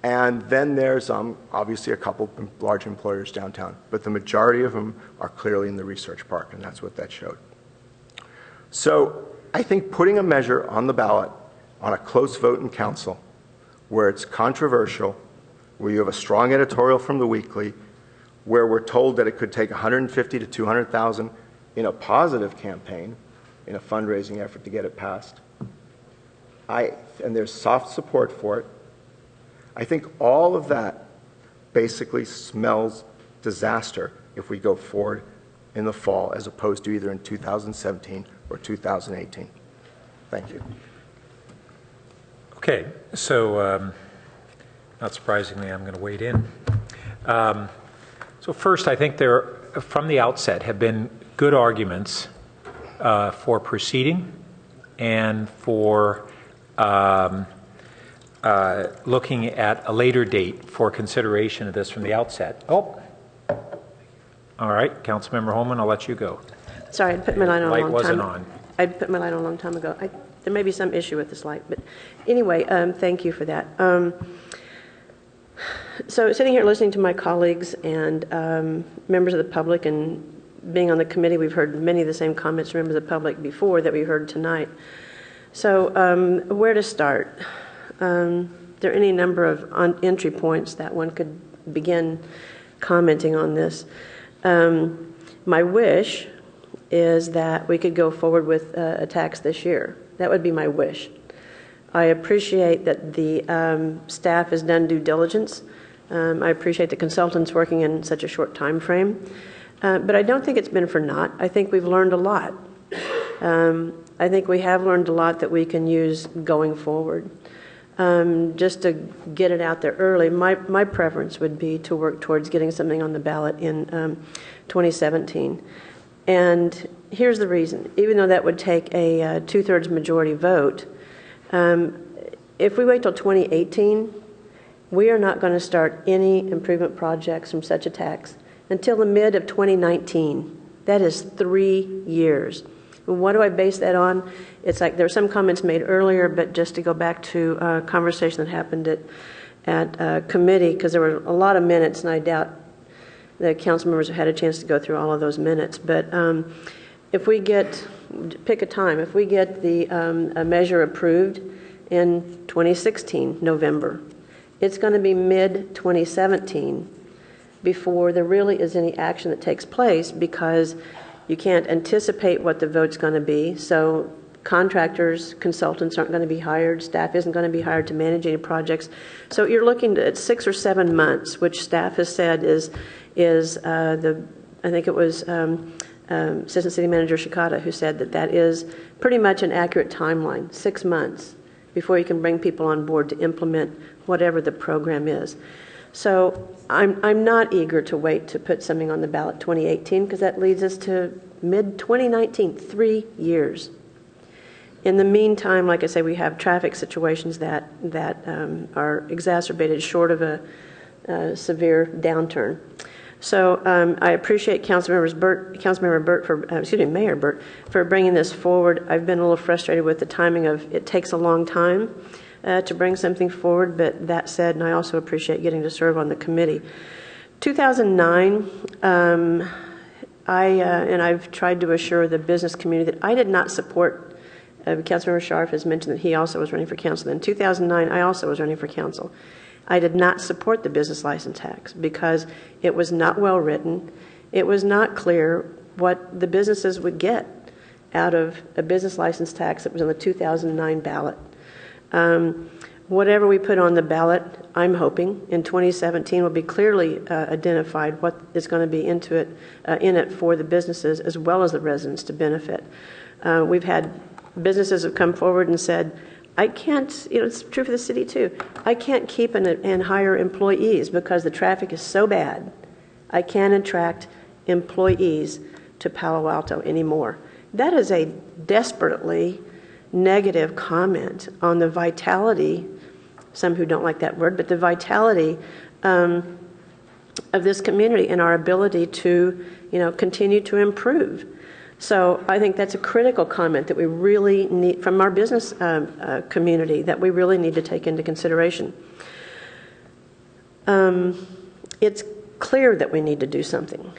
And then there's obviously a couple large employers downtown, but the majority of them are clearly in the research park, and that's what that showed. So I think putting a measure on the ballot on a close vote in council, where it's controversial, where you have a strong editorial from the weekly, where we're told that it could take 150 to 200,000 in a positive campaign, in a fundraising effort to get it passed, and there's soft support for it. I think all of that basically smells disaster if we go forward in the fall as opposed to either in 2017 or 2018. Thank you. Okay, so not surprisingly, I'm going to wade in. So first, I think there, from the outset, have been good arguments for proceeding and for looking at a later date for consideration of this from the outset. Oh, all right, Councilmember Holman, I'll let you go. Sorry, I put my light on a long time. Light wasn't on. I put my light on a long time ago. There may be some issue with this light, but anyway, thank you for that. So sitting here listening to my colleagues and members of the public and being on the committee, we've heard many of the same comments from members of the public before that we heard tonight. So where to start? There are any number of entry points that one could begin commenting on this. My wish is that we could go forward with a tax this year. That would be my wish. I appreciate that the staff has done due diligence. I appreciate the consultants working in such a short time frame. But I don't think it's been for naught. I think we've learned a lot. I think we have learned a lot that we can use going forward. Just to get it out there early, my preference would be to work towards getting something on the ballot in 2017. And here's the reason. Even though that would take a two-thirds majority vote, if we wait till 2018, we are not going to start any improvement projects from such a tax until the mid of 2019. That is 3 years. And what do I base that on? It's like there were some comments made earlier, but just to go back to a conversation that happened at committee, because there were a lot of minutes, and I doubt the council members have had a chance to go through all of those minutes. But if we pick a time, if we get a measure approved in 2016, November, it's going to be mid-2017 before there really is any action that takes place, because you can't anticipate what the vote's going to be. So Contractors, consultants aren't going to be hired. Staff isn't going to be hired to manage any projects. So you're looking at 6 or 7 months, which staff has said is I think it was Assistant City Manager Shikata who said that is pretty much an accurate timeline, 6 months before you can bring people on board to implement whatever the program is. So I'm not eager to wait to put something on the ballot 2018 because that leads us to mid-2019, 3 years. In the meantime, like I say, we have traffic situations that are exacerbated short of a severe downturn. So I appreciate Mayor Burt for bringing this forward. I've been a little frustrated with the timing of it takes a long time to bring something forward, but that said, and I also appreciate getting to serve on the committee. 2009, and I've tried to assure the business community that I did not support. Councilmember Scharf has mentioned that he also was running for council. In 2009, I also was running for council. I did not support the business license tax because it was not well written. It was not clear what the businesses would get out of a business license tax that was on the 2009 ballot. Whatever we put on the ballot, I'm hoping in 2017 will be clearly identified what is going to be in it for the businesses as well as the residents to benefit. We've had businesses have come forward and said, I can't, it's true for the city too, I can't keep and hire employees because the traffic is so bad. I can't attract employees to Palo Alto anymore. That is a desperately negative comment on the vitality, some who don't like that word, but the vitality of this community and our ability to, continue to improve. So I think that's a critical comment that we really need from our business community that we really need to take into consideration. It's clear that we need to do something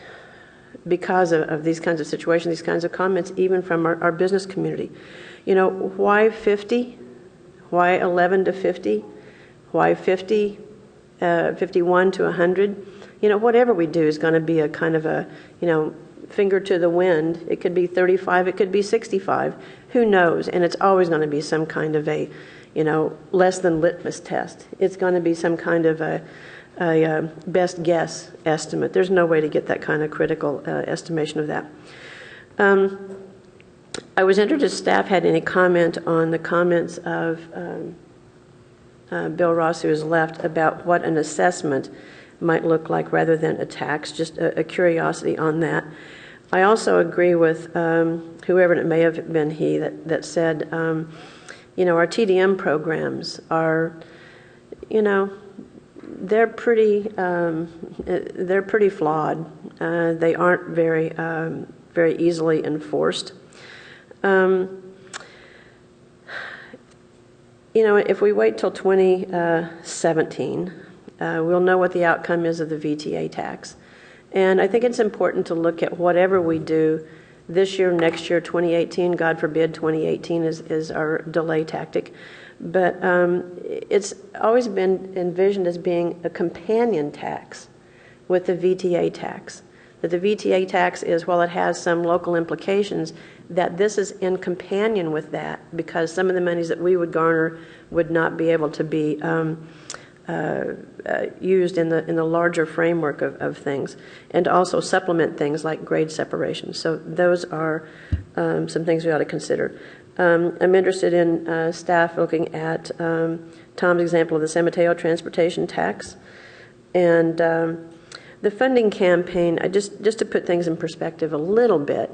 because of these kinds of situations, these kinds of comments, even from our business community. Why 50? Why 11 to 50? Why 50, 51 to 100? Whatever we do is going to be a kind of a, finger to the wind. It could be 35, it could be 65. Who knows? And it's always going to be some kind of a, less than litmus test. It's going to be some kind of a best guess estimate. There's no way to get that kind of critical estimation of that. I was interested if staff had any comment on the comments of Bill Ross, who has left, about what an assessment might look like rather than a tax, just a curiosity on that. I also agree with whoever, and it may have been he, that said, our TDM programs are, they're pretty flawed. They aren't very easily enforced. If we wait till 2017, we'll know what the outcome is of the VTA tax. And I think it's important to look at whatever we do this year, next year, 2018, God forbid 2018 is our delay tactic. But it's always been envisioned as being a companion tax with the VTA tax. That the VTA tax is, while it has some local implications, that this is in companion with that because some of the monies that we would garner would not be able to be used in the larger framework of things, and also supplement things like grade separation. So those are some things we ought to consider. I'm interested in staff looking at Tom's example of the San Mateo transportation tax, and the funding campaign. Just to put things in perspective a little bit.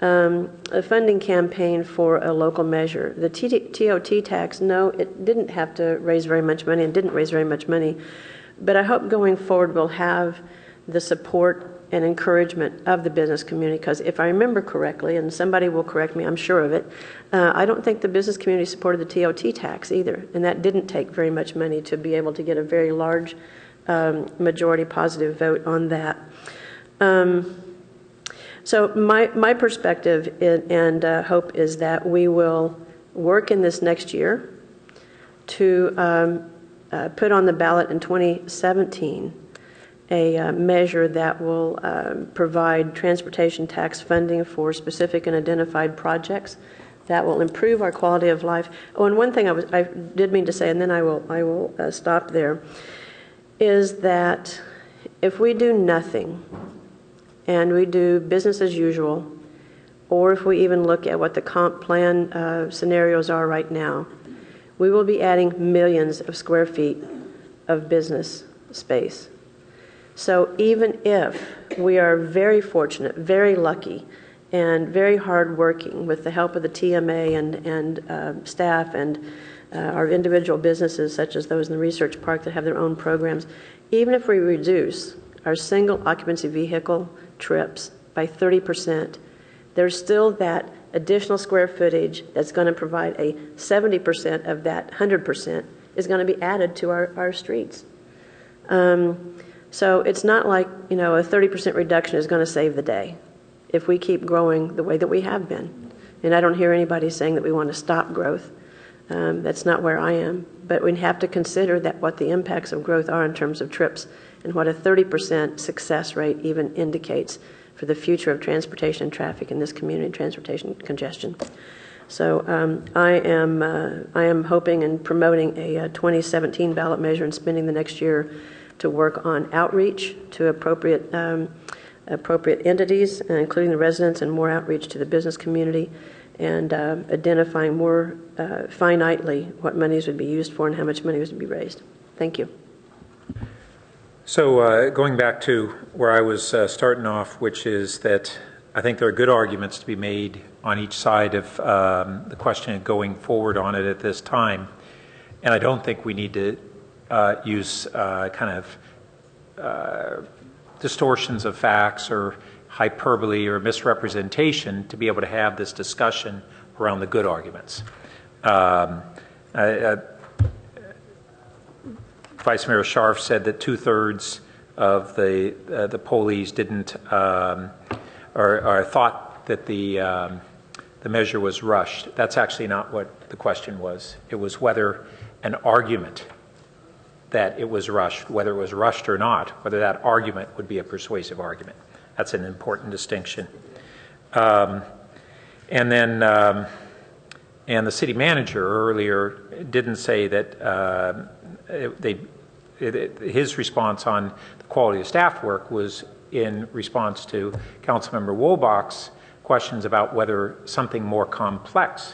A funding campaign for a local measure. The TOT tax, no, it didn't have to raise very much money and didn't raise very much money. But I hope going forward we'll have the support and encouragement of the business community, because if I remember correctly, and somebody will correct me, I'm sure of it, I don't think the business community supported the TOT tax either. And that didn't take very much money to be able to get a very large majority positive vote on that. So my perspective and hope is that we will work in this next year to put on the ballot in 2017 a measure that will provide transportation tax funding for specific and identified projects that will improve our quality of life. Oh, and one thing I did mean to say, and then I will stop there, is that if we do nothing and we do business as usual, or if we even look at what the comp plan scenarios are right now, we will be adding millions of square feet of business space. So even if we are very fortunate, very lucky, and very hardworking with the help of the TMA and staff and our individual businesses, such as those in the research park that have their own programs, even if we reduce our single occupancy vehicle trips by 30%, there's still that additional square footage that's going to provide a 70% of that 100% is going to be added to our streets. So it's not like, a 30% reduction is going to save the day if we keep growing the way that we have been. And I don't hear anybody saying that we want to stop growth. That's not where I am. But we have to consider that what the impacts of growth are in terms of trips and what a 30% success rate even indicates for the future of transportation and traffic in this community, transportation congestion. So I am hoping and promoting a 2017 ballot measure and spending the next year to work on outreach to appropriate entities, including the residents, and more outreach to the business community, and identifying more finitely what monies would be used for and how much money would be raised. Thank you. So going back to where I was starting off, which is that I think there are good arguments to be made on each side of the question of going forward on it at this time. And I don't think we need to use distortions of facts or hyperbole or misrepresentation to be able to have this discussion around the good arguments. Vice Mayor Scharf said that 2/3 of the pollees didn't or thought that the measure was rushed. That's actually not what the question was. It was whether an argument that it was rushed, whether it was rushed or not, whether that argument would be a persuasive argument. That's an important distinction. And the city manager earlier didn't say that his response on the quality of staff work was in response to Councilmember Woolbach's questions about whether something more complex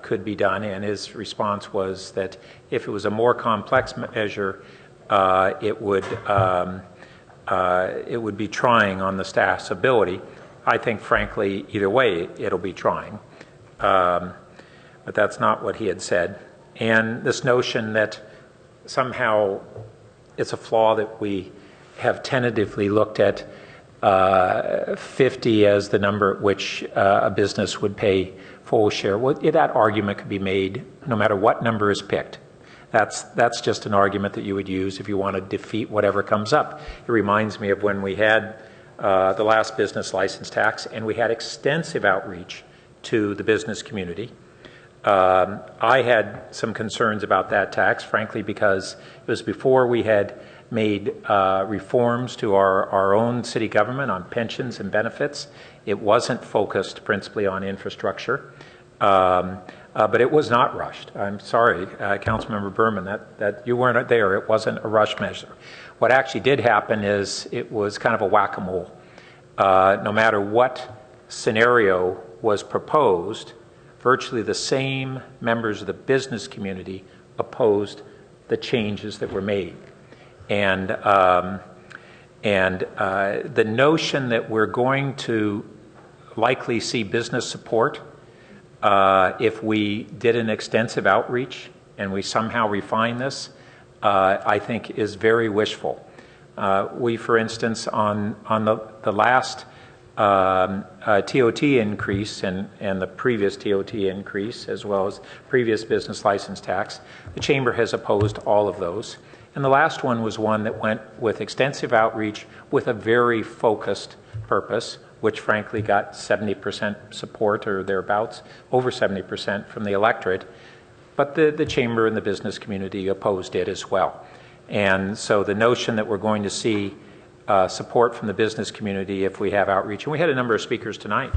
could be done, and his response was that if it was a more complex measure, it would be trying on the staff's ability. I think, frankly, either way, it'll be trying, but that's not what he had said. And this notion that somehow it's a flaw that we have tentatively looked at 50 as the number at which a business would pay full share. Well, that argument could be made no matter what number is picked. That's just an argument that you would use if you want to defeat whatever comes up. It reminds me of when we had the last business license tax, and we had extensive outreach to the business community. I had some concerns about that tax, frankly, because it was before we had made reforms to our own city government on pensions and benefits. It wasn't focused principally on infrastructure, but it was not rushed. I'm sorry, Councilmember Berman, that you weren't there. It wasn't a rush measure. What actually did happen is it was kind of a whack-a-mole. No matter what scenario was proposed, virtually the same members of the business community opposed the changes that were made. And the notion that we're going to likely see business support if we did an extensive outreach and we somehow refine this, I think is very wishful. We, for instance, on the last TOT increase and the previous TOT increase, as well as previous business license tax, the Chamber has opposed all of those. And the last one was one that went with extensive outreach with a very focused purpose, which frankly got 70% support or thereabouts, over 70% from the electorate. But the Chamber and the business community opposed it as well. And so the notion that we're going to see support from the business community if we have outreach, and we had a number of speakers tonight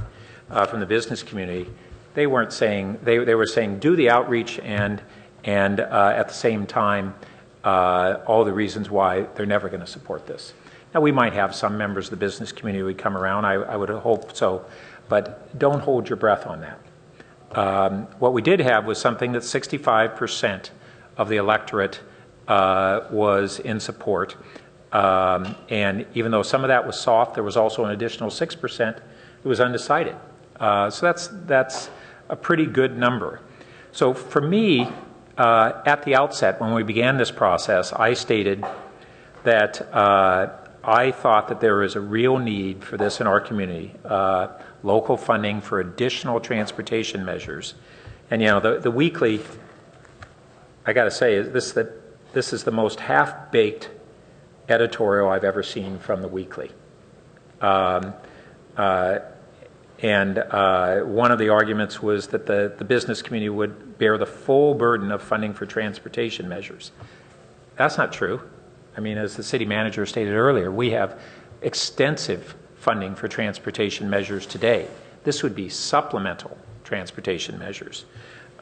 from the business community, they weren't saying, they were saying do the outreach and at the same time, all the reasons why they're never going to support this. Now, we might have some members of the business community who would come around. I would hope so, but don't hold your breath on that. What we did have was something that 65% of the electorate was in support. And even though some of that was soft, there was also an additional 6% that was undecided. So that's a pretty good number. So for me, at the outset, when we began this process, I stated that I thought that there is a real need for this in our community, local funding for additional transportation measures. And, you know, the weekly, I got to say, this is the most half-baked editorial I've ever seen from the weekly. And one of the arguments was that the business community would bear the full burden of funding for transportation measures. That's not true. I mean, as the city manager stated earlier, we have extensive funding for transportation measures today. This would be supplemental transportation measures.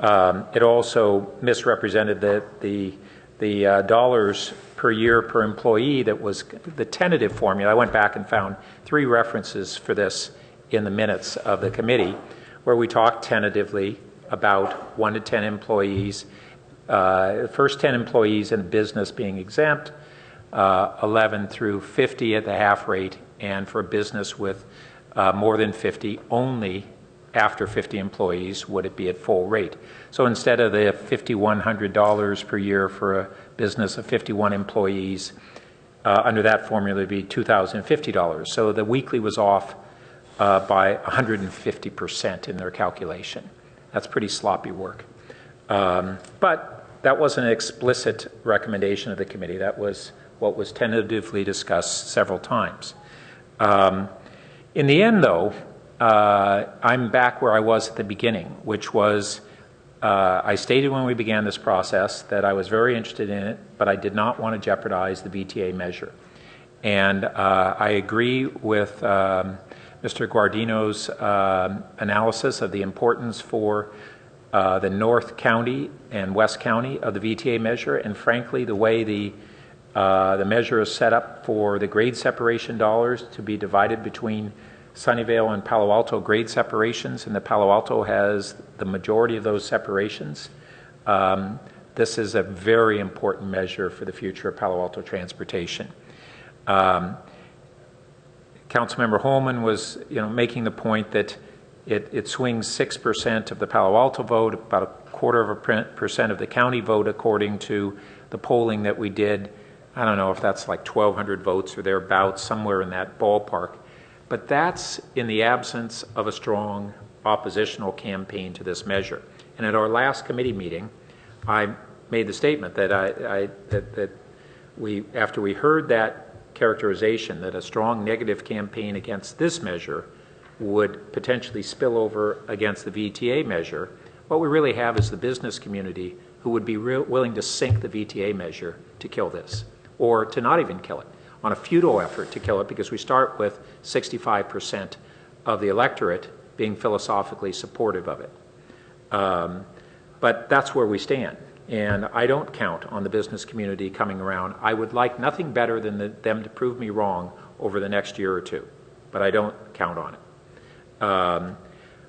It also misrepresented the dollars per year per employee that was the tentative formula. I went back and found 3 references for this in the minutes of the committee, where we talked tentatively about 1 to 10 employees, the first 10 employees in a business being exempt, 11 through 50 at the half rate, and for a business with more than 50, only after 50 employees would it be at full rate. So instead of the $5,100 per year for a business of 51 employees, under that formula it would be $2,050. So the weekly was off by 150% in their calculation. That's pretty sloppy work. But that wasn't an explicit recommendation of the committee. That was what was tentatively discussed several times. In the end, though, I'm back where I was at the beginning, which was I stated when we began this process that I was very interested in it, but I did not want to jeopardize the VTA measure. And I agree with Mr. Guardino's analysis of the importance for the North County and West County of the VTA measure, and frankly, the way the measure is set up for the grade separation dollars to be divided between Sunnyvale and Palo Alto grade separations, and the Palo Alto has the majority of those separations. This is a very important measure for the future of Palo Alto transportation. Councilmember Holman was, making the point that it swings 6% of the Palo Alto vote, about 1/4% of the county vote, according to the polling that we did. I don't know if that's like 1,200 votes or thereabouts, somewhere in that ballpark. But that's in the absence of a strong oppositional campaign to this measure. And at our last committee meeting, I made the statement that after we heard that characterization that a strong negative campaign against this measure would potentially spill over against the VTA measure, what we really have is the business community who would be willing to sink the VTA measure to kill this, or to not even kill it, on a futile effort to kill it, because we start with 65% of the electorate being philosophically supportive of it. But that's where we stand. And I don't count on the business community coming around. I would like nothing better than them to prove me wrong over the next year or two, but I don't count on it.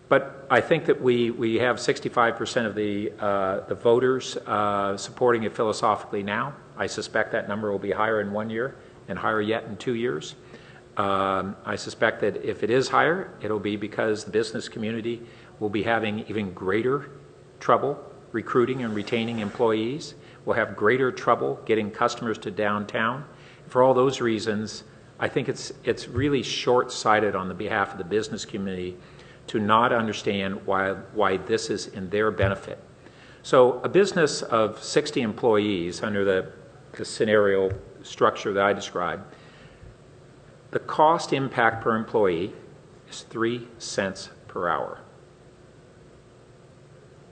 But I think that we have 65% of the voters supporting it philosophically now. I suspect that number will be higher in 1 year and higher yet in 2 years. I suspect that if it is higher, it'll be because the business community will be having even greater trouble recruiting and retaining employees. We'll have greater trouble getting customers to downtown. For all those reasons, I think it's really short-sighted on the behalf of the business community to not understand why this is in their benefit. So a business of 60 employees under the scenario structure that I described, the cost impact per employee is 3 cents per hour.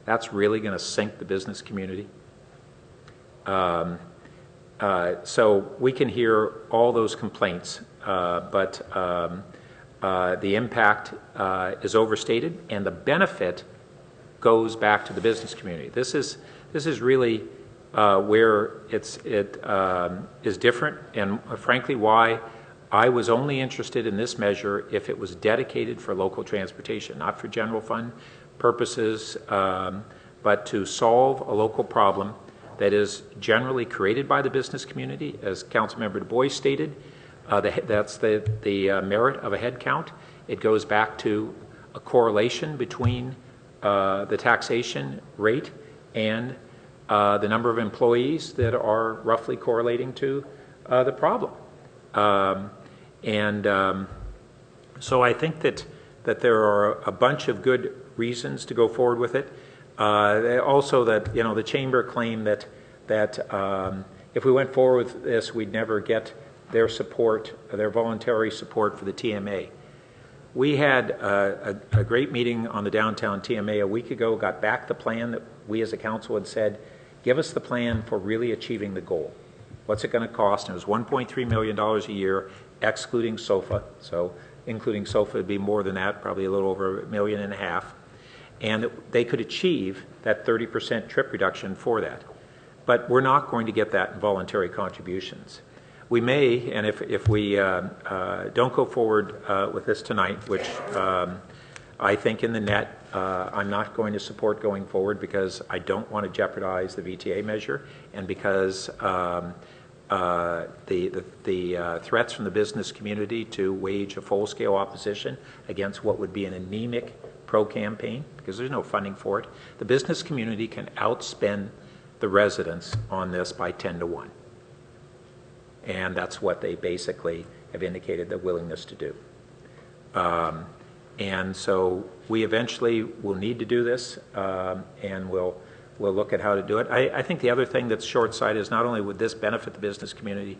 That's really going to sink the business community. So we can hear all those complaints, but the impact is overstated, and the benefit goes back to the business community. This is really where it is different, and frankly why I was only interested in this measure if it was dedicated for local transportation, not for general fund purposes, but to solve a local problem that is generally created by the business community. As Councilmember Du Bois stated, that's the merit of a head count. It goes back to a correlation between the taxation rate and the number of employees that are roughly correlating to the problem. So I think that there are a bunch of good reasons to go forward with it. Also, that the chamber claimed that if we went forward with this, we'd never get their support, their voluntary support for the TMA. We had a great meeting on the downtown TMA a week ago, got back the plan that we as a council had said, give us the plan for really achieving the goal. What's it going to cost? And it was $1.3 million a year, excluding SOFA. So including SOFA, it'd be more than that, probably a little over $1.5 million. And they could achieve that 30% trip reduction for that. But we're not going to get that in voluntary contributions. We may, and if we don't go forward with this tonight, which I think in the net I'm not going to support going forward because I don't want to jeopardize the VTA measure, and because the threats from the business community to wage a full-scale opposition against what would be an anemic pro-campaign, because there's no funding for it. The business community can outspend the residents on this by 10 to 1. And that's what they basically have indicated their willingness to do. And so we eventually will need to do this, and we'll look at how to do it. I think the other thing that's short-sighted is not only would this benefit the business community,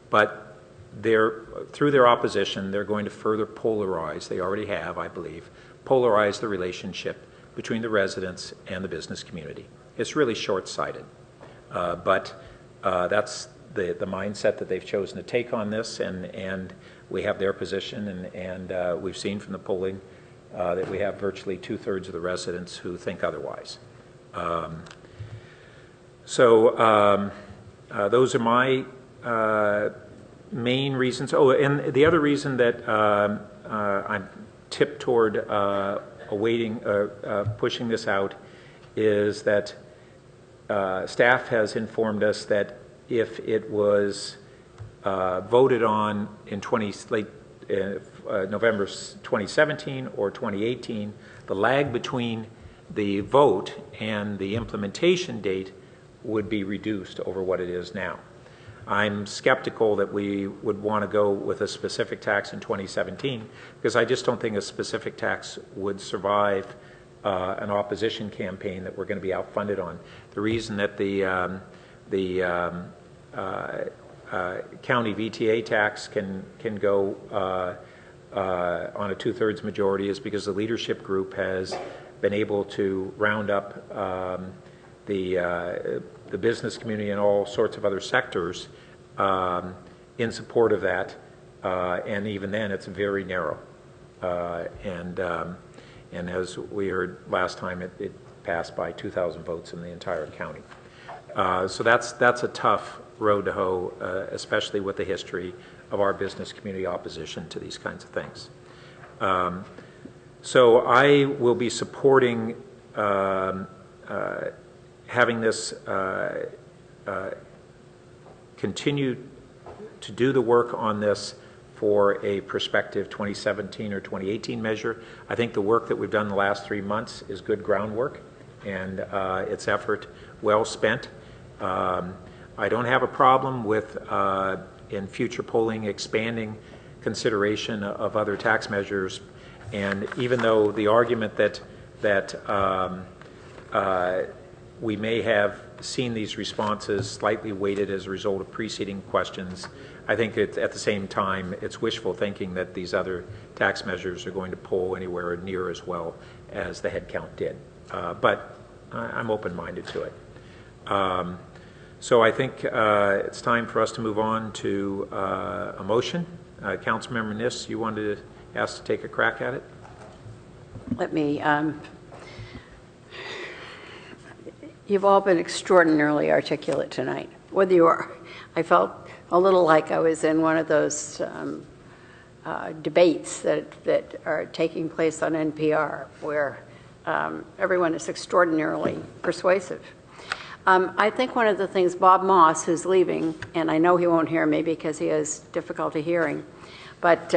but through their opposition, they're going to further polarize, they already have, I believe, polarize the relationship between the residents and the business community. It's really short-sighted. But that's the mindset that they've chosen to take on this, and we have their position, and we've seen from the polling that we have virtually 2/3 of the residents who think otherwise. Those are my main reasons. Oh, and the other reason that I'm tipped toward pushing this out is that staff has informed us that if it was voted on in November 2017 or 2018, the lag between the vote and the implementation date would be reduced over what it is now. I'm skeptical that we would want to go with a specific tax in 2017 because I just don't think a specific tax would survive an opposition campaign that we're going to be outfunded on. The reason that the county VTA tax can go on a 2/3 majority is because the leadership group has been able to round up the business community and all sorts of other sectors in support of that, and even then it's very narrow. And as we heard last time, it passed by 2,000 votes in the entire county. So that's a tough road to hoe, especially with the history of our business community opposition to these kinds of things. So I will be supporting having this continue to do the work on this for a prospective 2017 or 2018 measure. I think the work that we've done the last 3 months is good groundwork, and its effort well spent. I don't have a problem with, in future polling, expanding consideration of other tax measures. And even though the argument that we may have seen these responses slightly weighted as a result of preceding questions, I think at the same time it's wishful thinking that these other tax measures are going to poll anywhere near as well as the head count did. But I'm open-minded to it. So I think it's time for us to move on to a motion. Councilmember Niss, you wanted to ask to take a crack at it? Let me you've all been extraordinarily articulate tonight. Whether you are, I felt a little like I was in one of those debates that are taking place on NPR, where everyone is extraordinarily persuasive. I think one of the things Bob Moss, who's leaving, and I know he won't hear me because he has difficulty hearing, but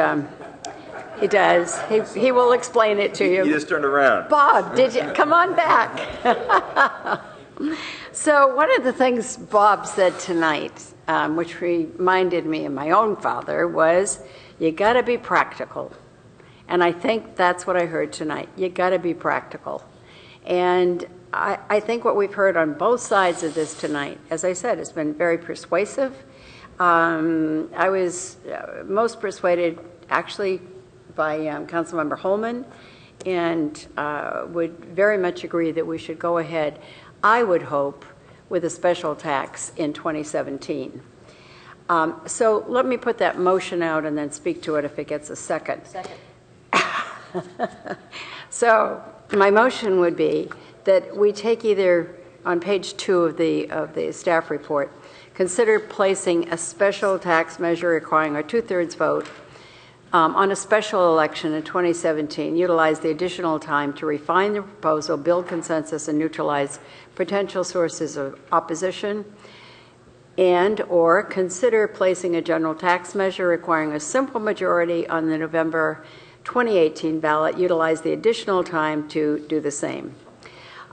he does. He will explain it to you. You just turned around. Bob, did you? Come on back. So one of the things Bob said tonight, which reminded me of my own father, was you got to be practical. And I think that's what I heard tonight. You got to be practical. And I think what we've heard on both sides of this tonight, as I said, has been very persuasive. I was most persuaded, actually, by Councilmember Holman, and would very much agree that we should go ahead, I would hope, with a special tax in 2017. So let me put that motion out and then speak to it if it gets a second. So my motion would be that we take either on page 2 of the staff report, consider placing a special tax measure requiring a 2/3 vote on a special election in 2017, utilize the additional time to refine the proposal, build consensus, and neutralize potential sources of opposition, and/or consider placing a general tax measure requiring a simple majority on the November 2018 ballot, utilize the additional time to do the same.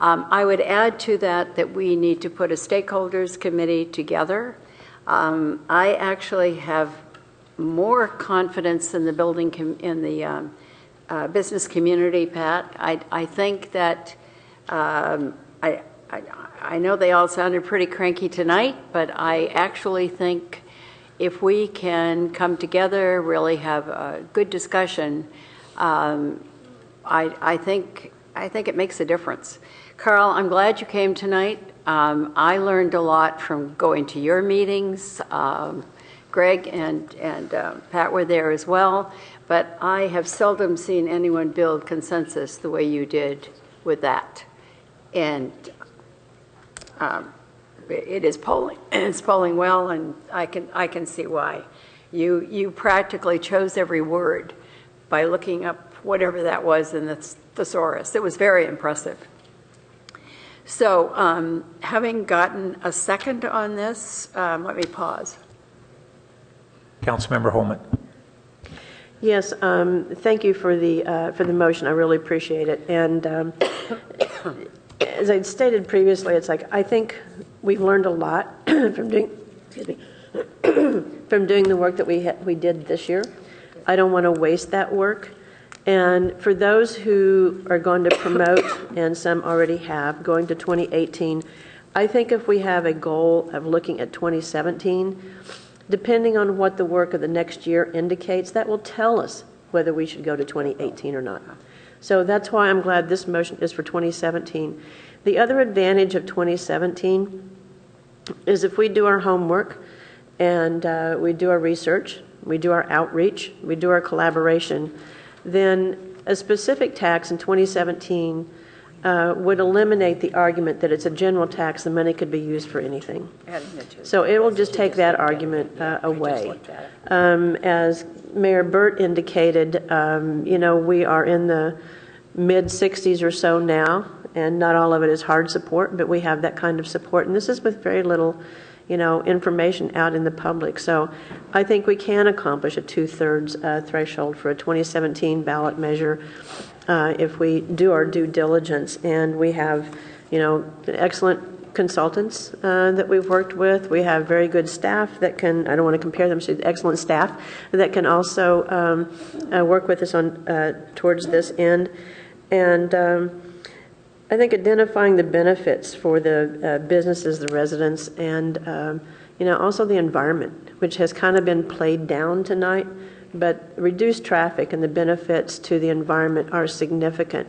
I would add to that we need to put a stakeholders committee together. I actually have more confidence in the business community, Pat. I think that I know they all sounded pretty cranky tonight, but I actually think if we can come together, really have a good discussion, I think it makes a difference. Carl, I'm glad you came tonight. I learned a lot from going to your meetings. Greg and Pat were there as well, but I have seldom seen anyone build consensus the way you did with that. And it is polling. It's polling well, and I can see why. You practically chose every word by looking up whatever that was in the thesaurus. It was very impressive. So having gotten a second on this, let me pause. Councilmember Holman. Yes, thank you for the motion. I really appreciate it. And as I stated previously, it's like I think we've learned a lot from doing from doing the work that we did this year. I don't want to waste that work. And for those who are going to promote, and some already have, going to 2018, I think if we have a goal of looking at 2017, depending on what the work of the next year indicates, that will tell us whether we should go to 2018 or not. So that's why I'm glad this motion is for 2017. The other advantage of 2017 is if we do our homework and we do our research, we do our outreach, we do our collaboration, then a specific tax in 2017 would eliminate the argument that it's a general tax, the money could be used for anything. So it will just take that argument away. As Mayor Burt indicated, we are in the mid-60s or so now, and not all of it is hard support, but we have that kind of support. And this is with very little, information out in the public. So I think we can accomplish a 2/3 threshold for a 2017 ballot measure if we do our due diligence. And we have, excellent consultants that we've worked with. We have very good staff that can, I don't want to compare them to excellent staff, that can also work with us on towards this end. And I think identifying the benefits for the businesses, the residents, and also the environment, which has kind of been played down tonight, but reduced traffic and the benefits to the environment are significant.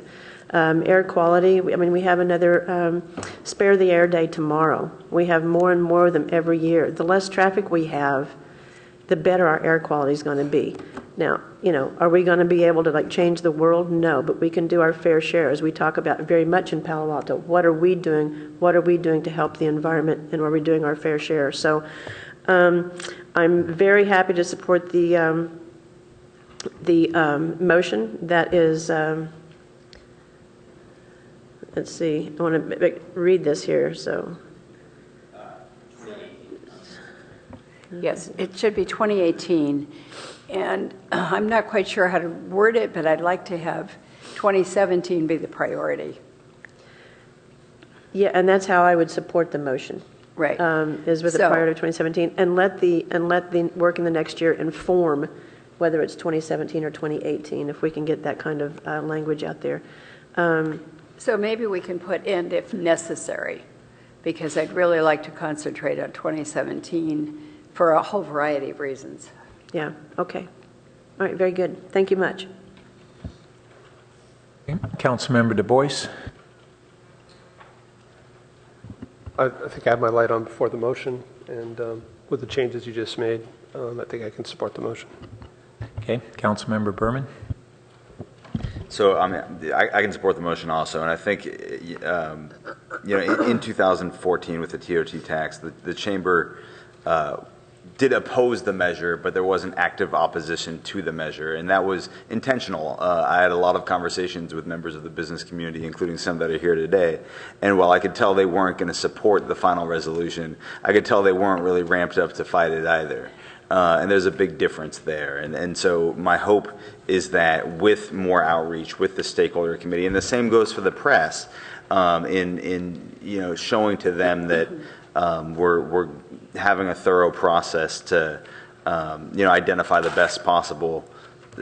Air quality, we have another Spare the Air Day tomorrow. We have more and more of them every year. The less traffic we have, the better our air quality is going to be. Now, are we going to be able to change the world? No, but we can do our fair share, as we talk about very much in Palo Alto. What are we doing? What are we doing to help the environment? And are we doing our fair share? So I'm very happy to support the motion that is, let's see, I want to read this here, so. Yes, it should be 2018. And I'm not quite sure how to word it, but I'd like to have 2017 be the priority. Yeah, and that's how I would support the motion. Right. Is with the priority of 2017, and let the work in the next year inform whether it's 2017 or 2018, if we can get that kind of language out there. So maybe we can put "and if necessary," because I'd really like to concentrate on 2017 for a whole variety of reasons. Yeah, okay. All right, very good. Thank you much. Okay. Councilmember Du Bois. I think I have my light on before the motion, and with the changes you just made, I think I can support the motion. Okay, Councilmember Berman. So I can support the motion also, and I think in 2014 with the TOT tax, the chamber did oppose the measure, but there was an active opposition to the measure, and that was intentional. I had a lot of conversations with members of the business community, including some that are here today, and while I could tell they weren't going to support the final resolution, I could tell they weren't really ramped up to fight it either. And there's a big difference there. And so my hope is that with more outreach with the stakeholder committee, and the same goes for the press, in showing to them that we're having a thorough process to identify the best possible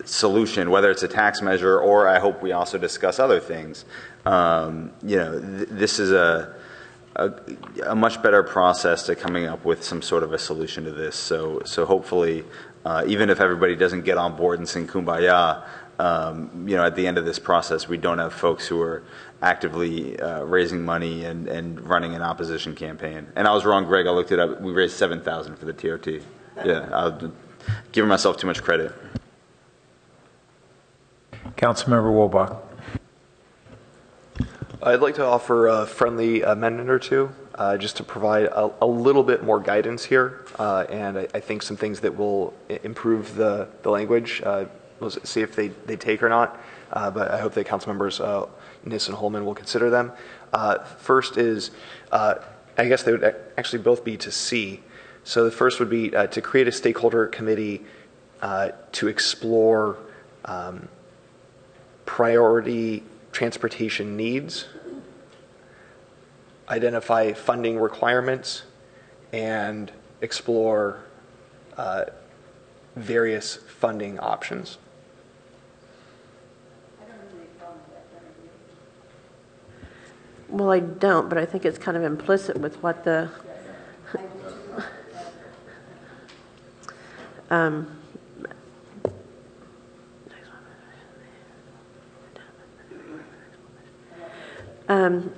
solution, whether it's a tax measure or I hope we also discuss other things. This is a much better process to coming up with some sort of a solution to this. So hopefully, even if everybody doesn't get on board and sing Kumbaya, at the end of this process, we don't have folks who are actively raising money and running an opposition campaign. And I was wrong, Greg. I looked it up. We raised $7,000 for the TOT. Yeah, I'll give myself too much credit. Councilmember Wolbach. I'd like to offer a friendly amendment or two, just to provide a little bit more guidance here, and I think some things that will improve the language. We'll see if they take or not, but I hope that council members Niss and Holman will consider them. First is, I guess they would actually both be to C. So the first would be to create a stakeholder committee to explore priority transportation needs, identify funding requirements, and explore various funding options. Well, I don't, but I think it's kind of implicit with what the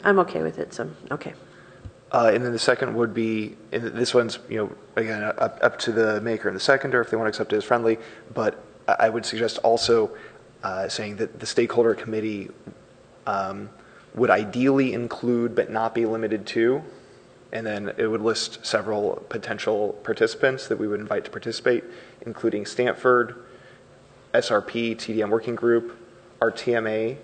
I'm okay with it, so okay. And then the second would be, and this one's, again, up to the maker and the seconder if they want to accept it as friendly, but I would suggest also saying that the stakeholder committee would ideally include but not be limited to, and then it would list several potential participants that we would invite to participate, including Stanford, SRP, TDM Working Group, our TMA,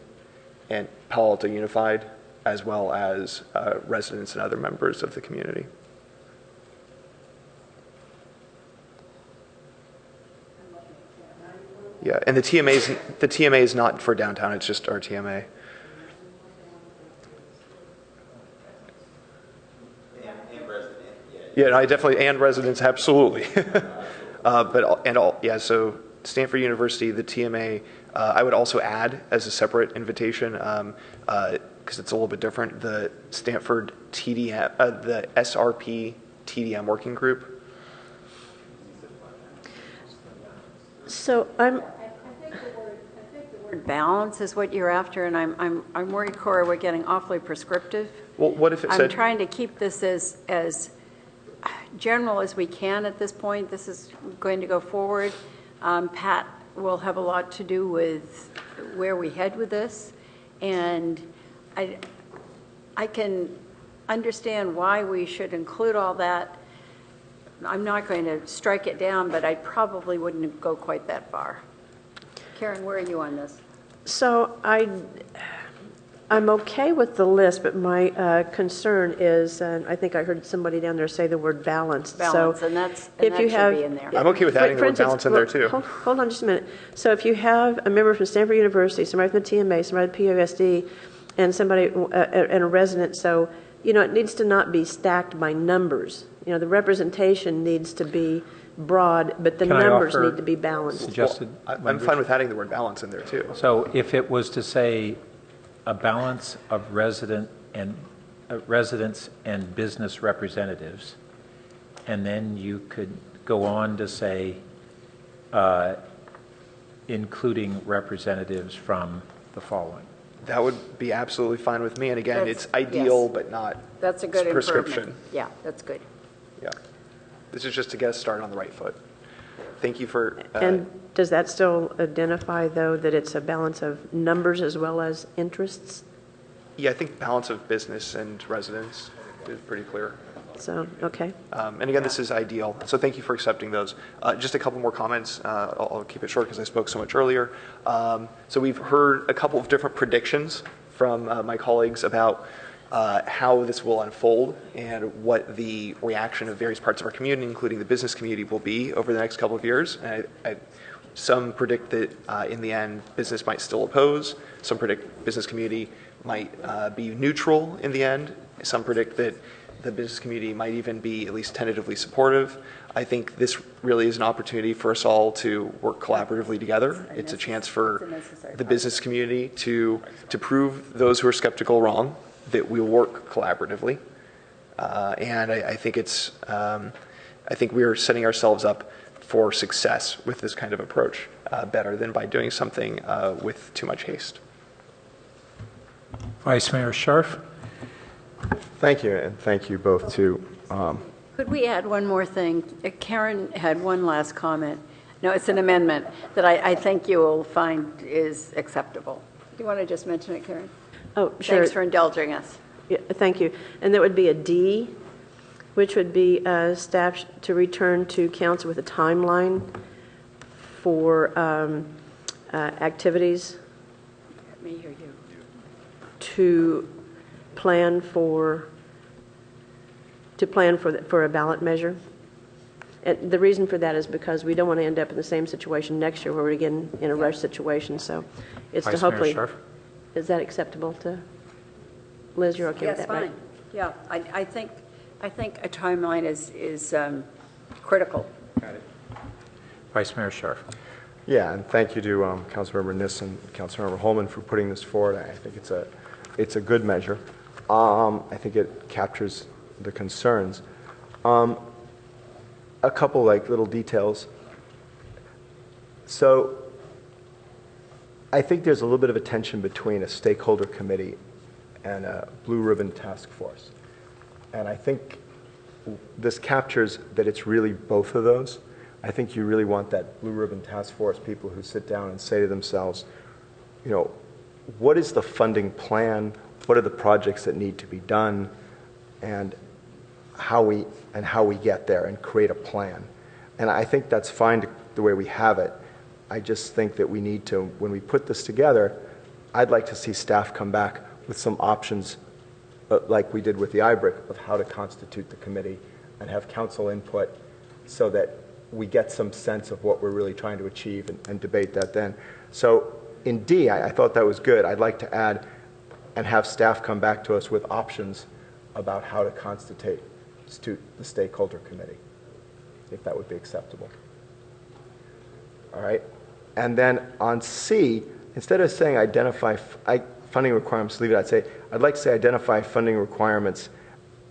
and Palo Alto Unified, as well as residents and other members of the community. Yeah, and the TMA is not for downtown, it's just our TMA. Yeah, no, I definitely, and residents, absolutely. So Stanford University, the TMA, I would also add as a separate invitation, because it's a little bit different, the Stanford TDM, the SRP TDM working group. So I think the word balance is what you're after, and I'm worried, Cora, we're getting awfully prescriptive. Well, what if it said? I'm trying to keep this as general as we can at this point. This is going to go forward. Pat, will have a lot to do with where we head with this. And I can understand why we should include all that. I'm not going to strike it down, but I probably wouldn't go quite that far. Karen, where are you on this? So I'm okay with the list, but my concern is, and I think I heard somebody down there say the word balanced. Balance, so and that should be in there. I'm okay with adding the word balance in there too. Hold on just a minute. So if you have a member from Stanford University, somebody from the TMA, somebody from the POSD, and somebody and a resident, so it needs to not be stacked by numbers. The representation needs to be broad, but the numbers need to be balanced. Suggested I'm fine with adding the word balance in there too. So if it was to say a balance of residents and business representatives, and then you could go on to say including representatives from the following. That would be absolutely fine with me. And again, it's ideal, but not That's a good prescription. improvement. Yeah, that's good. Yeah. This is just to get us started on the right foot. Thank you for... and does that still identify, though, that it's a balance of numbers as well as interests? Yeah, I think balance of business and residents is pretty clear. So, okay. And again, this is ideal. So thank you for accepting those. Just a couple more comments. I'll keep it short because I spoke so much earlier. So we've heard a couple of different predictions from my colleagues about how this will unfold and what the reaction of various parts of our community, including the business community, will be over the next couple of years. And some predict that in the end, business might still oppose. Some predict business community might be neutral in the end. Some predict that the business community might even be at least tentatively supportive. I think this really is an opportunity for us all to work collaboratively together. It's a chance for the business community to prove those who are skeptical wrong, that we'll work collaboratively. And I think I think we are setting ourselves up for success with this kind of approach, better than by doing something with too much haste. Vice Mayor Scharf. Thank you, and thank you both too. Could we add one more thing? Karen had one last comment. No, it's an amendment that I think you will find is acceptable. Do you want to just mention it, Karen? Oh, sure. Thanks for indulging us. Yeah, thank you. And that would be a D, which would be staff to return to council with a timeline for activities Let me hear you. to plan for a ballot measure. And the reason for that is because we don't want to end up in the same situation next year where we're again in a rush situation. So it's Vice to hopefully. Mayor Scharf. Is that acceptable to Liz? You're okay with that, fine. right? Yeah, I think a timeline is critical. Got it. Vice Mayor Scharf. Yeah, and thank you to Councilmember Niss and Councilmember Holman for putting this forward. I think it's a good measure. I think it captures the concerns. A couple little details. So I think there's a little bit of a tension between a stakeholder committee and a blue ribbon task force. And I think this captures that it's really both of those. I think you really want that blue ribbon task force people who sit down and say to themselves, what is the funding plan? What are the projects that need to be done? And how we get there and create a plan. And I think that's fine the way we have it. I just think that we need to, when we put this together, I'd like to see staff come back with some options like we did with the IBRIC of how to constitute the committee and have council input so that we get some sense of what we're really trying to achieve and debate that then. So in D, I thought that was good. I'd like to add and have staff come back to us with options about how to constitute the stakeholder committee, if that would be acceptable. All right. And then on C, instead of saying identify funding requirements, leave it, I'd like to say identify funding requirements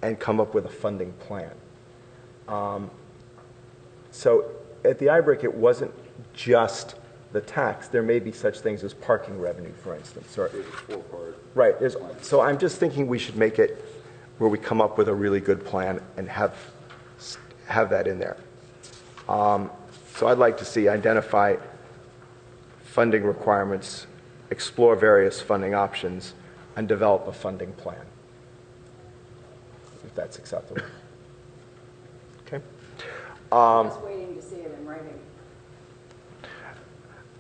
and come up with a funding plan. So at the IBRIC, it wasn't just the tax. There may be such things as parking revenue, for instance. Or, right. So I'm just thinking we should make it where we come up with a really good plan and have that in there. So I'd like to see identify funding requirements, explore various funding options, and develop a funding plan, if that's acceptable. Okay. Just waiting to see it in writing.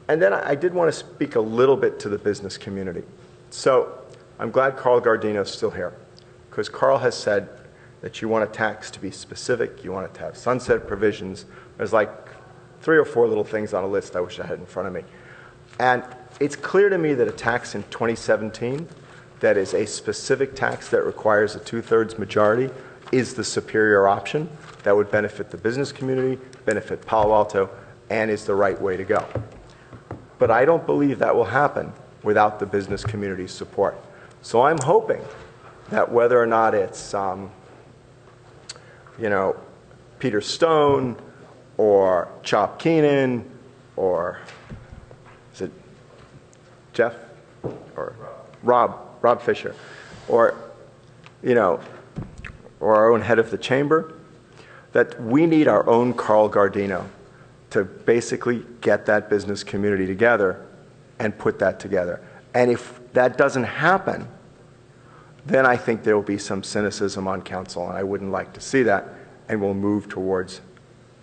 And then I did want to speak a little bit to the business community. So I'm glad Carl Gardino's still here, because Carl has said that you want a tax to be specific, you want it to have sunset provisions. There's like 3 or 4 little things on a list I wish I had in front of me. And it's clear to me that a tax in 2017 that is a specific tax that requires a 2/3 majority is the superior option that would benefit the business community, benefit Palo Alto, and is the right way to go. But I don't believe that will happen without the business community's support. So I'm hoping that whether or not it's, Peter Stone or Chop Keenan or is it Jeff or Rob Fisher or our own head of the chamber, that we need our own Carl Gardino to basically get that business community together and put that together. And if that doesn't happen, then I think there will be some cynicism on council, and I wouldn't like to see that, and we'll move towards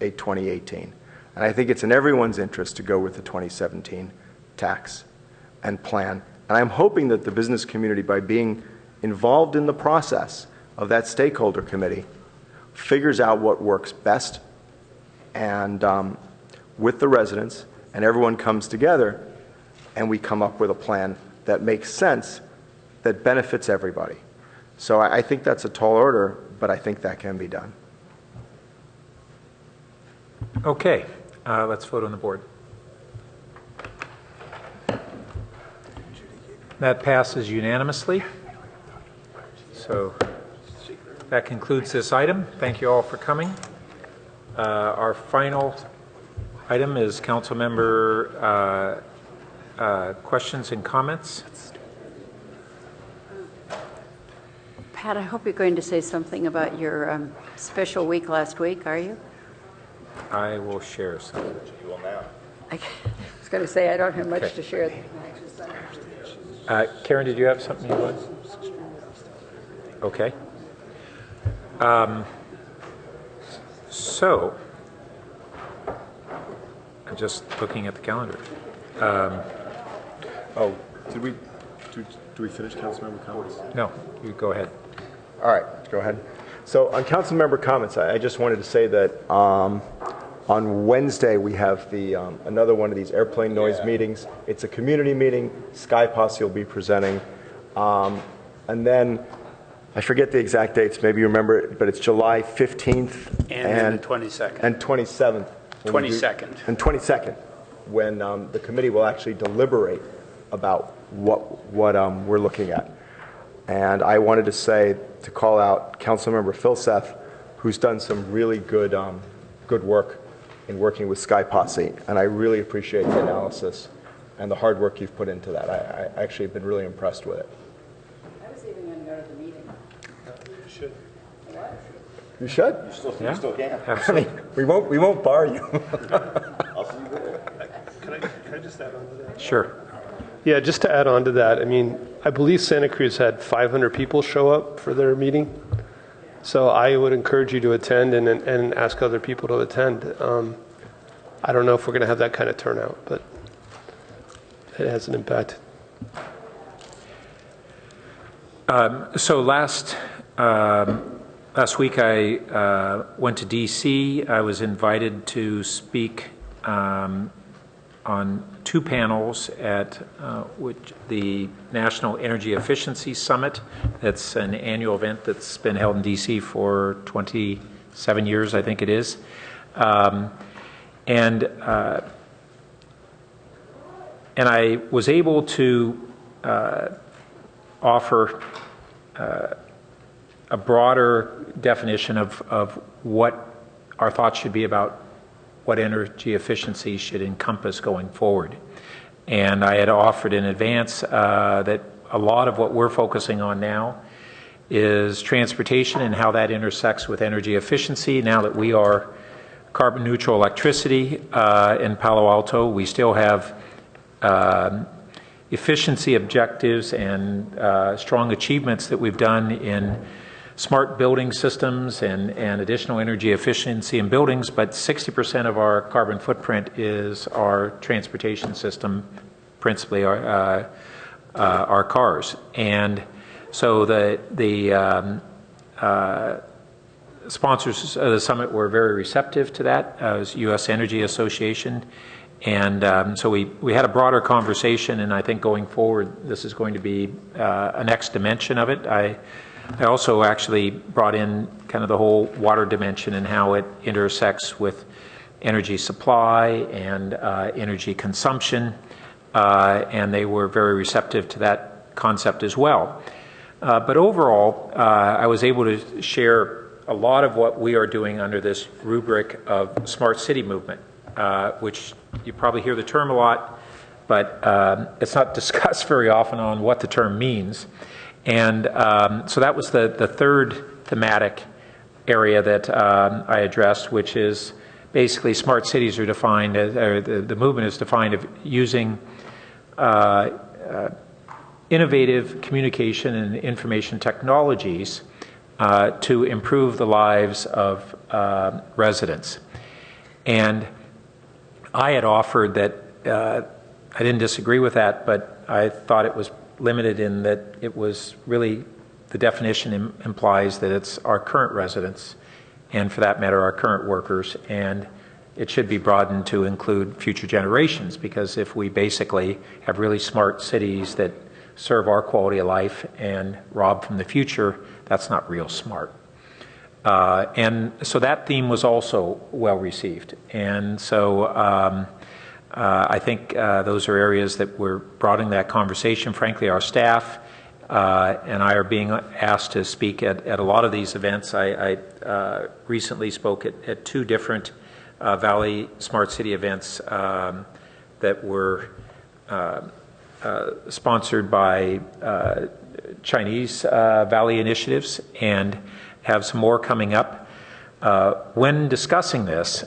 a 2018. And I think it's in everyone's interest to go with the 2017 tax and plan. And I'm hoping that the business community, by being involved in the process of that stakeholder committee, figures out what works best and with the residents, and everyone comes together and we come up with a plan that makes sense, that benefits everybody. So I think that's a tall order, but I think that can be done. Okay, let's vote on the board. That passes unanimously. So that concludes this item. Thank you all for coming. Our final item is council member questions and comments. Pat, I hope you're going to say something about your special week last week, are you? I will share some. You will now. I was going to say I don't have much Okay. to share. Karen, did you have something you want? Okay. So, I'm just looking at the calendar. Do we finish council member comments? No, you go ahead. All right, go ahead. So on council member comments, I just wanted to say that on Wednesday we have the another one of these airplane noise meetings. It's a community meeting. Sky Posse will be presenting. And then, I forget the exact dates, maybe you remember it, but it's July 15th And the 22nd. and 27th. 22nd. And 22nd, when the committee will actually deliberate about what we're looking at. And I wanted to call out Councilmember Philseth, who's done some really good work in working with Sky Posse, and I really appreciate the analysis and the hard work you've put into that. I actually have been really impressed with it. I was even going to go to the meeting. You should. You should? You still can. I mean, we won't bar you. Can I just add on to that? Sure. Yeah, just to add on to that, I mean, I believe Santa Cruz had 500 people show up for their meeting. So I would encourage you to attend and ask other people to attend. I don't know if we're going to have that kind of turnout, but it has an impact. So last week I went to D.C. I was invited to speak on 2 panels at the National Energy Efficiency Summit. That's an annual event that's been held in D.C. for 27 years, I think it is. And I was able to offer a broader definition of what our thoughts should be about what energy efficiency should encompass going forward. And I had offered in advance that a lot of what we're focusing on now is transportation and how that intersects with energy efficiency. Now that we are carbon neutral electricity in Palo Alto, we still have efficiency objectives and strong achievements that we've done in smart building systems and additional energy efficiency in buildings, but 60% of our carbon footprint is our transportation system, principally our cars. And so the sponsors of the summit were very receptive to that. It was U.S. Energy Association. And so we had a broader conversation, and I think going forward, this is going to be a next dimension of it. I also actually brought in kind of the whole water dimension and how it intersects with energy supply and energy consumption, and they were very receptive to that concept as well. But overall, I was able to share a lot of what we are doing under this rubric of smart city movement, which you probably hear the term a lot, but it's not discussed very often on what the term means. And so that was the third thematic area that I addressed, which is basically smart cities are defined, or the movement is defined of using innovative communication and information technologies to improve the lives of residents. And I had offered that I didn't disagree with that, but I thought it was limited in that it was really, the definition implies that it's our current residents, and for that matter, our current workers, and it should be broadened to include future generations, because if we basically have really smart cities that serve our quality of life and rob from the future, that's not real smart. And so that theme was also well received. And so I think those are areas that we're broadening that conversation. Frankly, our staff and I are being asked to speak at a lot of these events. I recently spoke at two different Valley Smart City events that were sponsored by Chinese Valley initiatives, and have some more coming up. When discussing this,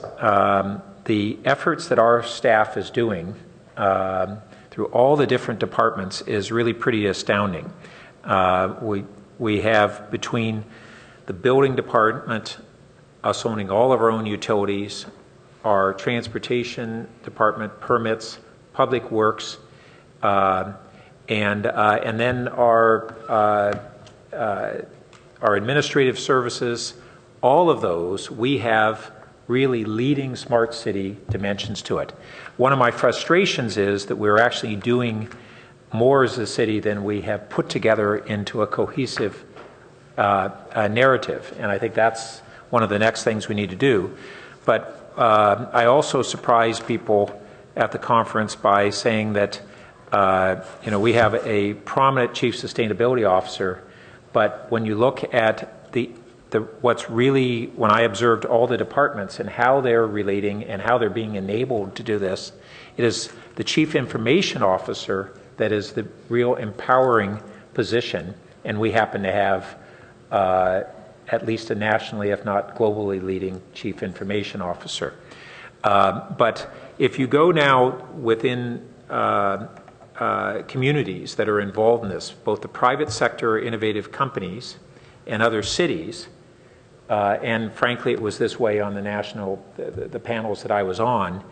the efforts that our staff is doing through all the different departments is really pretty astounding. We have, between the building department, us owning all of our own utilities, our transportation department, permits, public works, and then our administrative services, all of those, we have really leading smart city dimensions to it. One of my frustrations is that we're actually doing more as a city than we have put together into a cohesive narrative, and I think that's one of the next things we need to do. But I also surprised people at the conference by saying that we have a prominent chief sustainability officer, but when you look at what's really, when I observed all the departments and how they're relating and how they're being enabled to do this, it is the chief information officer that is the real empowering position, and we happen to have at least a nationally, if not globally, leading chief information officer. But if you go now within communities that are involved in this, both the private sector, innovative companies, and other cities, and frankly it was this way on the national, the panels that I was on,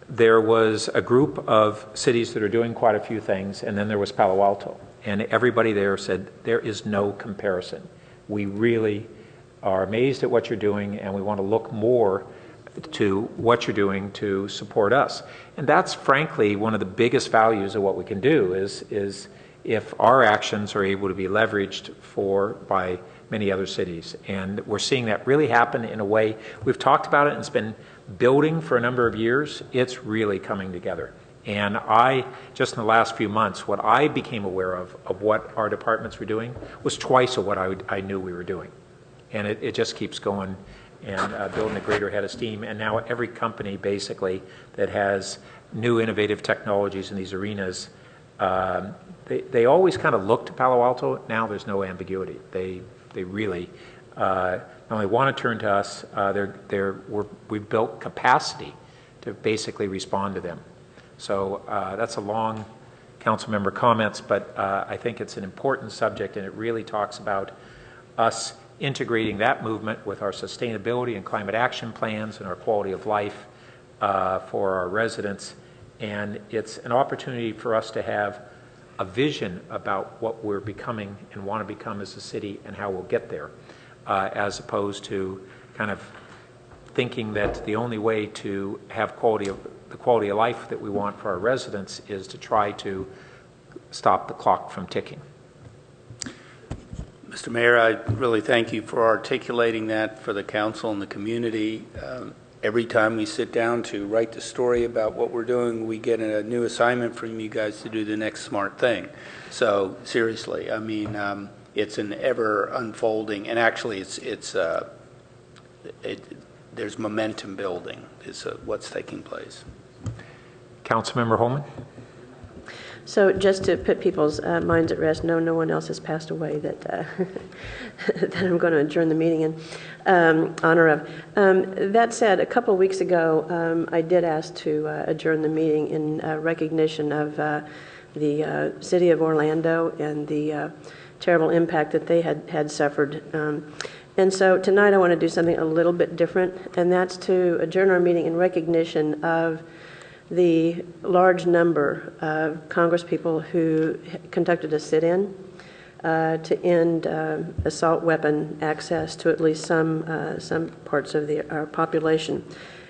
there was a group of cities that are doing quite a few things, and then there was Palo Alto, and everybody there said there is no comparison. We really are amazed at what you're doing, and we want to look more to what you're doing to support us. And that's frankly one of the biggest values of what we can do is if our actions are able to be leveraged by many other cities. And we're seeing that really happen in a way, we've talked about it and it's been building for a number of years. It's really coming together. And just in the last few months, what I became aware of what our departments were doing was twice of what I knew we were doing. And it just keeps going and building a greater head of steam. And now every company basically that has new innovative technologies in these arenas, they always kind of look to Palo Alto. Now there's no ambiguity. They really not only want to turn to us, we've built capacity to basically respond to them. So that's a long council member comments, but I think it's an important subject, and it really talks about us integrating that movement with our sustainability and climate action plans and our quality of life for our residents. And it's an opportunity for us to have a vision about what we're becoming and want to become as a city and how we'll get there, as opposed to kind of thinking that the only way to have the quality of life that we want for our residents is to try to stop the clock from ticking. Mr. Mayor, I really thank you for articulating that for the council and the community. Every time we sit down to write the story about what we're doing, we get a new assignment from you guys to do the next smart thing. So seriously, I mean, it's an ever unfolding, and actually there's momentum building is what's taking place. Councilmember Holman? So just to put people's minds at rest, no one else has passed away that that I'm going to adjourn the meeting in honor of. That said, a couple of weeks ago, I did ask to adjourn the meeting in recognition of the city of Orlando and the terrible impact that they had suffered. And so tonight I want to do something a little bit different, and that's to adjourn our meeting in recognition of the large number of congresspeople who conducted a sit-in to end assault weapon access to at least some parts of our population.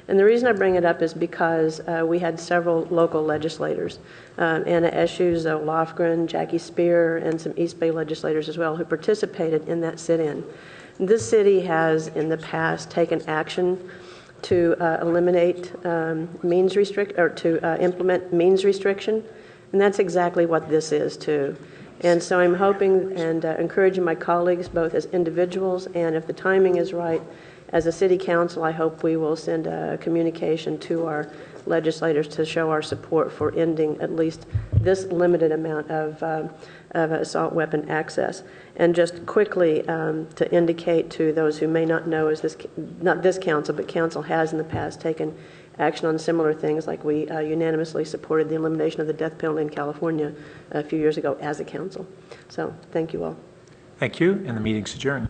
And the reason I bring it up is because we had several local legislators, Anna Eshoo, Zoe Lofgren, Jackie Spear, and some East Bay legislators as well, who participated in that sit-in. This city has in the past taken action to eliminate means restrict or to implement means restriction, and that's exactly what this is too. And so I'm hoping and encouraging my colleagues, both as individuals and if the timing is right, as a city council, I hope we will send a communication to our legislators to show our support for ending at least this limited amount of assault weapon access. And just quickly to indicate to those who may not know, is this not this council, but council has in the past taken action on similar things, like we unanimously supported the elimination of the death penalty in California a few years ago as a council. So thank you all. Thank you, and the meeting's adjourned.